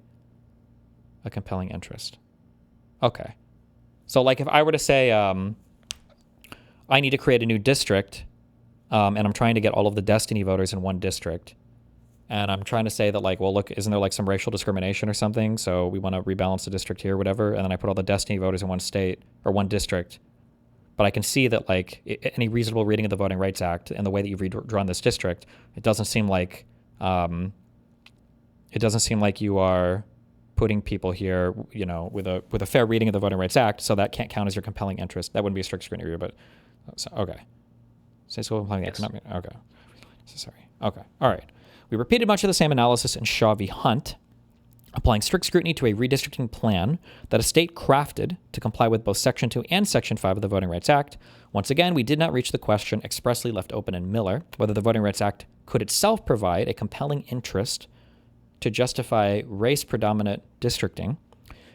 a compelling interest. Okay. So, like, if I were to say I need to create a new district, and I'm trying to get all of the Destiny voters in one district, and I'm trying to say that, like, well, look, isn't there, like, some racial discrimination or something? So we want to rebalance the district here, whatever. And then I put all the Destiny voters in one state or one district. But I can see that, like, any reasonable reading of the Voting Rights Act and the way that you've redrawn this district, it doesn't seem like you are putting people here, you know, with a fair reading of the Voting Rights Act. So that can't count as your compelling interest. That wouldn't be a strict scrutiny review, but so, okay. Say so compelling. Yes. Okay. Sorry. Okay. All right. We repeated much of the same analysis in Shaw v. Hunt, applying strict scrutiny to a redistricting plan that a state crafted to comply with both Section 2 and Section 5 of the Voting Rights Act. Once again, we did not reach the question expressly left open in Miller, whether the Voting Rights Act could itself provide a compelling interest to justify race-predominant districting.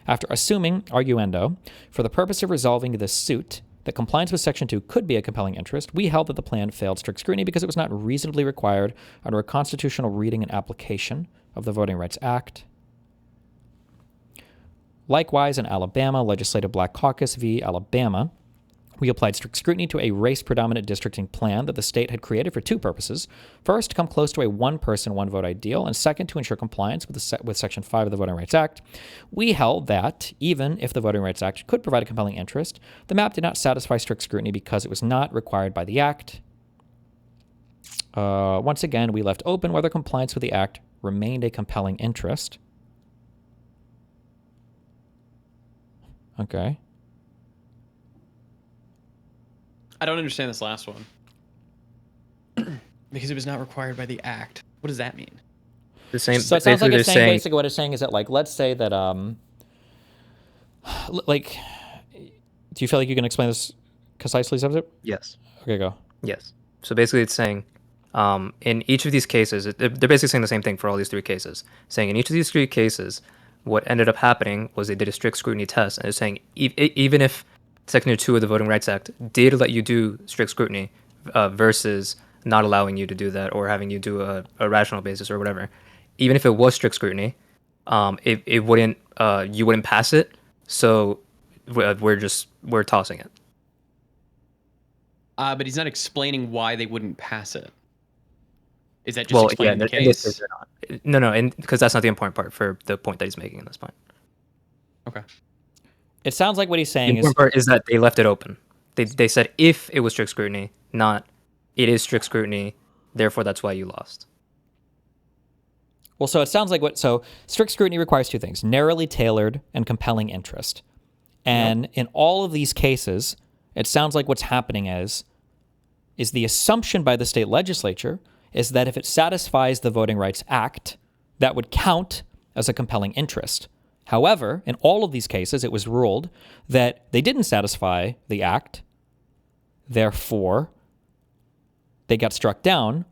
After assuming, arguendo, for the purpose of resolving this suit, that compliance with Section 2 could be a compelling interest, we held that the plan failed strict scrutiny because it was not reasonably required under a constitutional reading and application of the Voting Rights Act. Likewise, in Alabama, Legislative Black Caucus v. Alabama, we applied strict scrutiny to a race-predominant districting plan that the state had created for two purposes. First, to come close to a one-person, one-vote ideal, and second, to ensure compliance with Section 5 of the Voting Rights Act. We held that, even if the Voting Rights Act could provide a compelling interest, the map did not satisfy strict scrutiny because it was not required by the Act. Once again, we left open whether compliance with the Act remained a compelling interest. Okay. I don't understand this last one. Because it was not required by the act. What does that mean? The same. So it sounds like it's saying, basically what it's saying is that, like, let's say that, like, do you feel like you can explain this concisely, Zebzip? Yes. Okay, go. Yes. So basically it's saying, in each of these cases, they're basically saying the same thing for all these three cases. Saying in each of these three cases, what ended up happening was they did a strict scrutiny test, and it's saying even if Section 2 of the Voting Rights Act did let you do strict scrutiny versus not allowing you to do that or having you do a rational basis or whatever. Even if it was strict scrutiny, it wouldn't you wouldn't pass it. So we're tossing it. But he's not explaining why they wouldn't pass it. Is that just explaining the case? No, and because that's not the important part for the point that he's making in this point. Okay. It sounds like what he's saying The important part is that they left it open. They said if it was strict scrutiny, not it is strict scrutiny, therefore that's why you lost. Well, so it sounds like so strict scrutiny requires two things: narrowly tailored and compelling interest. And in all of these cases, it sounds like what's happening is the assumption by the state legislature is that if it satisfies the Voting Rights Act, that would count as a compelling interest. However, in all of these cases, it was ruled that they didn't satisfy the act, therefore they got struck down.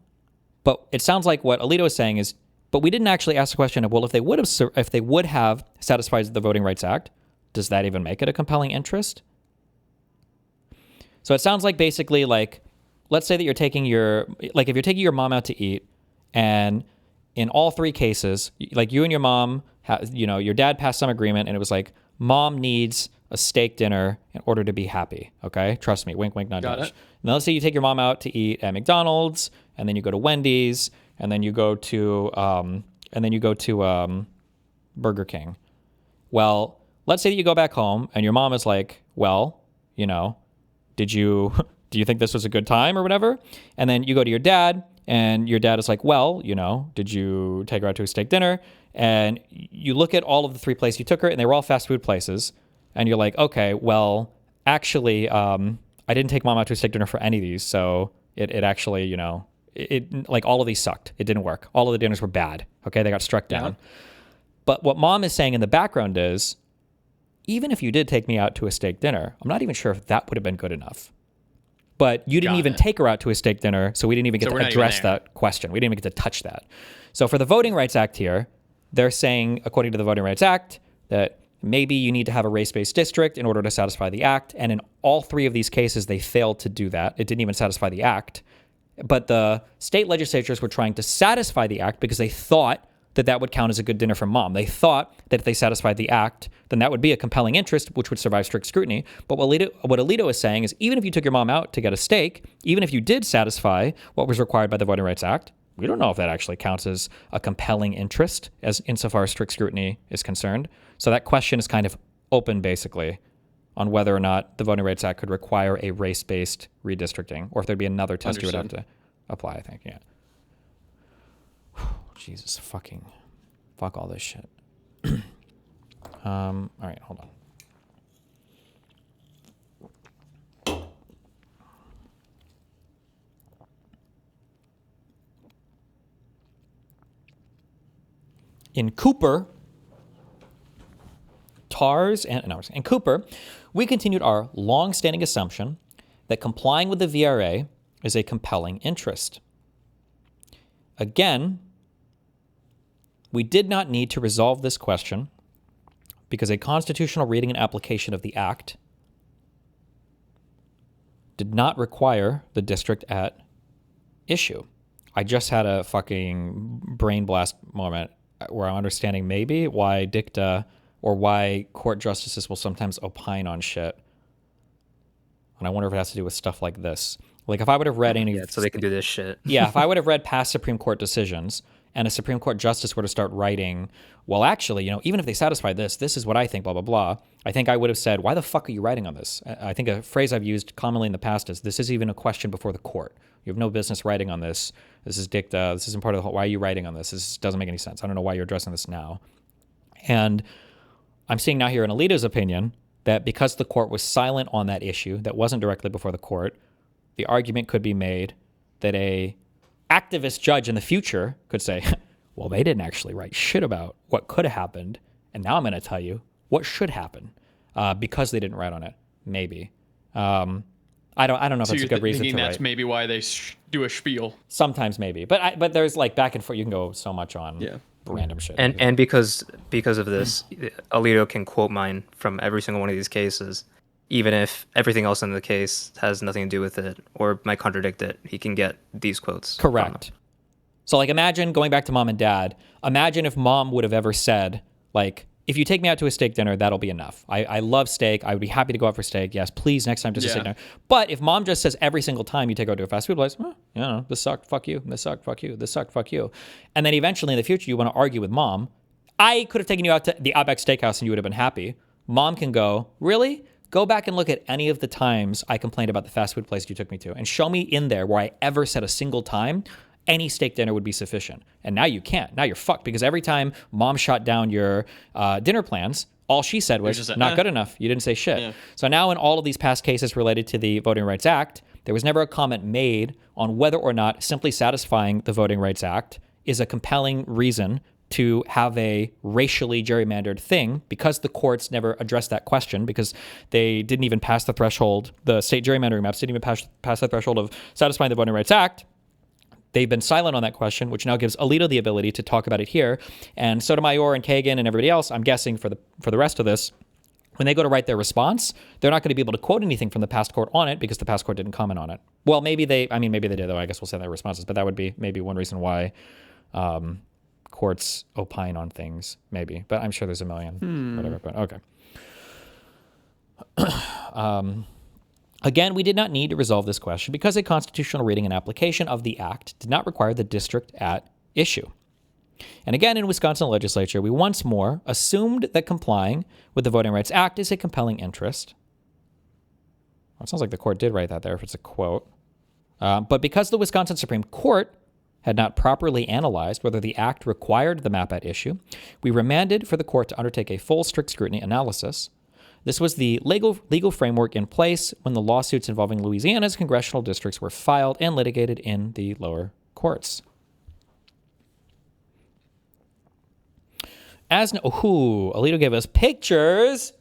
But it sounds like what Alito is saying is, but we didn't actually ask the question of, well, if they would have satisfied the Voting Rights Act, does that even make it a compelling interest? So it sounds like basically like, let's say that you're taking if you're taking your mom out to eat, and in all three cases, like you and your mom, your dad passed some agreement, and it was like, mom needs a steak dinner in order to be happy. Okay, trust me. Wink, wink, nudge, nudge. Now let's say you take your mom out to eat at McDonald's, and then you go to Wendy's, and then you go to Burger King. Well, let's say that you go back home, and your mom is like, well, do you think this was a good time or whatever? And then you go to your dad, and your dad is like, well, did you take her out to a steak dinner? And you look at all of the three places you took her, and they were all fast food places. And you're like, okay, well, actually, I didn't take mom out to a steak dinner for any of these. So it actually, like all of these sucked. It didn't work. All of the dinners were bad. Okay, they got struck down. Yeah. But what mom is saying in the background is, even if you did take me out to a steak dinner, I'm not even sure if that would have been good enough. But you didn't even take her out to a steak dinner, so we didn't even get to address that question. We didn't even get to touch that. So for the Voting Rights Act here, they're saying, according to the Voting Rights Act, that maybe you need to have a race-based district in order to satisfy the act. And in all three of these cases, they failed to do that. It didn't even satisfy the act. But the state legislatures were trying to satisfy the act because they thought that would count as a good dinner for mom. They thought that if they satisfied the act, then that would be a compelling interest, which would survive strict scrutiny. But what Alito is saying is, even if you took your mom out to get a steak, even if you did satisfy what was required by the Voting Rights Act, we don't know if that actually counts as a compelling interest as insofar as strict scrutiny is concerned. So that question is kind of open, basically, on whether or not the Voting Rights Act could require a race-based redistricting, or if there'd be another test you would have to apply, I think, yeah. Jesus, fuck all this shit. All right, hold on. In Cooper, in Cooper, we continued our long-standing assumption that complying with the VRA is a compelling interest. Again, we did not need to resolve this question because a constitutional reading and application of the Act did not require the district at issue. I just had a fucking brain blast moment where I'm understanding maybe why dicta or why court justices will sometimes opine on shit. And I wonder if it has to do with stuff like this. Like if I would have read any... Yeah, so they can do this shit. Yeah, if I would have read past Supreme Court decisions and a Supreme Court justice were to start writing, well, actually, even if they satisfy this is what I think, blah, blah, blah. I think I would have said, why the fuck are you writing on this? I think a phrase I've used commonly in the past is, this is even a question before the court. You have no business writing on this. This is dicta. This isn't part of the whole, why are you writing on this? This doesn't make any sense. I don't know why you're addressing this now. And I'm seeing now here in Alito's opinion that because the court was silent on that issue, that wasn't directly before the court, the argument could be made that a activist judge in the future could say, well, they didn't actually write shit about what could have happened, and now I'm going to tell you what should happen because they didn't write on it. Maybe. I don't know if that's a good reason to write. That's maybe why they do a spiel. Sometimes maybe, but there's like back and forth. You can go so much on random shit. And because of this, Alito can quote mine from every single one of these cases, even if everything else in the case has nothing to do with it or might contradict it, he can get these quotes. Correct. So like imagine going back to mom and dad, imagine if mom would have ever said, like, if you take me out to a steak dinner, that'll be enough. I love steak. I would be happy to go out for steak. Yes, please, next time just a steak dinner. But if mom just says every single time you take her to a fast food place, this sucked, fuck you, this sucked, fuck you, this sucked, fuck you. And then eventually in the future you want to argue with mom, I could have taken you out to the Outback Steakhouse and you would have been happy. Mom can go, really? Go back and look at any of the times I complained about the fast food place you took me to and show me in there where I ever said a single time any steak dinner would be sufficient. And now you can't. Now you're fucked because every time mom shot down your dinner plans, all she said was, just not good enough. You didn't say shit. Yeah. So now in all of these past cases related to the Voting Rights Act, there was never a comment made on whether or not simply satisfying the Voting Rights Act is a compelling reason to have a racially gerrymandered thing, because the courts never addressed that question because they didn't even pass the threshold. The state gerrymandering maps didn't even pass the threshold of satisfying the Voting Rights Act. They've been silent on that question, which now gives Alito the ability to talk about it here. And Sotomayor and Kagan and everybody else, I'm guessing for the rest of this, when they go to write their response, they're not going to be able to quote anything from the past court on it because the past court didn't comment on it. Well, maybe they did, though. I guess we'll say their responses, but that would be maybe one reason why courts opine on things, maybe. But I'm sure there's a million, whatever. But okay. Again, we did not need to resolve this question because a constitutional reading and application of the act did not require the district at issue. And again, in Wisconsin legislature, we once more assumed that complying with the Voting Rights Act is a compelling interest. Well, it sounds like the court did write that there if it's a quote. But because the Wisconsin Supreme Court had not properly analyzed whether the act required the map at issue, we remanded for the court to undertake a full strict scrutiny analysis. This was the legal framework in place when the lawsuits involving Louisiana's congressional districts were filed and litigated in the lower courts. Alito gave us pictures.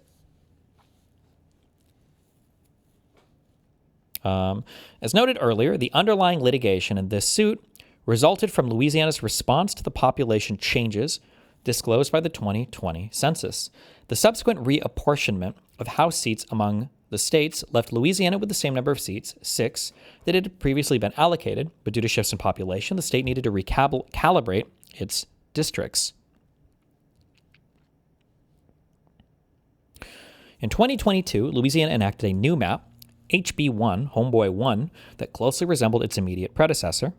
As noted earlier, the underlying litigation in this suit resulted from Louisiana's response to the population changes disclosed by the 2020 census. The subsequent reapportionment of House seats among the states left Louisiana with the same number of seats, 6, that had previously been allocated, but due to shifts in population, the state needed to recalibrate its districts. In 2022, Louisiana enacted a new map, HB1, Homeboy 1, that closely resembled its immediate predecessor.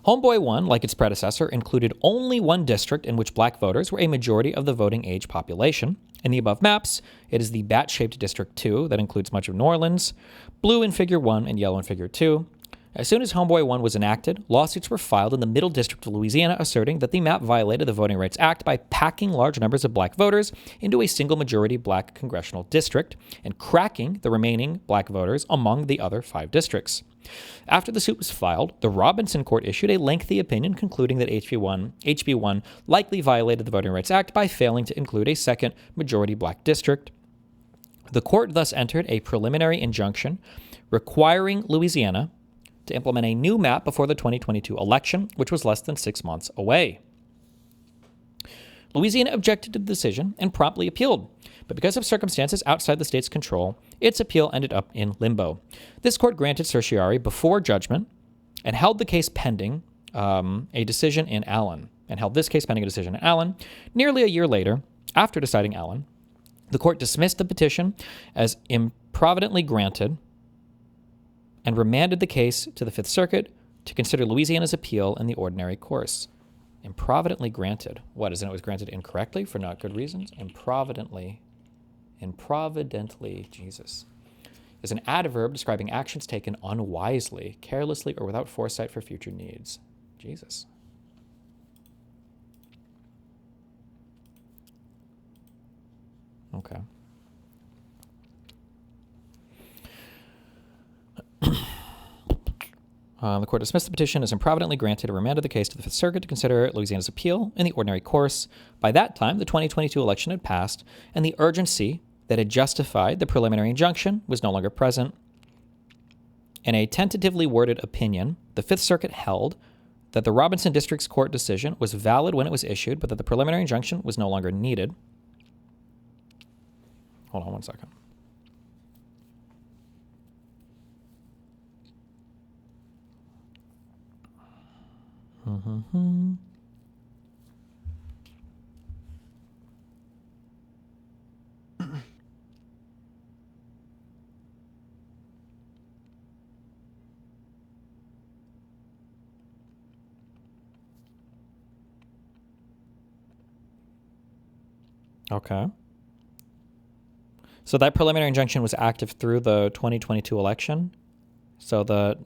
Homeboy 1, like its predecessor, included only one district in which black voters were a majority of the voting age population. In the above maps, it is the bat-shaped District 2 that includes much of New Orleans, blue in Figure 1 and yellow in Figure 2. As soon as Homeboy 1 was enacted, lawsuits were filed in the Middle District of Louisiana asserting that the map violated the Voting Rights Act by packing large numbers of black voters into a single-majority black congressional district and cracking the remaining black voters among the other 5 districts. After the suit was filed, the Robinson Court issued a lengthy opinion concluding that HB1 likely violated the Voting Rights Act by failing to include a second majority black district. The court thus entered a preliminary injunction requiring Louisiana to implement a new map before the 2022 election, which was less than 6 months away. Louisiana objected to the decision and promptly appealed, but because of circumstances outside the state's control, its appeal ended up in limbo. This court granted certiorari before judgment and held the case pending a decision in Allen. Nearly a year later, after deciding Allen, the court dismissed the petition as improvidently granted and remanded the case to the Fifth Circuit to consider Louisiana's appeal in the ordinary course. Improvidently granted. What, as in it was granted incorrectly for not good reasons? Improvidently, Jesus, is an adverb describing actions taken unwisely, carelessly, or without foresight for future needs. Jesus. Okay. The court dismissed the petition as improvidently granted and remanded the case to the Fifth Circuit to consider Louisiana's appeal in the ordinary course. By that time, the 2022 election had passed, and the urgency that had justified the preliminary injunction was no longer present. In a tentatively worded opinion, the Fifth Circuit held that the Robinson District's court decision was valid when it was issued, but that the preliminary injunction was no longer needed. hold on 1 second. Okay. So that preliminary injunction was active through the 2022 election. So the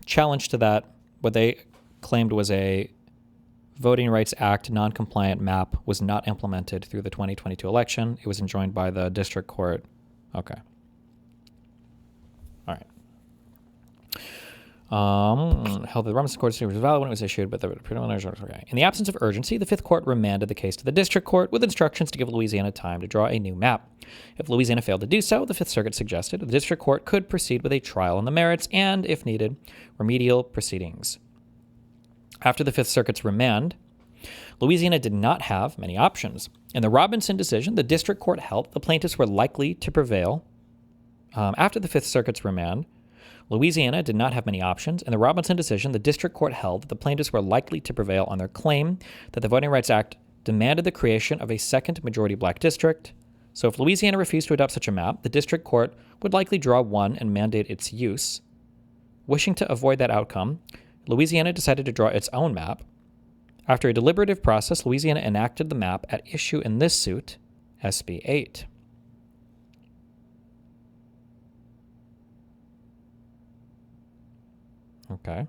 challenge to that, what they claimed was a Voting Rights Act non-compliant map was not implemented through the 2022 election. It was enjoined by the district court. Okay. All right. Held that the Robinson Court was valid when it was issued, but the preliminary. Okay. In the absence of urgency, the Fifth Court remanded the case to the District Court with instructions to give Louisiana time to draw a new map. If Louisiana failed to do so, the Fifth Circuit suggested the District Court could proceed with a trial on the merits and, if needed, remedial proceedings. After the Fifth Circuit's remand, Louisiana did not have many options. In the Robinson decision, the District Court held the plaintiffs were likely to prevail. After the Fifth Circuit's remand, Louisiana did not have many options. In the Robinson decision, the district court held that the plaintiffs were likely to prevail on their claim that the Voting Rights Act demanded the creation of a second majority black district. So if Louisiana refused to adopt such a map, the district court would likely draw one and mandate its use. Wishing to avoid that outcome, Louisiana decided to draw its own map. After a deliberative process, Louisiana enacted the map at issue in this suit, SB 8. Okay.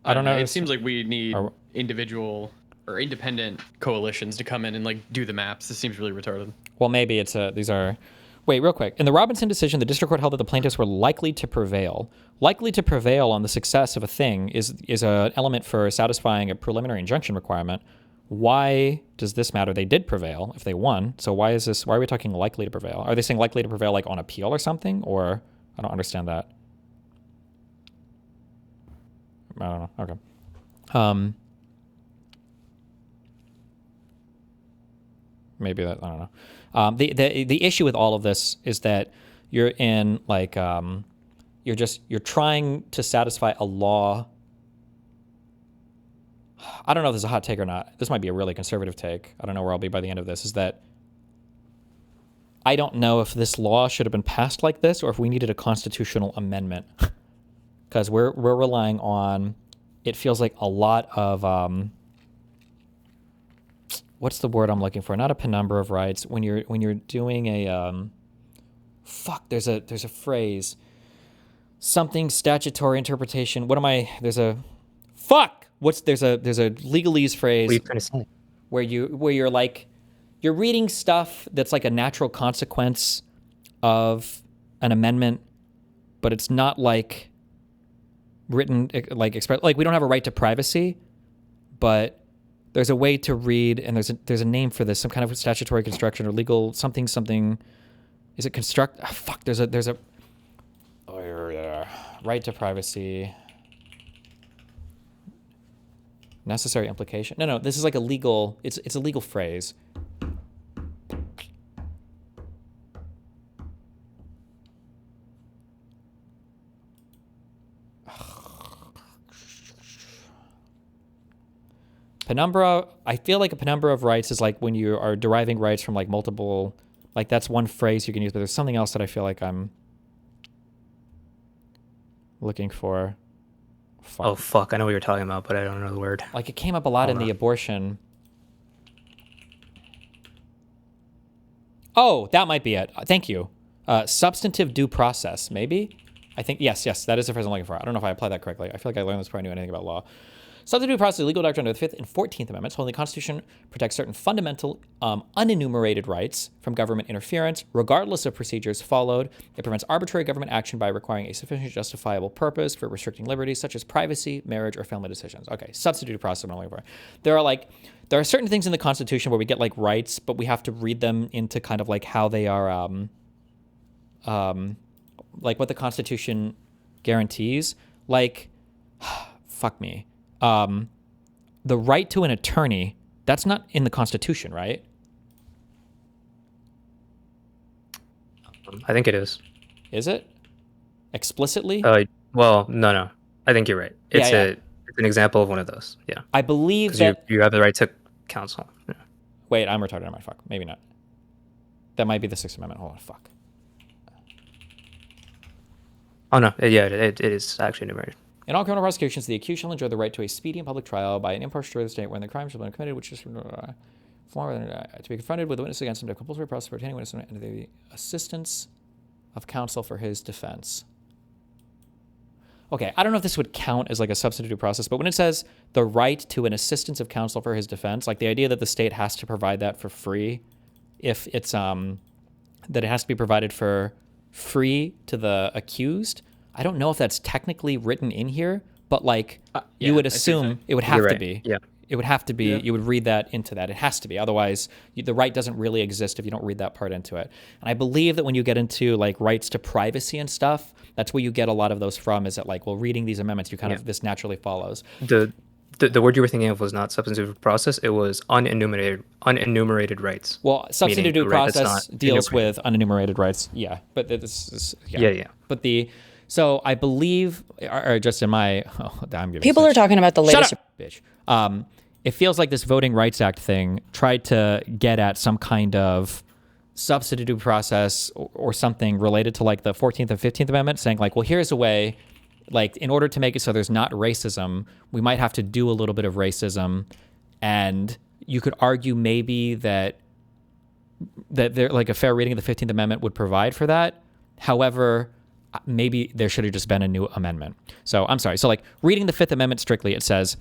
I don't know. It seems like we need individual or independent coalitions to come in and like do the maps. This seems really retarded. Well, maybe it's these are. Wait, real quick. In the Robinson decision, the district court held that the plaintiffs were likely to prevail. Likely to prevail on the success of a thing is an element for satisfying a preliminary injunction requirement. Why does this matter? They did prevail if they won. So why is this? Why are we talking likely to prevail? Are they saying likely to prevail like on appeal or something? Or I don't understand that. I don't know. Okay. Maybe that, I don't know. The issue with all of this is that you're in like you're trying to satisfy a law. I don't know if this is a hot take or not. This might be a really conservative take. I don't know where I'll be by the end of this. Is that I don't know if this law should have been passed like this or if we needed a constitutional amendment. Because we're relying on, it feels like a lot of what's the word I'm looking for? Not a penumbra of rights. When you're doing a there's a phrase, something statutory interpretation. What am I? There's a legalese phrase. What are you trying to say? Where you're like you're reading stuff that's like a natural consequence of an amendment, but it's not like written like express like we don't have a right to privacy, but there's a way to read, and there's a name for this, some kind of statutory construction or legal something. Is it construct? There's a right to privacy. Necessary implication. No, this is like a legal. It's a legal phrase. Penumbra, I feel like a penumbra of rights is like when you are deriving rights from like multiple, like that's one phrase you can use, but there's something else that I feel like I'm looking for. Oh, fuck. I know what you're talking about, but I don't know the word. Like it came up a lot in the abortion. Oh, that might be it. Thank you. Substantive due process, maybe? I think, yes, that is the phrase I'm looking for. I don't know if I applied that correctly. I feel like I learned this before I knew anything about law. Substantive due process is a legal doctrine under the 5th and 14th Amendments, holding the Constitution protects certain fundamental, unenumerated rights from government interference, regardless of procedures followed. It prevents arbitrary government action by requiring a sufficient justifiable purpose for restricting liberties such as privacy, marriage, or family decisions. Okay, substantive due process I'm looking for. There are certain things in the Constitution where we get like rights, but we have to read them into kind of like how they are, like what the Constitution guarantees. Like, fuck me. the right to an attorney, that's not in the Constitution, right? I think it is. Is it? Explicitly? Well, no. I think you're right. It's Yeah. it's an example of one of those. Yeah. I believe 'Cause that you have the right to counsel. Yeah. Wait, I'm retarded. Am I? Fuck. Maybe not. That might be the Sixth Amendment. Hold on. Fuck. Oh no. Yeah, it is actually enumerated. In all criminal prosecutions, the accused shall enjoy the right to a speedy and public trial by an impartial jury of the state when the crime shall have been committed, which is to be confronted with the witness against him to compulsory process for obtaining witness and the assistance of counsel for his defense. Okay, I don't know if this would count as like a substantive process, but when it says the right to an assistance of counsel for his defense, like the idea that the state has to provide that for free, if it's that it has to be provided for free to the accused, I don't know if that's technically written in here, but like you would assume it would have You're to right. be. Yeah. It would have to be. Yeah. You would read that into that. It has to be. Otherwise, the right doesn't really exist if you don't read that part into it. And I believe that when you get into like rights to privacy and stuff, that's where you get a lot of those from. Is that like, well, reading these amendments, you kind of this naturally follows. The word you were thinking of was not substantive process. It was unenumerated rights. Well, substantive due Meaning the right that's process not deals enumerated. with unenumerated rights. Yeah, but this is Yeah. But so I believe, or just in my, I'm giving People are talking about the latest. Shut up, bitch. It feels like this Voting Rights Act thing tried to get at some kind of substantive due process or something related to like the 14th and 15th Amendment, saying like, well, here's a way, like in order to make it so there's not racism, we might have to do a little bit of racism. And you could argue maybe that there, like a fair reading of the 15th Amendment would provide for that. However, maybe there should have just been a new amendment. So I'm sorry. So like reading the Fifth Amendment strictly, it says,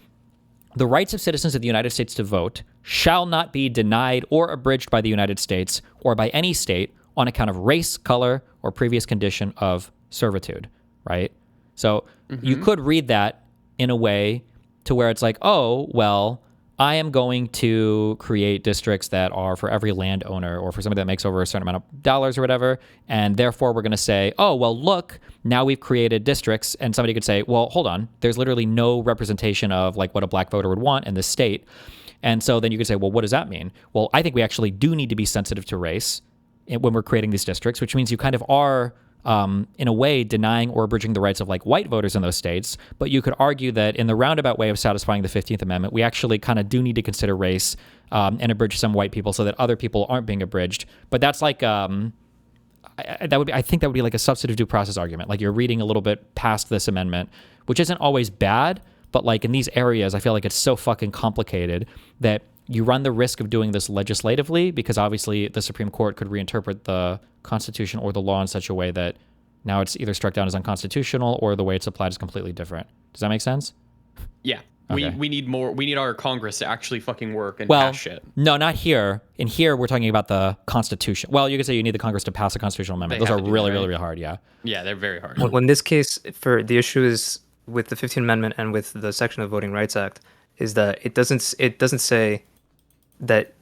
the rights of citizens of the United States to vote shall not be denied or abridged by the United States or by any state on account of race, color, or previous condition of servitude, right? So you could read that in a way to where it's like, oh, well, I am going to create districts that are for every landowner or for somebody that makes over a certain amount of dollars or whatever. And therefore, we're going to say, oh, well, look, now we've created districts. And somebody could say, well, hold on. There's literally no representation of like what a black voter would want in this state. And so then you could say, well, what does that mean? Well, I think we actually do need to be sensitive to race when we're creating these districts, which means you kind of are in a way denying or abridging the rights of like white voters in those states. But you could argue that in the roundabout way of satisfying the 15th Amendment, we actually kind of do need to consider race and abridge some white people so that other people aren't being abridged. But that's like I think that would be like a substantive due process argument. Like you're reading a little bit past this amendment, which isn't always bad, but like in these areas, I feel like it's so fucking complicated that you run the risk of doing this legislatively because obviously the Supreme Court could reinterpret the Constitution or the law in such a way that now it's either struck down as unconstitutional or the way it's applied is completely different. Does that make sense? Yeah. Okay. We need more. We need our Congress to actually fucking work and Well, pass shit. no, not here. In here, we're talking about the Constitution. Well, you could say you need the Congress to pass a constitutional amendment. They Those have are to do really, that, right? really, really hard. Yeah. Yeah, they're very hard. Well, in this case, for the issue is with the 15th Amendment and with the section of the Voting Rights Act, is that it doesn't say that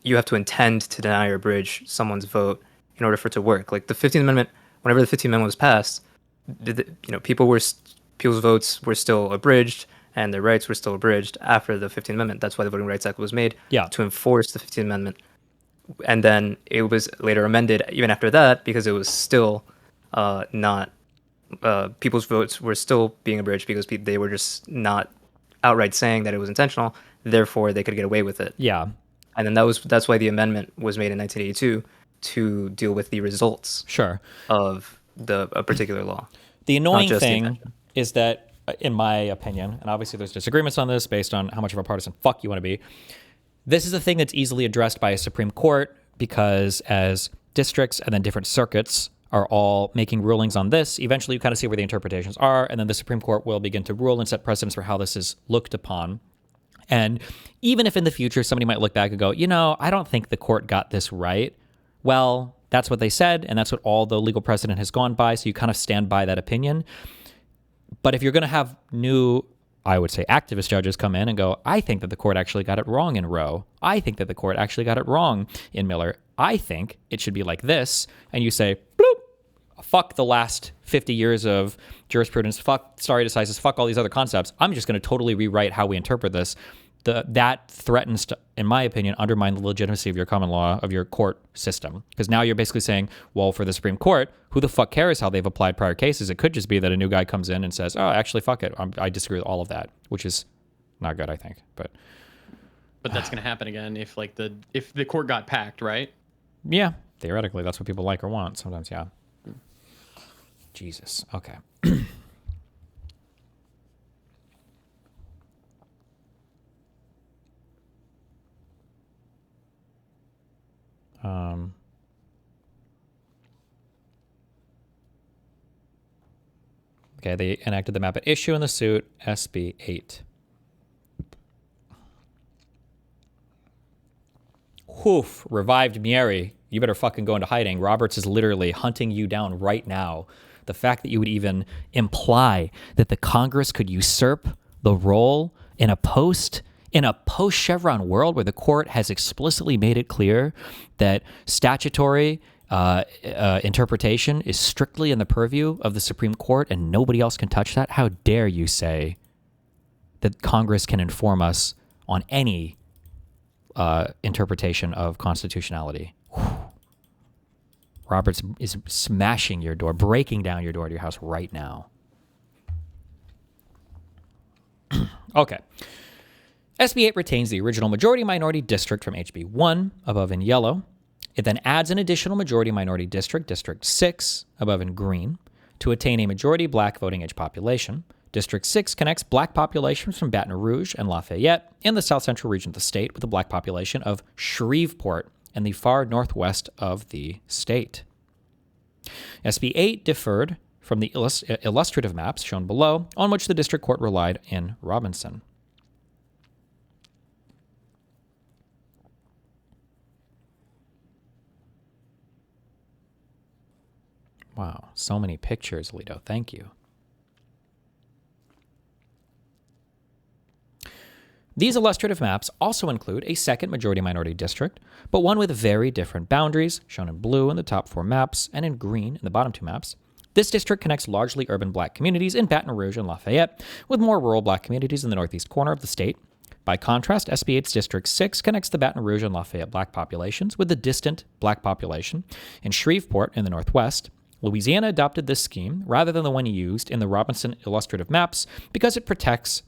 you have to intend to deny or abridge someone's vote in order for it to work. Like the 15th Amendment, whenever the 15th Amendment was passed, people's votes were still abridged and their rights were still abridged after the 15th Amendment. That's why the Voting Rights Act was made, to enforce the 15th Amendment. And then it was later amended even after that because it was still not people's votes were still being abridged because they were just not outright saying that it was intentional. Therefore, they could get away with it. Yeah. And then that's why the amendment was made in 1982 to deal with the results of a particular law. The annoying thing is that, in my opinion, and obviously there's disagreements on this based on how much of a partisan fuck you want to be, this is a thing that's easily addressed by a Supreme Court because as districts and then different circuits are all making rulings on this, eventually you kind of see where the interpretations are, and then the Supreme Court will begin to rule and set precedents for how this is looked upon. And even if in the future somebody might look back and go, I don't think the court got this right. Well, that's what they said, and that's what all the legal precedent has gone by, so you kind of stand by that opinion. But if you're going to have new, I would say, activist judges come in and go, I think that the court actually got it wrong in Roe. I think that the court actually got it wrong in Miller. I think it should be like this. And you say, bloop, fuck the last 50 years of jurisprudence, fuck stare decisis, fuck all these other concepts. I'm just going to totally rewrite how we interpret this. That threatens to, in my opinion, undermine the legitimacy of your common law, of your court system. Because now you're basically saying, well, for the Supreme Court, who the fuck cares how they've applied prior cases? It could just be that a new guy comes in and says, oh, actually, fuck it. I disagree with all of that, which is not good, I think. But that's going to happen again if the court got packed, right? Yeah, theoretically, that's what people like or want. Sometimes, yeah. Jesus. Okay. Okay, they enacted the map at issue in the suit, SB 8. Whoof, revived Mieri. You better fucking go into hiding. Roberts is literally hunting you down right now. The fact that you would even imply that the Congress could usurp the role in a post-Chevron world where the court has explicitly made it clear that statutory interpretation is strictly in the purview of the Supreme Court and nobody else can touch that? How dare you say that Congress can inform us on any interpretation of constitutionality? Whew. Roberts is smashing your door, breaking down your door to your house right now. Okay. SB 8 retains the original majority-minority district from HB 1, above in yellow. It then adds an additional majority-minority district, District 6, above in green, to attain a majority black voting age population. District 6 connects black populations from Baton Rouge and Lafayette in the south-central region of the state with a black population of Shreveport in the far northwest of the state. SB 8 differed from the illustrative maps shown below, on which the district court relied in Robinson. Wow, so many pictures, Lito. Thank you. These illustrative maps also include a second majority-minority district, but one with very different boundaries, shown in blue in the top 4 maps and in green in the bottom 2 maps. This district connects largely urban black communities in Baton Rouge and Lafayette, with more rural black communities in the northeast corner of the state. By contrast, SB 8's District 6 connects the Baton Rouge and Lafayette black populations with the distant black population in Shreveport in the northwest. Louisiana adopted this scheme rather than the one used in the Robinson illustrative maps because it protects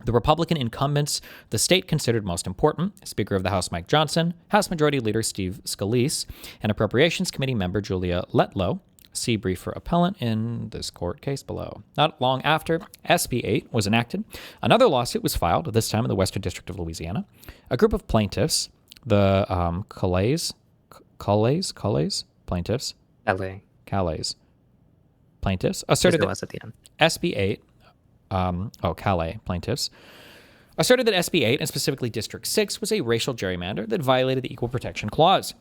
the Republican incumbents the state considered most important, Speaker of the House Mike Johnson, House Majority Leader Steve Scalise, and Appropriations Committee member Julia Letlow. See brief for appellant in this court case below. Not long after SB 8 was enacted, another lawsuit was filed, this time in the Western District of Louisiana. A group of plaintiffs, the Calais plaintiffs, plaintiffs asserted that at the end. SB 8 Calais plaintiffs asserted that SB 8, and specifically District 6, was a racial gerrymander that violated the Equal Protection Clause.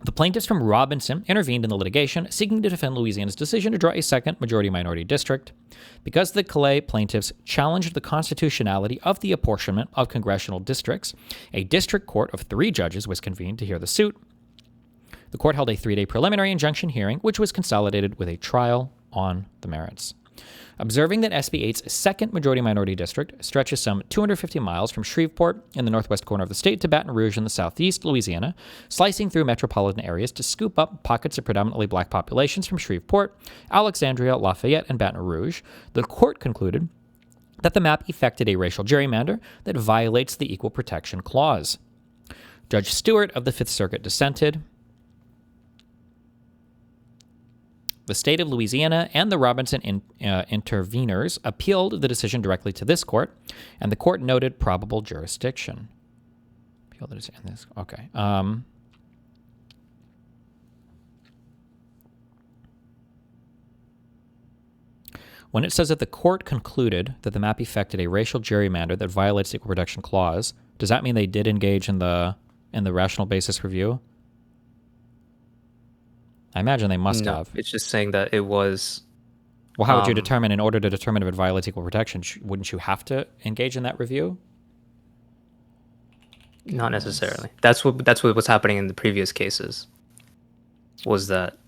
The plaintiffs from Robinson intervened in the litigation, seeking to defend Louisiana's decision to draw a second majority-minority district. Because the Calais plaintiffs challenged the constitutionality of the apportionment of congressional districts, a district court of 3 judges was convened to hear the suit. The court held a 3-day preliminary injunction hearing, which was consolidated with a trial on the merits. Observing that SB 8's second majority-minority district stretches some 250 miles from Shreveport in the northwest corner of the state to Baton Rouge in the southeast Louisiana, slicing through metropolitan areas to scoop up pockets of predominantly black populations from Shreveport, Alexandria, Lafayette, and Baton Rouge, the court concluded that the map effected a racial gerrymander that violates the Equal Protection Clause. Judge Stewart of the Fifth Circuit dissented. The state of Louisiana and the Robinson interveners appealed the decision directly to this court, and the court noted probable jurisdiction. Appeal the decision. Okay. When it says that the court concluded that the map effected a racial gerrymander that violates the Equal Protection Clause, does that mean they did engage in the rational basis review? I imagine they must have. It's just saying that it was... Well, how would you determine, in order to determine if it violates equal protection, wouldn't you have to engage in that review? Not necessarily. That's what was happening in the previous cases, was that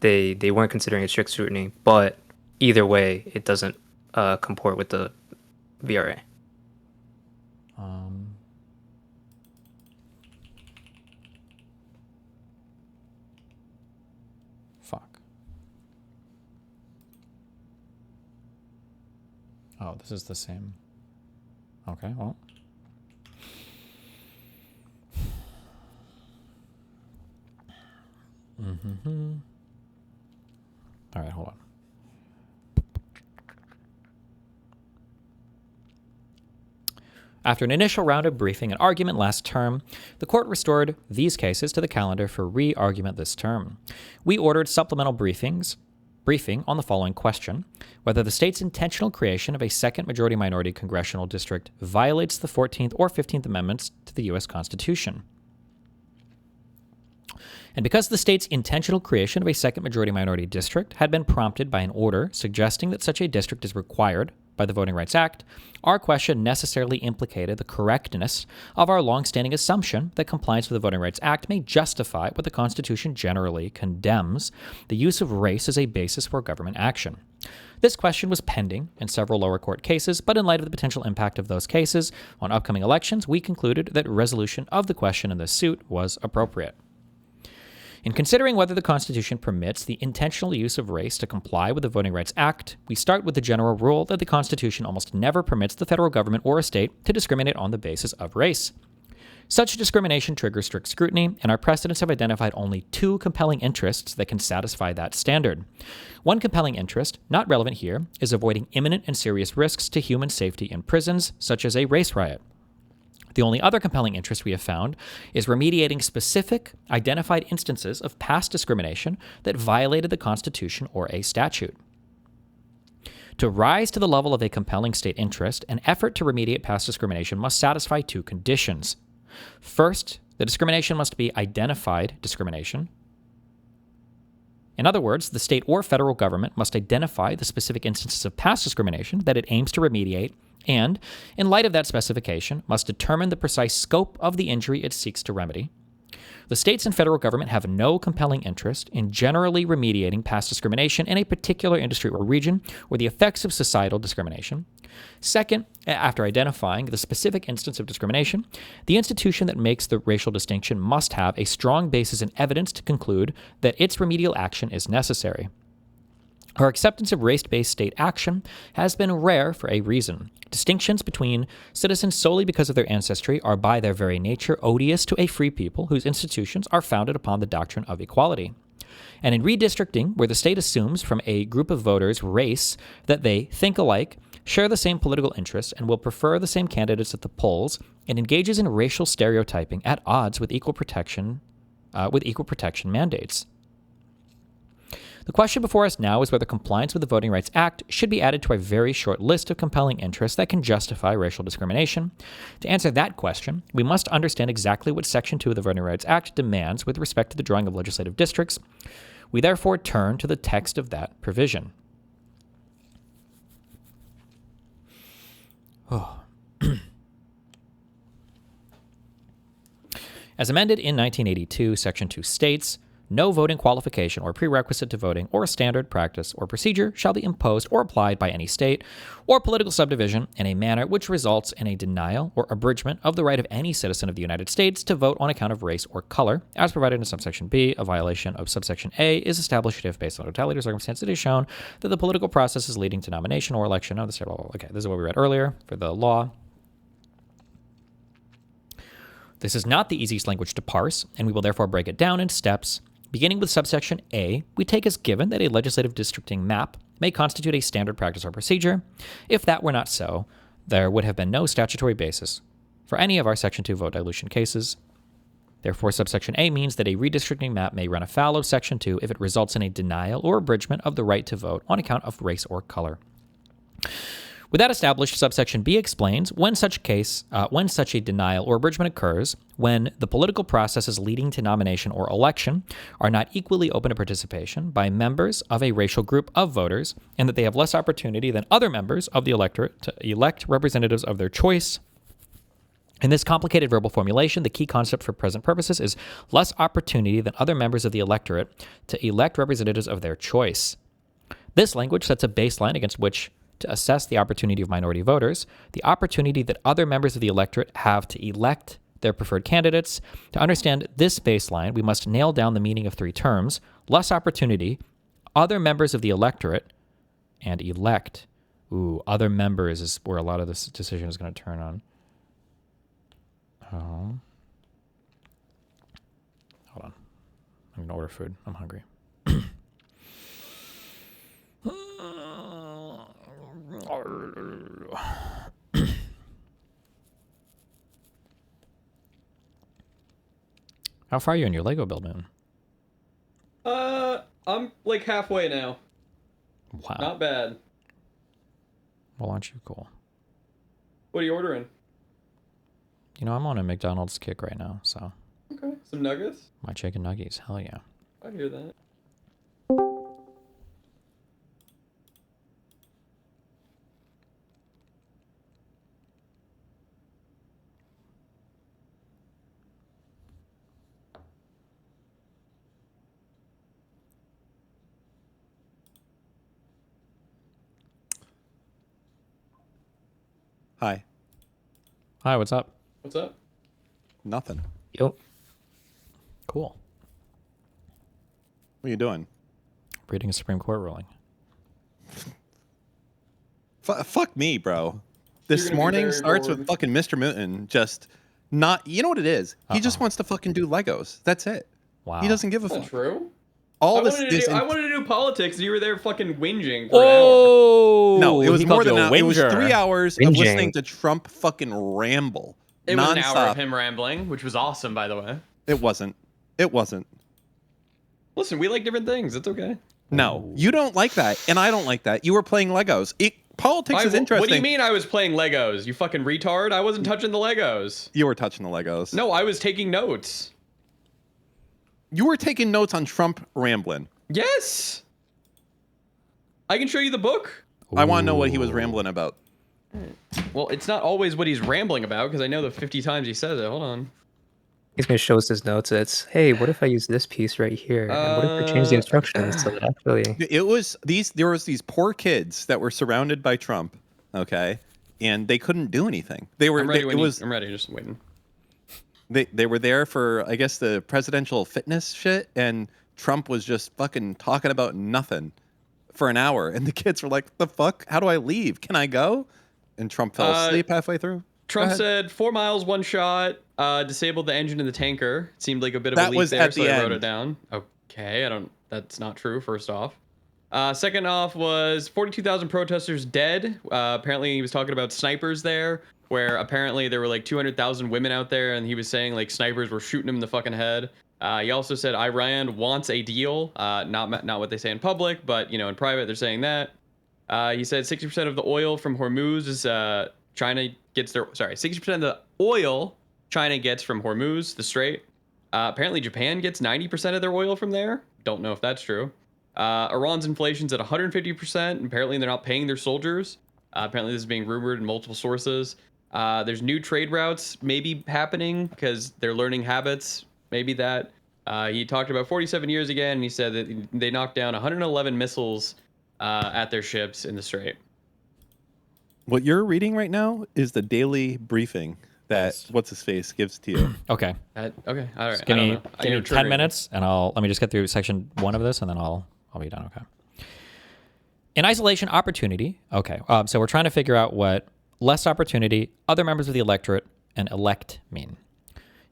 they weren't considering it strict scrutiny, but either way, it doesn't comport with the VRA. Fuck. Oh, this is the same. Okay, well. All right, hold on. After an initial round of briefing and argument last term, the court restored these cases to the calendar for re-argument this term. We ordered supplemental briefing on the following question: whether the state's intentional creation of a second majority-minority congressional district violates the 14th or 15th Amendments to the U.S. Constitution. And because the state's intentional creation of a second majority-minority district had been prompted by an order suggesting that such a district is required by the Voting Rights Act, our question necessarily implicated the correctness of our long-standing assumption that compliance with the Voting Rights Act may justify what the Constitution generally condemns: the use of race as a basis for government action. This question was pending in several lower court cases, but in light of the potential impact of those cases on upcoming elections, we concluded that resolution of the question in this suit was appropriate. In considering whether the Constitution permits the intentional use of race to comply with the Voting Rights Act, we start with the general rule that the Constitution almost never permits the federal government or a state to discriminate on the basis of race. Such discrimination triggers strict scrutiny, and our precedents have identified only two compelling interests that can satisfy that standard. One compelling interest, not relevant here, is avoiding imminent and serious risks to human safety in prisons, such as a race riot. The only other compelling interest we have found is remediating specific, identified instances of past discrimination that violated the Constitution or a statute. To rise to the level of a compelling state interest, an effort to remediate past discrimination must satisfy two conditions. First, the discrimination must be identified discrimination. In other words, the state or federal government must identify the specific instances of past discrimination that it aims to remediate, and, in light of that specification, must determine the precise scope of the injury it seeks to remedy. The states and federal government have no compelling interest in generally remediating past discrimination in a particular industry or region or the effects of societal discrimination. Second, after identifying the specific instance of discrimination, the institution that makes the racial distinction must have a strong basis in evidence to conclude that its remedial action is necessary. Our acceptance of race-based state action has been rare for a reason. Distinctions between citizens solely because of their ancestry are by their very nature odious to a free people whose institutions are founded upon the doctrine of equality. And in redistricting, where the state assumes from a group of voters race that they think alike, share the same political interests, and will prefer the same candidates at the polls, and engages in racial stereotyping at odds with equal protection mandates. The question before us now is whether compliance with the Voting Rights Act should be added to a very short list of compelling interests that can justify racial discrimination. To answer that question, we must understand exactly what Section 2 of the Voting Rights Act demands with respect to the drawing of legislative districts. We therefore turn to the text of that provision. As amended in 1982, Section 2 states, "No voting qualification or prerequisite to voting or standard practice or procedure shall be imposed or applied by any state or political subdivision in a manner which results in a denial or abridgment of the right of any citizen of the United States to vote on account of race or color, as provided in subsection B. A violation of subsection A is established if, based on totality of circumstances, it is shown that the political process is leading to nomination or election of the state." Okay, this is what we read earlier for the law. This is not the easiest language to parse, and we will therefore break it down in steps. Beginning with subsection A, we take as given that a legislative districting map may constitute a standard practice or procedure. If that were not so, there would have been no statutory basis for any of our Section 2 vote dilution cases. Therefore, subsection A means that a redistricting map may run afoul of Section 2 if it results in a denial or abridgment of the right to vote on account of race or color. With that established, subsection B explains when such a denial or abridgment occurs, when the political processes leading to nomination or election are not equally open to participation by members of a racial group of voters, and that they have less opportunity than other members of the electorate to elect representatives of their choice, In this complicated verbal formulation, the key concept for present purposes is less opportunity than other members of the electorate to elect representatives of their choice. This language sets a baseline against which to assess the opportunity of minority voters, the opportunity that other members of the electorate have to elect their preferred candidates. To understand this baseline, we must nail down the meaning of three terms: less opportunity, other members of the electorate, and elect. Ooh, other members is where a lot of this decision is going to turn on. Hold on. I'm going to order food. I'm hungry. How far are you in your Lego build, man? I'm like halfway now. Wow. Not bad. Well, aren't you cool? What are you ordering? You know, I'm on a McDonald's kick right now, so. Okay. Some nuggets? My chicken nuggies, hell yeah. I hear that. Hi. Hi, what's up? What's up? Nothing. Yo. Cool. What are you doing? Reading a Supreme Court ruling. Fuck me, bro. This morning starts with fucking Mr. Mutin just not. You know what it is? He just wants to fucking do Legos. That's it. Wow. He doesn't give a Is that fuck. true? All I this. wanted to do politics, and you were there fucking whinging for an Oh! No, it was he more called than you a that. It was whinger. 3 hours of Whinging. listening to Trump fucking ramble. It was an nonstop. hour of him rambling, which was awesome, by the way. It wasn't. It wasn't. Listen, we like different things. It's okay. No, you don't like that, and I don't like that. You were playing Legos. Politics is interesting. What do you mean I was playing Legos? You fucking retard. I wasn't touching the Legos. You were touching the Legos. No, I was taking notes. You were taking notes on Trump rambling. Yes. I can show you the book. I want to know what he was rambling about. Well, it's not always what he's rambling about, because I know the 50 times he says it. Hold on. He's gonna show us his notes. It's, hey, what if I use this piece right here? And what if I change the instructions so that actually... It was there was these poor kids that were surrounded by Trump, okay, and they couldn't do anything. They were. I'm ready. I'm ready. Just waiting. They were there for, I guess, the presidential fitness shit, and Trump was just fucking talking about nothing for an hour, and the kids were like, "The fuck? How do I leave? Can I go?" And Trump fell asleep halfway through. Trump said 4 miles, 1 shot, disabled the engine in the tanker. It seemed like a bit of a That leak was there, at so the I wrote end. it down. Okay, that's not true, first off. Second off was 42,000 protesters dead. Apparently he was talking about snipers there, where apparently there were like 200,000 women out there, and he was saying like snipers were shooting him in the fucking head. He also said Iran wants a deal, not what they say in public, but you know, in private they're saying that. He said 60% of the oil from Hormuz is China gets their 60% of the oil China gets from Hormuz, the Strait. Apparently Japan gets 90% of their oil from there. Don't know if that's true. Iran's inflation's at 150%. Apparently they're not paying their soldiers. Apparently this is being rumored in multiple sources. There's new trade routes maybe happening because they're learning habits. Maybe that. He talked about 47 years again, and he said that they knocked down 111 missiles at their ships in the Strait. What you're reading right now is the daily briefing that what's his face gives to you. Okay. Okay. All right. Just give me I know 10 minutes, and let me just get through section 1 of this, and then I'll be done. Okay. In isolation, opportunity. Okay. So we're trying to figure out what less opportunity, other members of the electorate, and elect mean.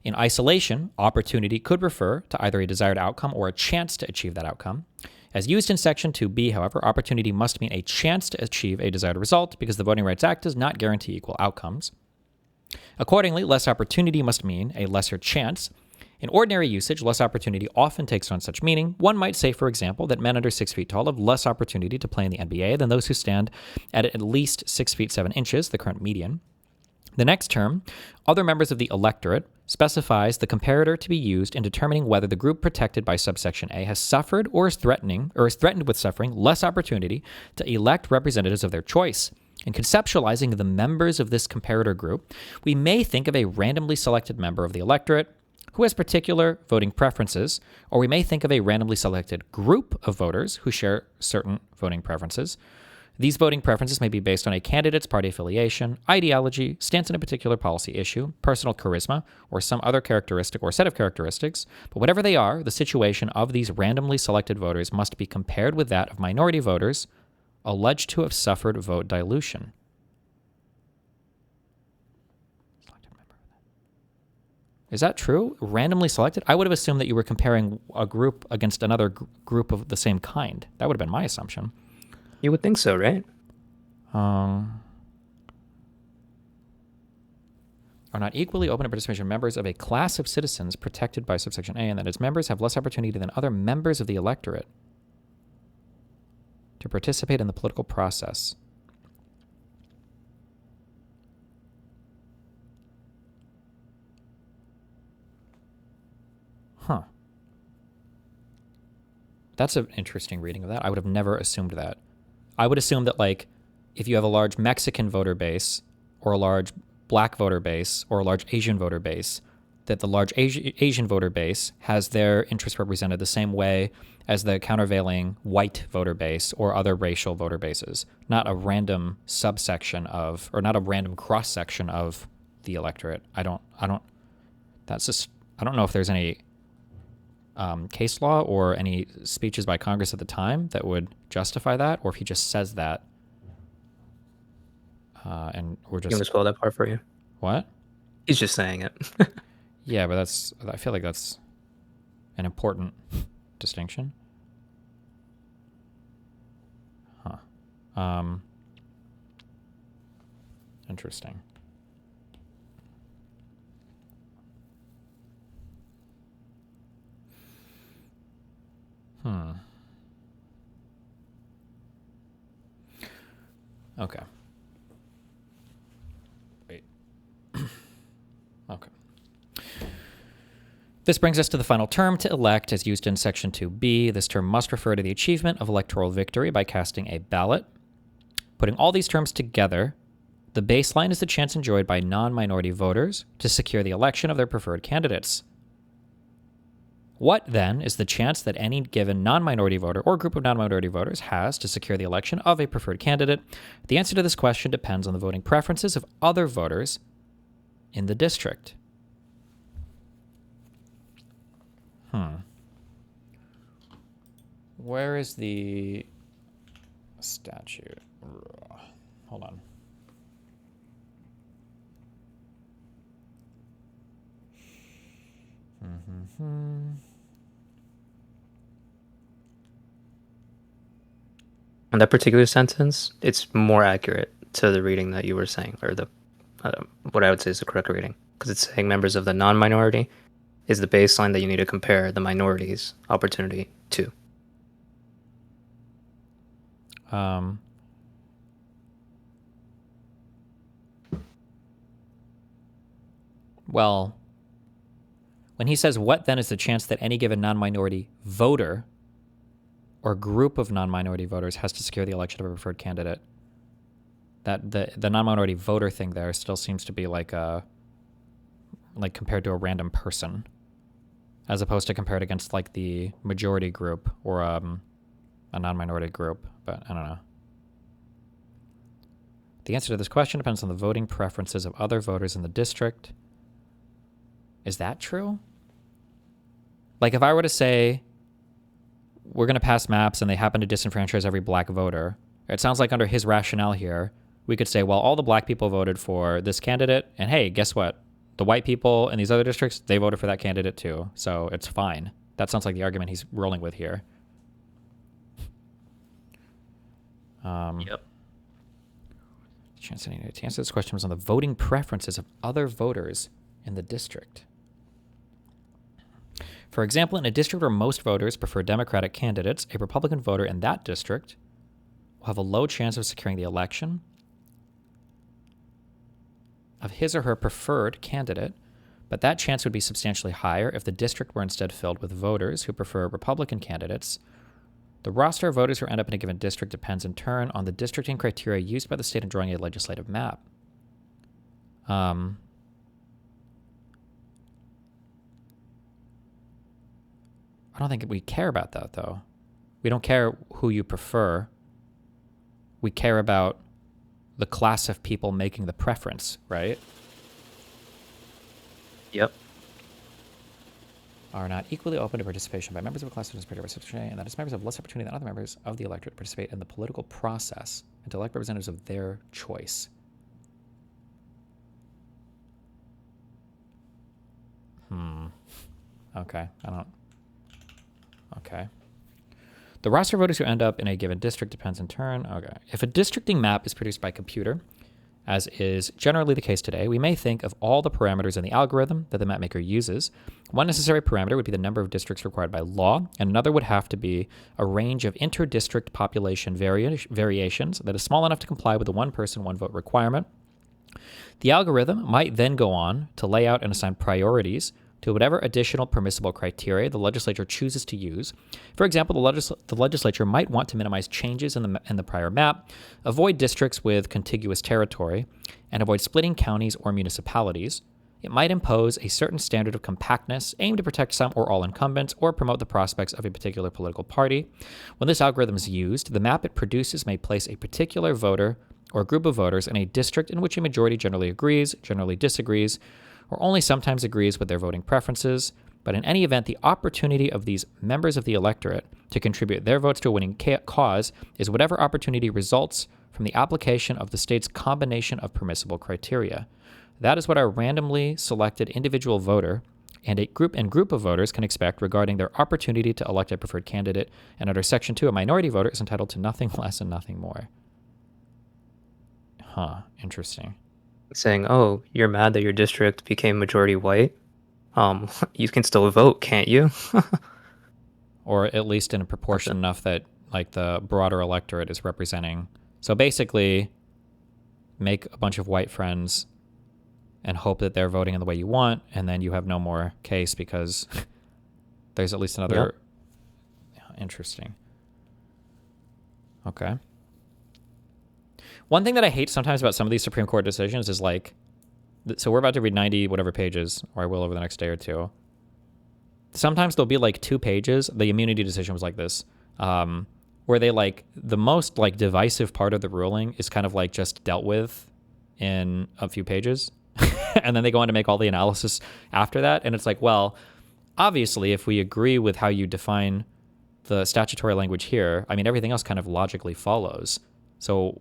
In isolation, opportunity could refer to either a desired outcome or a chance to achieve that outcome. As used in Section 2B, however, opportunity must mean a chance to achieve a desired result because the Voting Rights Act does not guarantee equal outcomes. Accordingly, less opportunity must mean a lesser chance. In ordinary usage, less opportunity often takes on such meaning. One might say, for example, that men under 6 feet tall have less opportunity to play in the NBA than those who stand at least 6 feet 7 inches, the current median. The next term, other members of the electorate, specifies the comparator to be used in determining whether the group protected by subsection A has suffered or is threatened with suffering less opportunity to elect representatives of their choice. In conceptualizing the members of this comparator group, we may think of a randomly selected member of the electorate who has particular voting preferences, or we may think of a randomly selected group of voters who share certain voting preferences. These voting preferences may be based on a candidate's party affiliation, ideology, stance on a particular policy issue, personal charisma, or some other characteristic or set of characteristics. But whatever they are, the situation of these randomly selected voters must be compared with that of minority voters alleged to have suffered vote dilution. Is that true? Randomly selected? I would have assumed that you were comparing a group against another group of the same kind. That would have been my assumption. You would think so, right? Are not equally open to participation members of a class of citizens protected by subsection A, and that its members have less opportunity than other members of the electorate to participate in the political process. Huh. That's an interesting reading of that. I would have never assumed that. I would assume that, like, if you have a large Mexican voter base, or a large black voter base, or a large Asian voter base, that the large Asian voter base has their interests represented the same way as the countervailing white voter base or other racial voter bases, not a random subsection of, or not a random cross-section of the electorate. I don't know if there's any case law or any speeches by Congress at the time that would justify that, or if he just says that. And we're just... You want me to spell that part for you? What? He's just saying it. Yeah, but I feel like that's an important distinction. Huh. Interesting. Okay. Wait. Okay. This brings us to the final term, to elect, as used in Section 2B. This term must refer to the achievement of electoral victory by casting a ballot. Putting all these terms together, the baseline is the chance enjoyed by non-minority voters to secure the election of their preferred candidates. What, then, is the chance that any given non-minority voter or group of non-minority voters has to secure the election of a preferred candidate? The answer to this question depends on the voting preferences of other voters in the district. Where is the statute? Hold on. In that particular sentence, it's more accurate to the reading that you were saying, or the what I would say is the correct reading, because it's saying members of the non-minority is the baseline that you need to compare the minority's opportunity to. Well, when he says, what then is the chance that any given non-minority voter or group of non-minority voters has to secure the election of a preferred candidate, that the non-minority voter thing there still seems to be like compared to a random person, as opposed to compared against like the majority group or a non-minority group. But I don't know. The answer to this question depends on the voting preferences of other voters in the district. Is that true? Like, if I were to say, we're going to pass maps and they happen to disenfranchise every black voter, it sounds like under his rationale here, we could say, well, all the black people voted for this candidate, and hey, guess what? The white people in these other districts, they voted for that candidate too, so it's fine. That sounds like the argument he's rolling with here. Yep. To answer this question was on the voting preferences of other voters in the district. For example, in a district where most voters prefer Democratic candidates, a Republican voter in that district will have a low chance of securing the election of his or her preferred candidate, but that chance would be substantially higher if the district were instead filled with voters who prefer Republican candidates The roster of voters who end up in a given district depends in turn on the districting criteria used by the state in drawing a legislative map. I don't think we care about that, though. We don't care who you prefer. We care about the class of people making the preference, right? Yep. Are not equally open to participation by members of a class participated by substitution, and that is members have less opportunity than other members of the electorate to participate in the political process and to elect representatives of their choice. Okay, I don't... Okay. The roster of voters who end up in a given district depends in turn... Okay. If a districting map is produced by computer, as is generally the case today, we may think of all the parameters in the algorithm that the mapmaker uses. One necessary parameter would be the number of districts required by law, and another would have to be a range of inter-district population variations that is small enough to comply with the one person, one vote requirement. The algorithm might then go on to lay out and assign priorities to whatever additional permissible criteria the legislature chooses to use. For example, the legislature might want to minimize changes in the prior map, avoid districts with contiguous territory, and avoid splitting counties or municipalities. It might impose a certain standard of compactness aimed to protect some or all incumbents or promote the prospects of a particular political party. When this algorithm is used, the map it produces may place a particular voter or group of voters in a district in which a majority generally agrees, generally disagrees, or only sometimes agrees with their voting preferences, but in any event, the opportunity of these members of the electorate to contribute their votes to a winning cause is whatever opportunity results from the application of the state's combination of permissible criteria. That is what our randomly selected individual voter and a group of voters can expect regarding their opportunity to elect a preferred candidate, and under Section 2, a minority voter is entitled to nothing less and nothing more. Huh, interesting. Saying, oh, you're mad that your district became majority white? You can still vote, can't you? Or at least in a proportion enough that like the broader electorate is representing. So basically, make a bunch of white friends and hope that they're voting in the way you want, and then you have no more case because there's at least another... Yep. Yeah, interesting. Okay. One thing that I hate sometimes about some of these Supreme Court decisions is like, so we're about to read 90 whatever pages, or I will over the next day or two. Sometimes there'll be like 2 pages. The immunity decision was like this, where they like, the most like divisive part of the ruling is kind of like just dealt with in a few pages. And then they go on to make all the analysis after that. And it's like, well, obviously, if we agree with how you define the statutory language here, I mean, everything else kind of logically follows. So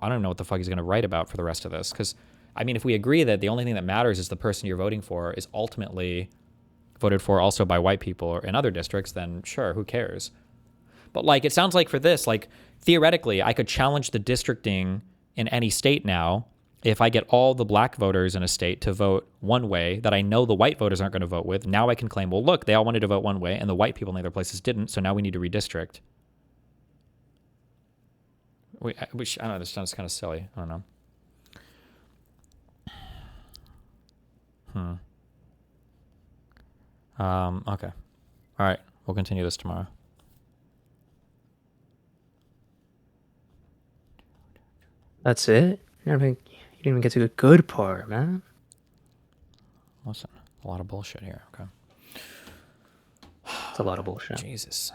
I don't know what the fuck he's going to write about for the rest of this. Because, I mean, if we agree that the only thing that matters is the person you're voting for is ultimately voted for also by white people or in other districts, then sure, who cares? But, like, it sounds like for this, like, theoretically, I could challenge the districting in any state now if I get all the black voters in a state to vote one way that I know the white voters aren't going to vote with. Now I can claim, well, look, they all wanted to vote one way and the white people in the other places didn't, so now we need to redistrict. Which, I don't know, this sounds kind of silly. I don't know. Okay. All right. We'll continue this tomorrow. That's it? You didn't even get to the good part, man. Listen, a lot of bullshit here. Okay. It's a lot of bullshit. Jesus.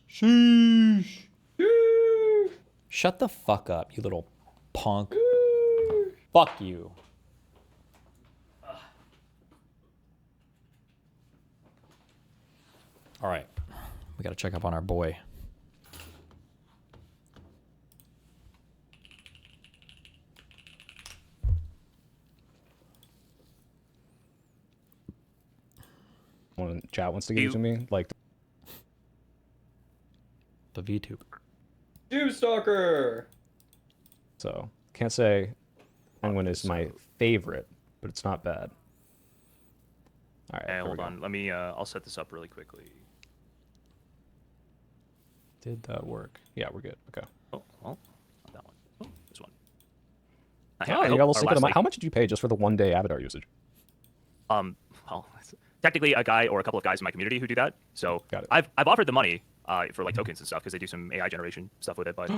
Sheesh. Shut the fuck up, you little punk. Fuck you. All right. We got to check up on our boy. When chat wants to give it to me, like the VTuber. Jewstalker. So can't say Penguin is my favorite, but it's not bad. All right. Hey, hold on. Let me. I'll set this up really quickly. Did that work? Yeah, we're good. Okay. Oh, well, not that one. Oh, this one. Yeah, you got a little secret amount. How much did you pay just for the 1 day avatar usage? Well, technically a guy or a couple of guys in my community who do that. So I've offered the money for like tokens and stuff because they do some AI generation stuff with it. But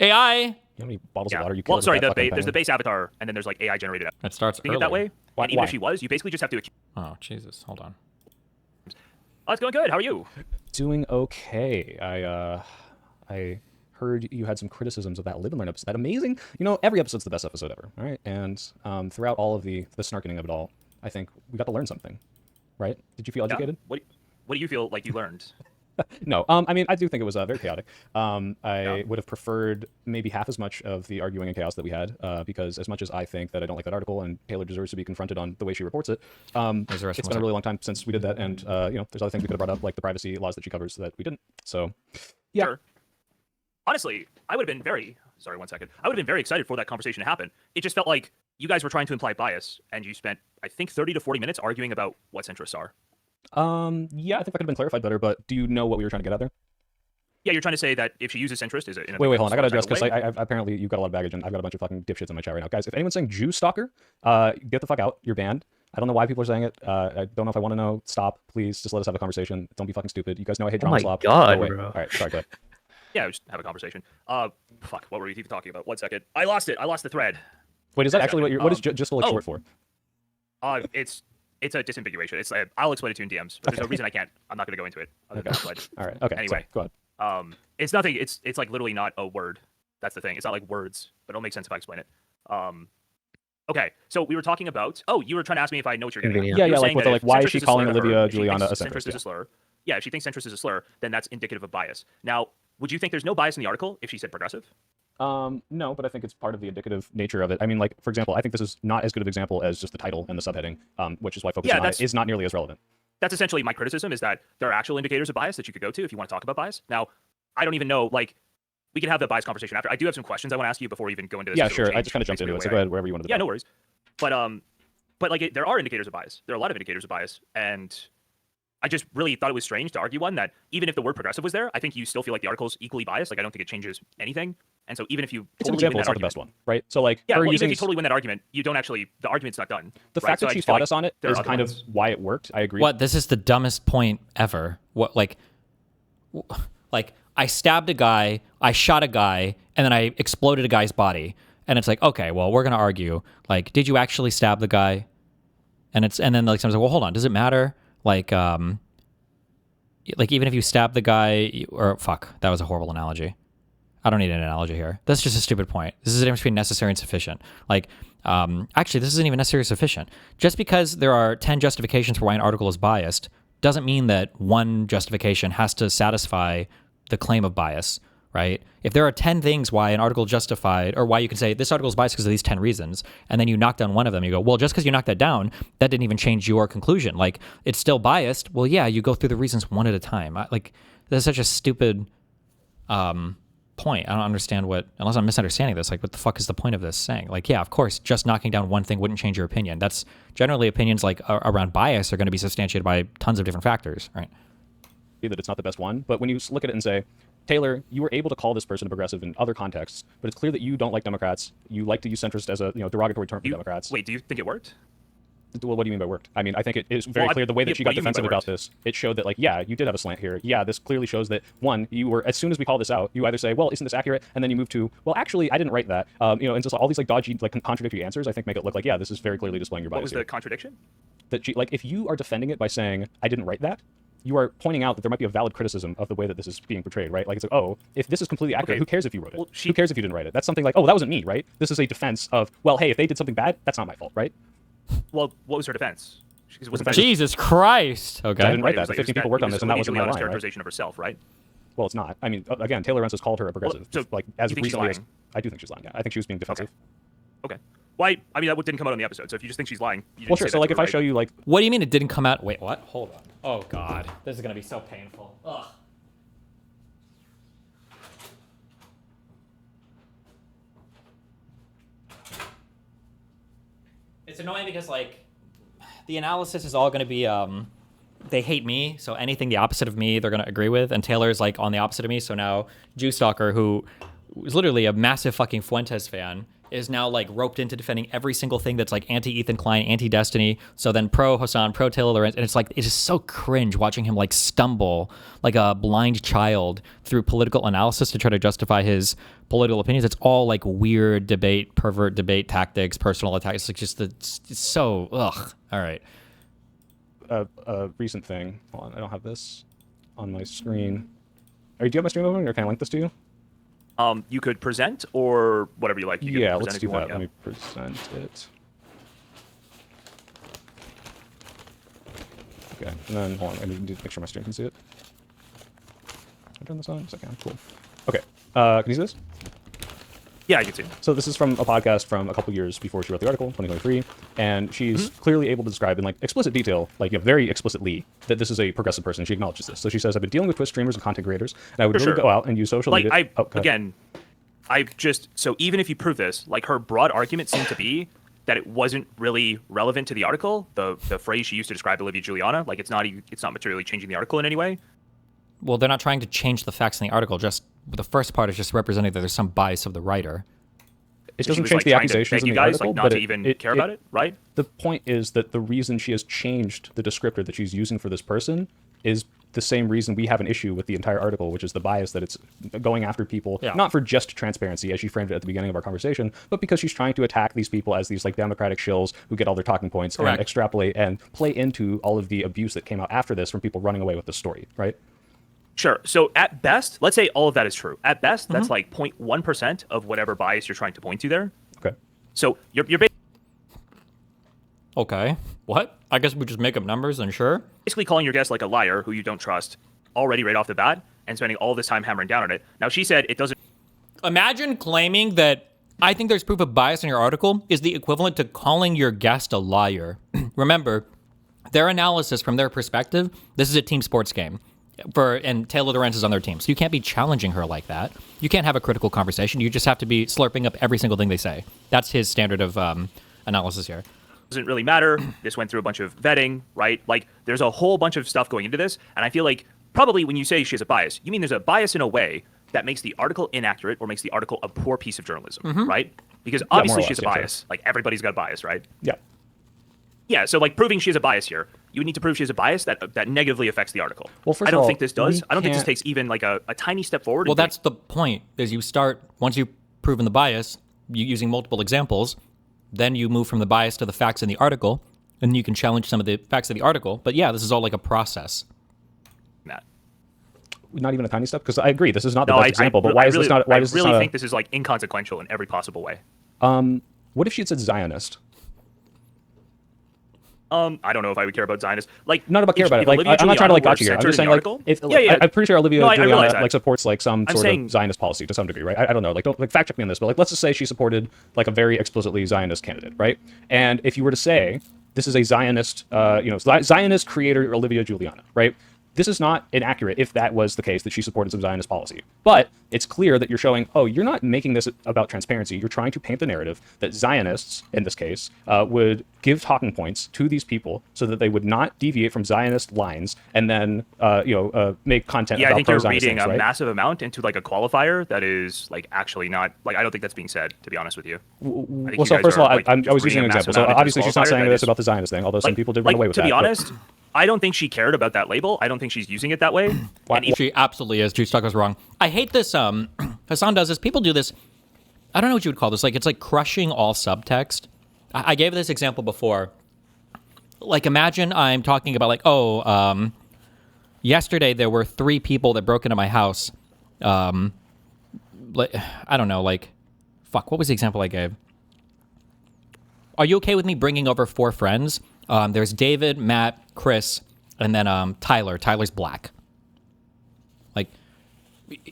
AI. How many bottles of water you Well, sorry, there's the base avatar and then there's like AI generated. It starts Think it that early. way. And even if she was, you basically just have to. Oh Jesus! Hold on. Oh, it's going good. How are you? Doing okay. I heard you had some criticisms of that Live and Learn episode. That amazing. You know, every episode's the best episode ever. All right, and throughout all of the snarkening of it all, I think we got to learn something. Right? Did you feel educated? What do you feel like you learned? No, I mean, I do think it was very chaotic. I would have preferred maybe half as much of the arguing and chaos that we had, because as much as I think that I don't like that article and Taylor deserves to be confronted on the way she reports it, it's been a really long time since we did that, and you know, there's other things we could have brought up, like the privacy laws that she covers that we didn't. So, yeah. Sure. Honestly, I would have been very sorry. 1 second. I would have been very excited for that conversation to happen. It just felt like you guys were trying to imply bias, and you spent, I think, 30 to 40 minutes arguing about what interests are. Yeah, I think that could have been clarified better, but do you know what we were trying to get at there? Yeah, you're trying to say that if she uses interest, is it in a Wait, hold on. I gotta address type of because way? I apparently you've got a lot of baggage and I've got a bunch of fucking dipshits in my chat right now. Guys, if anyone's saying Jewstalker, get the fuck out. You're banned. I don't know why people are saying it. I don't know if I want to know. Stop, please. Just let us have a conversation. Don't be fucking stupid. You guys know I hate drama slop. God, Go away. bro. All right, sorry, go ahead. Yeah, just have a conversation. Fuck, what were we even talking about? 1 second. I lost it. I lost the thread. Wait, is that actually what you're? What is Jizztickle short for? It's a disambiguation. It's I'll explain it to you in DMs, but there's no reason I can't. I'm not going to go into it. All right. Okay. Anyway, so, go ahead. It's nothing. It's like literally not a word. That's the thing. It's not like words, but it'll make sense if I explain it. Okay, so we were talking about. Oh, you were trying to ask me if I know what you're getting at. Yeah, You were like saying what that the if why is centrist she a calling slur to her, Olivia if she Juliana thinks a centrist? centrist is a slur? Yeah, if she thinks centrist is a slur, then that's indicative of bias. Now, would you think there's no bias in the article if she said progressive? No, but I think it's part of the indicative nature of it. I mean, like, for example, I think this is not as good of an example as just the title and the subheading, which is why focusing on it is not nearly as relevant. That's essentially my criticism, is that there are actual indicators of bias that you could go to if you want to talk about bias. Now, I don't even know, like, we can have the bias conversation after. I do have some questions I want to ask you before we even go into this. Yeah, sure. I just kind of jumped into it, so go ahead, wherever you want to. Yeah, no worries. But like, there are indicators of bias. There are a lot of indicators of bias, and I just really thought it was strange to argue one that even if the word progressive was there, I think you still feel like the article's equally biased. Like, I don't think it changes anything. And so even if you it's an example, it's not the best one, right? So like, yeah, her well, even using if you totally win that argument, you don't actually. The argument's not done. The fact that she fought us on it is kind of why it worked. I agree. What? This is the dumbest point ever. What? Like I stabbed a guy, I shot a guy, and then I exploded a guy's body. And it's like, okay, well, we're gonna argue. Like, did you actually stab the guy? And then like someone's like, well, hold on, does it matter? Like even if you stab the guy, or fuck, that was a horrible analogy. I don't need an analogy here. That's just a stupid point. This is the difference between necessary and sufficient. Like, actually, this isn't even necessary or sufficient. Just because there are 10 justifications for why an article is biased doesn't mean that one justification has to satisfy the claim of bias, right? If there are 10 things why an article justified, or why you can say this article is biased because of these 10 reasons, and then you knock down one of them, you go, well, just because you knocked that down, that didn't even change your conclusion. Like, it's still biased. Well, yeah, you go through the reasons one at a time. That's such a stupid point. I don't understand unless I'm misunderstanding this, like, what the fuck is the point of this saying? Like, yeah, of course, just knocking down one thing wouldn't change your opinion. That's generally opinions like around bias are going to be substantiated by tons of different factors, right? That it's not the best one, but when you look at it and say, Taylor, you were able to call this person a progressive in other contexts, but it's clear that you don't like Democrats. You like to use centrist as a derogatory term for Democrats. Wait, do you think it worked? Well, what do you mean by worked? I mean, I think it is very clear the way that she got defensive about this. It showed that, like, yeah, you did have a slant here. Yeah, this clearly shows that, one, you were, as soon as we call this out, you either say, well, isn't this accurate? And then you move to, well, actually, I didn't write that. And just all these, like, dodgy, like, contradictory answers, I think, make it look like, yeah, this is very clearly displaying your bias. What was the contradiction? That she, like, if you are defending it by saying, I didn't write that, you are pointing out that there might be a valid criticism of the way that this is being portrayed, right? Like, it's like, oh, if this is completely accurate, who cares if you wrote it? Well, who cares if you didn't write it? That's something like, oh, that wasn't me, right? This is a defense of, well, hey, if they did something bad, that's not my fault, right? Well, what was her defense? Jesus Christ! Okay, I didn't write that. The 15 people worked on this, and that wasn't my line, characterization of herself, right? Well, it's not. I mean, again, Taylor Rance has called her a progressive. Well, so like, as you think recently she's as lying? I do think she's lying. Yeah, I think she was being defensive. Okay. Why? I mean, that didn't come out on the episode. So if you just think she's lying, you well, sure. So like, if I show you, like, what do you mean it didn't come out? Wait, what? Hold on. Oh God, this is gonna be so painful. Ugh. It's annoying because like the analysis is all going to be they hate me, so anything the opposite of me they're going to agree with, and Taylor's like on the opposite of me, so now Jewstalker, who was literally a massive fucking Fuentes fan, is now like roped into defending every single thing that's like anti-Ethan Klein, anti-Destiny, so then pro-Hassan, pro-Taylor Lorenz, and it's like, it is so cringe watching him like stumble like a blind child through political analysis to try to justify his political opinions. It's all like weird debate, pervert debate tactics, personal attacks. It's like just it's so, ugh. All right. A recent thing. Hold on, I don't have this on my screen. Do you have my stream open, or can I link this to you? You could present or whatever you like. You Yeah, can let's present if do you want, that. Let me present it. Okay, and then hold on. I need to make sure my stream can see it. Can I turn this on? Yes, I can. Cool. Okay. Can you see this? Yeah, I can see it. So this is from a podcast from a couple years before she wrote the article, 2023, and she's clearly able to describe in like explicit detail, like very explicitly, that this is a progressive person. She acknowledges this. So she says, "I've been dealing with Twitch streamers and content creators, and I would really go out and use social media." So even if you prove this, like her broad argument seemed to be that it wasn't really relevant to the article. The phrase she used to describe Olivia Juliana, like it's not materially changing the article in any way. Well, they're not trying to change the facts in the article. Just the first part is just representing that there's some bias of the writer. It doesn't change the accusations in the article, not but to even care about it, right? The point is that the reason she has changed the descriptor that she's using for this person is the same reason we have an issue with the entire article, which is the bias that it's going after people, not for just transparency, as she framed it at the beginning of our conversation, but because she's trying to attack these people as these like democratic shills who get all their talking points and extrapolate and play into all of the abuse that came out after this from people running away with the story, right? Sure. So at best, let's say all of that is true. At best, that's like 0.1% of whatever bias you're trying to point to there. Okay. So you're Okay. What? I guess we just make up numbers and sure. basically calling your guest like a liar who you don't trust already right off the bat and spending all this time hammering down on it. Now, she said it doesn't... Imagine claiming that I think there's proof of bias in your article is the equivalent to calling your guest a liar. Remember, their analysis from their perspective, this is a team sports game. And Taylor Lorenz is on their team. So you can't be challenging her like that. You can't have a critical conversation. You just have to be slurping up every single thing they say. That's his standard of analysis here. Doesn't really matter. This went through a bunch of vetting, right? Like, there's a whole bunch of stuff going into this. And I feel like probably when you say she has a bias, you mean there's a bias in a way that makes the article inaccurate or makes the article a poor piece of journalism, right? Because obviously she has a bias. Like, everybody's got a bias, right? Yeah. Yeah, so like proving she has a bias here, you would need to prove she has a bius that negatively affects the article. Well, first I don't of all, think this does. I don't think this takes even like a tiny step forward. Well, that's the point, is you start, once you've proven the bias, using multiple examples, then you move from the bias to the facts in the article, and you can challenge some of the facts of the article. But yeah, this is all like a process. Not even a tiny step? Because I agree, this is not the best example, but why is this not... I really think this is like inconsequential in every possible way. What if she had said Zionist? I don't know if I would care about Zionists. Like, not about care about it. Like, I'm not trying to like gotcha here. I'm just saying like, if, I'm pretty sure Olivia Juliana like supports like some sort of Zionist policy to some degree, right? I don't know. Like, don't like fact check me on this, but like, let's just say she supported like a very explicitly Zionist candidate, right? And if you were to say this is a Zionist, Zionist creator Olivia Juliana, right? This is not inaccurate if that was the case, that she supported some Zionist policy. But it's clear that you're showing, oh, you're not making this about transparency. You're trying to paint the narrative that Zionists, in this case, would give talking points to these people so that they would not deviate from Zionist lines and then, make content about pro-Zionist things, right? I think you're reading a massive amount into like a qualifier that is like actually not, like, I don't think that's being said, to be honest with you. Well, so first of all, I was using an example. So obviously she's not saying this about the Zionist thing, although some people did run away with that. To be honest, I don't think she cared about that label. I don't think she's using it that way. She absolutely is. Jewstalker's wrong. I hate this. Hassan does this. People do this. I don't know what you would call this. Like, it's like crushing all subtext. I gave this example before. Like, imagine I'm talking about like, yesterday there were 3 people that broke into my house. Like, I don't know. Like, fuck. What was the example I gave? Are you okay with me bringing over 4 friends? There's David, Matt, Chris, and then Tyler. Tyler's black. Like,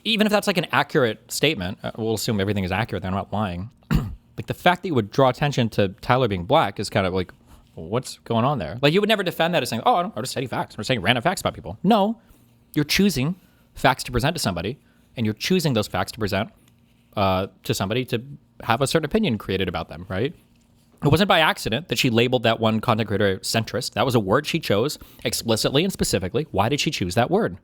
even if that's like an accurate statement, we'll assume everything is accurate. They're not lying. Like, the fact that you would draw attention to Tyler being black is kind of like, well, what's going on there? Like, you would never defend that as saying, oh, I'm just stating facts. I'm just saying random facts about people. No, you're choosing facts to present to somebody, and you're choosing those facts to present to somebody to have a certain opinion created about them, right? It wasn't by accident that she labeled that one content creator centrist. That was a word she chose explicitly and specifically. Why did she choose that word?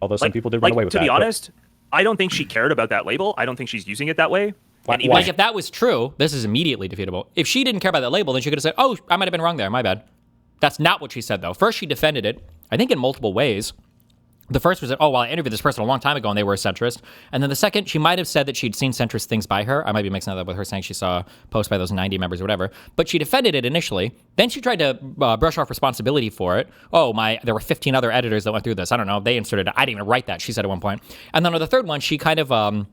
Although some people did run away with to that. be but- honest, I don't think she cared about that label. I don't think she's using it that way. And even Like if that was true, this is immediately defeatable. If she didn't care about that label, then she could have said, "Oh, I might have been wrong there. My bad." That's not what she said though. First, she defended it. I think in multiple ways. The first was that, oh, well, I interviewed this person a long time ago and they were a centrist. And then the second, she might have said that she'd seen centrist things by her. I might be mixing that up with her saying she saw a post by those 90 members or whatever. But she defended it initially. Then she tried to brush off responsibility for it. Oh, there were 15 other editors that went through this. I don't know. They inserted it. I didn't even write that, she said at one point. And then on the third one, she kind of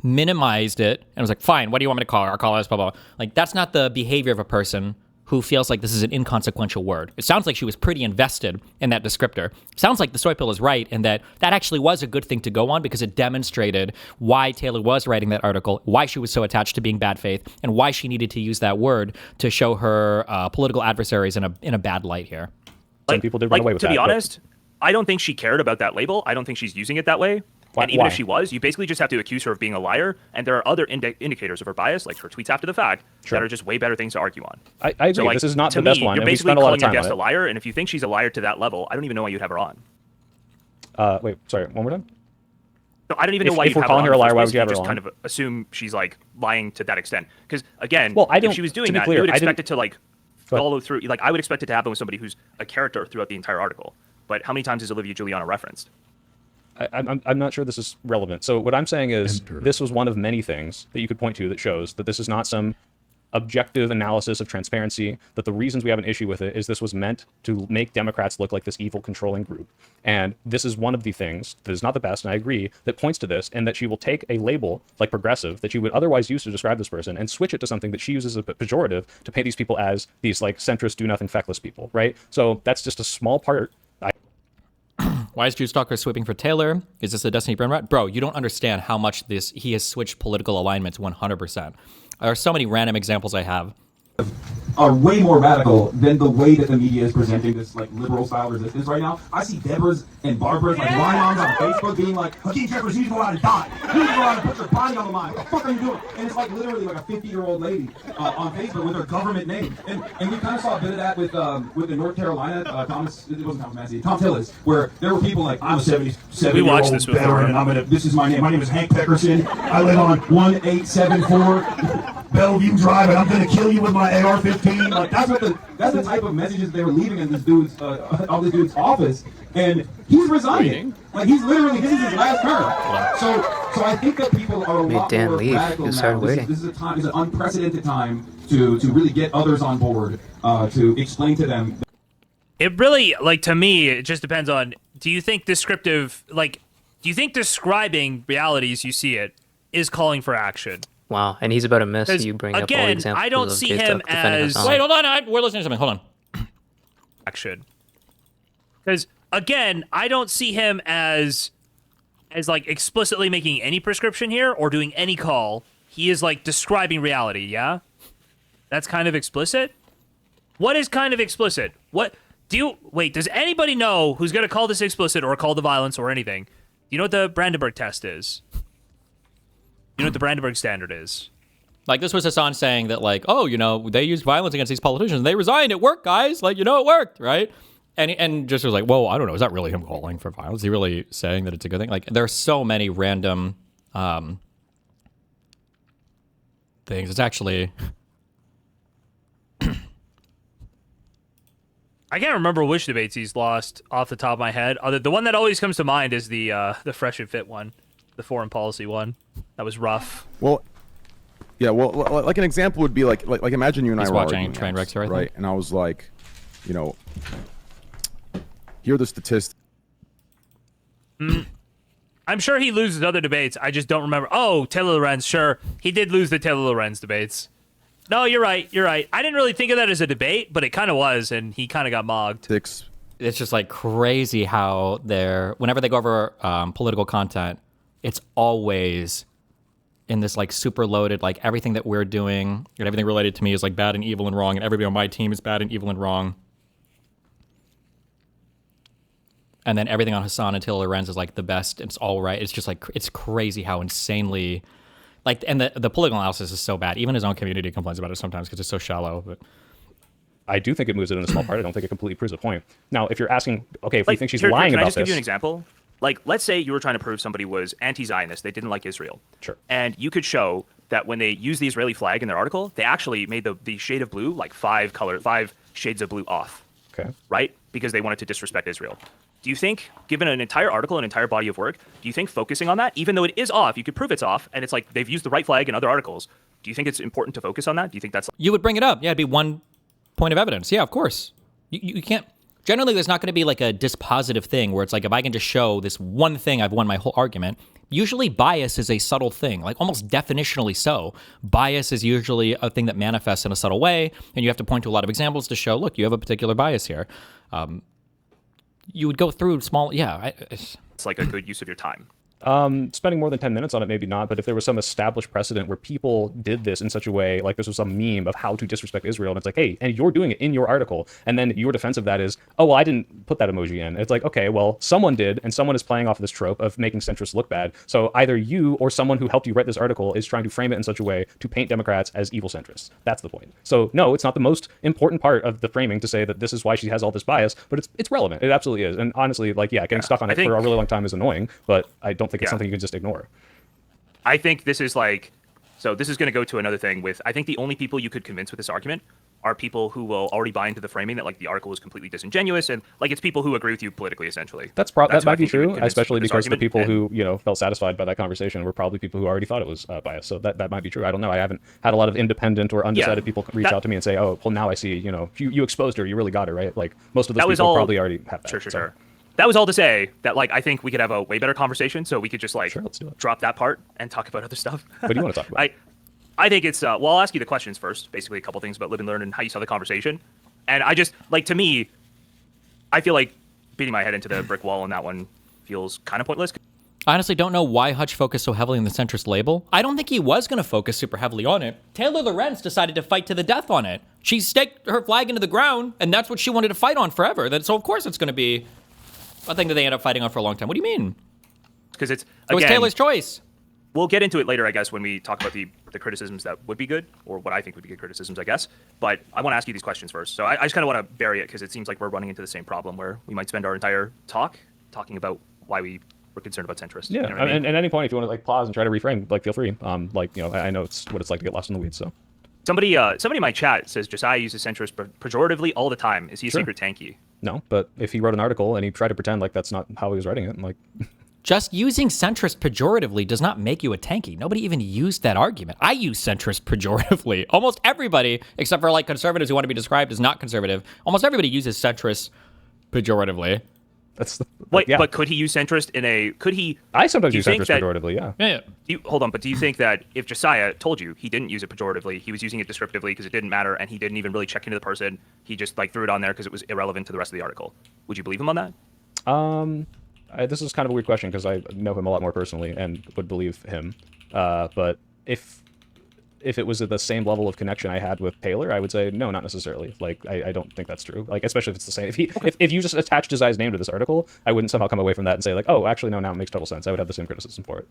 minimized it and was like, fine, what do you want me to call her? I'll call her this, blah, blah, blah. Like, that's not the behavior of a person who feels like this is an inconsequential word. It sounds like she was pretty invested in that descriptor. Sounds like the soy pill is right in that actually was a good thing to go on because it demonstrated why Taylor was writing that article, why she was so attached to being bad faith, and why she needed to use that word to show her political adversaries in a bad light here. Some people did run away with that. To be honest, I don't think she cared about that label. I don't think she's using it that way. And even if she was, you basically just have to accuse her of being a liar. And there are other indicators of her bias, like her tweets after the fact, that are just way better things to argue on. I agree. So, like, this is not to the best me, one. You're And we basically spent a lot calling of your time guest on a it. liar. And if you think she's a liar to that level, I don't even know why you'd have her on. Wait, sorry, one more time? So I don't even know why If you'd we're have calling her her a on. liar, why would you have her just on? kind of assume she's like lying to that extent. Because again, Well, I if don't- she was to doing be that, clear, you would I expect didn't- it to like follow through. Like I would expect it to happen with somebody who's a character throughout the entire article. But how many times is Olivia Giuliano referenced? I'm not sure this is relevant. So what I'm saying is this was one of many things that you could point to that shows that this is not some objective analysis of transparency, that the reasons we have an issue with it is this was meant to make Democrats look like this evil controlling group. And this is one of the things that is not the best, and I agree, that points to this, and that she will take a label like progressive that she would otherwise use to describe this person and switch it to something that she uses as a pejorative to paint these people as these like centrist, do-nothing, feckless people, right? So that's just a small part. Why is Jewstalker sweeping for Taylor? Is this a Destiny Burn rat? Bro, you don't understand how much he has switched political alignments 100%. There are so many random examples I have. Are way more radical than the way that the media is presenting this like liberal style resistance right now. I see Deborah's and Barbara's like line moms on Facebook being like, Hakeem Jeffers, you need to go out and die. You need to go out and put your body on the line. What the fuck are you doing? And it's like literally like a 50-year-old lady on Facebook with her government name. And we kind of saw a bit of that with the North Carolina it wasn't Thomas Massey, Tom Tillis, where there were people like, I'm a 77-year-old veteran and this is my name. My name is Hank Peckerson. I live on 1874 Bellevue Drive, and I'm gonna kill you with my AR-15. Like that's the type of messages they were leaving in this dude's office, and he's resigning. Like he's literally this is his last term. So I think that people are a lot Dan more leave. radical You now. started waiting. This is a time. It's an unprecedented time to really get others on board, to explain to them. It really, like, to me, it just depends on, do you think descriptive, like, do you think describing reality as you see it is calling for action? Wow, and he's about to miss 'Cause, you bring up all the again, examples I don't of see Jay him Tuck defending as... Hassan. Wait, hold on. We're listening to something. Hold on. Action. Because, again, I don't see him as like, explicitly making any prescription here or doing any call. He is, like, describing reality, yeah? That's kind of explicit? What is kind of explicit? Wait, does anybody know who's going to call this explicit or call the violence or anything? Do you know what the Brandenburg test is? You know what the Brandenburg standard is? Like, this was Hassan saying that, like, oh, you know, they used violence against these politicians. They resigned. It worked, guys. Like, you know, it worked, right? And just was like, whoa, I don't know. Is that really him calling for violence? Is he really saying that it's a good thing? Like, there are so many random things. It's actually... I can't remember which debates he's lost off the top of my head. The one that always comes to mind is the Fresh and Fit one, the foreign policy one. That was rough. Well, yeah. Well, like an example would be like imagine you and He's I were watching arguing Trainwrecks once, here, I right? think. And I was like, you know, here are the statistics. I'm sure he loses other debates. I just don't remember. Oh, Taylor Lorenz. Sure, he did lose the Taylor Lorenz debates. No, you're right. You're right. I didn't really think of that as a debate, but it kind of was, and he kind of got mogged. It's just like crazy how whenever they go over political content, it's always in this like super loaded, like everything that we're doing and everything related to me is like bad and evil and wrong, and everybody on my team is bad and evil and wrong. And then everything on Hassan and Taylor Lorenz is like the best. It's all right. It's just like, it's crazy how insanely Like, and the political analysis is so bad. Even his own community complains about it sometimes because it's so shallow. But I do think it moves it in a small part. I don't think it completely proves a point. Now, if you're asking, okay, if we think she's Can lying I about just give this, you an example? Like, let's say you were trying to prove somebody was anti-Zionist, they didn't like Israel. Sure. And you could show that when they used the Israeli flag in their article, they actually made the shade of blue like 5 shades of blue off. Okay. Right? Because they wanted to disrespect Israel. Do you think, given an entire article, an entire body of work, do you think focusing on that, even though it is off, you could prove it's off, and it's like they've used the right flag in other articles, do you think it's important to focus on that? Do you think that's... You would bring it up. Yeah, it'd be one point of evidence. Yeah, of course. You can't... Generally, there's not going to be like a dispositive thing where it's like, if I can just show this one thing, I've won my whole argument. Usually bias is a subtle thing, like almost definitionally so. Bias is usually a thing that manifests in a subtle way, and you have to point to a lot of examples to show, look, you have a particular bias here. You would go through small... Yeah. It's like a good use of your time. Spending more than 10 minutes on it, maybe not, but if there was some established precedent where people did this in such a way, like this was some meme of how to disrespect Israel, and it's like, hey, and you're doing it in your article, and then your defense of that is, oh, well, I didn't put that emoji in. It's like, okay, well, someone did, and someone is playing off of this trope of making centrists look bad, so either you or someone who helped you write this article is trying to frame it in such a way to paint Democrats as evil centrists. That's the point. So, no, it's not the most important part of the framing to say that this is why she has all this bias, but it's relevant. It absolutely is. And honestly, like, yeah, getting stuck on it for a really long time is annoying, but I don't think it's something you can just ignore. I think this is like, so this is going to go to another thing with, I think the only people you could convince with this argument are people who will already buy into the framing that like the article is completely disingenuous, and like it's people who agree with you politically, essentially. That might be true, especially because the people who, you know, felt satisfied by that conversation were probably people who already thought it was biased. So that might be true. I don't know. I haven't had a lot of independent or undecided people reach out to me and say, oh, well, now I see, you know, you exposed her, you really got her, right? Like most of those people probably already have that. Sure. That was all to say that, like, I think we could have a way better conversation, so we could just, like, drop that part and talk about other stuff. What do you want to talk about? I think it's, well, I'll ask you the questions first, basically a couple things about live and learn and how you saw the conversation. And I just, like, to me, I feel like beating my head into the brick wall on that one feels kind of pointless. I honestly don't know why Hutch focused so heavily on the centrist label. I don't think he was going to focus super heavily on it. Taylor Lorenz decided to fight to the death on it. She staked her flag into the ground, and that's what she wanted to fight on forever. So, of course, it's going to be a thing that they end up fighting on for a long time. What do you mean? Because it was Taylor's choice. We'll get into it later, I guess, when we talk about the criticisms that would be good, or what I think would be good criticisms, I guess. But I want to ask you these questions first. So I just kind of want to bury it because it seems like we're running into the same problem where we might spend our entire talk talking about why we were concerned about centrists. Yeah, you know what I mean? and at any point, if you want to like pause and try to reframe, like feel free. Like, you know, I know it's what it's like to get lost in the weeds. So somebody in my chat says Josiah uses centrist pejoratively all the time. Is he a secret tanky? No, but if he wrote an article and he tried to pretend like that's not how he was writing it, I'm like... Just using centrist pejoratively does not make you a tanky. Nobody even used that argument. I use centrist pejoratively. Almost everybody, except for like conservatives who want to be described as not conservative, almost everybody uses centrist pejoratively. That's but could he use centrist in a... Could he... I sometimes use centrist pejoratively, yeah. Hold on, but do you think that if Josiah told you he didn't use it pejoratively, he was using it descriptively because it didn't matter, and he didn't even really check into the person, he just like threw it on there because it was irrelevant to the rest of the article, would you believe him on that? This is kind of a weird question because I know him a lot more personally and would believe him. But if it was at the same level of connection I had with Taylor, I would say no, not necessarily. Like I don't think that's true. Like especially if it's the same. If you just attached Josiah's name to this article, I wouldn't somehow come away from that and say like, oh, actually no, now it makes total sense. I would have the same criticism for it.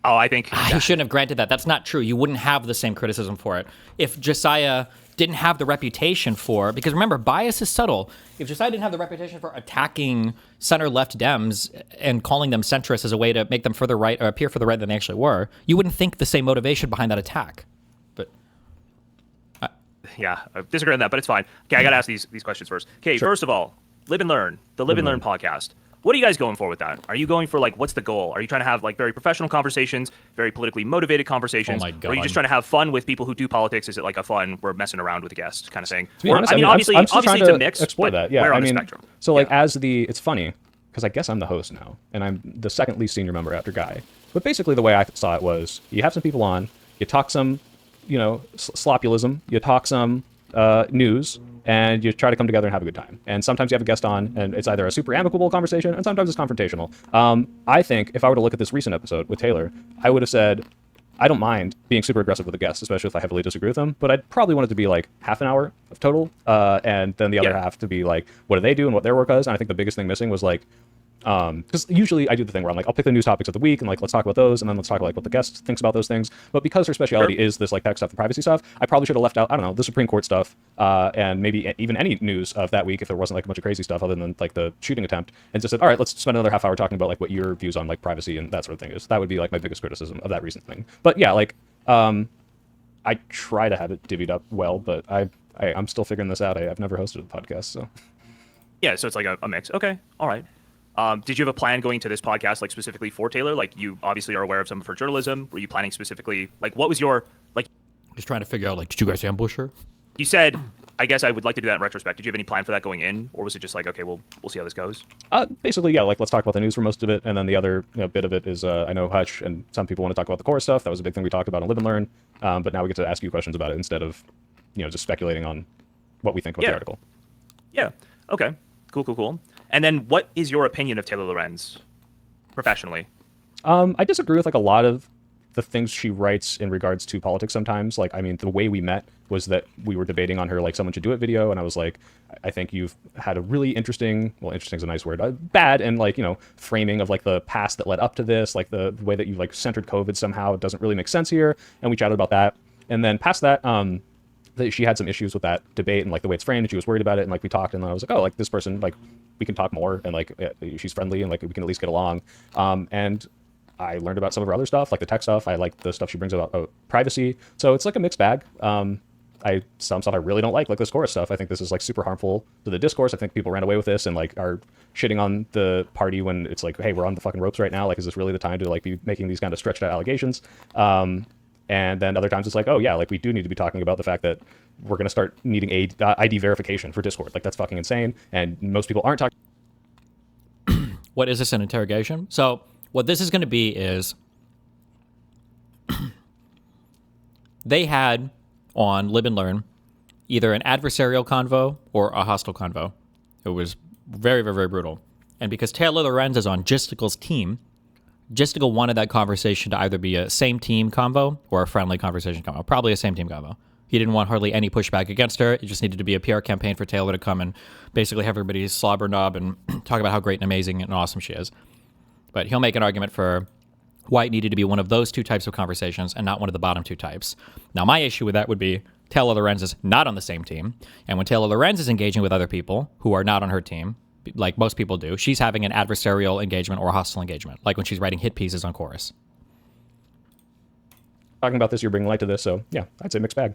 Oh, I think you shouldn't have granted that. That's not true. You wouldn't have the same criticism for it if Josiah didn't have the reputation for, because remember, bias is subtle. If Josiah didn't have the reputation for attacking center-left Dems and calling them centrists as a way to make them further right or appear further right than they actually were, you wouldn't think the same motivation behind that attack. But yeah, I disagree on that, but it's fine. Okay, I got to ask these questions first. Okay, First of all, Live and Learn, the Live and Learn podcast. What are you guys going for with that? Are you going for like, what's the goal? Are you trying to have like very professional conversations, very politically motivated conversations? Oh my God. Or are you just trying to have fun with people who do politics? Is it like a fun, we're messing around with the guests kind of thing? To be honest, I mean, obviously, I'm still trying it's to a mix, explore but that. Yeah, we're on I mean, the spectrum. so like it's funny because I guess I'm the host now and I'm the second least senior member after Guy. But basically the way I saw it was you have some people on, you talk some, you know, slopulism, you talk some news, and you try to come together and have a good time. And sometimes you have a guest on, and it's either a super amicable conversation, and sometimes it's confrontational. I think if I were to look at this recent episode with Taylor, I would have said, I don't mind being super aggressive with a guest, especially if I heavily disagree with them, but I'd probably want it to be like half an hour of total, and then the other half to be like, what do they do and what their work is? And I think the biggest thing missing was like, Because usually I do the thing where I'm like, I'll pick the news topics of the week and like let's talk about those, and then let's talk about like what the guest thinks about those things. But because her specialty is this like tech stuff and privacy stuff, I probably should have left out, I don't know, the Supreme Court stuff, and maybe even any news of that week if there wasn't like a bunch of crazy stuff other than like the shooting attempt, and just said, all right, let's spend another half hour talking about like what your views on like privacy and that sort of thing is. That would be like my biggest criticism of that recent thing. But yeah, like I try to have it divvied up well, but I'm still figuring this out. I've never hosted a podcast, so. Yeah, so it's like a mix. Okay, all right. Did you have a plan going to this podcast, like specifically for Taylor? Like you obviously are aware of some of her journalism. Were you planning specifically, like what was your, like? Just trying to figure out, like, did you guys ambush her? You said, I guess I would like to do that in retrospect. Did you have any plan for that going in? Or was it just like, okay, we'll see how this goes? Basically, yeah, like let's talk about the news for most of it. And then the other bit of it is I know Hutch and some people want to talk about the core stuff. That was a big thing we talked about on Live and Learn. But now we get to ask you questions about it instead of, just speculating on what we think about the article. Yeah. Okay. Cool. And then what is your opinion of Taylor Lorenz professionally? I disagree with like a lot of the things she writes in regards to politics sometimes. Like, I mean, the way we met was that we were debating on her, like, Someone Should Do It video. And I was like, I think you've had a really interesting is a nice word, bad and like, framing of like the past that led up to this, like the way that you like centered COVID somehow doesn't really make sense here. And we chatted about that. And then past that, she had some issues with that debate and like the way it's framed, and she was worried about it. And like we talked, and then I was like, oh, like this person, like we can talk more, and like she's friendly, and like we can at least get along. And I learned about some of her other stuff, like the tech stuff. I like the stuff she brings about privacy. So it's like a mixed bag. Some stuff I really don't like this chorus stuff. I think this is like super harmful to the discourse. I think people ran away with this and like are shitting on the party when it's like, hey, we're on the fucking ropes right now. Like, is this really the time to like be making these kind of stretched out allegations? And then other times it's like, oh yeah, like we do need to be talking about the fact that we're going to start needing ID verification for Discord. Like that's fucking insane. And most people aren't talking. What is this, an interrogation? So what this is going to be is they had on Live and Learn either an adversarial convo or a hostile convo. It was very, very, very brutal. And because Taylor Lorenz is on Jizztickle's team, Jizztickle wanted that conversation to either be a same team convo or a friendly conversation convo. Probably a same team convo. He didn't want hardly any pushback against her. It just needed to be a PR campaign for Taylor to come and basically have everybody slobber knob and talk about how great and amazing and awesome she is. But he'll make an argument for why it needed to be one of those two types of conversations and not one of the bottom two types. Now, my issue with that would be Taylor Lorenz is not on the same team. And when Taylor Lorenz is engaging with other people who are not on her team, like most people do, she's having an adversarial engagement or a hostile engagement, like when she's writing hit pieces on Chorus. Talking about this, you're bringing light to this, so yeah, I'd say mixed bag.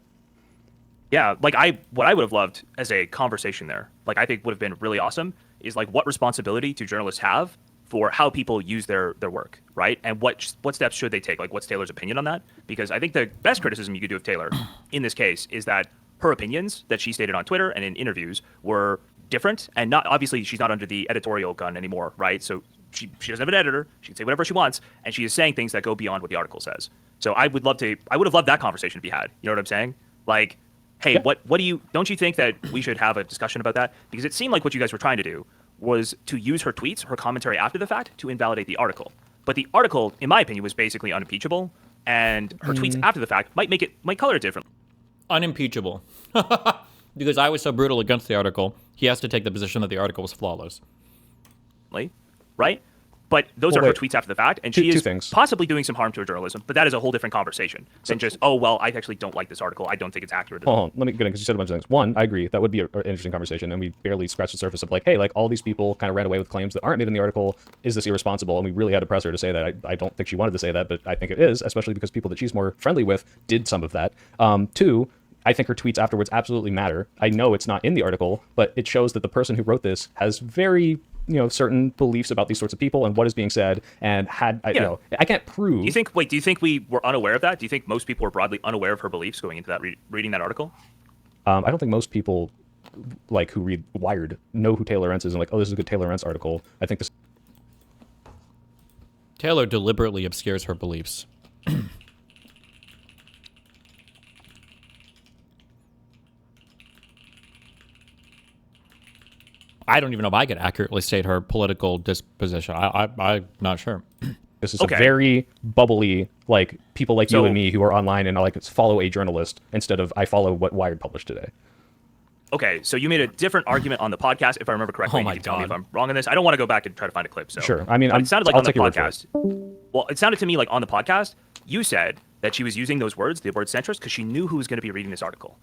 Yeah, like what I would have loved as a conversation there, like I think would have been really awesome, is like what responsibility do journalists have for how people use their work, right? And what steps should they take? Like, what's Taylor's opinion on that? Because I think the best criticism you could do of Taylor in this case is that her opinions that she stated on Twitter and in interviews were different, and not obviously she's not under the editorial gun anymore, right? So she doesn't have an editor. She can say whatever she wants, and she is saying things that go beyond what the article says. So I would have loved that conversation to be had. You know what I'm saying? Like, hey, don't you think that we should have a discussion about that? Because it seemed like what you guys were trying to do was to use her tweets, her commentary after the fact, to invalidate the article. But the article, in my opinion, was basically unimpeachable, and her tweets after the fact might color it differently. Unimpeachable. Because I was so brutal against the article, he has to take the position that the article was flawless. Right? But those are her tweets after the fact, and she is things. possibly doing some harm to her journalism, but that is a whole different conversation than just, oh, well, I actually don't like this article. I don't think it's accurate. Hold on, let me get in, because you said a bunch of things. One, I agree. That would be an interesting conversation, and we barely scratched the surface of like, hey, like all these people kind of ran away with claims that aren't made in the article. Is this irresponsible? And we really had to press her to say that. I don't think she wanted to say that, but I think it is, especially because people that she's more friendly with did some of that. Two, I think her tweets afterwards absolutely matter. I know it's not in the article, but it shows that the person who wrote this has very certain beliefs about these sorts of people and what is being said, and I can't prove. Do you think we were unaware of that? Do you think most people were broadly unaware of her beliefs going into that reading that article? I don't think most people like who read Wired know who Taylor Lorenz is and like, oh, this is a good Taylor Lorenz article. I think this. Taylor deliberately obscures her beliefs. I don't even know if I could accurately state her political disposition. I'm not sure. This is a very bubbly, like people like you and me who are online and like follow a journalist instead of I follow what Wired published today. Okay, so you made a different argument on the podcast, if I remember correctly. Oh my you can tell me if God. I'm wrong on this. I don't want to go back and try to find a clip. So Sure. I mean, but it sounded like I'll on the take your word for it. podcast. Well, it sounded to me like on the podcast, you said that she was using those words, the word centrist, because she knew who was going to be reading this article,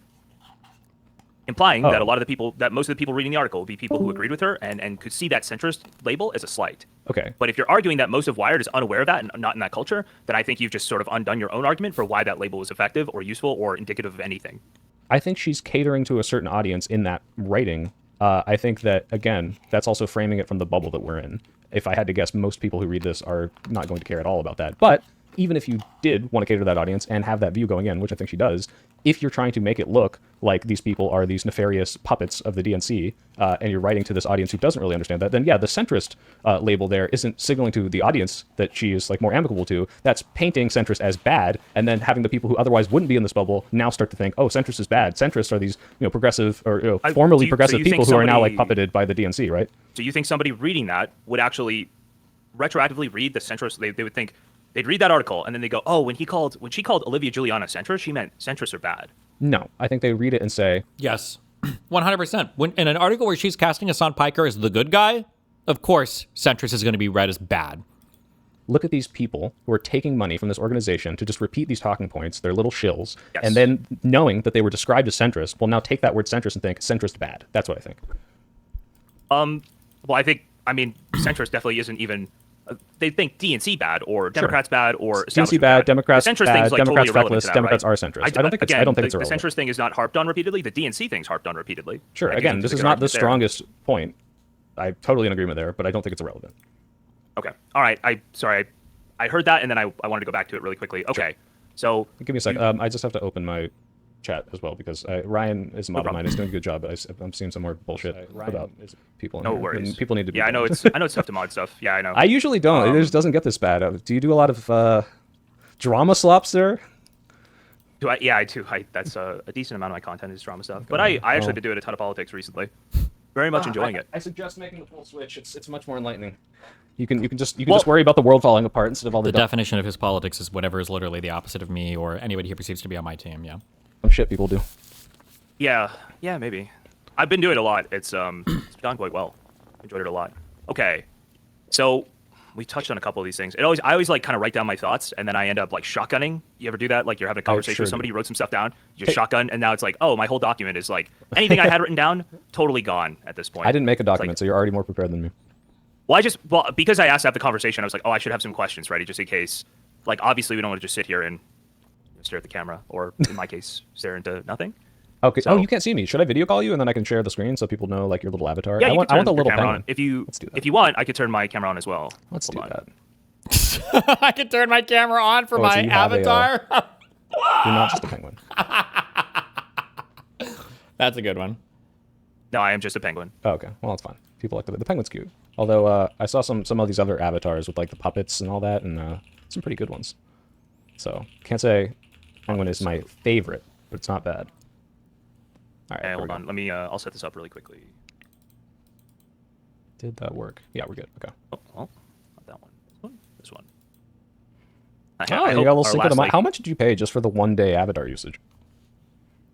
implying that a lot of the people, that most of the people reading the article would be people who agreed with her and could see that centrist label as a slight. Okay. But if you're arguing that most of Wired is unaware of that and not in that culture, then I think you've just sort of undone your own argument for why that label was effective or useful or indicative of anything. I think she's catering to a certain audience in that writing. I think that, again, that's also framing it from the bubble that we're in. If I had to guess, most people who read this are not going to care at all about that. But even if you did want to cater to that audience and have that view going in, which I think she does, if you're trying to make it look like these people are these nefarious puppets of the DNC, and you're writing to this audience who doesn't really understand that, then yeah, the centrist label there isn't signaling to the audience that she is like more amicable to. That's painting centrist as bad, and then having the people who otherwise wouldn't be in this bubble now start to think, oh, centrist is bad. Centrists are these progressive or formerly progressive people who are now like puppeted by the DNC, right? Do you think somebody reading that would actually retroactively read the centrist? They would think, they'd read that article and then they go, oh, when she called Olivia Giuliana centrist, she meant centrists are bad. No, I think they read it and say, yes, 100%. When in an article where she's casting Hassan Piker as the good guy, of course, centrist is going to be read as bad. Look at these people who are taking money from this organization to just repeat these talking points, they're little shills, and then knowing that they were described as centrist, will now take that word centrist and think centrist bad. That's what I think. Well, I mean, centrist definitely isn't even. They think DNC bad or Democrats bad or DNC bad, Democrats the centrist bad, thing's like Democrats totally irrelevant feckless, to that, Democrats right? are centrist. I don't think it's the irrelevant. centrist thing is not harped on repeatedly. The DNC thing's harped on repeatedly. Sure. I think Again, it's this a is good not the argument there. strongest point. I'm totally in agreement there, but I don't think it's irrelevant. Okay. All right. I heard that and then I wanted to go back to it really quickly. Okay. So Give me a second. I just have to open my chat as well because Ryan is a mod of mine. He's doing a good job. I'm seeing some more bullshit about people. In No here, worries. and people need to be. Yeah, I know bothered. it's tough to mod stuff. Yeah, I know. I usually don't. It just doesn't get this bad. Do you do a lot of drama slops there? Do I? Yeah, I do. That's a decent amount of my content is drama stuff. But I actually been doing a ton of politics recently. Very much enjoying it. I suggest making the full switch. It's much more enlightening. You can just worry about the world falling apart instead of all the definition of his politics is whatever is literally the opposite of me or anybody he perceives to be on my team. Yeah. Some shit people do. Yeah, maybe. I've been doing it a lot. It's gone quite well. Enjoyed it a lot. Okay, so we touched on a couple of these things. I always like kind of write down my thoughts and then I end up like shotgunning. You ever do that? Like you're having a conversation with somebody, you wrote some stuff down, you just shotgun, and now it's like, oh, my whole document is like anything I had written down, totally gone at this point. I didn't make a document, so you're already more prepared than me. Well, because I asked to have the conversation, I was like, oh, I should have some questions ready just in case. Like, obviously, we don't want to just sit here and stare at the camera, or in my case, stare into nothing. Okay. So, you can't see me. Should I video call you and then I can share the screen so people know like your little avatar? Yeah, I want the little camera penguin. on. If you want, I could turn my camera on as well. Let's do that. I can turn my camera on for my avatar. You're not just a penguin. That's a good one. No, I am just a penguin. Oh, okay. Well, that's fine. People like the penguin's cute. Although I saw some of these other avatars with like the puppets and all that, and some pretty good ones. So can't say penguin is my favorite, but it's not bad. All right, Okay, hold on. Let me. I'll set this up really quickly. Did that work? Yeah, we're good. Okay. Oh, well, not that one. This one. Oh, I you hope got a little our sync last, of like- How much did you pay just for the 1 day avatar usage?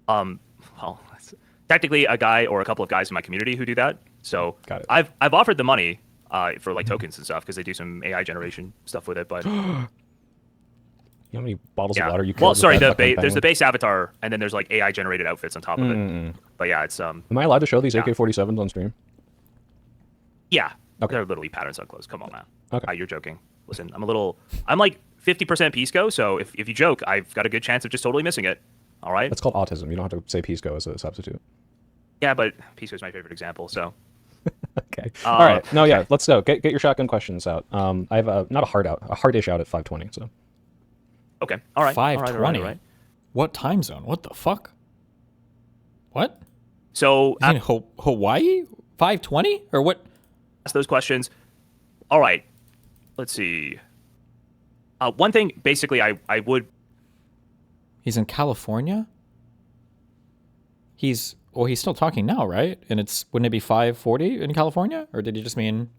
Well, technically a guy or a couple of guys in my community who do that. So Got it. I've offered the money for like tokens and stuff because they do some AI generation stuff with it. But You know how many bottles yeah. of water you killed Well, with sorry, that fucking there's the penguin? base avatar, and then there's like AI generated outfits on top of it. But yeah, it's Am I allowed to show these yeah. AK-47s on stream? Yeah. Okay. They're literally patterns on clothes. Come on, man. Okay. You're joking. Listen, I'm like 50% Pisco, so if you joke, I've got a good chance of just totally missing it. All right? That's called autism. You don't have to say Pisco as a substitute. Yeah, but Pisco is my favorite example, so. Okay. All right. No, yeah. Let's go. Get your shotgun questions out. I have not a hard-ish out at 5:20. So. Okay. All right. 5:20. All right. What time zone? What the fuck? What? So in Hawaii? 5:20 or what? Ask those questions. All right. Let's see. One thing, basically, I would. He's in California. He's still talking now, right? And wouldn't it be 5:40 in California, or did he just mean?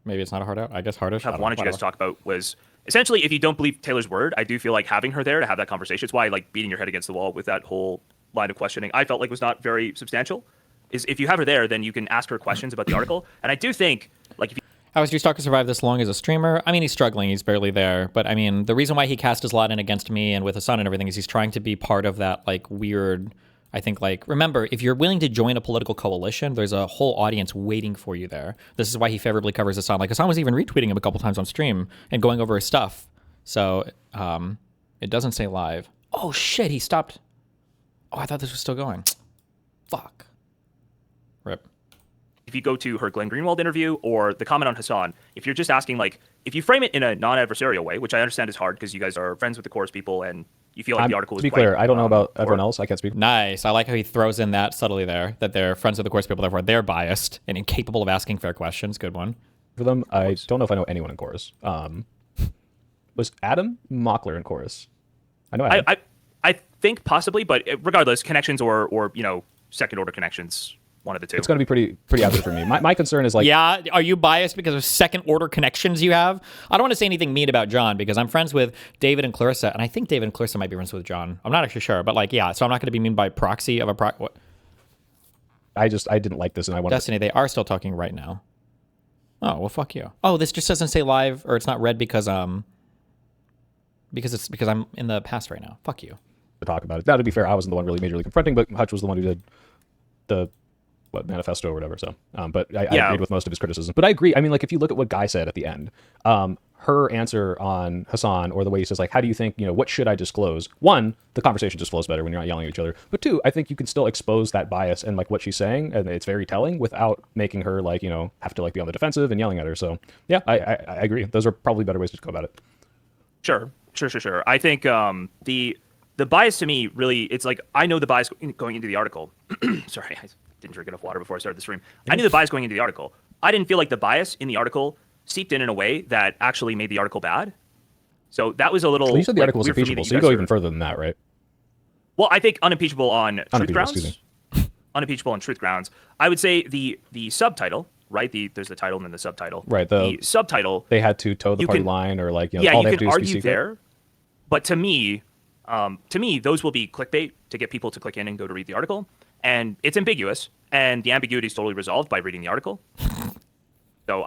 Maybe it's not a hard out. I guess hardish. I wanted you guys to talk about was essentially if you don't believe Taylor's word, I do feel like having her there to have that conversation. It's why I like beating your head against the wall with that whole line of questioning I felt like was not very substantial. Is if you have her there, then you can ask her questions about the article. And I do think, like, if you How has Jewstalker survived this long as a streamer? I mean, he's struggling. He's barely there. But I mean, the reason why he cast his lot in against me and with Hassan and everything is he's trying to be part of that, like, weird, I think, like, remember, if you're willing to join a political coalition, there's a whole audience waiting for you there. This is why he favorably covers Hassan. Like, Hassan was even retweeting him a couple times on stream and going over his stuff. So, it doesn't say live. Oh, shit, he stopped. Oh, I thought this was still going. Fuck. Rip. if you go to her Glenn Greenwald interview or the comment on Hassan, if you're just asking, like, if you frame it in a non-adversarial way, which I understand is hard because you guys are friends with the chorus people and you feel like the article is to be quite, clear, I don't know about everyone else. I can't speak. Nice. I like how he throws in that subtly there, that they're friends with the course people, therefore they're biased and incapable of asking fair questions. Good one. For them, I don't know if I know anyone in chorus. Was Adam Mockler in chorus? I know Adam. I think possibly, but regardless, connections or you know, second order connections, one of the two. It's going to be pretty out there for me. My concern is like, yeah, are you biased because of second order connections you have? I don't want to say anything mean about John because I'm friends with David and Clarissa, and I think David and Clarissa might be friends with John. I'm not actually sure, but like, yeah, so I'm not going to be mean by proxy of a what? I didn't like this, and I wanted Destiny. They are still talking right now. Oh well, fuck you. Oh, this just doesn't say live, or it's not read because I'm in the past right now. Fuck you. To talk about it. Now, to be fair, I wasn't the one really majorly confronting, but Hutch was the one who did the manifesto or whatever. So, but I agreed with most of his criticism. But I agree. I mean, like if you look at what Guy said at the end, her answer on Hassan, or the way he says like, how do you think, you know, what should I disclose? One, the conversation just flows better when you're not yelling at each other. But two, I think you can still expose that bias and like what she's saying, and it's very telling without making her like, you know, have to like be on the defensive and yelling at her. So yeah, I agree. Those are probably better ways to go about it. Sure. I think the bias to me really, it's like, I know the bias going into the article. Sorry, I didn't drink enough water before I started the stream. I knew the bias going into the article. I didn't feel like the bias in the article seeped in a way that actually made the article bad. So that was a little. Well, you said the article was weird for me impeachable, that so you go even further than that, right? Well, I think unimpeachable on truth grounds. Excuse me. Unimpeachable on truth grounds. I would say the subtitle, right? There's the title and then the subtitle. Right. The subtitle. They had to toe the party line, or like, you know, yeah, all you they have can to do is be argue secret. there. But to me, those will be clickbait to get people to click in and go to read the article. And it's ambiguous, and the ambiguity is totally resolved by reading the article. So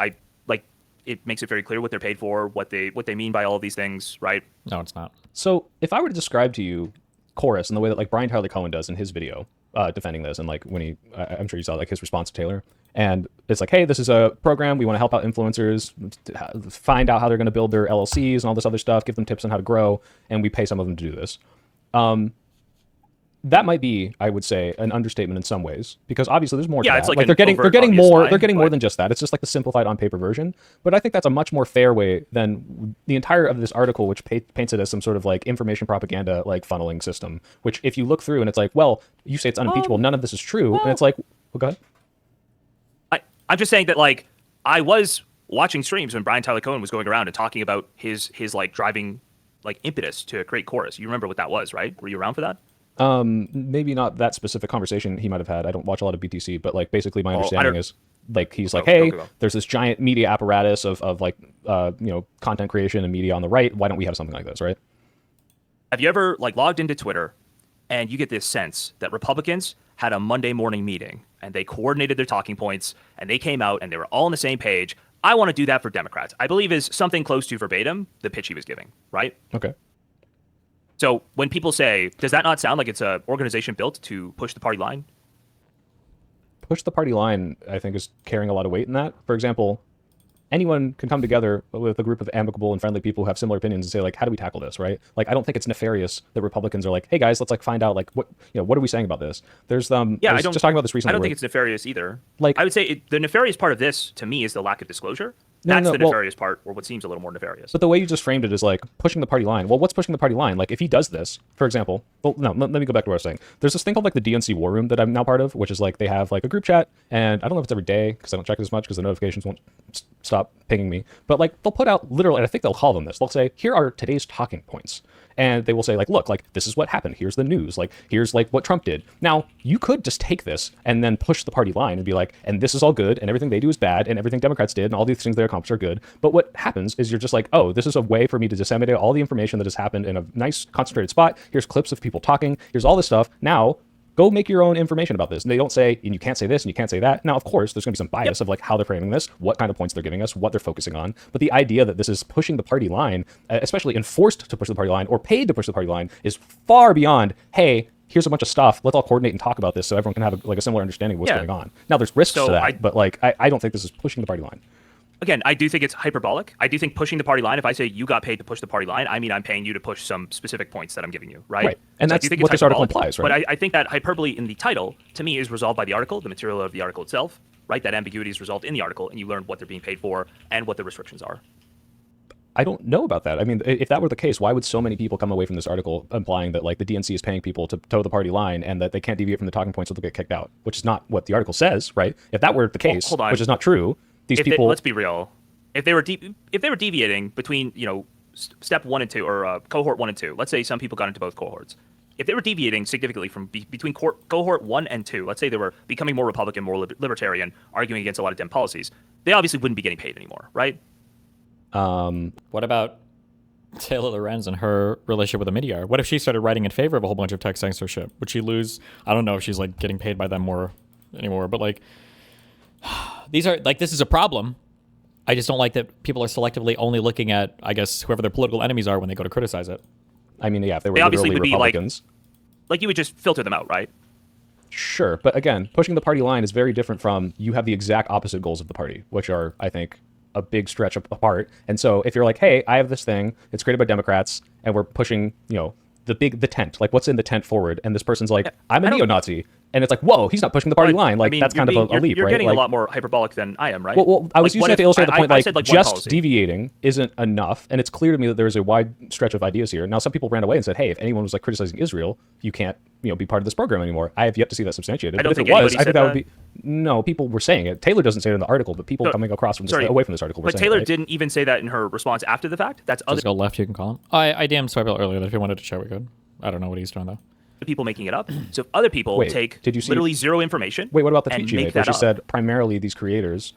it makes it very clear what they're paid for, what they mean by all of these things, right? No, it's not. So if I were to describe to you chorus in the way that like Brian Tyler Cohen does in his video defending this, and like when he, I'm sure you saw like his response to Taylor, and it's like, hey, this is a program, we want to help out influencers, find out how they're going to build their LLCs and all this other stuff, give them tips on how to grow, and we pay some of them to do this. That might be, I would say, an understatement in some ways, because obviously there's more to that. It's like they're getting more. They're getting more than just that. It's just like the simplified on paper version. But I think that's a much more fair way than the entire of this article, which paints it as some sort of like information propaganda like funneling system. Which if you look through and it's like, well, you say it's unimpeachable, none of this is true, and it's like, well, go ahead. I'm just saying that like I was watching streams when Brian Tyler Cohen was going around and talking about his like driving like impetus to create chorus. You remember what that was, right? Were you around for that? Maybe not that specific conversation he might have had. I don't watch a lot of BTC, but like basically my understanding is like he's like, hey, there's this giant media apparatus of like you know, content creation and media on the right. Why don't we have something like this, right? Have you ever like logged into Twitter and you get this sense that Republicans had a Monday morning meeting and they coordinated their talking points and they came out and they were all on the same page? I want to do that for Democrats. I believe is something close to verbatim the pitch he was giving, right? Okay. So when people say, does that not sound like it's an organization built to push the party line? Push the party line, I think, is carrying a lot of weight in that. For example, anyone can come together with a group of amicable and friendly people who have similar opinions and say, like, how do we tackle this, right? Like, I don't think it's nefarious that Republicans are like, hey guys, let's like find out like what are we saying about this? There's I was just talking about this recently. I don't think it's nefarious either. Like, I would say the nefarious part of this to me is the lack of disclosure. That's the nefarious part, or what seems a little more nefarious. But the way you just framed it is like pushing the party line. Well, what's pushing the party line? Like if he does this, for example, well, no, let me go back to what I was saying. There's this thing called like the DNC War Room that I'm now part of, which is like they have like a group chat, and I don't know if it's every day because I don't check it as much because the notifications won't stop pinging me. But like they'll put out literally, and I think they'll call them this. They'll say, here are today's talking points. And they will say like, look, like this is what happened. Here's the news. Like here's like what Trump did. Now you could just take this and then push the party line and be like, and this is all good, and everything they do is bad, and everything Democrats did, and all these things they accomplished are good. But what happens is you're just like, oh, this is a way for me to disseminate all the information that has happened in a nice concentrated spot. Here's clips of people talking. Here's all this stuff. Now Go make your own information about this. And they don't say, and you can't say this and you can't say that. Now, of course, there's going to be some bias of like how they're framing this, what kind of points they're giving us, what they're focusing on. But the idea that this is pushing the party line, especially enforced to push the party line or paid to push the party line, is far beyond, hey, here's a bunch of stuff. Let's all coordinate and talk about this so everyone can have a similar understanding of what's going on. Now, there's risks to that, but like I don't think this is pushing the party line. Again, I do think it's hyperbolic. I do think pushing the party line, if I say you got paid to push the party line, I mean I'm paying you to push some specific points that I'm giving you, right? Right. And so that's what this article implies, right? But I think that hyperbole in the title, to me, is resolved by the article, the material of the article itself, right? That ambiguity is resolved in the article, and you learn what they're being paid for and what the restrictions are. I don't know about that. I mean, if that were the case, why would so many people come away from this article implying that like the DNC is paying people to toe the party line and that they can't deviate from the talking points or they'll get kicked out, which is not what the article says, right? If that were the case, hold on. which is not true, these people... let's be real. If they were deviating between, step 1 and 2 or cohort 1 and 2, let's say some people got into both cohorts. If they were deviating significantly from between cohort 1 and 2, let's say they were becoming more Republican, more libertarian, arguing against a lot of Dem policies, they obviously wouldn't be getting paid anymore, right? What about Taylor Lorenz and her relationship with the Midyar? What if she started writing in favor of a whole bunch of tech censorship? Would she lose? I don't know if she's like getting paid by them more anymore, but like this is a problem. I just don't like that people are selectively only looking at, I guess, whoever their political enemies are when they go to criticize it. I mean, yeah, if they were obviously would Republicans. Be like you would just filter them out, right? Sure, but again, pushing the party line is very different from you have the exact opposite goals of the party, which are, I think, a big stretch apart. And so if you're like, hey, I have this thing, it's created by Democrats, and we're pushing, the tent, like what's in the tent forward, and this person's like, I'm a neo-Nazi. And it's like, whoa, he's not pushing the party line. Like, I mean, that's kind of a leap, you're right? getting like, a lot more hyperbolic than I am, right? Well, I was using that to illustrate the point, I said, just deviating isn't enough. And it's clear to me that there's a wide stretch of ideas here. Now, some people ran away and said, hey, if anyone was like criticizing Israel, you can't, be part of this program anymore. I have yet to see that substantiated. I don't but think if it was, I said think that would be... No, people were saying it. Taylor doesn't say it in the article, but people coming across from this, away from this article were But saying Taylor it, right? didn't even say that in her response after the fact. That's other... Just go left, you can call him. I DM'd Swipe earlier that if he wanted to share, we could. I don't know what he's doing, though. People making it up. So if other people did you see, literally zero information. Wait, what about the tweet she made where she up? said primarily these creators,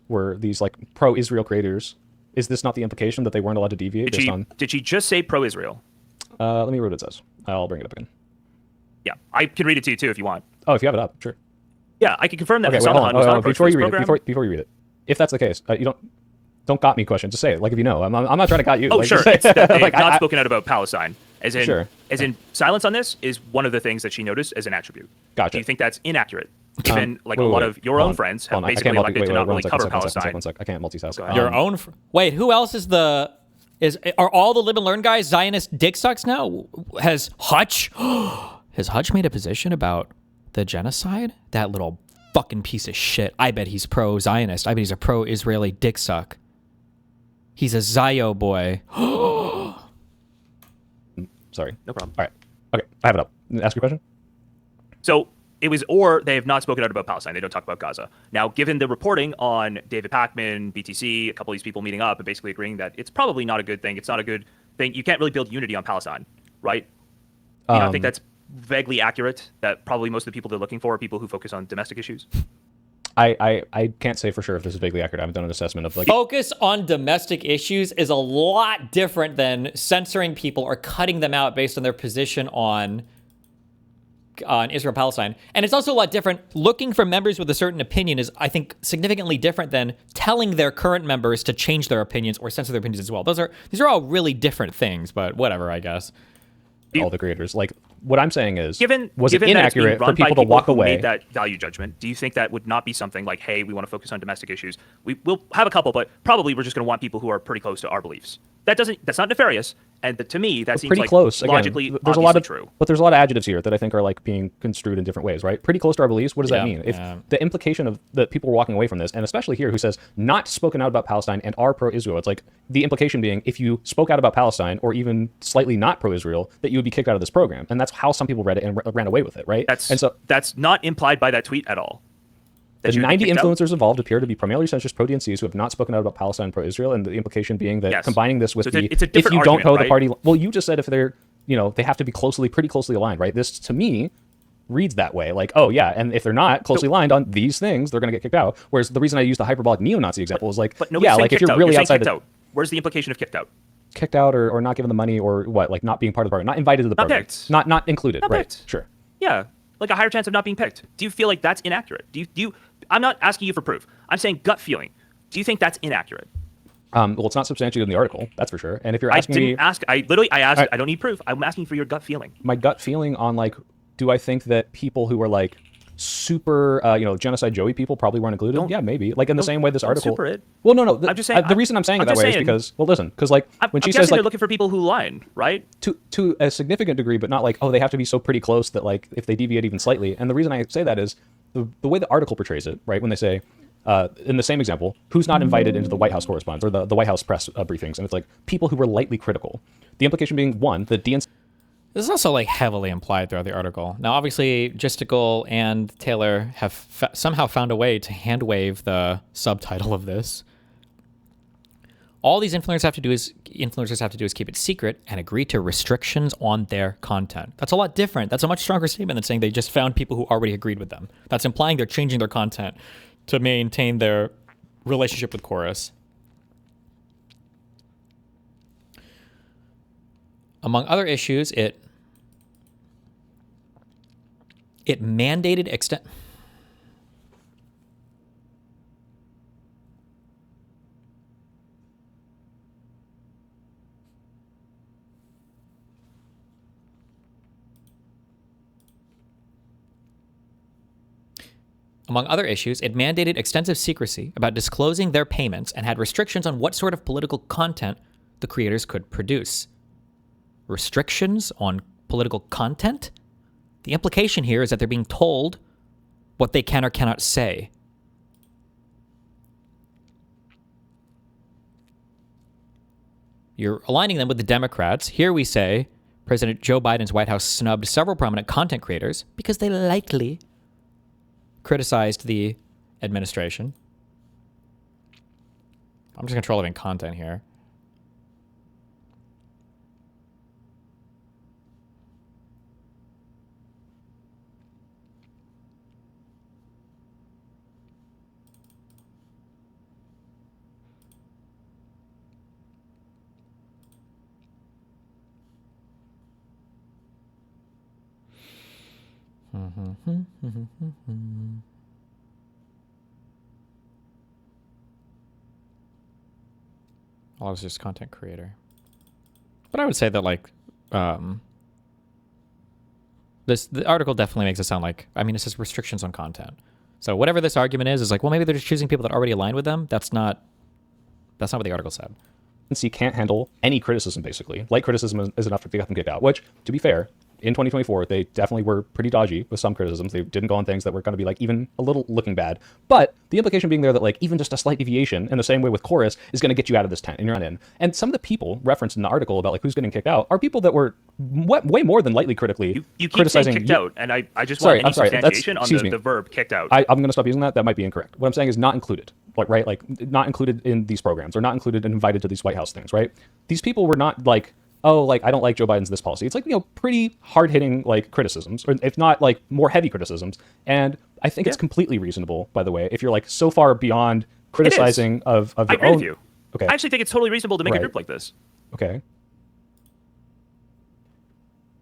were these like pro-Israel creators? Is this not the implication that they weren't allowed to deviate based on? Did she just say pro-Israel? Let me read what it says. I'll bring it up again. Yeah, I can read it to you too if you want. Oh, if you have it up, sure. Yeah, I can confirm that. Okay, wait, hold on. Before you read it, before you read it, if that's the case, you don't got me question. Just say it. Like if you know, I'm not trying to got you. Oh, like, sure. It's that they've not spoken out about Palestine. As in silence on this is one of the things that she noticed as an attribute. Gotcha. Do you think that's inaccurate? Given a lot of your own friends have basically elected to not really cover Palestine. One sec. I can't multitask. Your own... Wait, who else is are all the live and learn guys Zionist dick sucks now? Has Hutch made a position about the genocide? That little fucking piece of shit. I bet he's pro-Zionist. I bet he's a pro-Israeli dick suck. He's a Zio boy. Sorry. No problem. All right. Okay, I have it up. Ask your question. So it was, or they have not spoken out about Palestine. They don't talk about Gaza. Now, given the reporting on David Pakman, BTC, a couple of these people meeting up and basically agreeing that it's probably not a good thing. It's not a good thing. You can't really build unity on Palestine, right? You don't think that's vaguely accurate? That probably most of the people they're looking for are people who focus on domestic issues? I can't say for sure if this is vaguely accurate. I haven't done an assessment of like... Focus on domestic issues is a lot different than censoring people or cutting them out based on their position on Israel-Palestine. And it's also a lot different. Looking for members with a certain opinion is, I think, significantly different than telling their current members to change their opinions or censor their opinions as well. These are all really different things, but whatever, I guess. All the creators. Like, what I'm saying is, was it given inaccurate for people to walk away? Made that value judgment. Do you think that would not be something like, hey, we want to focus on domestic issues? We'll have a couple, but probably we're just going to want people who are pretty close to our beliefs. That's not nefarious, and to me that seems pretty like close. Logically, again, there's a lot of true. But there's a lot of adjectives here that I think are like being construed in different ways, right? Pretty close to our beliefs. What does that mean? If the implication of the people walking away from this, and especially here who says not spoken out about Palestine and are pro-Israel, it's like the implication being if you spoke out about Palestine or even slightly not pro-Israel, that you would be kicked out of this program, and that's how some people read it and ran away with it, right? That's not implied by that tweet at all. The 90 influencers involved appear to be primarily centrist pro-DNCs who have not spoken out about Palestine and pro-Israel, and the implication being that combining this with it's a if you don't toe the right? party, well, you just said if they're, they have to be pretty closely aligned, right? This to me reads that way, like, oh yeah, and if they're not closely aligned on these things, they're going to get kicked out. Whereas the reason I used the hyperbolic neo-Nazi example is like, yeah, like if you're really outside, where's the implication of kicked out? Kicked out or not given the money or what, like not being part of the party, not invited to the program, not included, right? Sure. Yeah, like a higher chance of not being picked. Do you feel like that's inaccurate? Do you? I'm not asking you for proof. I'm saying gut feeling. Do you think that's inaccurate? Well, it's not substantiated in the article, that's for sure. And if you're asking I me, didn't ask. I literally asked. Alright. I don't need proof. I'm asking for your gut feeling. my gut feeling on like, do I think that people who are like super, genocide Joey people probably weren't included? Yeah, maybe. Like in the same way this don't article. super it. Well, no. I'm just saying. The reason I'm saying it I'm that just way is saying- because, well, listen, because like when she I'm says guessing like they're looking for people who line, right? to a significant degree, but not like, oh, they have to be so pretty close that like if they deviate even slightly. And the reason I say that is the way the article portrays it, right? When they say, in the same example, who's not invited into the White House correspondence or the White House press briefings, and it's like people who were lightly critical. The implication being one, the DNC. This is also like heavily implied throughout the article. Now, obviously, Jizztickle and Taylor have somehow found a way to hand wave the subtitle of this. All these influencers have to do is keep it secret and agree to restrictions on their content. That's a lot different. That's a much stronger statement than saying they just found people who already agreed with them. That's implying they're changing their content to maintain their relationship with Chorus. Among other issues, it mandated Among other issues, it mandated extensive secrecy about disclosing their payments and had restrictions on what sort of political content the creators could produce. Restrictions on political content? The implication here is that they're being told what they can or cannot say. You're aligning them with the Democrats. Here we say President Joe Biden's White House snubbed several prominent content creators because they likely criticized the administration. I'm just controlling content here. I was just content creator. But I would say that like the article definitely makes it sound like, I mean, it says restrictions on content. So whatever this argument is like, well, maybe they're just choosing people that already align with them. That's not what the article said. DNC can't handle any criticism, basically. Light criticism is enough to get them kicked out, which, to be fair, in 2024, they definitely were pretty dodgy with some criticisms. They didn't go on things that were going to be like even a little looking bad. But the implication being there that like even just a slight deviation in the same way with Chorus is going to get you out of this tent and you're not in. And some of the people referenced in the article about like who's getting kicked out are people that were way more than lightly critically You keep criticizing saying kicked out, and I just want any substantiation on the verb kicked out. I'm going to stop using that. That might be incorrect. What I'm saying is not included, like right, like not included in these programs or not included and invited to these White House things, right? These people were not like, oh, like I don't like Joe Biden's this policy. It's like, pretty hard-hitting like criticisms, or if not like more heavy criticisms. And I think it's completely reasonable, by the way, if you're like so far beyond criticizing of your I agree own. with you. Okay. I actually think it's totally reasonable to make a Right. group like this. Okay.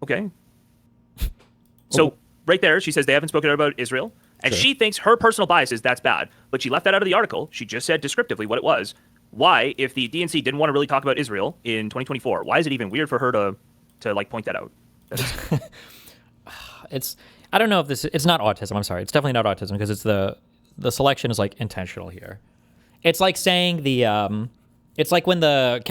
Okay. So right there, she says they haven't spoken about Israel, and Sure. she thinks her personal bias is that's bad. But she left that out of the article. She just said descriptively what it was. Why, if the DNC didn't want to really talk about Israel in 2024, why is it even weird for her to like point that out? I don't know if it's not autism. I'm sorry. It's definitely not autism because it's the selection is like intentional here. It's like saying it's like when the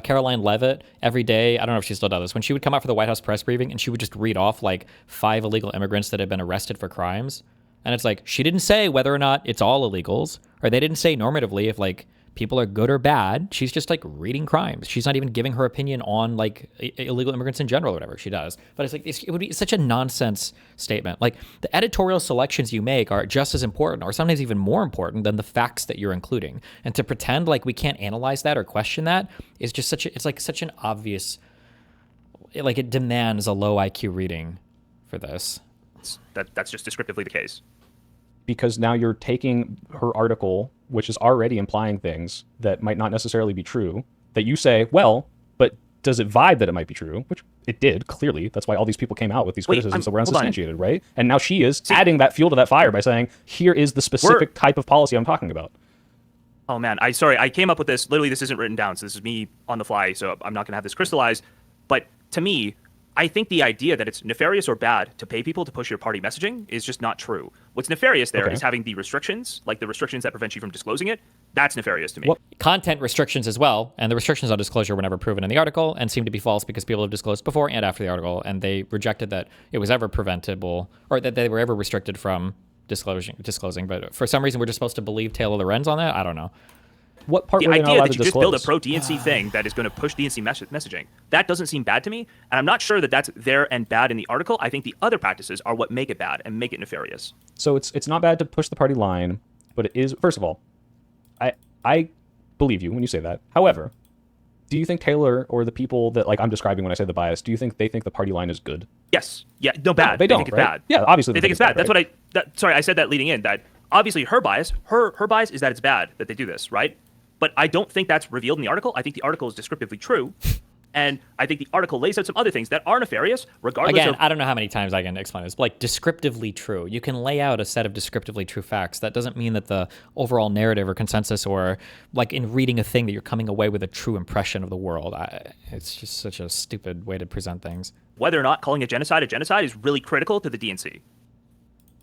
Caroline Leavitt every day, I don't know if she still does this, when she would come out for the White House press briefing and she would just read off like 5 illegal immigrants that had been arrested for crimes. And it's like, she didn't say whether or not it's all illegals, or they didn't say normatively if like people are good or bad. She's just like reading crimes. She's not even giving her opinion on like illegal immigrants in general or whatever she does. But it's like, it would be such a nonsense statement. Like the editorial selections you make are just as important or sometimes even more important than the facts that you're including. And to pretend like we can't analyze that or question that is just such an obvious, like it demands a low IQ reading for this. That's just descriptively the case. Because now you're taking her article, which is already implying things that might not necessarily be true, that you say, well, but does it vibe that it might be true? Which it did, clearly. That's why all these people came out with these Wait, criticisms that were hold on. unsubstantiated, right? And now she is adding that fuel to that fire by saying, here is the specific type of policy I'm talking about. Oh man, sorry, I came up with this. Literally, this isn't written down, so this is me on the fly. So I'm not gonna have this crystallized. But to me, I think the idea that it's nefarious or bad to pay people to push your party messaging is just not true. What's nefarious there is having the restrictions, like the restrictions that prevent you from disclosing it. That's nefarious to me. Content restrictions as well, and the restrictions on disclosure were never proven in the article and seem to be false because people have disclosed before and after the article, and they rejected that it was ever preventable or that they were ever restricted from disclosing. But for some reason, we're just supposed to believe Taylor Lorenz on that. I don't know. What part the were they not idea allowed that to you just build a disclose? pro DNC thing that is going to push DNC messaging, that doesn't seem bad to me, and I'm not sure that that's there and bad in the article. I think the other practices are what make it bad and make it nefarious. So it's not bad to push the party line, but it is. First of all, I believe you when you say that. However, do you think Taylor or the people that I'm describing when I say the bias, do you think they think the party line is good? Yes. Yeah. No, bad. No, they don't. think it's Right? bad. Yeah, obviously they think it's bad. right? That's sorry, I said that leading in. That obviously her bias is that it's bad that they do this, right? But I don't think that's revealed in the article. I think the article is descriptively true. And I think the article lays out some other things that are nefarious, regardless Again, of... I don't know how many times I can explain this, but descriptively true. You can lay out a set of descriptively true facts. That doesn't mean that the overall narrative or consensus or in reading a thing that you're coming away with a true impression of the world. It's just such a stupid way to present things. Whether or not calling a genocide is really critical to the DNC.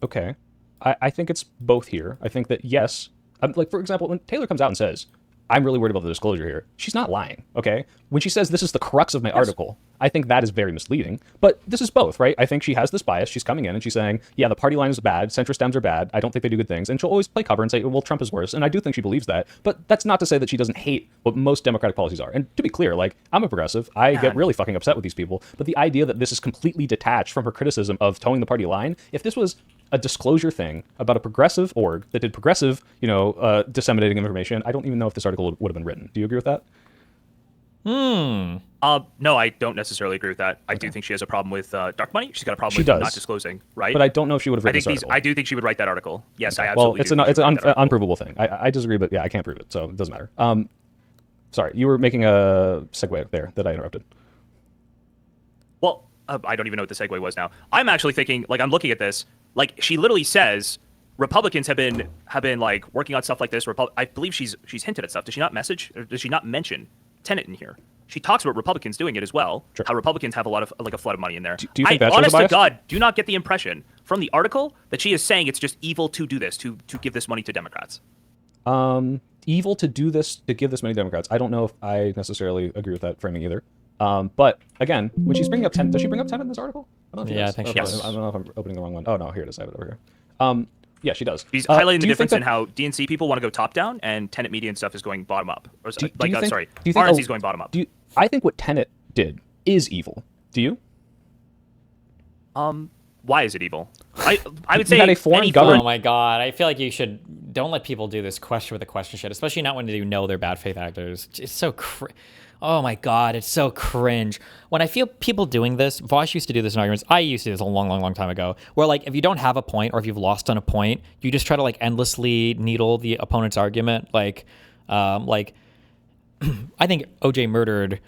Okay. I think it's both here. I think that, yes, for example, when Taylor comes out and says, I'm really worried about the disclosure here, she's not lying, okay? When she says this is the crux of my article, I think that is very misleading. But this is both, right? I think she has this bias. She's coming in and she's saying, yeah, the party line is bad, centrist Dems are bad, I don't think they do good things. And she'll always play cover and say, well, Trump is worse. And I do think she believes that. But that's not to say that she doesn't hate what most Democratic policies are. And to be clear, I'm a progressive. I get really fucking upset with these people. But the idea that this is completely detached from her criticism of towing the party line, if this was a disclosure thing about a progressive org that did progressive, disseminating information, I don't even know if this article would have been written. Do you agree with that? No, I don't necessarily agree with that. I do think she has a problem with dark money. She's got a problem with not disclosing, right? But I don't know if she would have written this article. I do think she would write that article. Yes, I Well, absolutely it's an unprovable thing. I disagree, but yeah, I can't prove it, so it doesn't matter. Sorry, you were making a segue there that I interrupted. Well, I don't even know what the segue was now. I'm actually thinking, I'm looking at this, she literally says Republicans have been working on stuff like this. I believe she's hinted at stuff. Does she not does she not mention Tenet in here? She talks about Republicans doing it as well. Sure. How Republicans have a lot of a flood of money in there. Do you think that's honest to bias? God, do not get the impression from the article that she is saying it's just evil to do this, to give this money to Democrats. Evil to do this, to give this money to Democrats. I don't know if I necessarily agree with that framing either. But again, when she's bringing up Tenet, does she bring up Tenet in this article? I don't know if she does. I think she does. I don't know if I'm opening the wrong one. Oh no, here it is. I have it over here. Yeah, she does. She's highlighting the difference that, in how DNC people want to go top down and Tenet media and stuff is going bottom up. Or do you think, RNC is going bottom up. I think what Tenet did is evil. Do you? Why is it evil? I would say had a foreign government. Oh my God, I feel like you don't let people do this question with a question shit, especially not when you know they're bad faith actors. It's so oh my God, it's so cringe. When I feel people doing this, Vosh used to do this in arguments. I used to do this a long time ago, where if you don't have a point or if you've lost on a point, you just try to endlessly needle the opponent's argument. I think OJ murdered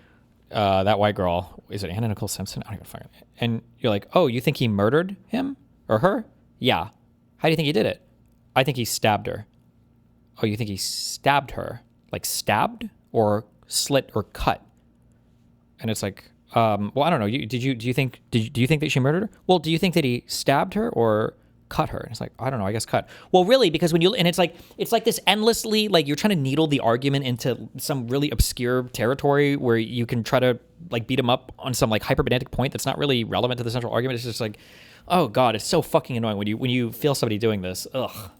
that white girl. Is it Anna Nicole Simpson? I don't even fucking. And you're like, oh, you think he murdered him or her? Yeah. How do you think he did it? I think he stabbed her. Oh, you think he stabbed her? Stabbed or slit or cut? And it's well, I don't know. Do you think that she murdered her? Well, do you think that he stabbed her or cut her? And it's I don't know, I guess cut. Well, really, because it's like this endlessly, you're trying to needle the argument into some really obscure territory where you can try to beat them up on some hyperpedantic point that's not really relevant to the central argument. It's just oh God, it's so fucking annoying when you feel somebody doing this. Ugh.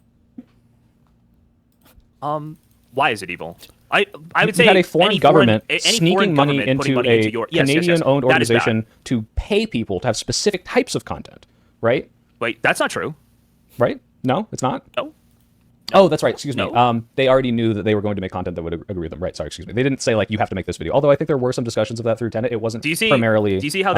Why is it evil? I would say you had a foreign government sneaking money government into a Canadian-owned organization to pay people to have specific types of content, right? Wait, that's not true. Right? No, it's not? No. Oh, that's right. Excuse me. They already knew that they were going to make content that would agree with them. Right. Sorry. Excuse me. They didn't say you have to make this video. Although I think there were some discussions of that through Tenet. It wasn't primarily. Do you see how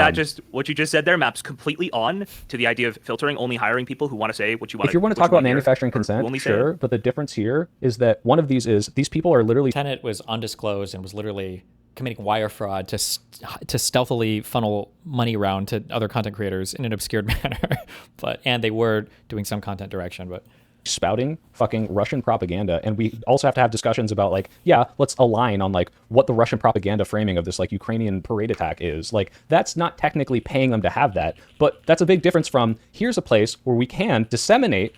what you just said there maps completely on to the idea of filtering, only hiring people who want to say what you want. If you want to talk about manufacturing consent, sure. But the difference here is that one of these people are literally. Tenet was undisclosed and was literally committing wire fraud to stealthily funnel money around to other content creators in an obscured manner. And they were doing some content direction, but spouting fucking Russian propaganda. And we also have to have discussions about like, yeah, let's align on like what the Russian propaganda framing of this like Ukrainian parade attack is. Like, that's not technically paying them to have that, but that's a big difference from here's a place where we can disseminate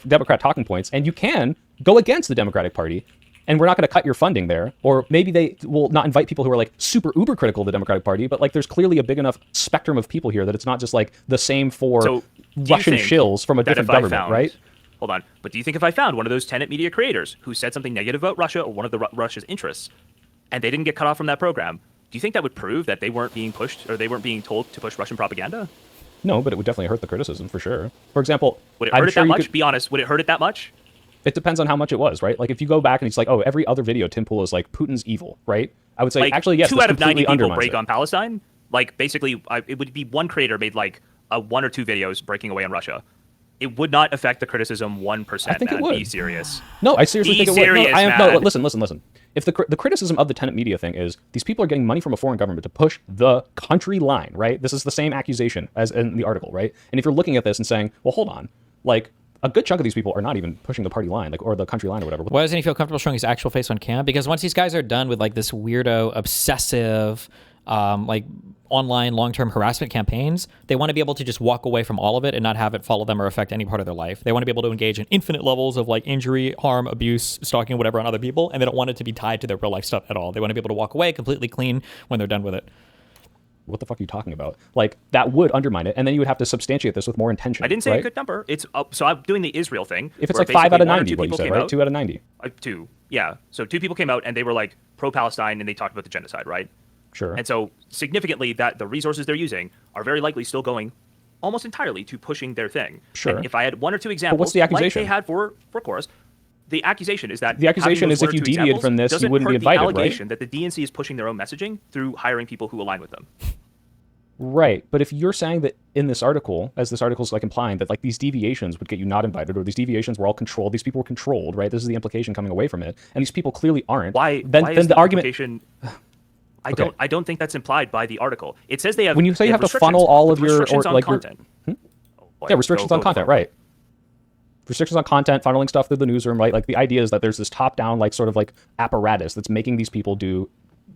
Democrat talking points and you can go against the Democratic Party. And we're not going to cut your funding there. Or maybe they will not invite people who are like super uber critical of the Democratic Party, but like there's clearly a big enough spectrum of people here that it's not just like the same for Russian shills from a different government, right? Hold on. But do you think if I found one of those tenant media creators who said something negative about Russia or one of the Russia's interests, and they didn't get cut off from that program, do you think that would prove that they weren't being pushed or they weren't being told to push Russian propaganda? No, but it would definitely hurt the criticism for sure. For example, would it hurt it that much? Be honest. Would it hurt it that much? It depends on how much it was, right? Like if you go back and it's like, oh, every other video Tim Pool is like Putin's evil, right? I would say like, actually yes. 2 out of 90 people break it. on Palestine. Like basically, it would be one creator made like 1 or 2 videos breaking away on Russia. It would not affect the criticism 1%. I think it would. Be serious. No, I seriously think it would. No, listen. If the criticism of the tenant media thing is these people are getting money from a foreign government to push the country line, right? This is the same accusation as in the article, right? And if you're looking at this and saying, well, hold on, like a good chunk of these people are not even pushing the party line, like or the country line or whatever. Why doesn't he feel comfortable showing his actual face on cam? Because once these guys are done with like this weirdo, obsessive, like online long-term harassment campaigns, they want to be able to just walk away from all of it and not have it follow them or affect any part of their life. They want to be able to engage in infinite levels of like injury, harm, abuse, stalking, whatever on other people, and they don't want it to be tied to their real life stuff at all. They want to be able to walk away completely clean when they're done with it. What the fuck are you talking about? Like that would undermine it, and then you would have to substantiate this with more intention. I didn't say right? a good number. It's so I'm doing the Israel thing. If it's like 5 out of 90, what you said, right? 2 out of 90. 2, yeah. So 2 people came out and they were like pro-Palestine and they talked about the genocide, right? Sure. And so significally, that the resources they're using are very likely still going almost entirely to pushing their thing. Sure. And if I had 1 or 2 examples, but what's the accusation? like they had for Chorus, the accusation is that the accusation is if you deviated from this, you wouldn't be invited, the allegation right? that the DNC is pushing their own messaging through hiring people who align with them. Right, but if you're saying that in this article, as this article is like implying that like these deviations would get you not invited, or these deviations were all controlled, these people were controlled, right? This is the implication coming away from it, and these people clearly aren't. Why Then the argument. I don't think that's implied by the article. It says they have. When you say you have to funnel all of your restrictions on content. Yeah, restrictions on content, right? Restrictions on content, funneling stuff through the newsroom, right? Like the idea is that there's this top-down, like sort of like apparatus that's making these people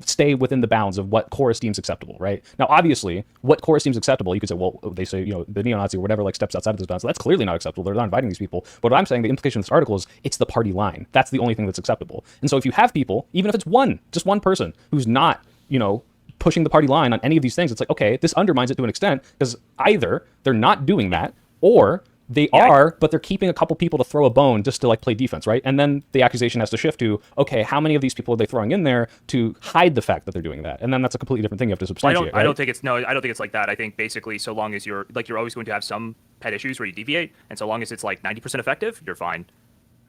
stay within the bounds of what Chorus deems acceptable, right? Now, obviously, what Chorus deems acceptable, you could say, well, they say, you know, the neo-Nazi or whatever, like steps outside of those bounds. So that's clearly not acceptable. They're not inviting these people. But what I'm saying, the implication of this article is it's the party line. That's the only thing that's acceptable. And so if you have people, even if it's just one person who's not, you know, pushing the party line on any of these things, it's like, okay, this undermines it to an extent because either they're not doing that or they are, but they're keeping a couple people to throw a bone just to like play defense, right? And then the accusation has to shift to, okay, how many of these people are they throwing in there to hide the fact that they're doing that? And then that's a completely different thing you have to substantiate. I don't think it's like that. I think basically so long as you're always going to have some pet issues where you deviate, and so long as it's like 90% effective, you're fine.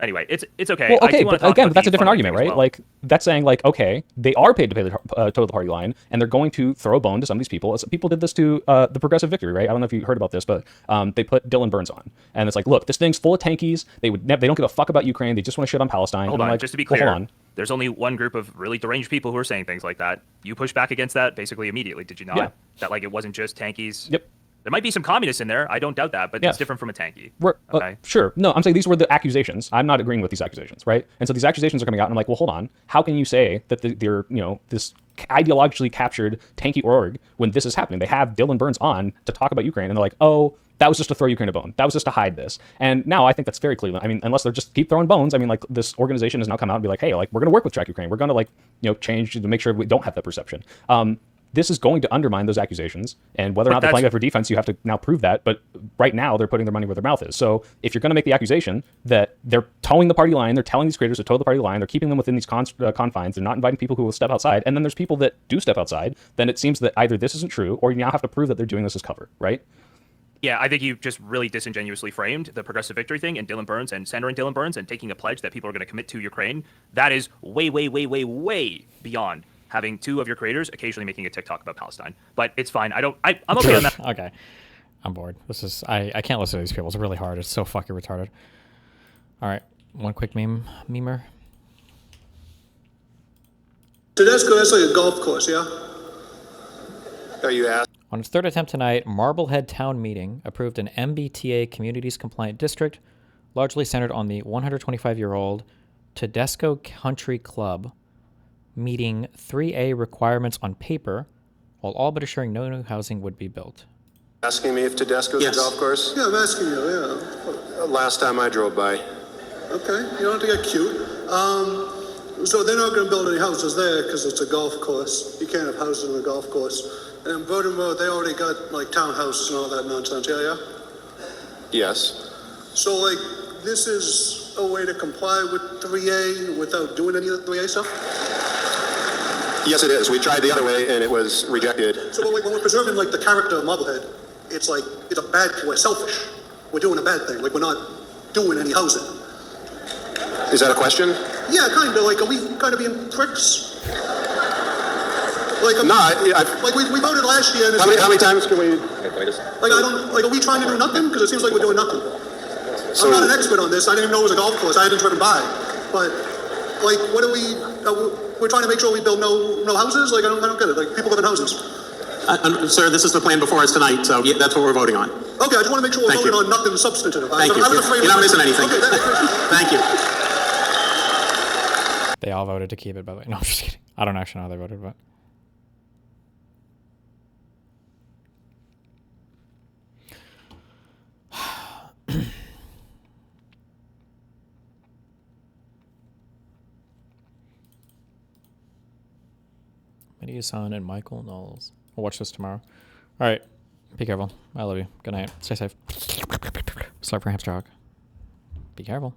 Anyway, it's okay. Well, okay, but again, that's a different argument, right? Well. Like that's saying like, okay, they are paid to pay the toe of the party line, and they're going to throw a bone to some of these people. People did this to the Progressive Victory, right? I don't know if you heard about this, but they put Dylan Burns on, and it's like, look, this thing's full of tankies. They don't give a fuck about Ukraine. They just want to shit on Palestine. Hold on, like, just to be clear, hold on. There's only one group of really deranged people who are saying things like that. You pushed back against that basically immediately, did you not? Yeah. That like it wasn't just tankies. Yep. There might be some communists in there. I don't doubt that, but it's different from a tanky. Okay. Sure. No, I'm saying these were the accusations. I'm not agreeing with these accusations, right? And so these accusations are coming out, and I'm like, well, hold on. How can you say that they're, you know, this ideologically captured tanky org when this is happening? They have Dylan Burns on to talk about Ukraine, and they're like, oh, that was just to throw Ukraine a bone. That was just to hide this. And now I think that's very clear. I mean, unless they're just keep throwing bones. I mean, like this organization has now come out and be like, hey, like we're going to work with Track Ukraine. We're going to like, you know, change to make sure we don't have that perception. This is going to undermine those accusations, and whether or not they're playing it for defense, you have to now prove that. But right now, they're putting their money where their mouth is. So if you're going to make the accusation that they're towing the party line, they're telling these creators to toe the party line, they're keeping them within these confines, they're not inviting people who will step outside, and then there's people that do step outside, then it seems that either this isn't true, or you now have to prove that they're doing this as cover, right? Yeah, I think you just really disingenuously framed the Progressive Victory thing and Dylan Burns and centering Dylan Burns and taking a pledge that people are going to commit to Ukraine. That is way, way, way, way, way beyond having 2 of your creators occasionally making a TikTok about Palestine. But it's fine. I'm okay on that. Okay. I'm bored. I can't listen to these people. It's really hard. It's so fucking retarded. All right. One quick memer. Tedesco, that's like a golf course, yeah? Are you asking? On its third attempt tonight, Marblehead Town Meeting approved an MBTA Communities Compliant District, largely centered on the 125-year-old Tedesco Country Club, meeting 3A requirements on paper, while all but assuring no new housing would be built. Asking me if Tedesco's a golf course? Yeah, I'm asking you, yeah. Last time I drove by. Okay, you don't have to get cute. So they're not going to build any houses there because it's a golf course. You can't have houses in a golf course. And Bowden Road, they already got like townhouses and all that nonsense, yeah? Yes. So like, this is a way to comply with 3A without doing any of the 3A stuff? Yes, it is. We tried the other way and it was rejected. So like, when we're preserving like the character of Marblehead, it's like, it's a bad, we're selfish. We're doing a bad thing. Like, we're not doing any housing. Is that a question? Yeah, kind of. Like, are we kind of being pricks? Like, like we voted last year. And how many times can we? Like, I don't. Like, are we trying to do nothing? Because it seems like we're doing nothing. So, I'm not an expert on this. I didn't even know it was a golf course. I hadn't driven by. But, like, what are we? We're trying to make sure we build no houses. Like, I don't get it. Like, people live in houses. Sir, this is the plan before us tonight, so yeah, that's what we're voting on. Okay, I just want to make sure we're voting on nothing substantive. Thank you. You're not missing anything. Okay, Thank you. They all voted to keep it, by the way. No, I'm just kidding. I don't actually know how they voted, but... Medea-san and Michael Knowles. We'll watch this tomorrow. All right. Be careful. I love you. Good night. Stay safe. Slurp for hamster hog. Be careful.